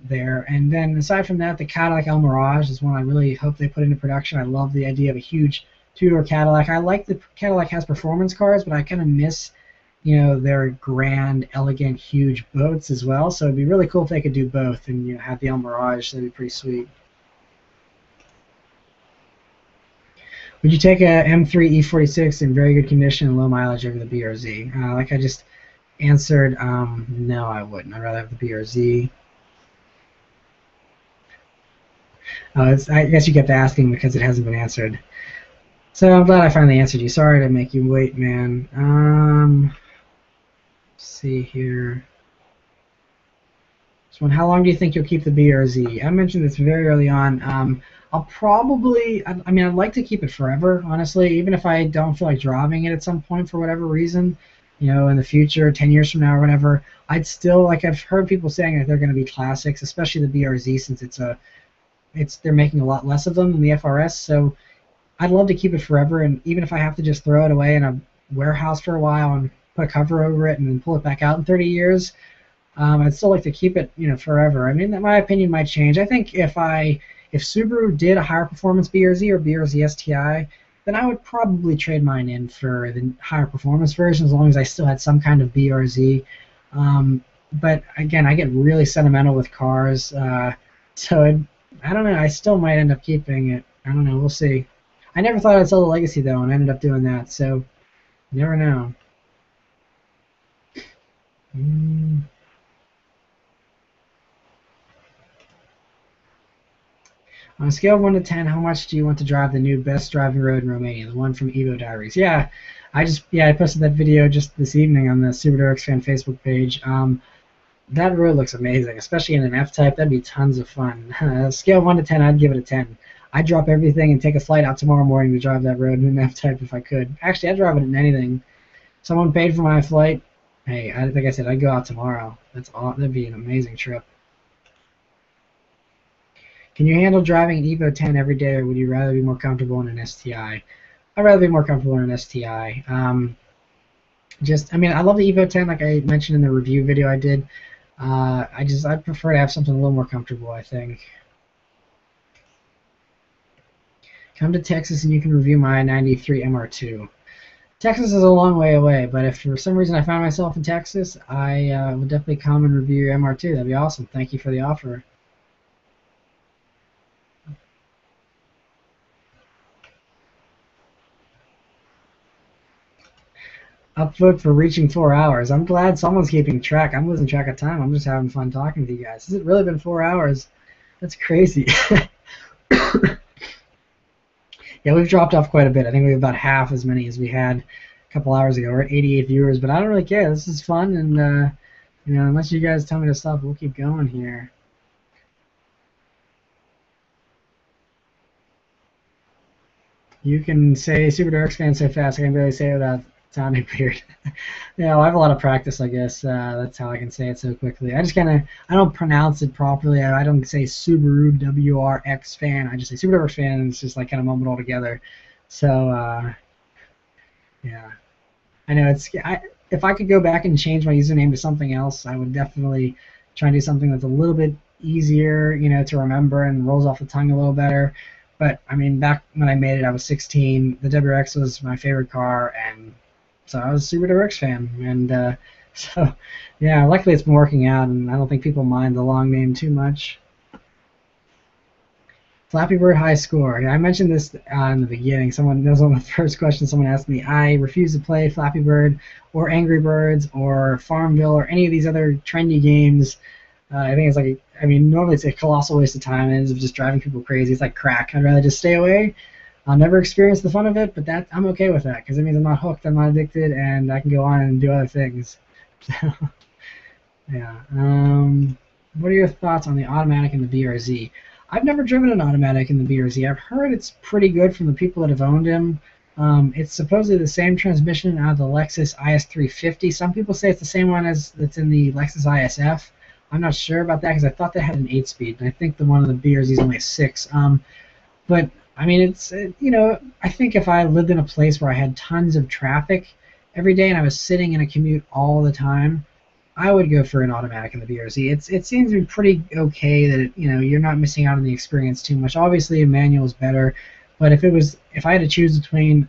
there. And then aside from that, the Cadillac El Mirage is one I really hope they put into production. I love the idea of a huge two-door Cadillac. I like the Cadillac has performance cars, but I kind of miss, their grand, elegant, huge boats as well. So it'd be really cool if they could do both and have the El Mirage. That'd be pretty sweet. Would you take a M3 E46 in very good condition and low mileage over the BRZ? Like I just answered, no, I wouldn't. I'd rather have the BRZ. I guess you kept asking because it hasn't been answered. So I'm glad I finally answered you. Sorry to make you wait, man. Let's see here. This one, how long do you think you'll keep the BRZ? I mentioned this very early on. I'll probably, I mean, I'd like to keep it forever, honestly, even if I don't feel like driving it at some point for whatever reason, in the future, 10 years from now or whatever. I'd still, like I've heard people saying that they're going to be classics, especially the BRZ since they're making a lot less of them than the FRS, so I'd love to keep it forever, and even if I have to just throw it away in a warehouse for a while and put a cover over it and then pull it back out in 30 years, I'd still like to keep it, forever. I mean, my opinion might change. I think if Subaru did a higher performance BRZ or BRZ STI, then I would probably trade mine in for the higher performance version as long as I still had some kind of BRZ. But again, I get really sentimental with cars, so I don't know. I still might end up keeping it. I don't know. We'll see. I never thought I'd sell the Legacy though, and I ended up doing that. So, you never know. On a scale of 1 to 10, how much do you want to drive the new best driving road in Romania, the one from Evo Diaries? Yeah, I posted that video just this evening on the Subaruwrxfan Facebook page. That road looks amazing, especially in an F-Type. That'd be tons of fun. Scale of 1 to 10, I'd give it a 10. I'd drop everything and take a flight out tomorrow morning to drive that road in an F-Type if I could. Actually, I'd drive it in anything. Someone paid for my flight. Hey, like I said, I'd go out tomorrow. That'd be an amazing trip. Can you handle driving an Evo 10 every day, or would you rather be more comfortable in an STI? I'd rather be more comfortable in an STI. I love the Evo 10, like I mentioned in the review video I did. I'd prefer to have something a little more comfortable, I think. Come to Texas and you can review my 93 MR2. Texas is a long way away, but if for some reason I found myself in Texas, I would definitely come and review your MR2. That'd be awesome. Thank you for the offer. Upvote for reaching 4 hours. I'm glad someone's keeping track. I'm losing track of time. I'm just having fun talking to you guys. Has it really been 4 hours? That's crazy. Yeah, we've dropped off quite a bit. I think we have about half as many as we had a couple hours ago. We're at 88 viewers, but I don't really care. This is fun, and unless you guys tell me to stop, we'll keep going here. You can say Subaruwrxfan so fast, I can barely say it without sounding weird. I have a lot of practice, I guess. That's how I can say it so quickly. I don't pronounce it properly. I don't say Subaruwrxfan. I just say Subaruwrxfan, and it's just like kind of mumbled all together. So, yeah. I know if I could go back and change my username to something else, I would definitely try and do something that's a little bit easier, to remember and rolls off the tongue a little better. But, I mean, back when I made it, I was 16. The WRX was my favorite car, and so I was a Subaruwrxfan. And so, yeah, luckily it's been working out, and I don't think people mind the long name too much. Flappy Bird high score. Yeah, I mentioned this in the beginning. That was one of the first questions someone asked me. I refuse to play Flappy Bird or Angry Birds or Farmville or any of these other trendy games. I think it's normally it's a colossal waste of time. It ends up just driving people crazy. It's like crack. I'd rather just stay away. I'll never experience the fun of it, but I'm okay with that because it means I'm not hooked, I'm not addicted, and I can go on and do other things. So, yeah. What are your thoughts on the automatic in the BRZ? I've never driven an automatic in the BRZ. I've heard it's pretty good from the people that have owned him. It's supposedly the same transmission out of the Lexus IS350. Some people say it's the same one that's in the Lexus ISF. I'm not sure about that because I thought they had an 8-speed, and I think the one in the BRZ is only a 6. But I mean, I think if I lived in a place where I had tons of traffic every day and I was sitting in a commute all the time, I would go for an automatic in the BRZ. It seems to be pretty okay that you're not missing out on the experience too much. Obviously, a manual is better, but if I had to choose between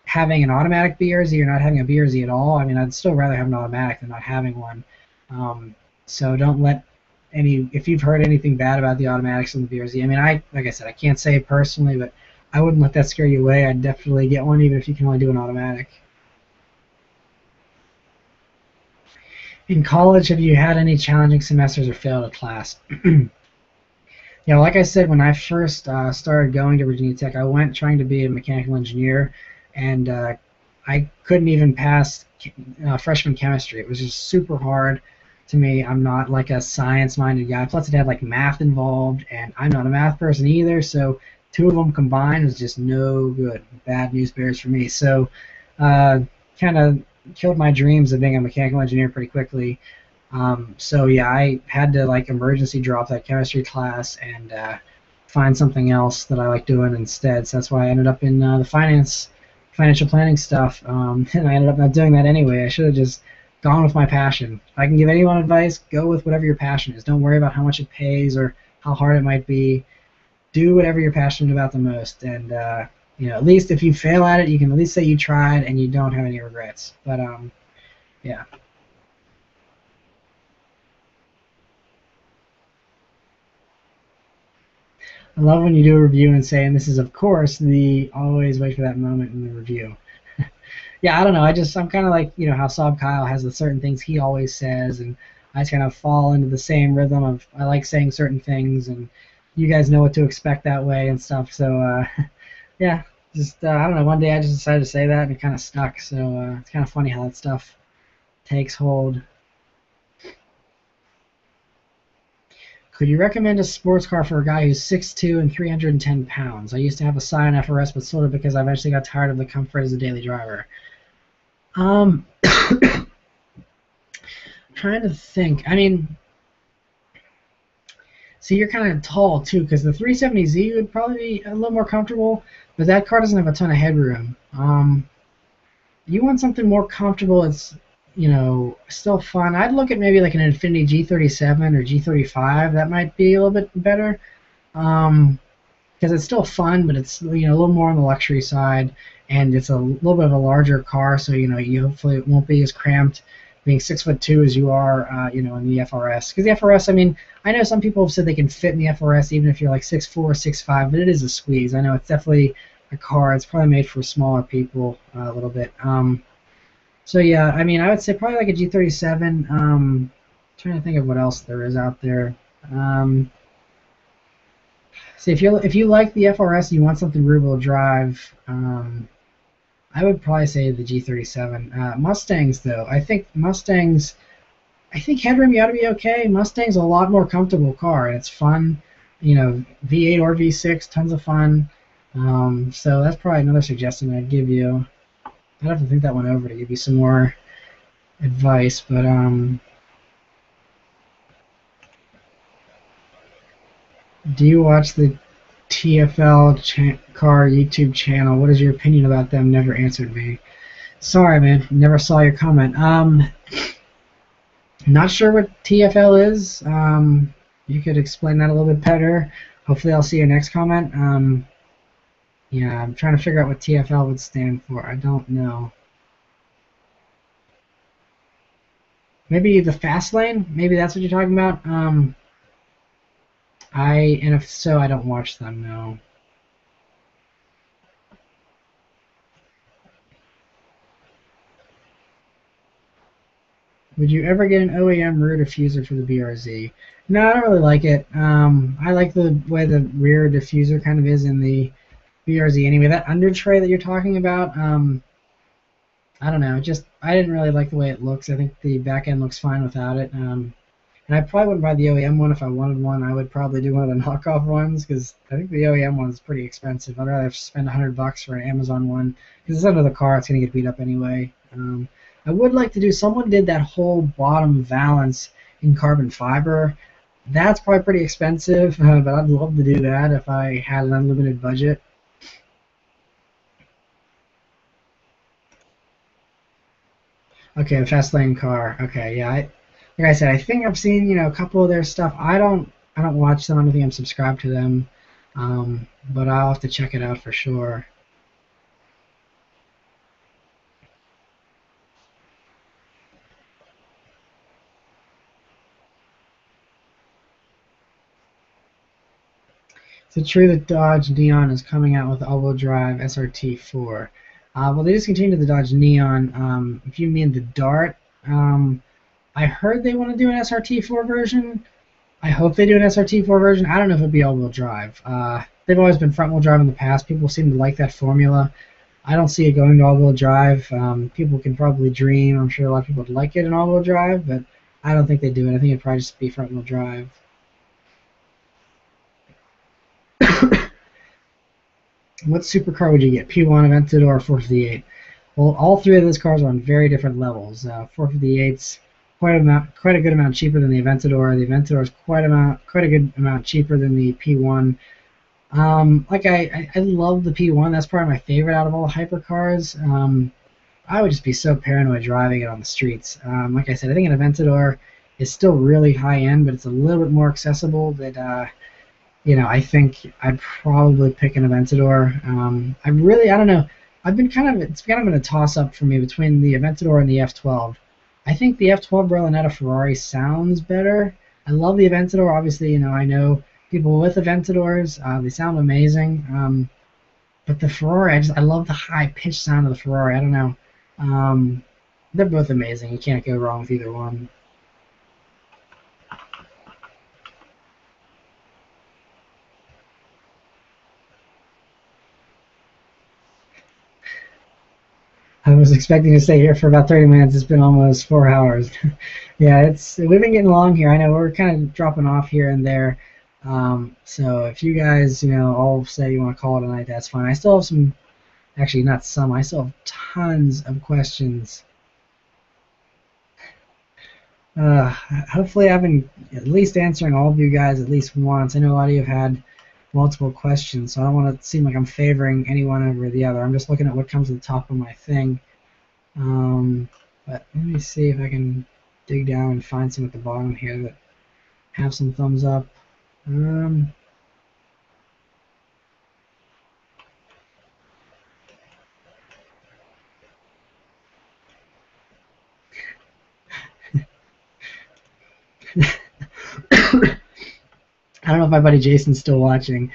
having an automatic BRZ or not having a BRZ at all, I mean, I'd still rather have an automatic than not having one. So don't let if you've heard anything bad about the automatics in the BRZ. I mean, like I said, I can't say it personally, but I wouldn't let that scare you away. I'd definitely get one, even if you can only do an automatic. In college, have you had any challenging semesters or failed a class? Yeah, like I said, when I first started going to Virginia Tech, I went trying to be a mechanical engineer, and I couldn't even pass freshman chemistry. It was just super hard to me. I'm not like a science-minded guy. Plus, it had like math involved, and I'm not a math person either. So two of them combined was just no good. Bad news bears for me. So kind of killed my dreams of being a mechanical engineer pretty quickly. So yeah, I had to like emergency drop that chemistry class and find something else that I like doing instead. So that's why I ended up in the financial planning stuff, and I ended up not doing that anyway. I should have just gone with my passion. If I can give anyone advice, go with whatever your passion is. Don't worry about how much it pays or how hard it might be. Do whatever you're passionate about the most, and at least if you fail at it, you can at least say you tried and you don't have any regrets. But yeah. I love when you do a review and say, and this is of course the always wait for that moment in the review. Yeah, I don't know. I'm kind of like how Saab Kyle has the certain things he always says, and I just kind of fall into the same rhythm of I like saying certain things, and you guys know what to expect that way and stuff. So yeah, just I don't know. One day I just decided to say that, and it kind of stuck. So it's kind of funny how that stuff takes hold. Could you recommend a sports car for a guy who's 6'2" and 310 pounds? I used to have a Scion FRS, but sold it because I eventually got tired of the comfort as a daily driver. Trying to think. I mean, see, you're kind of tall too, because the 370Z would probably be a little more comfortable, but that car doesn't have a ton of headroom. You want something more comfortable. It's still fun. I'd look at maybe like an Infiniti G37 or G35. That might be a little bit better. Because it's still fun, but it's a little more on the luxury side, and it's a little bit of a larger car, so you hopefully it won't be as cramped being 6'2" as you are in the FRS. Because the FRS, I mean, I know some people have said they can fit in the FRS even if you're like 6'4", 6'5", but it is a squeeze. I know it's definitely a car. It's probably made for smaller people a little bit. So yeah, I mean, I would say probably like a G37. Trying to think of what else there is out there. See, if you like the FRS and you want something rear-wheel drive, I would probably say the G37. Mustangs, though, I think headroom you ought to be okay. Mustang's a lot more comfortable car, and it's fun. V8 or V6, tons of fun. So that's probably another suggestion I'd give you. I'd have to think that one over to give you some more advice, but do you watch the TFL car YouTube channel? What is your opinion about them? Never answered me. Sorry, man. Never saw your comment. Not sure what TFL is. You could explain that a little bit better. Hopefully I'll see your next comment. Yeah, I'm trying to figure out what TFL would stand for. I don't know. Maybe the fast lane? Maybe that's what you're talking about? And if so, I don't watch them, no. Would you ever get an OEM rear diffuser for the BRZ? No, I don't really like it. I like the way the rear diffuser kind of is in the BRZ anyway. That under tray that you're talking about, I don't know. I didn't really like the way it looks. I think the back end looks fine without it. And I probably wouldn't buy the OEM one if I wanted one. I would probably do one of the knockoff ones because I think the OEM one is pretty expensive. I'd rather spend $100 for an Amazon one because it's under the car. It's going to get beat up anyway. I would like to do. Someone did that whole bottom valance in carbon fiber. That's probably pretty expensive, but I'd love to do that if I had an unlimited budget. Okay, the fast lane car. Okay, yeah. Like I said, I think I've seen a couple of their stuff. I don't watch them. I don't think I'm subscribed to them. But I'll have to check it out for sure. Is it true that Dodge Neon is coming out with all-wheel drive SRT4? Well, they discontinued the Dodge Neon. If you mean the Dart, I heard they want to do an SRT4 version. I hope they do an SRT4 version. I don't know if it'd be all-wheel drive. They've always been front-wheel drive in the past. People seem to like that formula. I don't see it going to all-wheel drive. People can probably dream. I'm sure a lot of people would like it in all-wheel drive, but I don't think they do it. I think it'd probably just be front-wheel drive. What supercar would you get? P1, Aventador, or 458? Well, all three of those cars are on very different levels. 458's quite a good amount cheaper than the Aventador. The Aventador is quite a good amount cheaper than the P1. Like I love the P1. That's probably my favorite out of all the hypercars. I would just be so paranoid driving it on the streets. Like I said, I think an Aventador is still really high end, but it's a little bit more accessible. I think I'd probably pick an Aventador. I don't know. It's kind of been a toss up for me between the Aventador and the F12. I think the F12 Berlinetta Ferrari sounds better. I love the Aventador. Obviously, I know people with Aventadors. They sound amazing. But the Ferrari, I love the high pitched sound of the Ferrari. I don't know. They're both amazing. You can't go wrong with either one. I was expecting to stay here for about 30 minutes. It's been almost 4 hours. Yeah, we've been getting long here. I know we're kind of dropping off here and there. So if you guys, all say you want to call it a night, that's fine. I still have some, actually not some, I still have tons of questions. Uh, Hopefully I've been at least answering all of you guys at least once. I know a lot of you have had multiple questions, so I don't want to seem like I'm favoring anyone over the other. I'm just looking at what comes to the top of my thing. But let me see if I can dig down and find some at the bottom here that have some thumbs up. Um, I don't know if my buddy Jason's still watching.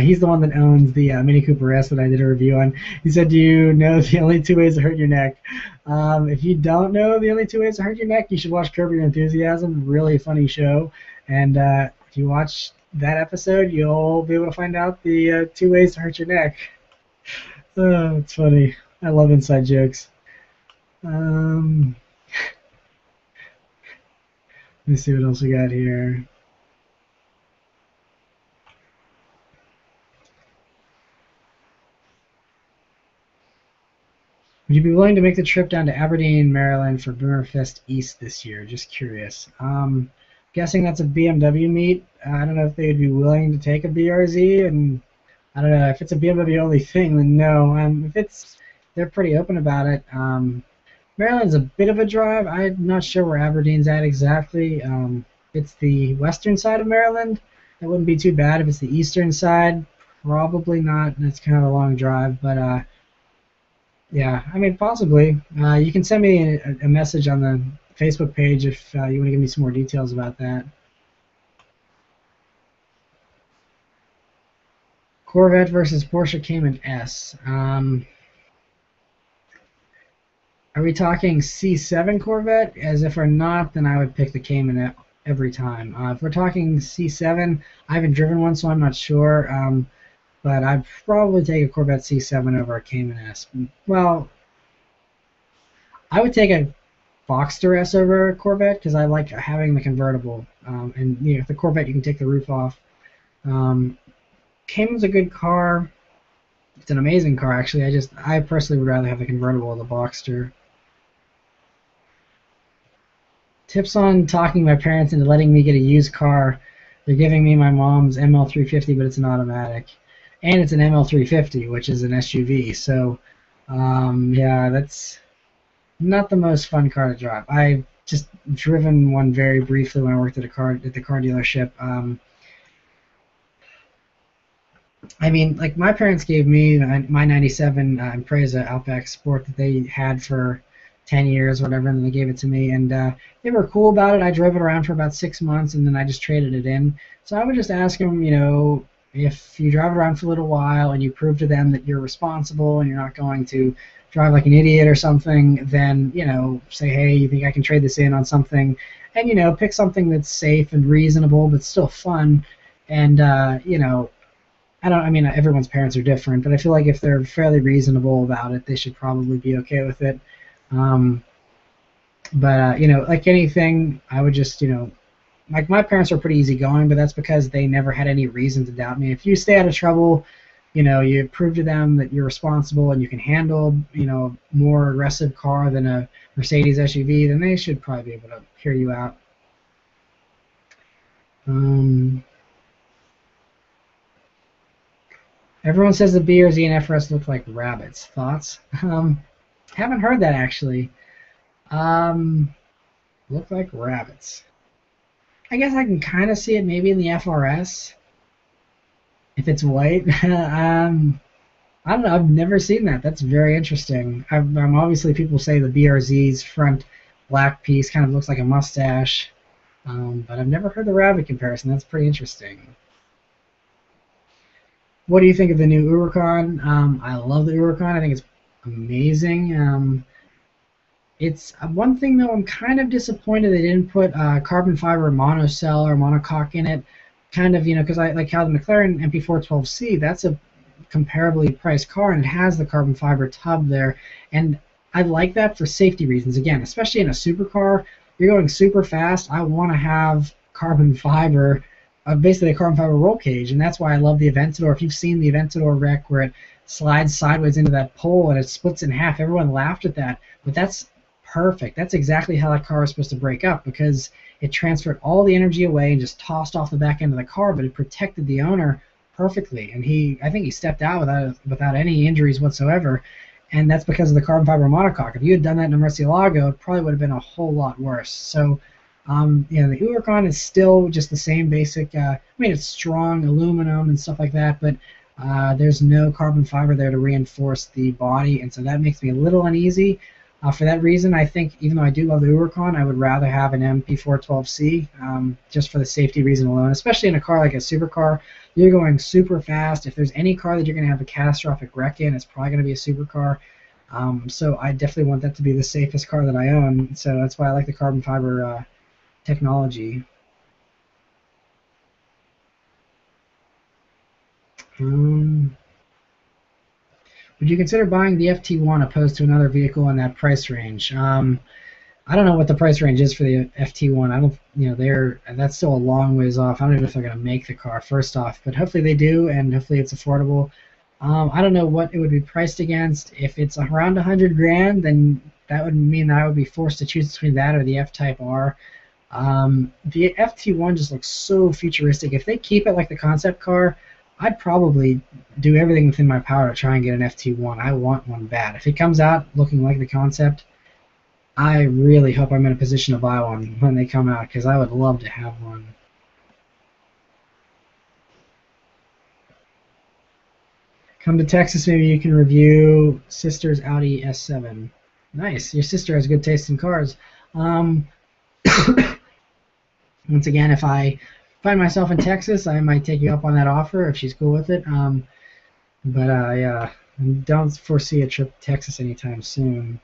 He's the one that owns the Mini Cooper S that I did a review on. He said, "Do you know the only two ways to hurt your neck?" If you don't know the only two ways to hurt your neck, you should watch Curb Your Enthusiasm. Really funny show. And if you watch that episode, you'll be able to find out the two ways to hurt your neck. Oh, it's funny. I love inside jokes. Um, Let me see what else we got here. Would you be willing to make the trip down to Aberdeen, Maryland for Boomerfest East this year? Just curious. Guessing that's a BMW meet. I don't know if they would be willing to take a BRZ, and I don't know if it's a BMW only thing. Then no. If they're pretty open about it. Maryland's a bit of a drive. I'm not sure where Aberdeen's at exactly. It's the western side of Maryland. It wouldn't be too bad if it's the eastern side. Probably not. It's kind of a long drive, but yeah, I mean, possibly. You can send me a message on the Facebook page if you want to give me some more details about that. Corvette versus Porsche Cayman S. Are we talking C7 Corvette? As if we're not, then I would pick the Cayman every time. If we're talking C7, I haven't driven one, so I'm not sure. But I'd probably take a Corvette C7 over a Cayman S. Well, I would take a Boxster S over a Corvette because I like having the convertible. And the Corvette you can take the roof off. Um, Cayman's a good car. It's an amazing car actually. I personally would rather have the convertible or the Boxster. Tips on talking my parents into letting me get a used car. They're giving me my mom's ML350, but it's an automatic, and it's an ML350, which is an SUV. So, yeah, that's Not the most fun car to drive. I've just driven one very briefly when I worked at the car dealership. I mean, like my parents gave me my '97 Impreza Outback Sport that they had for 10 years or whatever, and then they gave it to me, and they were cool about it. I drove it around for about 6 months, and then I just traded it in. So I would just ask them, if you drive it around for a little while and you prove to them that you're responsible and you're not going to drive like an idiot or something, then say, hey, you think I can trade this in on something, and pick something that's safe and reasonable but still fun, and I mean, everyone's parents are different, but I feel like if they're fairly reasonable about it, they should probably be okay with it. Um, but like anything, I would just, like my parents are pretty easygoing, but that's because they never had any reason to doubt me. If you stay out of trouble, you prove to them that you're responsible and you can handle, more aggressive car than a Mercedes SUV, then they should probably be able to hear you out. Um, Everyone says the BRZ and FRS look like rabbits. Thoughts? Haven't heard that actually. Um, look like rabbits. I guess I can kind of see it maybe in the FRS if it's white. I don't know. I've never seen that. That's very interesting. I'm obviously people say the BRZ's front black piece kind of looks like a mustache, but I've never heard the rabbit comparison. That's pretty interesting. What do you think of the new Huracan? I love the Huracan. I think it's amazing. It's one thing though. I'm kind of disappointed they didn't put carbon fiber monocell or monocoque in it. Kind of, because I like how the McLaren MP412C. That's a comparably priced car and it has the carbon fiber tub there, and I like that for safety reasons. Again, especially in a supercar, you're going super fast. I want to have carbon fiber, basically a carbon fiber roll cage, and that's why I love the Aventador. If you've seen the Aventador wreck where it slides sideways into that pole and it splits in half, everyone laughed at that, but that's perfect. That's exactly how that car is supposed to break up, because it transferred all the energy away and just tossed off the back end of the car, but it protected the owner perfectly. And I think he stepped out without any injuries whatsoever, and that's because of the carbon fiber monocoque. If you had done that in a Murcielago, it probably would have been a whole lot worse. So the Huracan is still just the same basic. I mean, it's strong aluminum and stuff like that, but there's no carbon fiber there to reinforce the body, and so that makes me a little uneasy. For that reason, I think even though I do love the Huracan, I would rather have an MP412C, just for the safety reason alone. Especially in a car like a supercar, you're going super fast. If there's any car that you're going to have a catastrophic wreck in, it's probably going to be a supercar. So I definitely want that to be the safest car that I own. So that's why I like the carbon fiber technology. Um, would you consider buying the FT1 opposed to another vehicle in that price range? I don't know what the price range is for the FT1. I don't, that's still a long ways off. I don't even know if they're going to make the car first off, but hopefully they do, and hopefully it's affordable. I don't know what it would be priced against. If it's around 100 grand, then that would mean that I would be forced to choose between that or the F-Type R. The FT1 just looks so futuristic. If they keep it like the concept car, I'd probably do everything within my power to try and get an FT1. I want one bad. If it comes out looking like the concept, I really hope I'm in a position to buy one when they come out, because I would love to have one. Come to Texas, maybe you can review sister's Audi S7. Nice. Your sister has good taste in cars. Um, Once again, if I find myself in Texas, I might take you up on that offer if she's cool with it. But yeah, don't foresee a trip to Texas anytime soon.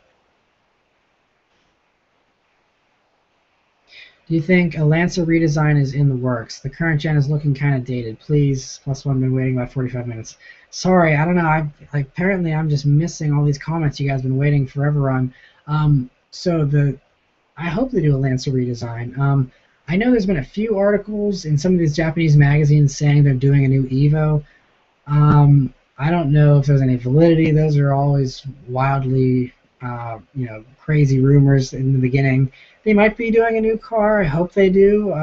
Do you think a Lancer redesign is in the works? The current gen is looking kind of dated. Please, plus one, been waiting about 45 minutes. Sorry, I don't know. Apparently I'm just missing all these comments you guys been waiting forever on. I hope they do a Lancer redesign. I know there's been a few articles in some of these Japanese magazines saying they're doing a new Evo. I don't know if there's any validity. Those are always wildly, crazy rumors in the beginning. They might be doing a new car. I hope they do.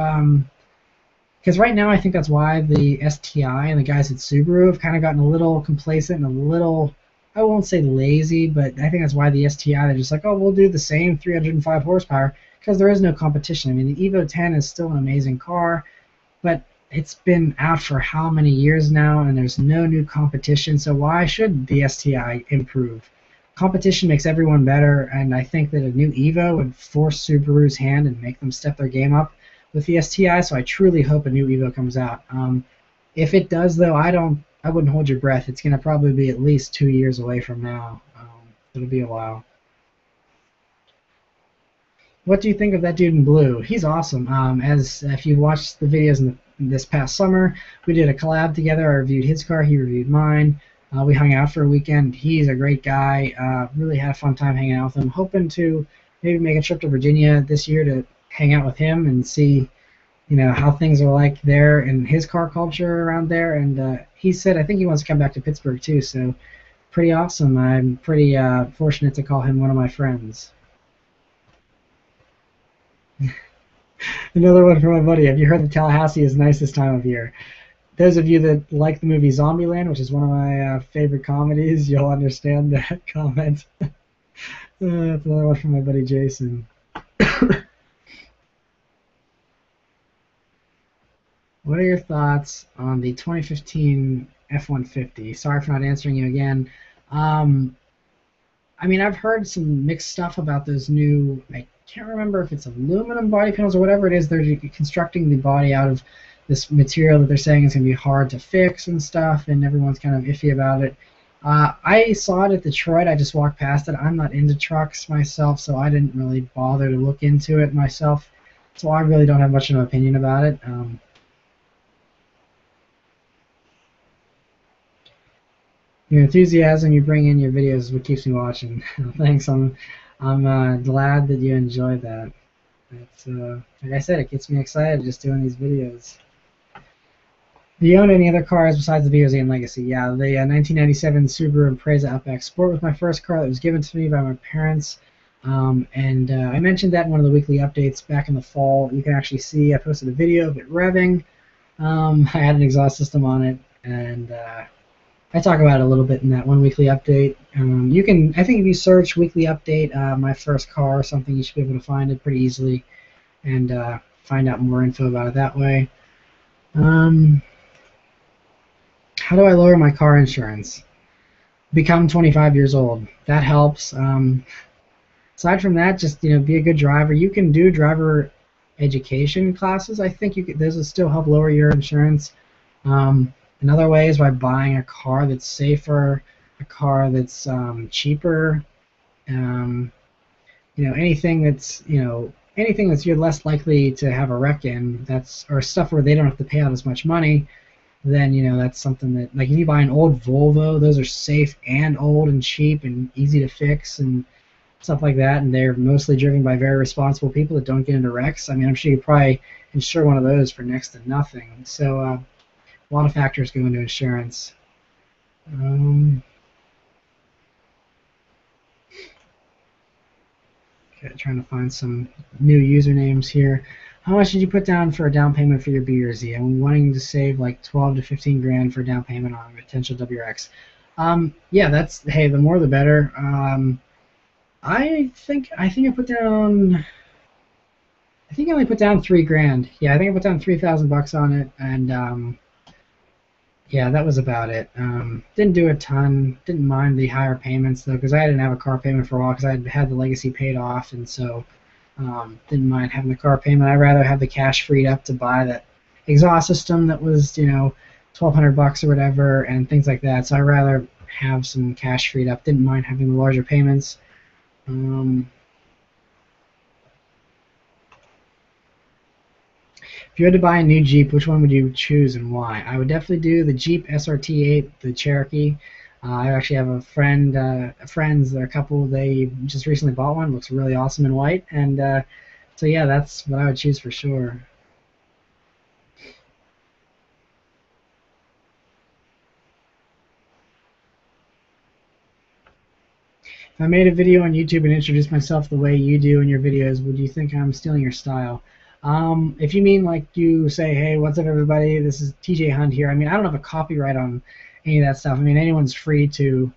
Because right now I think that's why the STI and the guys at Subaru have kind of gotten a little complacent and a little I won't say lazy, but I think that's why the STI, they're just like, oh, we'll do the same 305 horsepower because there is no competition. I mean, the Evo 10 is still an amazing car, but it's been out for how many years now, and there's no new competition. So why should the STI improve? Competition makes everyone better, and I think that a new Evo would force Subaru's hand and make them step their game up with the STI. So I truly hope a new Evo comes out. If it does, though, I wouldn't hold your breath. It's going to probably be at least 2 years away from now. It'll be a while. What do you think of that dude in blue? He's awesome. As if you watched the videos this past summer, we did a collab together. I reviewed his car, he reviewed mine. We hung out for a weekend. He's a great guy. Really had a fun time hanging out with him. Hoping to maybe make a trip to Virginia this year to hang out with him and see, how things are like there and his car culture around there. And he said I think he wants to come back to Pittsburgh too. So pretty awesome. I'm pretty fortunate to call him one of my friends. Another one from my buddy. Have you heard that Tallahassee is nice this time of year? Those of you that like the movie Zombieland, which is one of my favorite comedies, you'll understand that comment. That's another one from my buddy Jason. What are your thoughts on the 2015 F-150? Sorry for not answering you again. Um, I mean, I've heard some mixed stuff about those new. I can't remember if it's aluminum body panels or whatever it is. They're constructing the body out of this material that they're saying is going to be hard to fix and stuff, and everyone's kind of iffy about it. I saw it at Detroit. I just walked past it. I'm not into trucks myself, so I didn't really bother to look into it myself. So I really don't have much of an opinion about it. Your enthusiasm you bring in your videos is what keeps me watching. Thanks. I'm glad that you enjoyed that. It's, like I said, it gets me excited just doing these videos. Do you own any other cars besides the VOZ and Legacy? Yeah, the 1997 Subaru Impreza Outback Sport was my first car that was given to me by my parents. And I mentioned that in one of the weekly updates back in the fall. You can actually see I posted a video of it revving. I had an exhaust system on it, and I talk about it a little bit in that one weekly update. You can, I think if you search weekly update, my first car or something, you should be able to find it pretty easily and find out more info about it that way. How do I lower my car insurance? Become 25 years old. That helps. Aside from that, just be a good driver. You can do driver education classes. I think those will still help lower your insurance. Another way is by buying a car that's safer, a car that's cheaper. Anything that's you're less likely to have a wreck in. Or stuff where they don't have to pay out as much money. Then that's something that, like, if you buy an old Volvo, those are safe and old and cheap and easy to fix and stuff like that, and they're mostly driven by very responsible people that don't get into wrecks. I mean, I'm sure you probably insure one of those for next to nothing. So a lot of factors go into insurance. Okay, trying to find some new usernames here. How much did you put down for a down payment for your B or Z? I'm wanting to save like 12 to 15 grand for a down payment on a potential WRX. Yeah, hey, the more the better. I think I put down. I think I only put down 3 grand. Yeah, I think I put down $3,000 on it, and yeah, that was about it. Didn't do a ton. Didn't mind the higher payments though, because I didn't have a car payment for a while because I had the Legacy paid off, and so didn't mind having the car payment. I'd rather have the cash freed up to buy that exhaust system that was $1,200 or whatever and things like that. So I'd rather have some cash freed up. Didn't mind having the larger payments. If you had to buy a new Jeep, which one would you choose and why? I would definitely do the Jeep SRT8, the Cherokee. I actually have a friends, they're a couple, they just recently bought one. It looks really awesome in white, and so yeah, that's what I would choose for sure. If I made a video on YouTube and introduced myself the way you do in your videos, would you think I'm stealing your style? If you mean like you say, hey, what's up everybody, this is TJ Hunt here. I mean, I don't have a copyright on any of that stuff. I mean, anyone's free to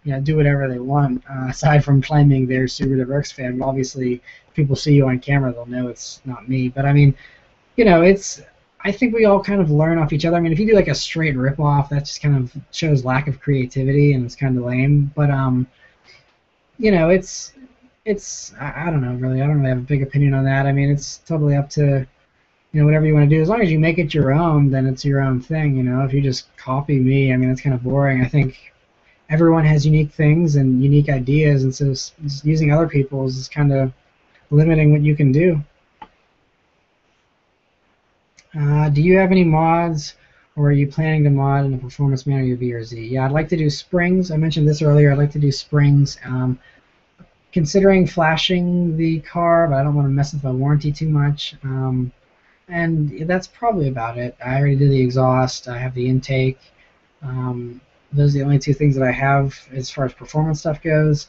do whatever they want, aside from claiming they're Subaruwrxfan. Obviously, if people see you on camera, they'll know it's not me. But I mean, it's. I think we all kind of learn off each other. I mean, if you do like a straight rip-off, that just kind of shows lack of creativity and it's kind of lame. But it's I don't know really. I don't really have a big opinion on that. I mean, it's totally up to whatever you want to do. As long as you make it your own, then it's your own thing. If you just copy me, I mean, it's kind of boring. I think everyone has unique things and unique ideas, and so using other people's is kind of limiting what you can do. Do you have any mods, or are you planning to mod in a performance manner your VRZ? Yeah, I'd like to do springs. I mentioned this earlier. I'd like to do springs. Considering flashing the car, but I don't want to mess with my warranty too much. And that's probably about it. I already did the exhaust. I have the intake. Those are the only two things that I have as far as performance stuff goes.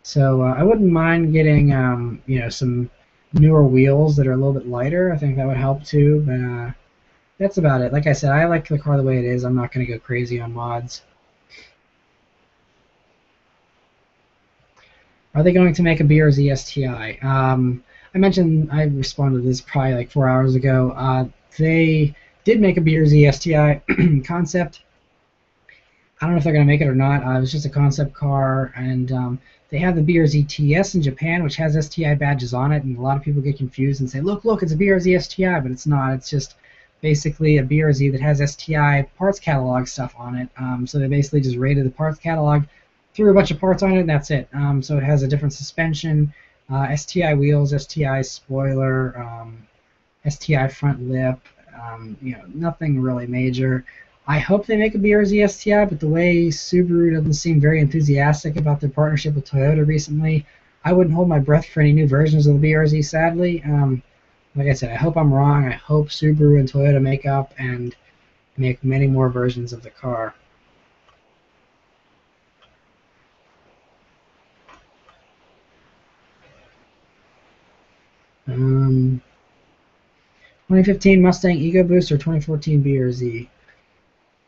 So I wouldn't mind getting some newer wheels that are a little bit lighter. I think that would help too. But that's about it. Like I said, I like the car the way it is. I'm not going to go crazy on mods. Are they going to make a BRZ STI? I mentioned I responded to this probably like 4 hours ago. They did make a BRZ STI concept. I don't know if they're going to make it or not. It was just a concept car, and they have the BRZ TS in Japan, which has STI badges on it, and a lot of people get confused and say, look, it's a BRZ STI, but it's not. It's just basically a BRZ that has STI parts catalog stuff on it. So they basically just rated the parts catalog, threw a bunch of parts on it, and that's it. So it has a different suspension, STI wheels, STI spoiler, STI front lip, nothing really major. I hope they make a BRZ STI, but the way Subaru doesn't seem very enthusiastic about their partnership with Toyota recently, I wouldn't hold my breath for any new versions of the BRZ, sadly. Like I said, I hope I'm wrong. I hope Subaru and Toyota make up and make many more versions of the car. Um, 2015 Mustang EcoBoost or 2014 BRZ?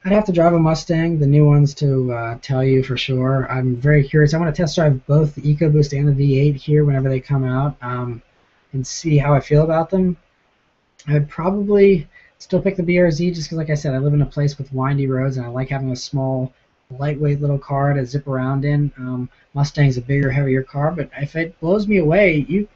I'd have to drive a Mustang, the new ones, to tell you for sure. I'm very curious. I want to test drive both the EcoBoost and the V8 here whenever they come out, and see how I feel about them. I'd probably still pick the BRZ just because, like I said, I live in a place with windy roads and I like having a small, lightweight little car to zip around in. Mustang's a bigger, heavier car, but if it blows me away,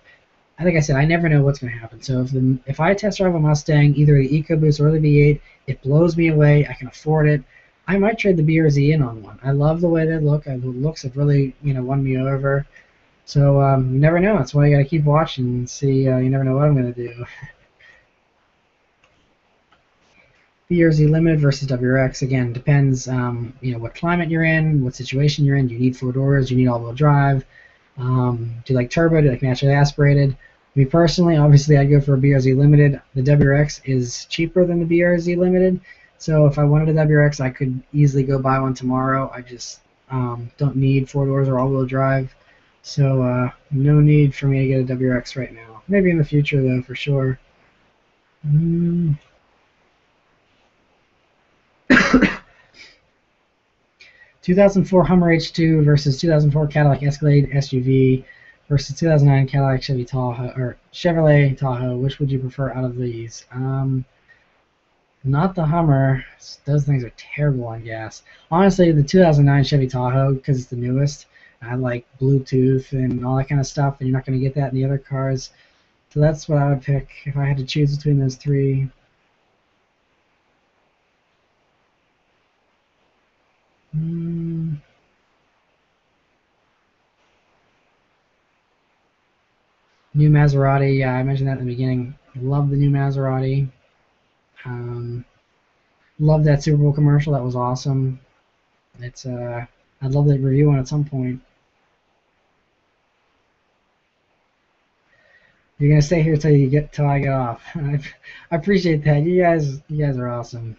like I said, I never know what's going to happen. So if I test drive a Mustang, either the EcoBoost or the V8, it blows me away, I can afford it, I might trade the BRZ in on one. I love the way they look. The looks have really won me over. So you never know. That's why you got to keep watching and see. You never know what I'm going to do. BRZ Limited versus WRX, again, depends what climate you're in, what situation you're in. Do you need 4 doors? Do you need all-wheel drive? Do you like turbo? Do you like naturally aspirated? Me personally, obviously, I'd go for a BRZ Limited. The WRX is cheaper than the BRZ Limited, so if I wanted a WRX, I could easily go buy one tomorrow. I just don't need 4 doors or all-wheel drive, so no need for me to get a WRX right now. Maybe in the future, though, for sure. 2004 Hummer H2 versus 2004 Cadillac Escalade SUV versus 2009 Cadillac Chevrolet Tahoe. Which would you prefer out of these? Not the Hummer. Those things are terrible on gas. Honestly, the 2009 Chevy Tahoe, because it's the newest. I like Bluetooth and all that kind of stuff, and you're not going to get that in the other cars. So that's what I would pick if I had to choose between those three. New Maserati, yeah, I mentioned that in the beginning. Love the new Maserati. Love that Super Bowl commercial. That was awesome. I'd love that review one at some point. You're gonna stay here till I get off. I appreciate that. You guys are awesome.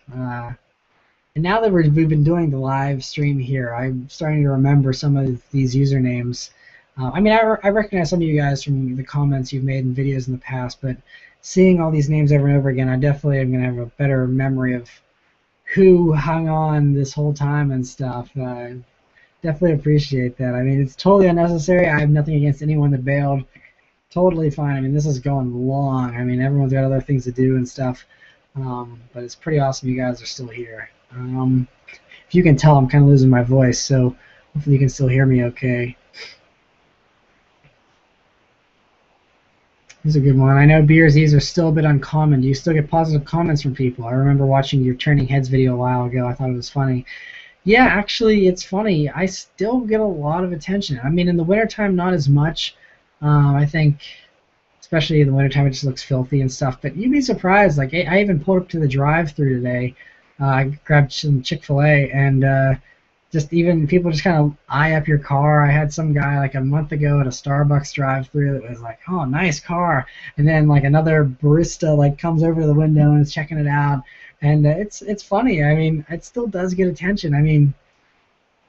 And now that we've been doing the live stream here, I'm starting to remember some of these usernames. I mean, I recognize some of you guys from the comments you've made in videos in the past, but seeing all these names over and over again, I definitely am going to have a better memory of who hung on this whole time and stuff. Definitely appreciate that. I mean, it's totally unnecessary. I have nothing against anyone that bailed. Totally fine. I mean, this is going long. I mean, everyone's got other things to do and stuff. But it's pretty awesome you guys are still here. If you can tell, I'm kind of losing my voice, so hopefully you can still hear me okay. This is a good one. I know BRZs are still a bit uncommon. Do you still get positive comments from people? I remember watching your Turning Heads video a while ago. I thought it was funny. Yeah, actually, it's funny. I still get a lot of attention. I mean, in the wintertime, not as much. I think, especially in the wintertime, it just looks filthy and stuff. But you'd be surprised. Like, I even pulled up to the drive-through today. I grabbed some Chick-fil-A, and just even people just kind of eye up your car. I had some guy like a month ago at a Starbucks drive-through that was like, "Oh, nice car," and then like another barista like comes over to the window and is checking it out, and it's funny. I mean, it still does get attention. I mean,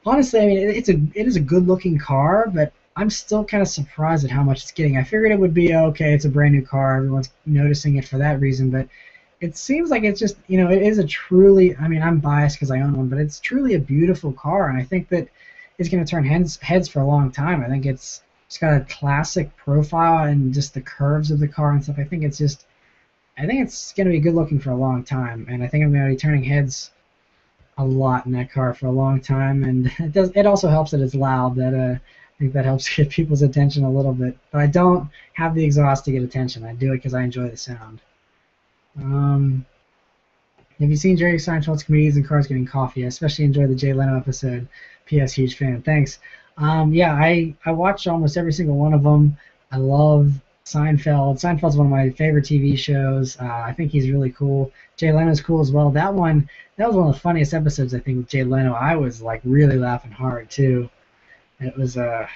honestly, I mean it is a good-looking car, but I'm still kind of surprised at how much it's getting. I figured it would be okay. It's a brand new car. Everyone's noticing it for that reason, but it seems like it's just, it is a truly, I mean, I'm biased because I own one, but it's truly a beautiful car, and I think that it's going to turn heads for a long time. I think it's got a classic profile and just the curves of the car and stuff. I think it's going to be good looking for a long time, and I think I'm going to be turning heads a lot in that car for a long time, and it also helps that it's loud. I think that helps get people's attention a little bit, but I don't have the exhaust to get attention. I do it because I enjoy the sound. Have you seen Jerry Seinfeld's Comedians in Cars Getting Coffee? I especially enjoyed the Jay Leno episode. P.S. Huge fan. Thanks. Yeah, I watched almost every single one of them. I love Seinfeld. Seinfeld's one of my favorite TV shows. I think he's really cool. Jay Leno's cool as well. That was one of the funniest episodes, I think, with Jay Leno. I was like really laughing hard too. That was a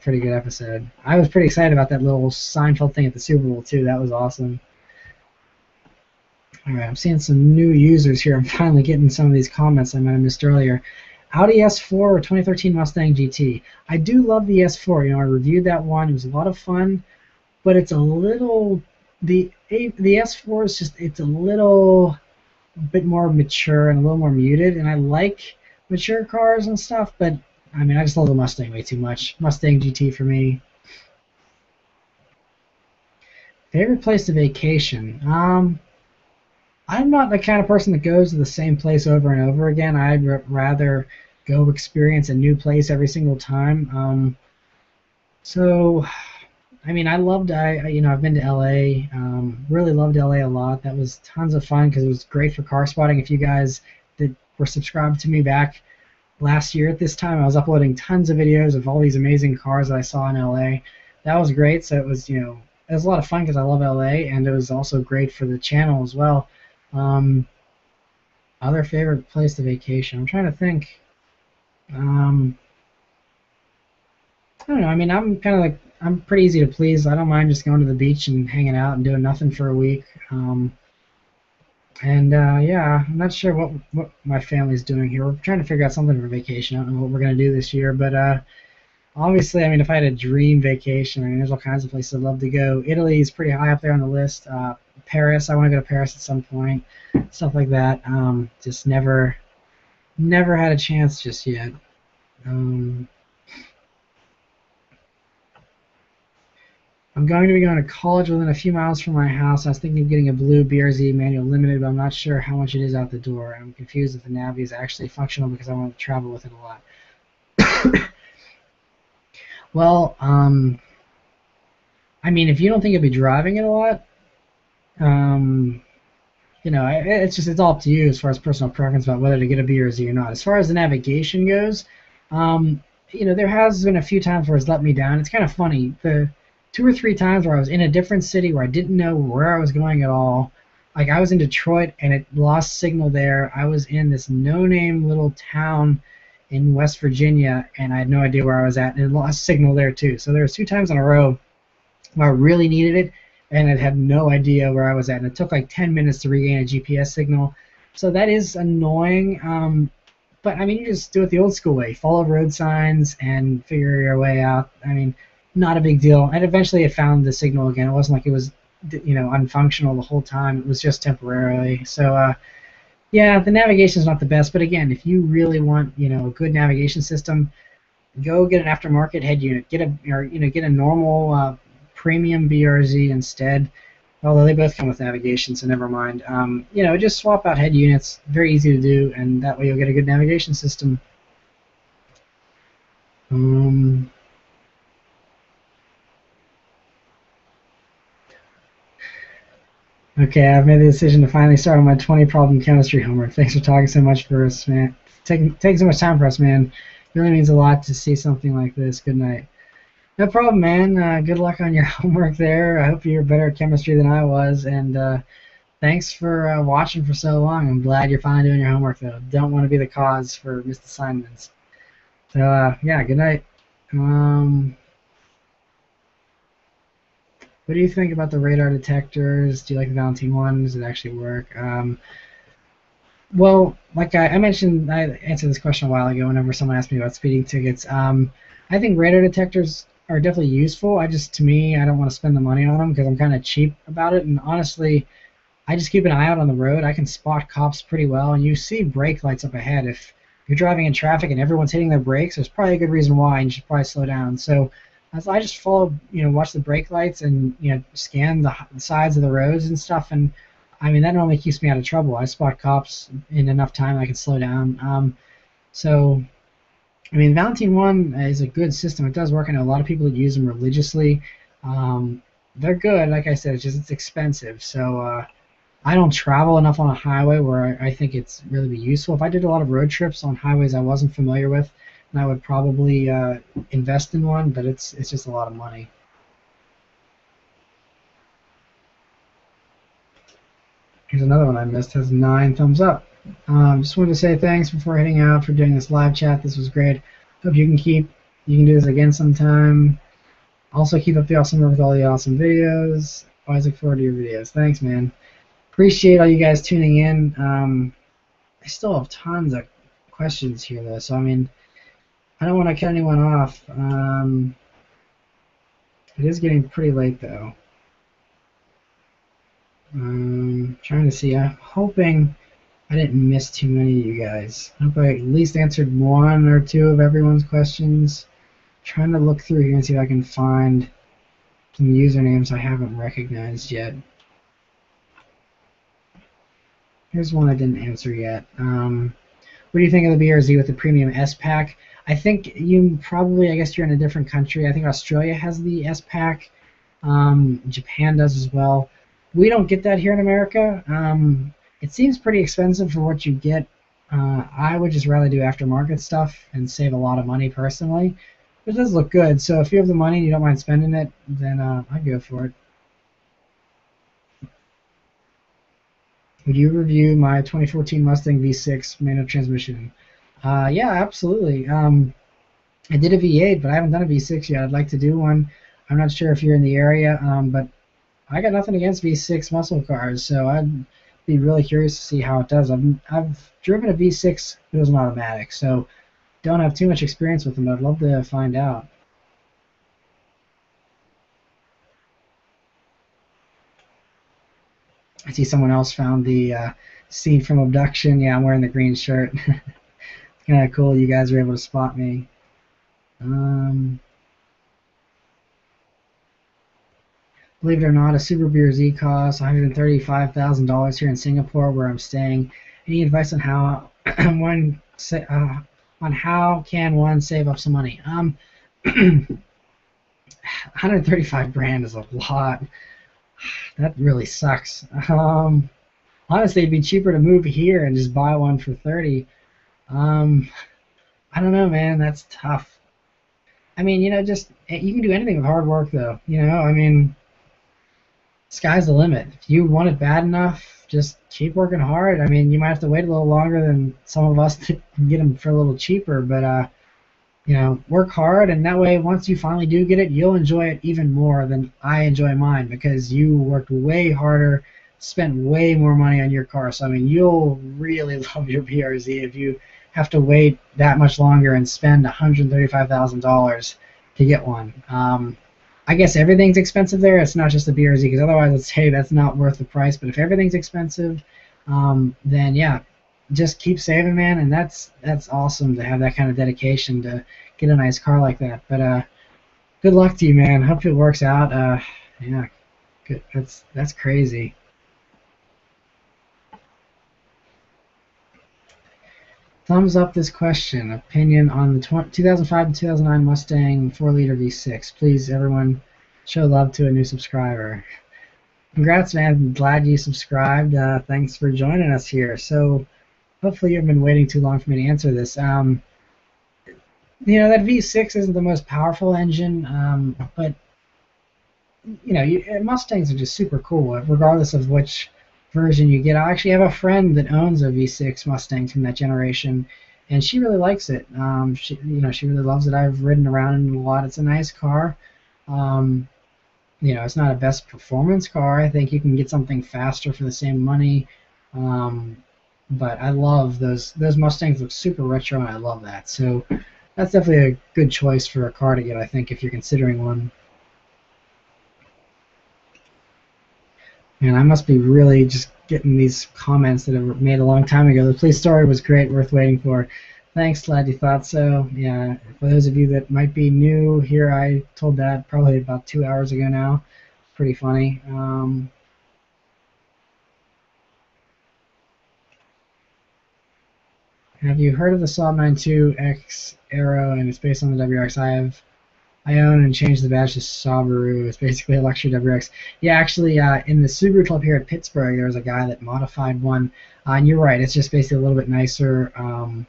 pretty good episode. I was pretty excited about that little Seinfeld thing at the Super Bowl too. That was awesome. All right, I'm seeing some new users here. I'm finally getting some of these comments I might have missed earlier. Audi S4 or 2013 Mustang GT. I do love the S4. I reviewed that one. It was a lot of fun, but it's a little the S4 is just it's a little bit more mature and a little more muted. And I like mature cars and stuff, but I mean I just love the Mustang way too much. Mustang GT for me. Favorite place to vacation? I'm not the kind of person that goes to the same place over and over again. I'd rather go experience a new place every single time. So, I mean, I've been to LA. Really loved LA a lot. That was tons of fun because it was great for car spotting. If you guys that were subscribed to me back last year at this time, I was uploading tons of videos of all these amazing cars that I saw in LA. That was great. So it was, it was a lot of fun because I love LA, and it was also great for the channel as well. Other favorite place to vacation? I'm trying to think. I don't know. I mean, I'm pretty easy to please. I don't mind just going to the beach and hanging out and doing nothing for a week. Yeah, I'm not sure what my family's doing here. We're trying to figure out something for vacation. I don't know what we're gonna do this year, but obviously, I mean, if I had a dream vacation, I mean, there's all kinds of places I'd love to go. Italy is pretty high up there on the list. Paris, I want to go to Paris at some point. Stuff like that. Just never had a chance just yet. I'm going to be going to college within a few miles from my house. I was thinking of getting a blue BRZ manual limited, but I'm not sure how much it is out the door. I'm confused if the Navi is actually functional because I want to travel with it a lot. Well, I mean, if you don't think you'll be driving it a lot, it's all up to you as far as personal preference about whether to get a BRZ or not. As far as the navigation goes, there has been a few times where it's let me down. It's kind of funny. The 2 or 3 times where I was in a different city where I didn't know where I was going at all. Like I was in Detroit and it lost signal there. I was in this no-name little town in West Virginia and I had no idea where I was at, and it lost signal there too. So there was 2 times in a row where I really needed it and I had no idea where I was at, and it took like 10 minutes to regain a GPS signal. So that is annoying, but I mean, you just do it the old school way. Follow road signs and figure your way out. I mean, not a big deal. And eventually it found the signal again. It wasn't like it was, unfunctional the whole time. It was just temporarily. So Yeah, the navigation is not the best, but again, if you really want, a good navigation system, go get an aftermarket head unit. Get a normal premium BRZ instead. Although they both come with navigation, so never mind. Just swap out head units. Very easy to do, and that way you'll get a good navigation system. Um, okay, I've made the decision to finally start on my 20 problem chemistry homework. Thanks for talking so much for us, man. Taking so much time for us, man. It really means a lot to see something like this. Good night. No problem, man. Good luck on your homework there. I hope you're better at chemistry than I was, and thanks for watching for so long. I'm glad you're finally doing your homework, though. Don't want to be the cause for missed assignments. So, yeah, good night. What do you think about the radar detectors? Do you like the Valentine one? Does it actually work? Well, like I mentioned, I answered this question a while ago whenever someone asked me about speeding tickets. I think radar detectors are definitely useful. To me, I don't want to spend the money on them because I'm kind of cheap about it. And honestly, I just keep an eye out on the road. I can spot cops pretty well, and you see brake lights up ahead. If you're driving in traffic and everyone's hitting their brakes, there's probably a good reason why, and you should probably slow down. So as I just follow, watch the brake lights and scan the sides of the roads and stuff, and I mean that normally keeps me out of trouble. I spot cops in enough time I can slow down. So I mean, Valentine One is a good system. It does work. I know a lot of people that use them religiously. They're good. Like I said, it's expensive. So I don't travel enough on a highway where I think it's really be useful. If I did a lot of road trips on highways I wasn't familiar with, then I would probably invest in one. But it's just a lot of money. Here's another one I missed. Has 9 thumbs up. Just wanted to say thanks before heading out for doing this live chat. This was great. Hope you can do this again sometime. Also keep up the awesome work with all the awesome videos. Always look forward to your videos. Thanks, man. Appreciate all you guys tuning in. I still have tons of questions here, though. So I mean, I don't want to cut anyone off. It is getting pretty late, though. Trying to see. I'm hoping I didn't miss too many of you guys. I hope I at least answered 1 or 2 of everyone's questions. Trying to look through here and see if I can find some usernames I haven't recognized yet. Here's one I didn't answer yet. What do you think of the BRZ with the premium S pack? I think I guess you're in a different country. I think Australia has the S pack. Japan does as well. We don't get that here in America. It seems pretty expensive for what you get. I would just rather do aftermarket stuff and save a lot of money personally. But it does look good, so if you have the money and you don't mind spending it, then I'd go for it. Would you review my 2014 Mustang V6 manual transmission? Yeah, absolutely. I did a V8, but I haven't done a V6 yet. I'd like to do one. I'm not sure if you're in the area, but I got nothing against V6 muscle cars, so I'd be really curious to see how it does. I've driven a V6, but it was an automatic, so don't have too much experience with them, but I'd love to find out. I see someone else found the scene from Abduction. Yeah, I'm wearing the green shirt. It's kind of cool you guys were able to spot me. Believe it or not, a Subaru BRZ costs $135,000 here in Singapore, where I'm staying. Any advice on how how can one save up some money? 135 grand is a lot. That really sucks. Honestly, it'd be cheaper to move here and just buy one for 30. I don't know, man. That's tough. I mean, just you can do anything with hard work, though. I mean, sky's the limit. If you want it bad enough, just keep working hard. I mean, you might have to wait a little longer than some of us to get them for a little cheaper, but work hard, and that way, once you finally do get it, you'll enjoy it even more than I enjoy mine because you worked way harder, spent way more money on your car. So I mean, you'll really love your BRZ if you have to wait that much longer and spend $135,000 to get one. I guess everything's expensive there. It's not just the BRZ, because otherwise, let's say that's not worth the price. But if everything's expensive, then yeah, just keep saving, man, and that's awesome to have that kind of dedication to get a nice car like that. But good luck to you, man. Hope it works out. Yeah, good. That's crazy. Thumbs up this question. Opinion on the 2005 to 2009 Mustang 4-liter V6. Please, everyone, show love to a new subscriber. Congrats, man. I'm glad you subscribed. Thanks for joining us here. So hopefully you haven't been waiting too long for me to answer this. That V6 isn't the most powerful engine, but Mustangs are just super cool, regardless of which version you get. I actually have a friend that owns a V6 Mustang from that generation, and she really likes it. She really loves it. I've ridden around in it a lot. It's a nice car. It's not a best performance car. I think you can get something faster for the same money. But I love those Mustangs. Look super retro, and I love that. So that's definitely a good choice for a car to get, I think, if you're considering one. And I must be really just getting these comments that were made a long time ago. The police story was great, worth waiting for. Thanks, glad you thought so. Yeah, for those of you that might be new here, I told that probably about 2 hours ago now. Pretty funny. Have you heard of the Saab 92X Aero, and it's based on the WRX? I own and changed the badge to Subaru. It's basically a luxury WRX. Yeah, actually, in the Subaru club here at Pittsburgh, there was a guy that modified one. And you're right, it's just basically a little bit nicer. And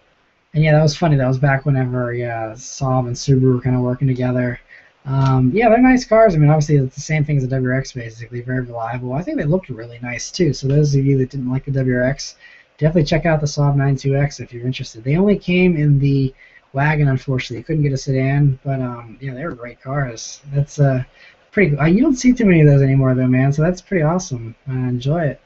yeah, that was funny. That was back whenever Saab and Subaru were kind of working together. Yeah, they're nice cars. I mean, obviously, it's the same thing as the WRX, basically. Very reliable. I think they looked really nice, too. So those of you that didn't like the WRX, definitely check out the Saab 92X if you're interested. They only came in the wagon, unfortunately. You couldn't get a sedan, but yeah, they were great cars. That's pretty cool. You don't see too many of those anymore, though, man, so that's pretty awesome. Enjoy it.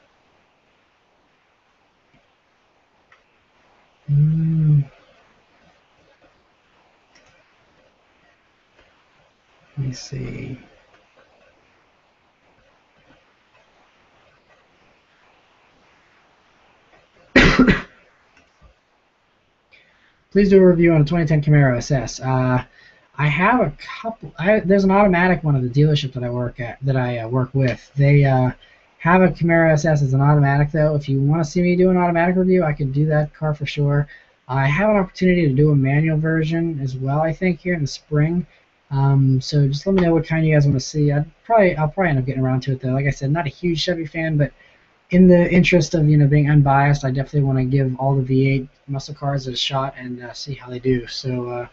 Let me see. Please do a review on a 2010 Camaro SS. I have a couple. There's an automatic one at the dealership that I work with. They have a Camaro SS as an automatic, though. If you want to see me do an automatic review, I could do that car for sure. I have an opportunity to do a manual version as well, I think, here in the spring. So just let me know what kind you guys want to see. I'll probably end up getting around to it, though. Like I said, not a huge Chevy fan, but in the interest of being unbiased, I definitely want to give all the V8 muscle cars a shot and see how they do. So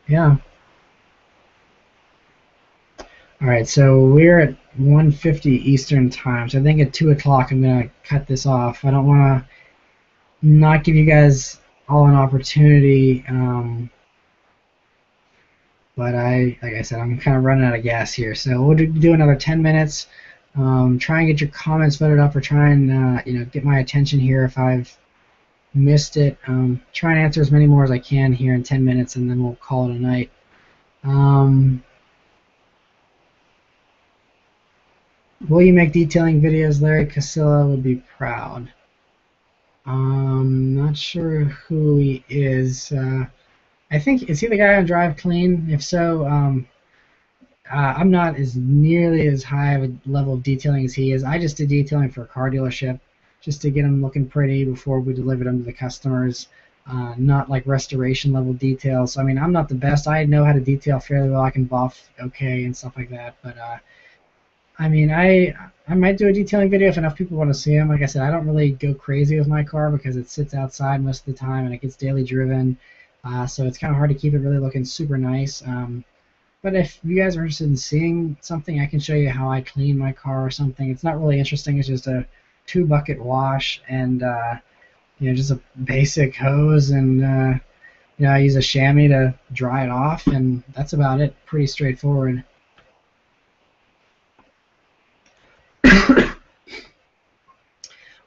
yeah. All right, so we're at 1:50 Eastern time. So I think at 2 o'clock I'm gonna cut this off. I don't want to not give you guys all an opportunity, but like I said, I'm kind of running out of gas here. So we'll do another 10 minutes. Try and get your comments voted up, or try and get my attention here if I've missed it. Try and answer as many more as I can here in 10 minutes, and then we'll call it a night. Will you make detailing videos? Larry Casilla would be proud. Not sure who he is. I think, is he the guy on Drive Clean? If so, I'm not as nearly as high of a level of detailing as he is. I just did detailing for a car dealership, just to get them looking pretty before we delivered them to the customers. Not like restoration level details. So, I mean, I'm not the best. I know how to detail fairly well. I can buff okay and stuff like that. But I mean, I might do a detailing video if enough people want to see them. Like I said, I don't really go crazy with my car because it sits outside most of the time and it gets daily driven. So it's kind of hard to keep it really looking super nice. But if you guys are interested in seeing something, I can show you how I clean my car or something. It's not really interesting. It's just a 2-bucket wash and just a basic hose, and I use a chamois to dry it off, and that's about it. Pretty straightforward.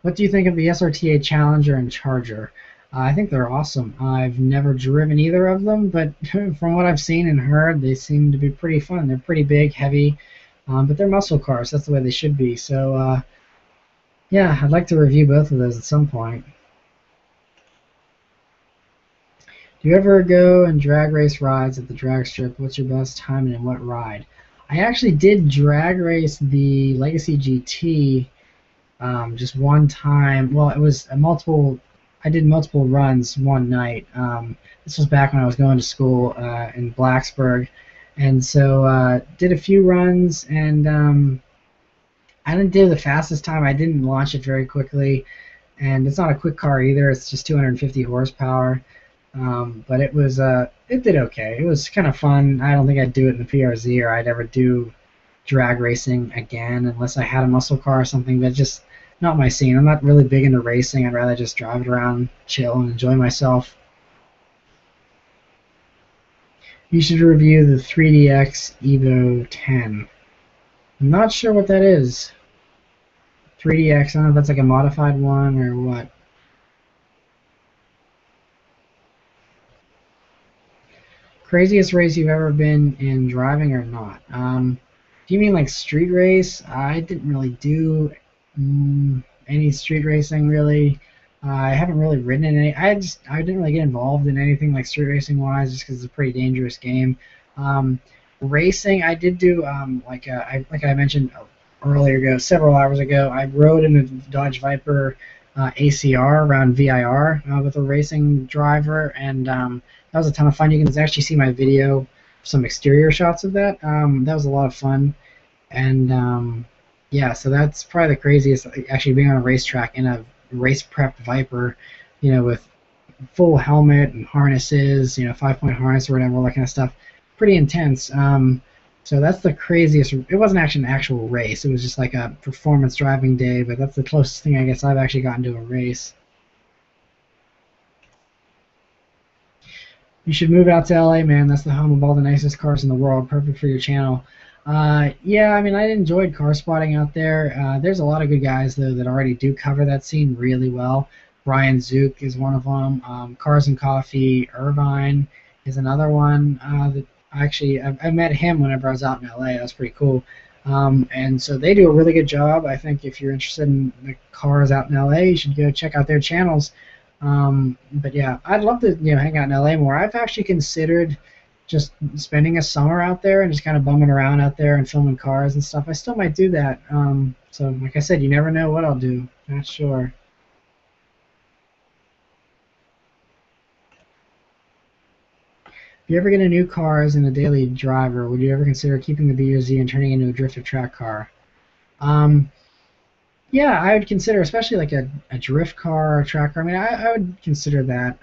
What do you think of the SRTA Challenger and Charger? I think they're awesome. I've never driven either of them, but from what I've seen and heard, they seem to be pretty fun. They're pretty big, heavy, but they're muscle cars. That's the way they should be. So, yeah, I'd like to review both of those at some point. Do you ever go and drag race rides at the drag strip? What's your best time and in what ride? I actually did drag race the Legacy GT just one time. Well, it was a multiple. I did multiple runs one night. This was back when I was going to school in Blacksburg, and so did a few runs, and I didn't do the fastest time. I didn't launch it very quickly, and it's not a quick car either. It's just 250 horsepower. But it did okay. It was kind of fun. I don't think I'd do it in the PRZ or I'd ever do drag racing again unless I had a muscle car or something. But just not my scene. I'm not really big into racing. I'd rather just drive it around, chill, and enjoy myself. You should review the 3DX Evo 10. I'm not sure what that is. 3DX, I don't know if that's like a modified one or what. Craziest race you've ever been in driving or not? Do you mean like street race? I didn't really do any street racing really. I haven't really ridden in any. I didn't really get involved in anything like street racing wise, just because it's a pretty dangerous game. Racing, I did do like I mentioned earlier several hours ago. I rode in a Dodge Viper ACR around VIR with a racing driver, and that was a ton of fun. You can actually see my video, some exterior shots of that. That was a lot of fun, and yeah, so that's probably the craziest. Actually, being on a racetrack in a race prep Viper, with full helmet and harnesses, 5-point harness or whatever, all that kind of stuff. Pretty intense. So that's the craziest. It wasn't actually an actual race. It was just like a performance driving day, but that's the closest thing I guess I've actually gotten to a race. You should move out to LA, man. That's the home of all the nicest cars in the world. Perfect for your channel. Yeah, I mean, I enjoyed car spotting out there. There's a lot of good guys, though, that already do cover that scene really well. Brian Zook is one of them. Cars and Coffee, Irvine is another one. That actually, I met him whenever I was out in LA. That was pretty cool. And so they do a really good job. I think if you're interested in the cars out in LA, you should go check out their channels. But yeah, I'd love to hang out in LA more. I've actually considered just spending a summer out there and just kind of bumming around out there and filming cars and stuff. I still might do that. So like I said, you never know what I'll do. Not sure. If you ever get a new car as in a daily driver, would you ever consider keeping the BRZ and turning it into a drift or track car? Yeah, I would consider, especially like a drift car or a track car. I mean, I would consider that.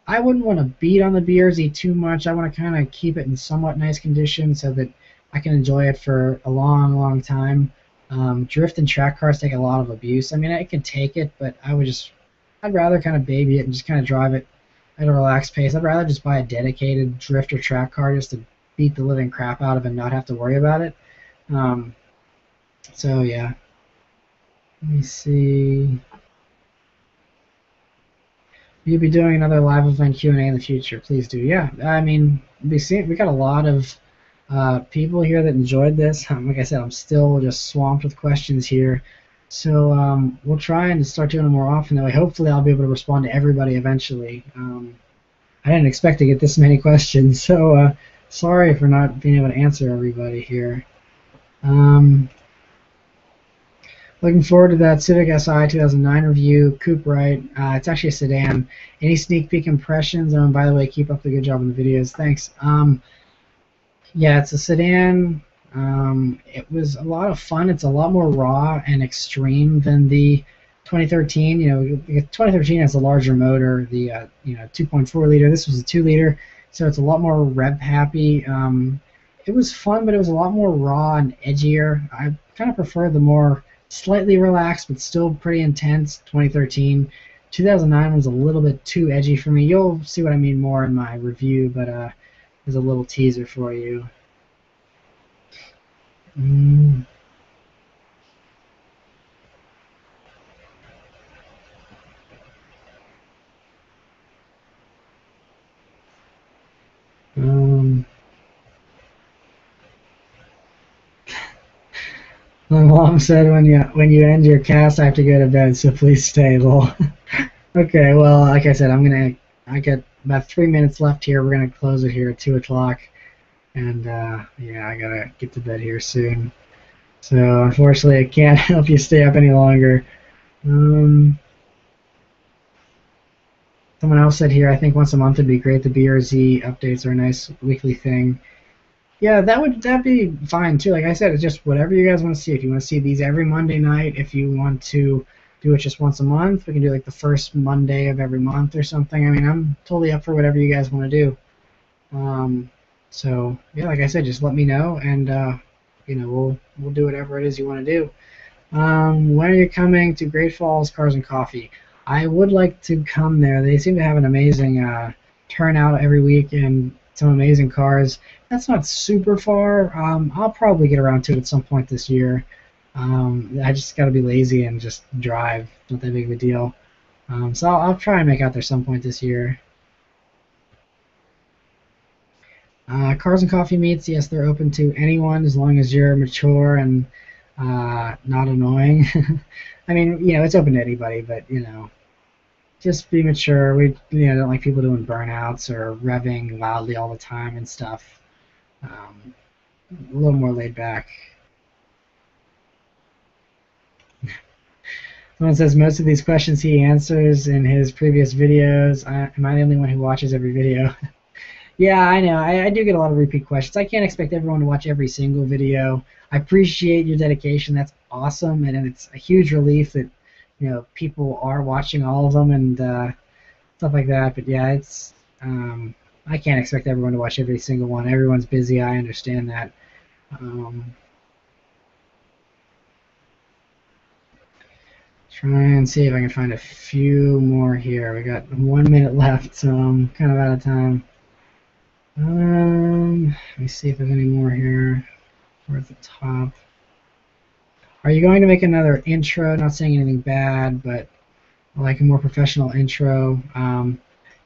I wouldn't want to beat on the BRZ too much. I want to kind of keep it in somewhat nice condition so that I can enjoy it for a long, long time. Drift and track cars take a lot of abuse. I mean, I can take it, but I'd rather kind of baby it and just kind of drive it at a relaxed pace. I'd rather just buy a dedicated drift or track car just to beat the living crap out of it and not have to worry about it. So yeah. Let me see. You'll be doing another live event Q&A in the future. Please do. Yeah, I mean, we got a lot of people here that enjoyed this. Like I said, I'm still just swamped with questions here. So we'll try and start doing it more often. That way, hopefully, I'll be able to respond to everybody eventually. I didn't expect to get this many questions, so sorry for not being able to answer everybody here. Looking forward to that Civic Si 2009 review. Coupe right. It's actually a sedan. Any sneak peek impressions? And by the way, keep up the good job on the videos. Thanks. Yeah, it's a sedan. It was a lot of fun. It's a lot more raw and extreme than the 2013. 2013 has a larger motor, the 2.4 liter. This was a 2 liter, so it's a lot more rev happy. It was fun, but it was a lot more raw and edgier. I kind of prefer the more slightly relaxed but still pretty intense 2013. 2009 was a little bit too edgy for me. You'll see what I mean more in my review, but there's a little teaser for you. My mom said when you end your cast, I have to go to bed, so please stay, lol. Okay, well, like I said, I got about 3 minutes left here. We're gonna close it here at 2 o'clock, and yeah, I gotta get to bed here soon. So unfortunately, I can't help you stay up any longer. Someone else said here, I think once a month would be great. The BRZ updates are a nice weekly thing. Yeah, that'd be fine too. Like I said, it's just whatever you guys want to see. If you want to see these every Monday night, if you want to do it just once a month, we can do like the first Monday of every month or something. I mean, I'm totally up for whatever you guys want to do. So yeah, like I said, just let me know, and we'll do whatever it is you want to do. When are you coming to Great Falls Cars and Coffee? I would like to come there. They seem to have an amazing turnout every week and some amazing cars. That's not super far. I'll probably get around to it at some point this year. I just got to be lazy and just drive. Not that big of a deal. So I'll try and make out there some point this year. Cars and Coffee meets, yes, they're open to anyone as long as you're mature and not annoying. I mean, it's open to anybody, but just be mature. We don't like people doing burnouts or revving loudly all the time and stuff. A little more laid back. Someone says most of these questions he answers in his previous videos. Am I the only one who watches every video? Yeah, I know. I do get a lot of repeat questions. I can't expect everyone to watch every single video. I appreciate your dedication. That's awesome, and it's a huge relief that people are watching all of them and stuff like that. But yeah, it's I can't expect everyone to watch every single one. Everyone's busy. I understand that. Try and see if I can find a few more here. We got 1 minute left, so I'm kind of out of time. Let me see if there's any more here. We're at the top. Are you going to make another intro? Not saying anything bad, but like a more professional intro.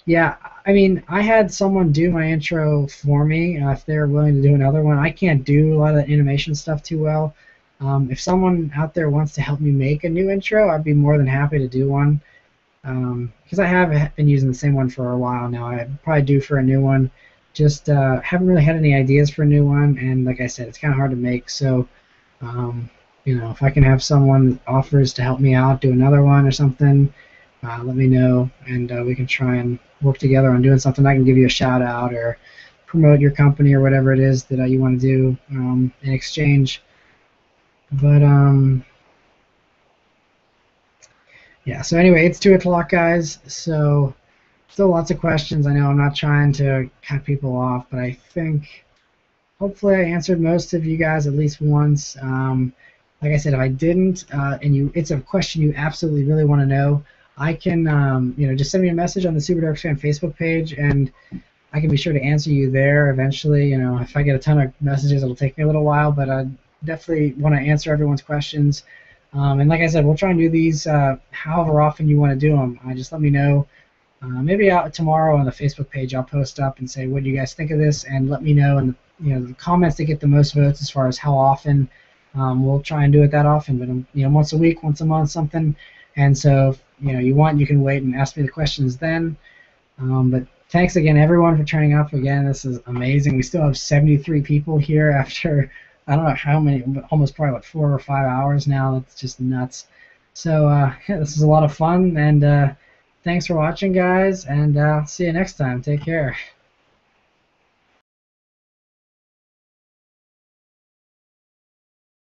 Yeah, I mean, I had someone do my intro for me. If they're willing to do another one, I can't do a lot of the animation stuff too well. If someone out there wants to help me make a new intro, I'd be more than happy to do one. Because I have been using the same one for a while now. I'd probably do for a new one. Just haven't really had any ideas for a new one, and like I said, it's kind of hard to make. So, if I can have someone that offers to help me out, do another one or something, let me know, and we can try and work together on doing something. I can give you a shout out or promote your company or whatever it is that you want to do in exchange. But yeah. So anyway, it's 2 o'clock, guys. So. Still lots of questions. I know I'm not trying to cut people off, but I think hopefully I answered most of you guys at least once. Like I said, if I didn't, and it's a question you absolutely really want to know, I can just send me a message on the Subaruwrxfan Facebook page, and I can be sure to answer you there eventually. If I get a ton of messages, it'll take me a little while, but I definitely want to answer everyone's questions. And like I said, we'll try and do these however often you want to do them. Just let me know. Maybe out tomorrow on the Facebook page, I'll post up and say, what do you guys think of this? And let me know in the comments that get the most votes as far as how often. We'll try and do it that often, but once a week, once a month, something. And so, if you want, you can wait and ask me the questions then. But thanks again, everyone, for turning up. Again, this is amazing. We still have 73 people here after I don't know how many, almost probably 4 or 5 hours now. It's just nuts. So yeah, this is a lot of fun, and thanks for watching, guys, and see you next time. Take care.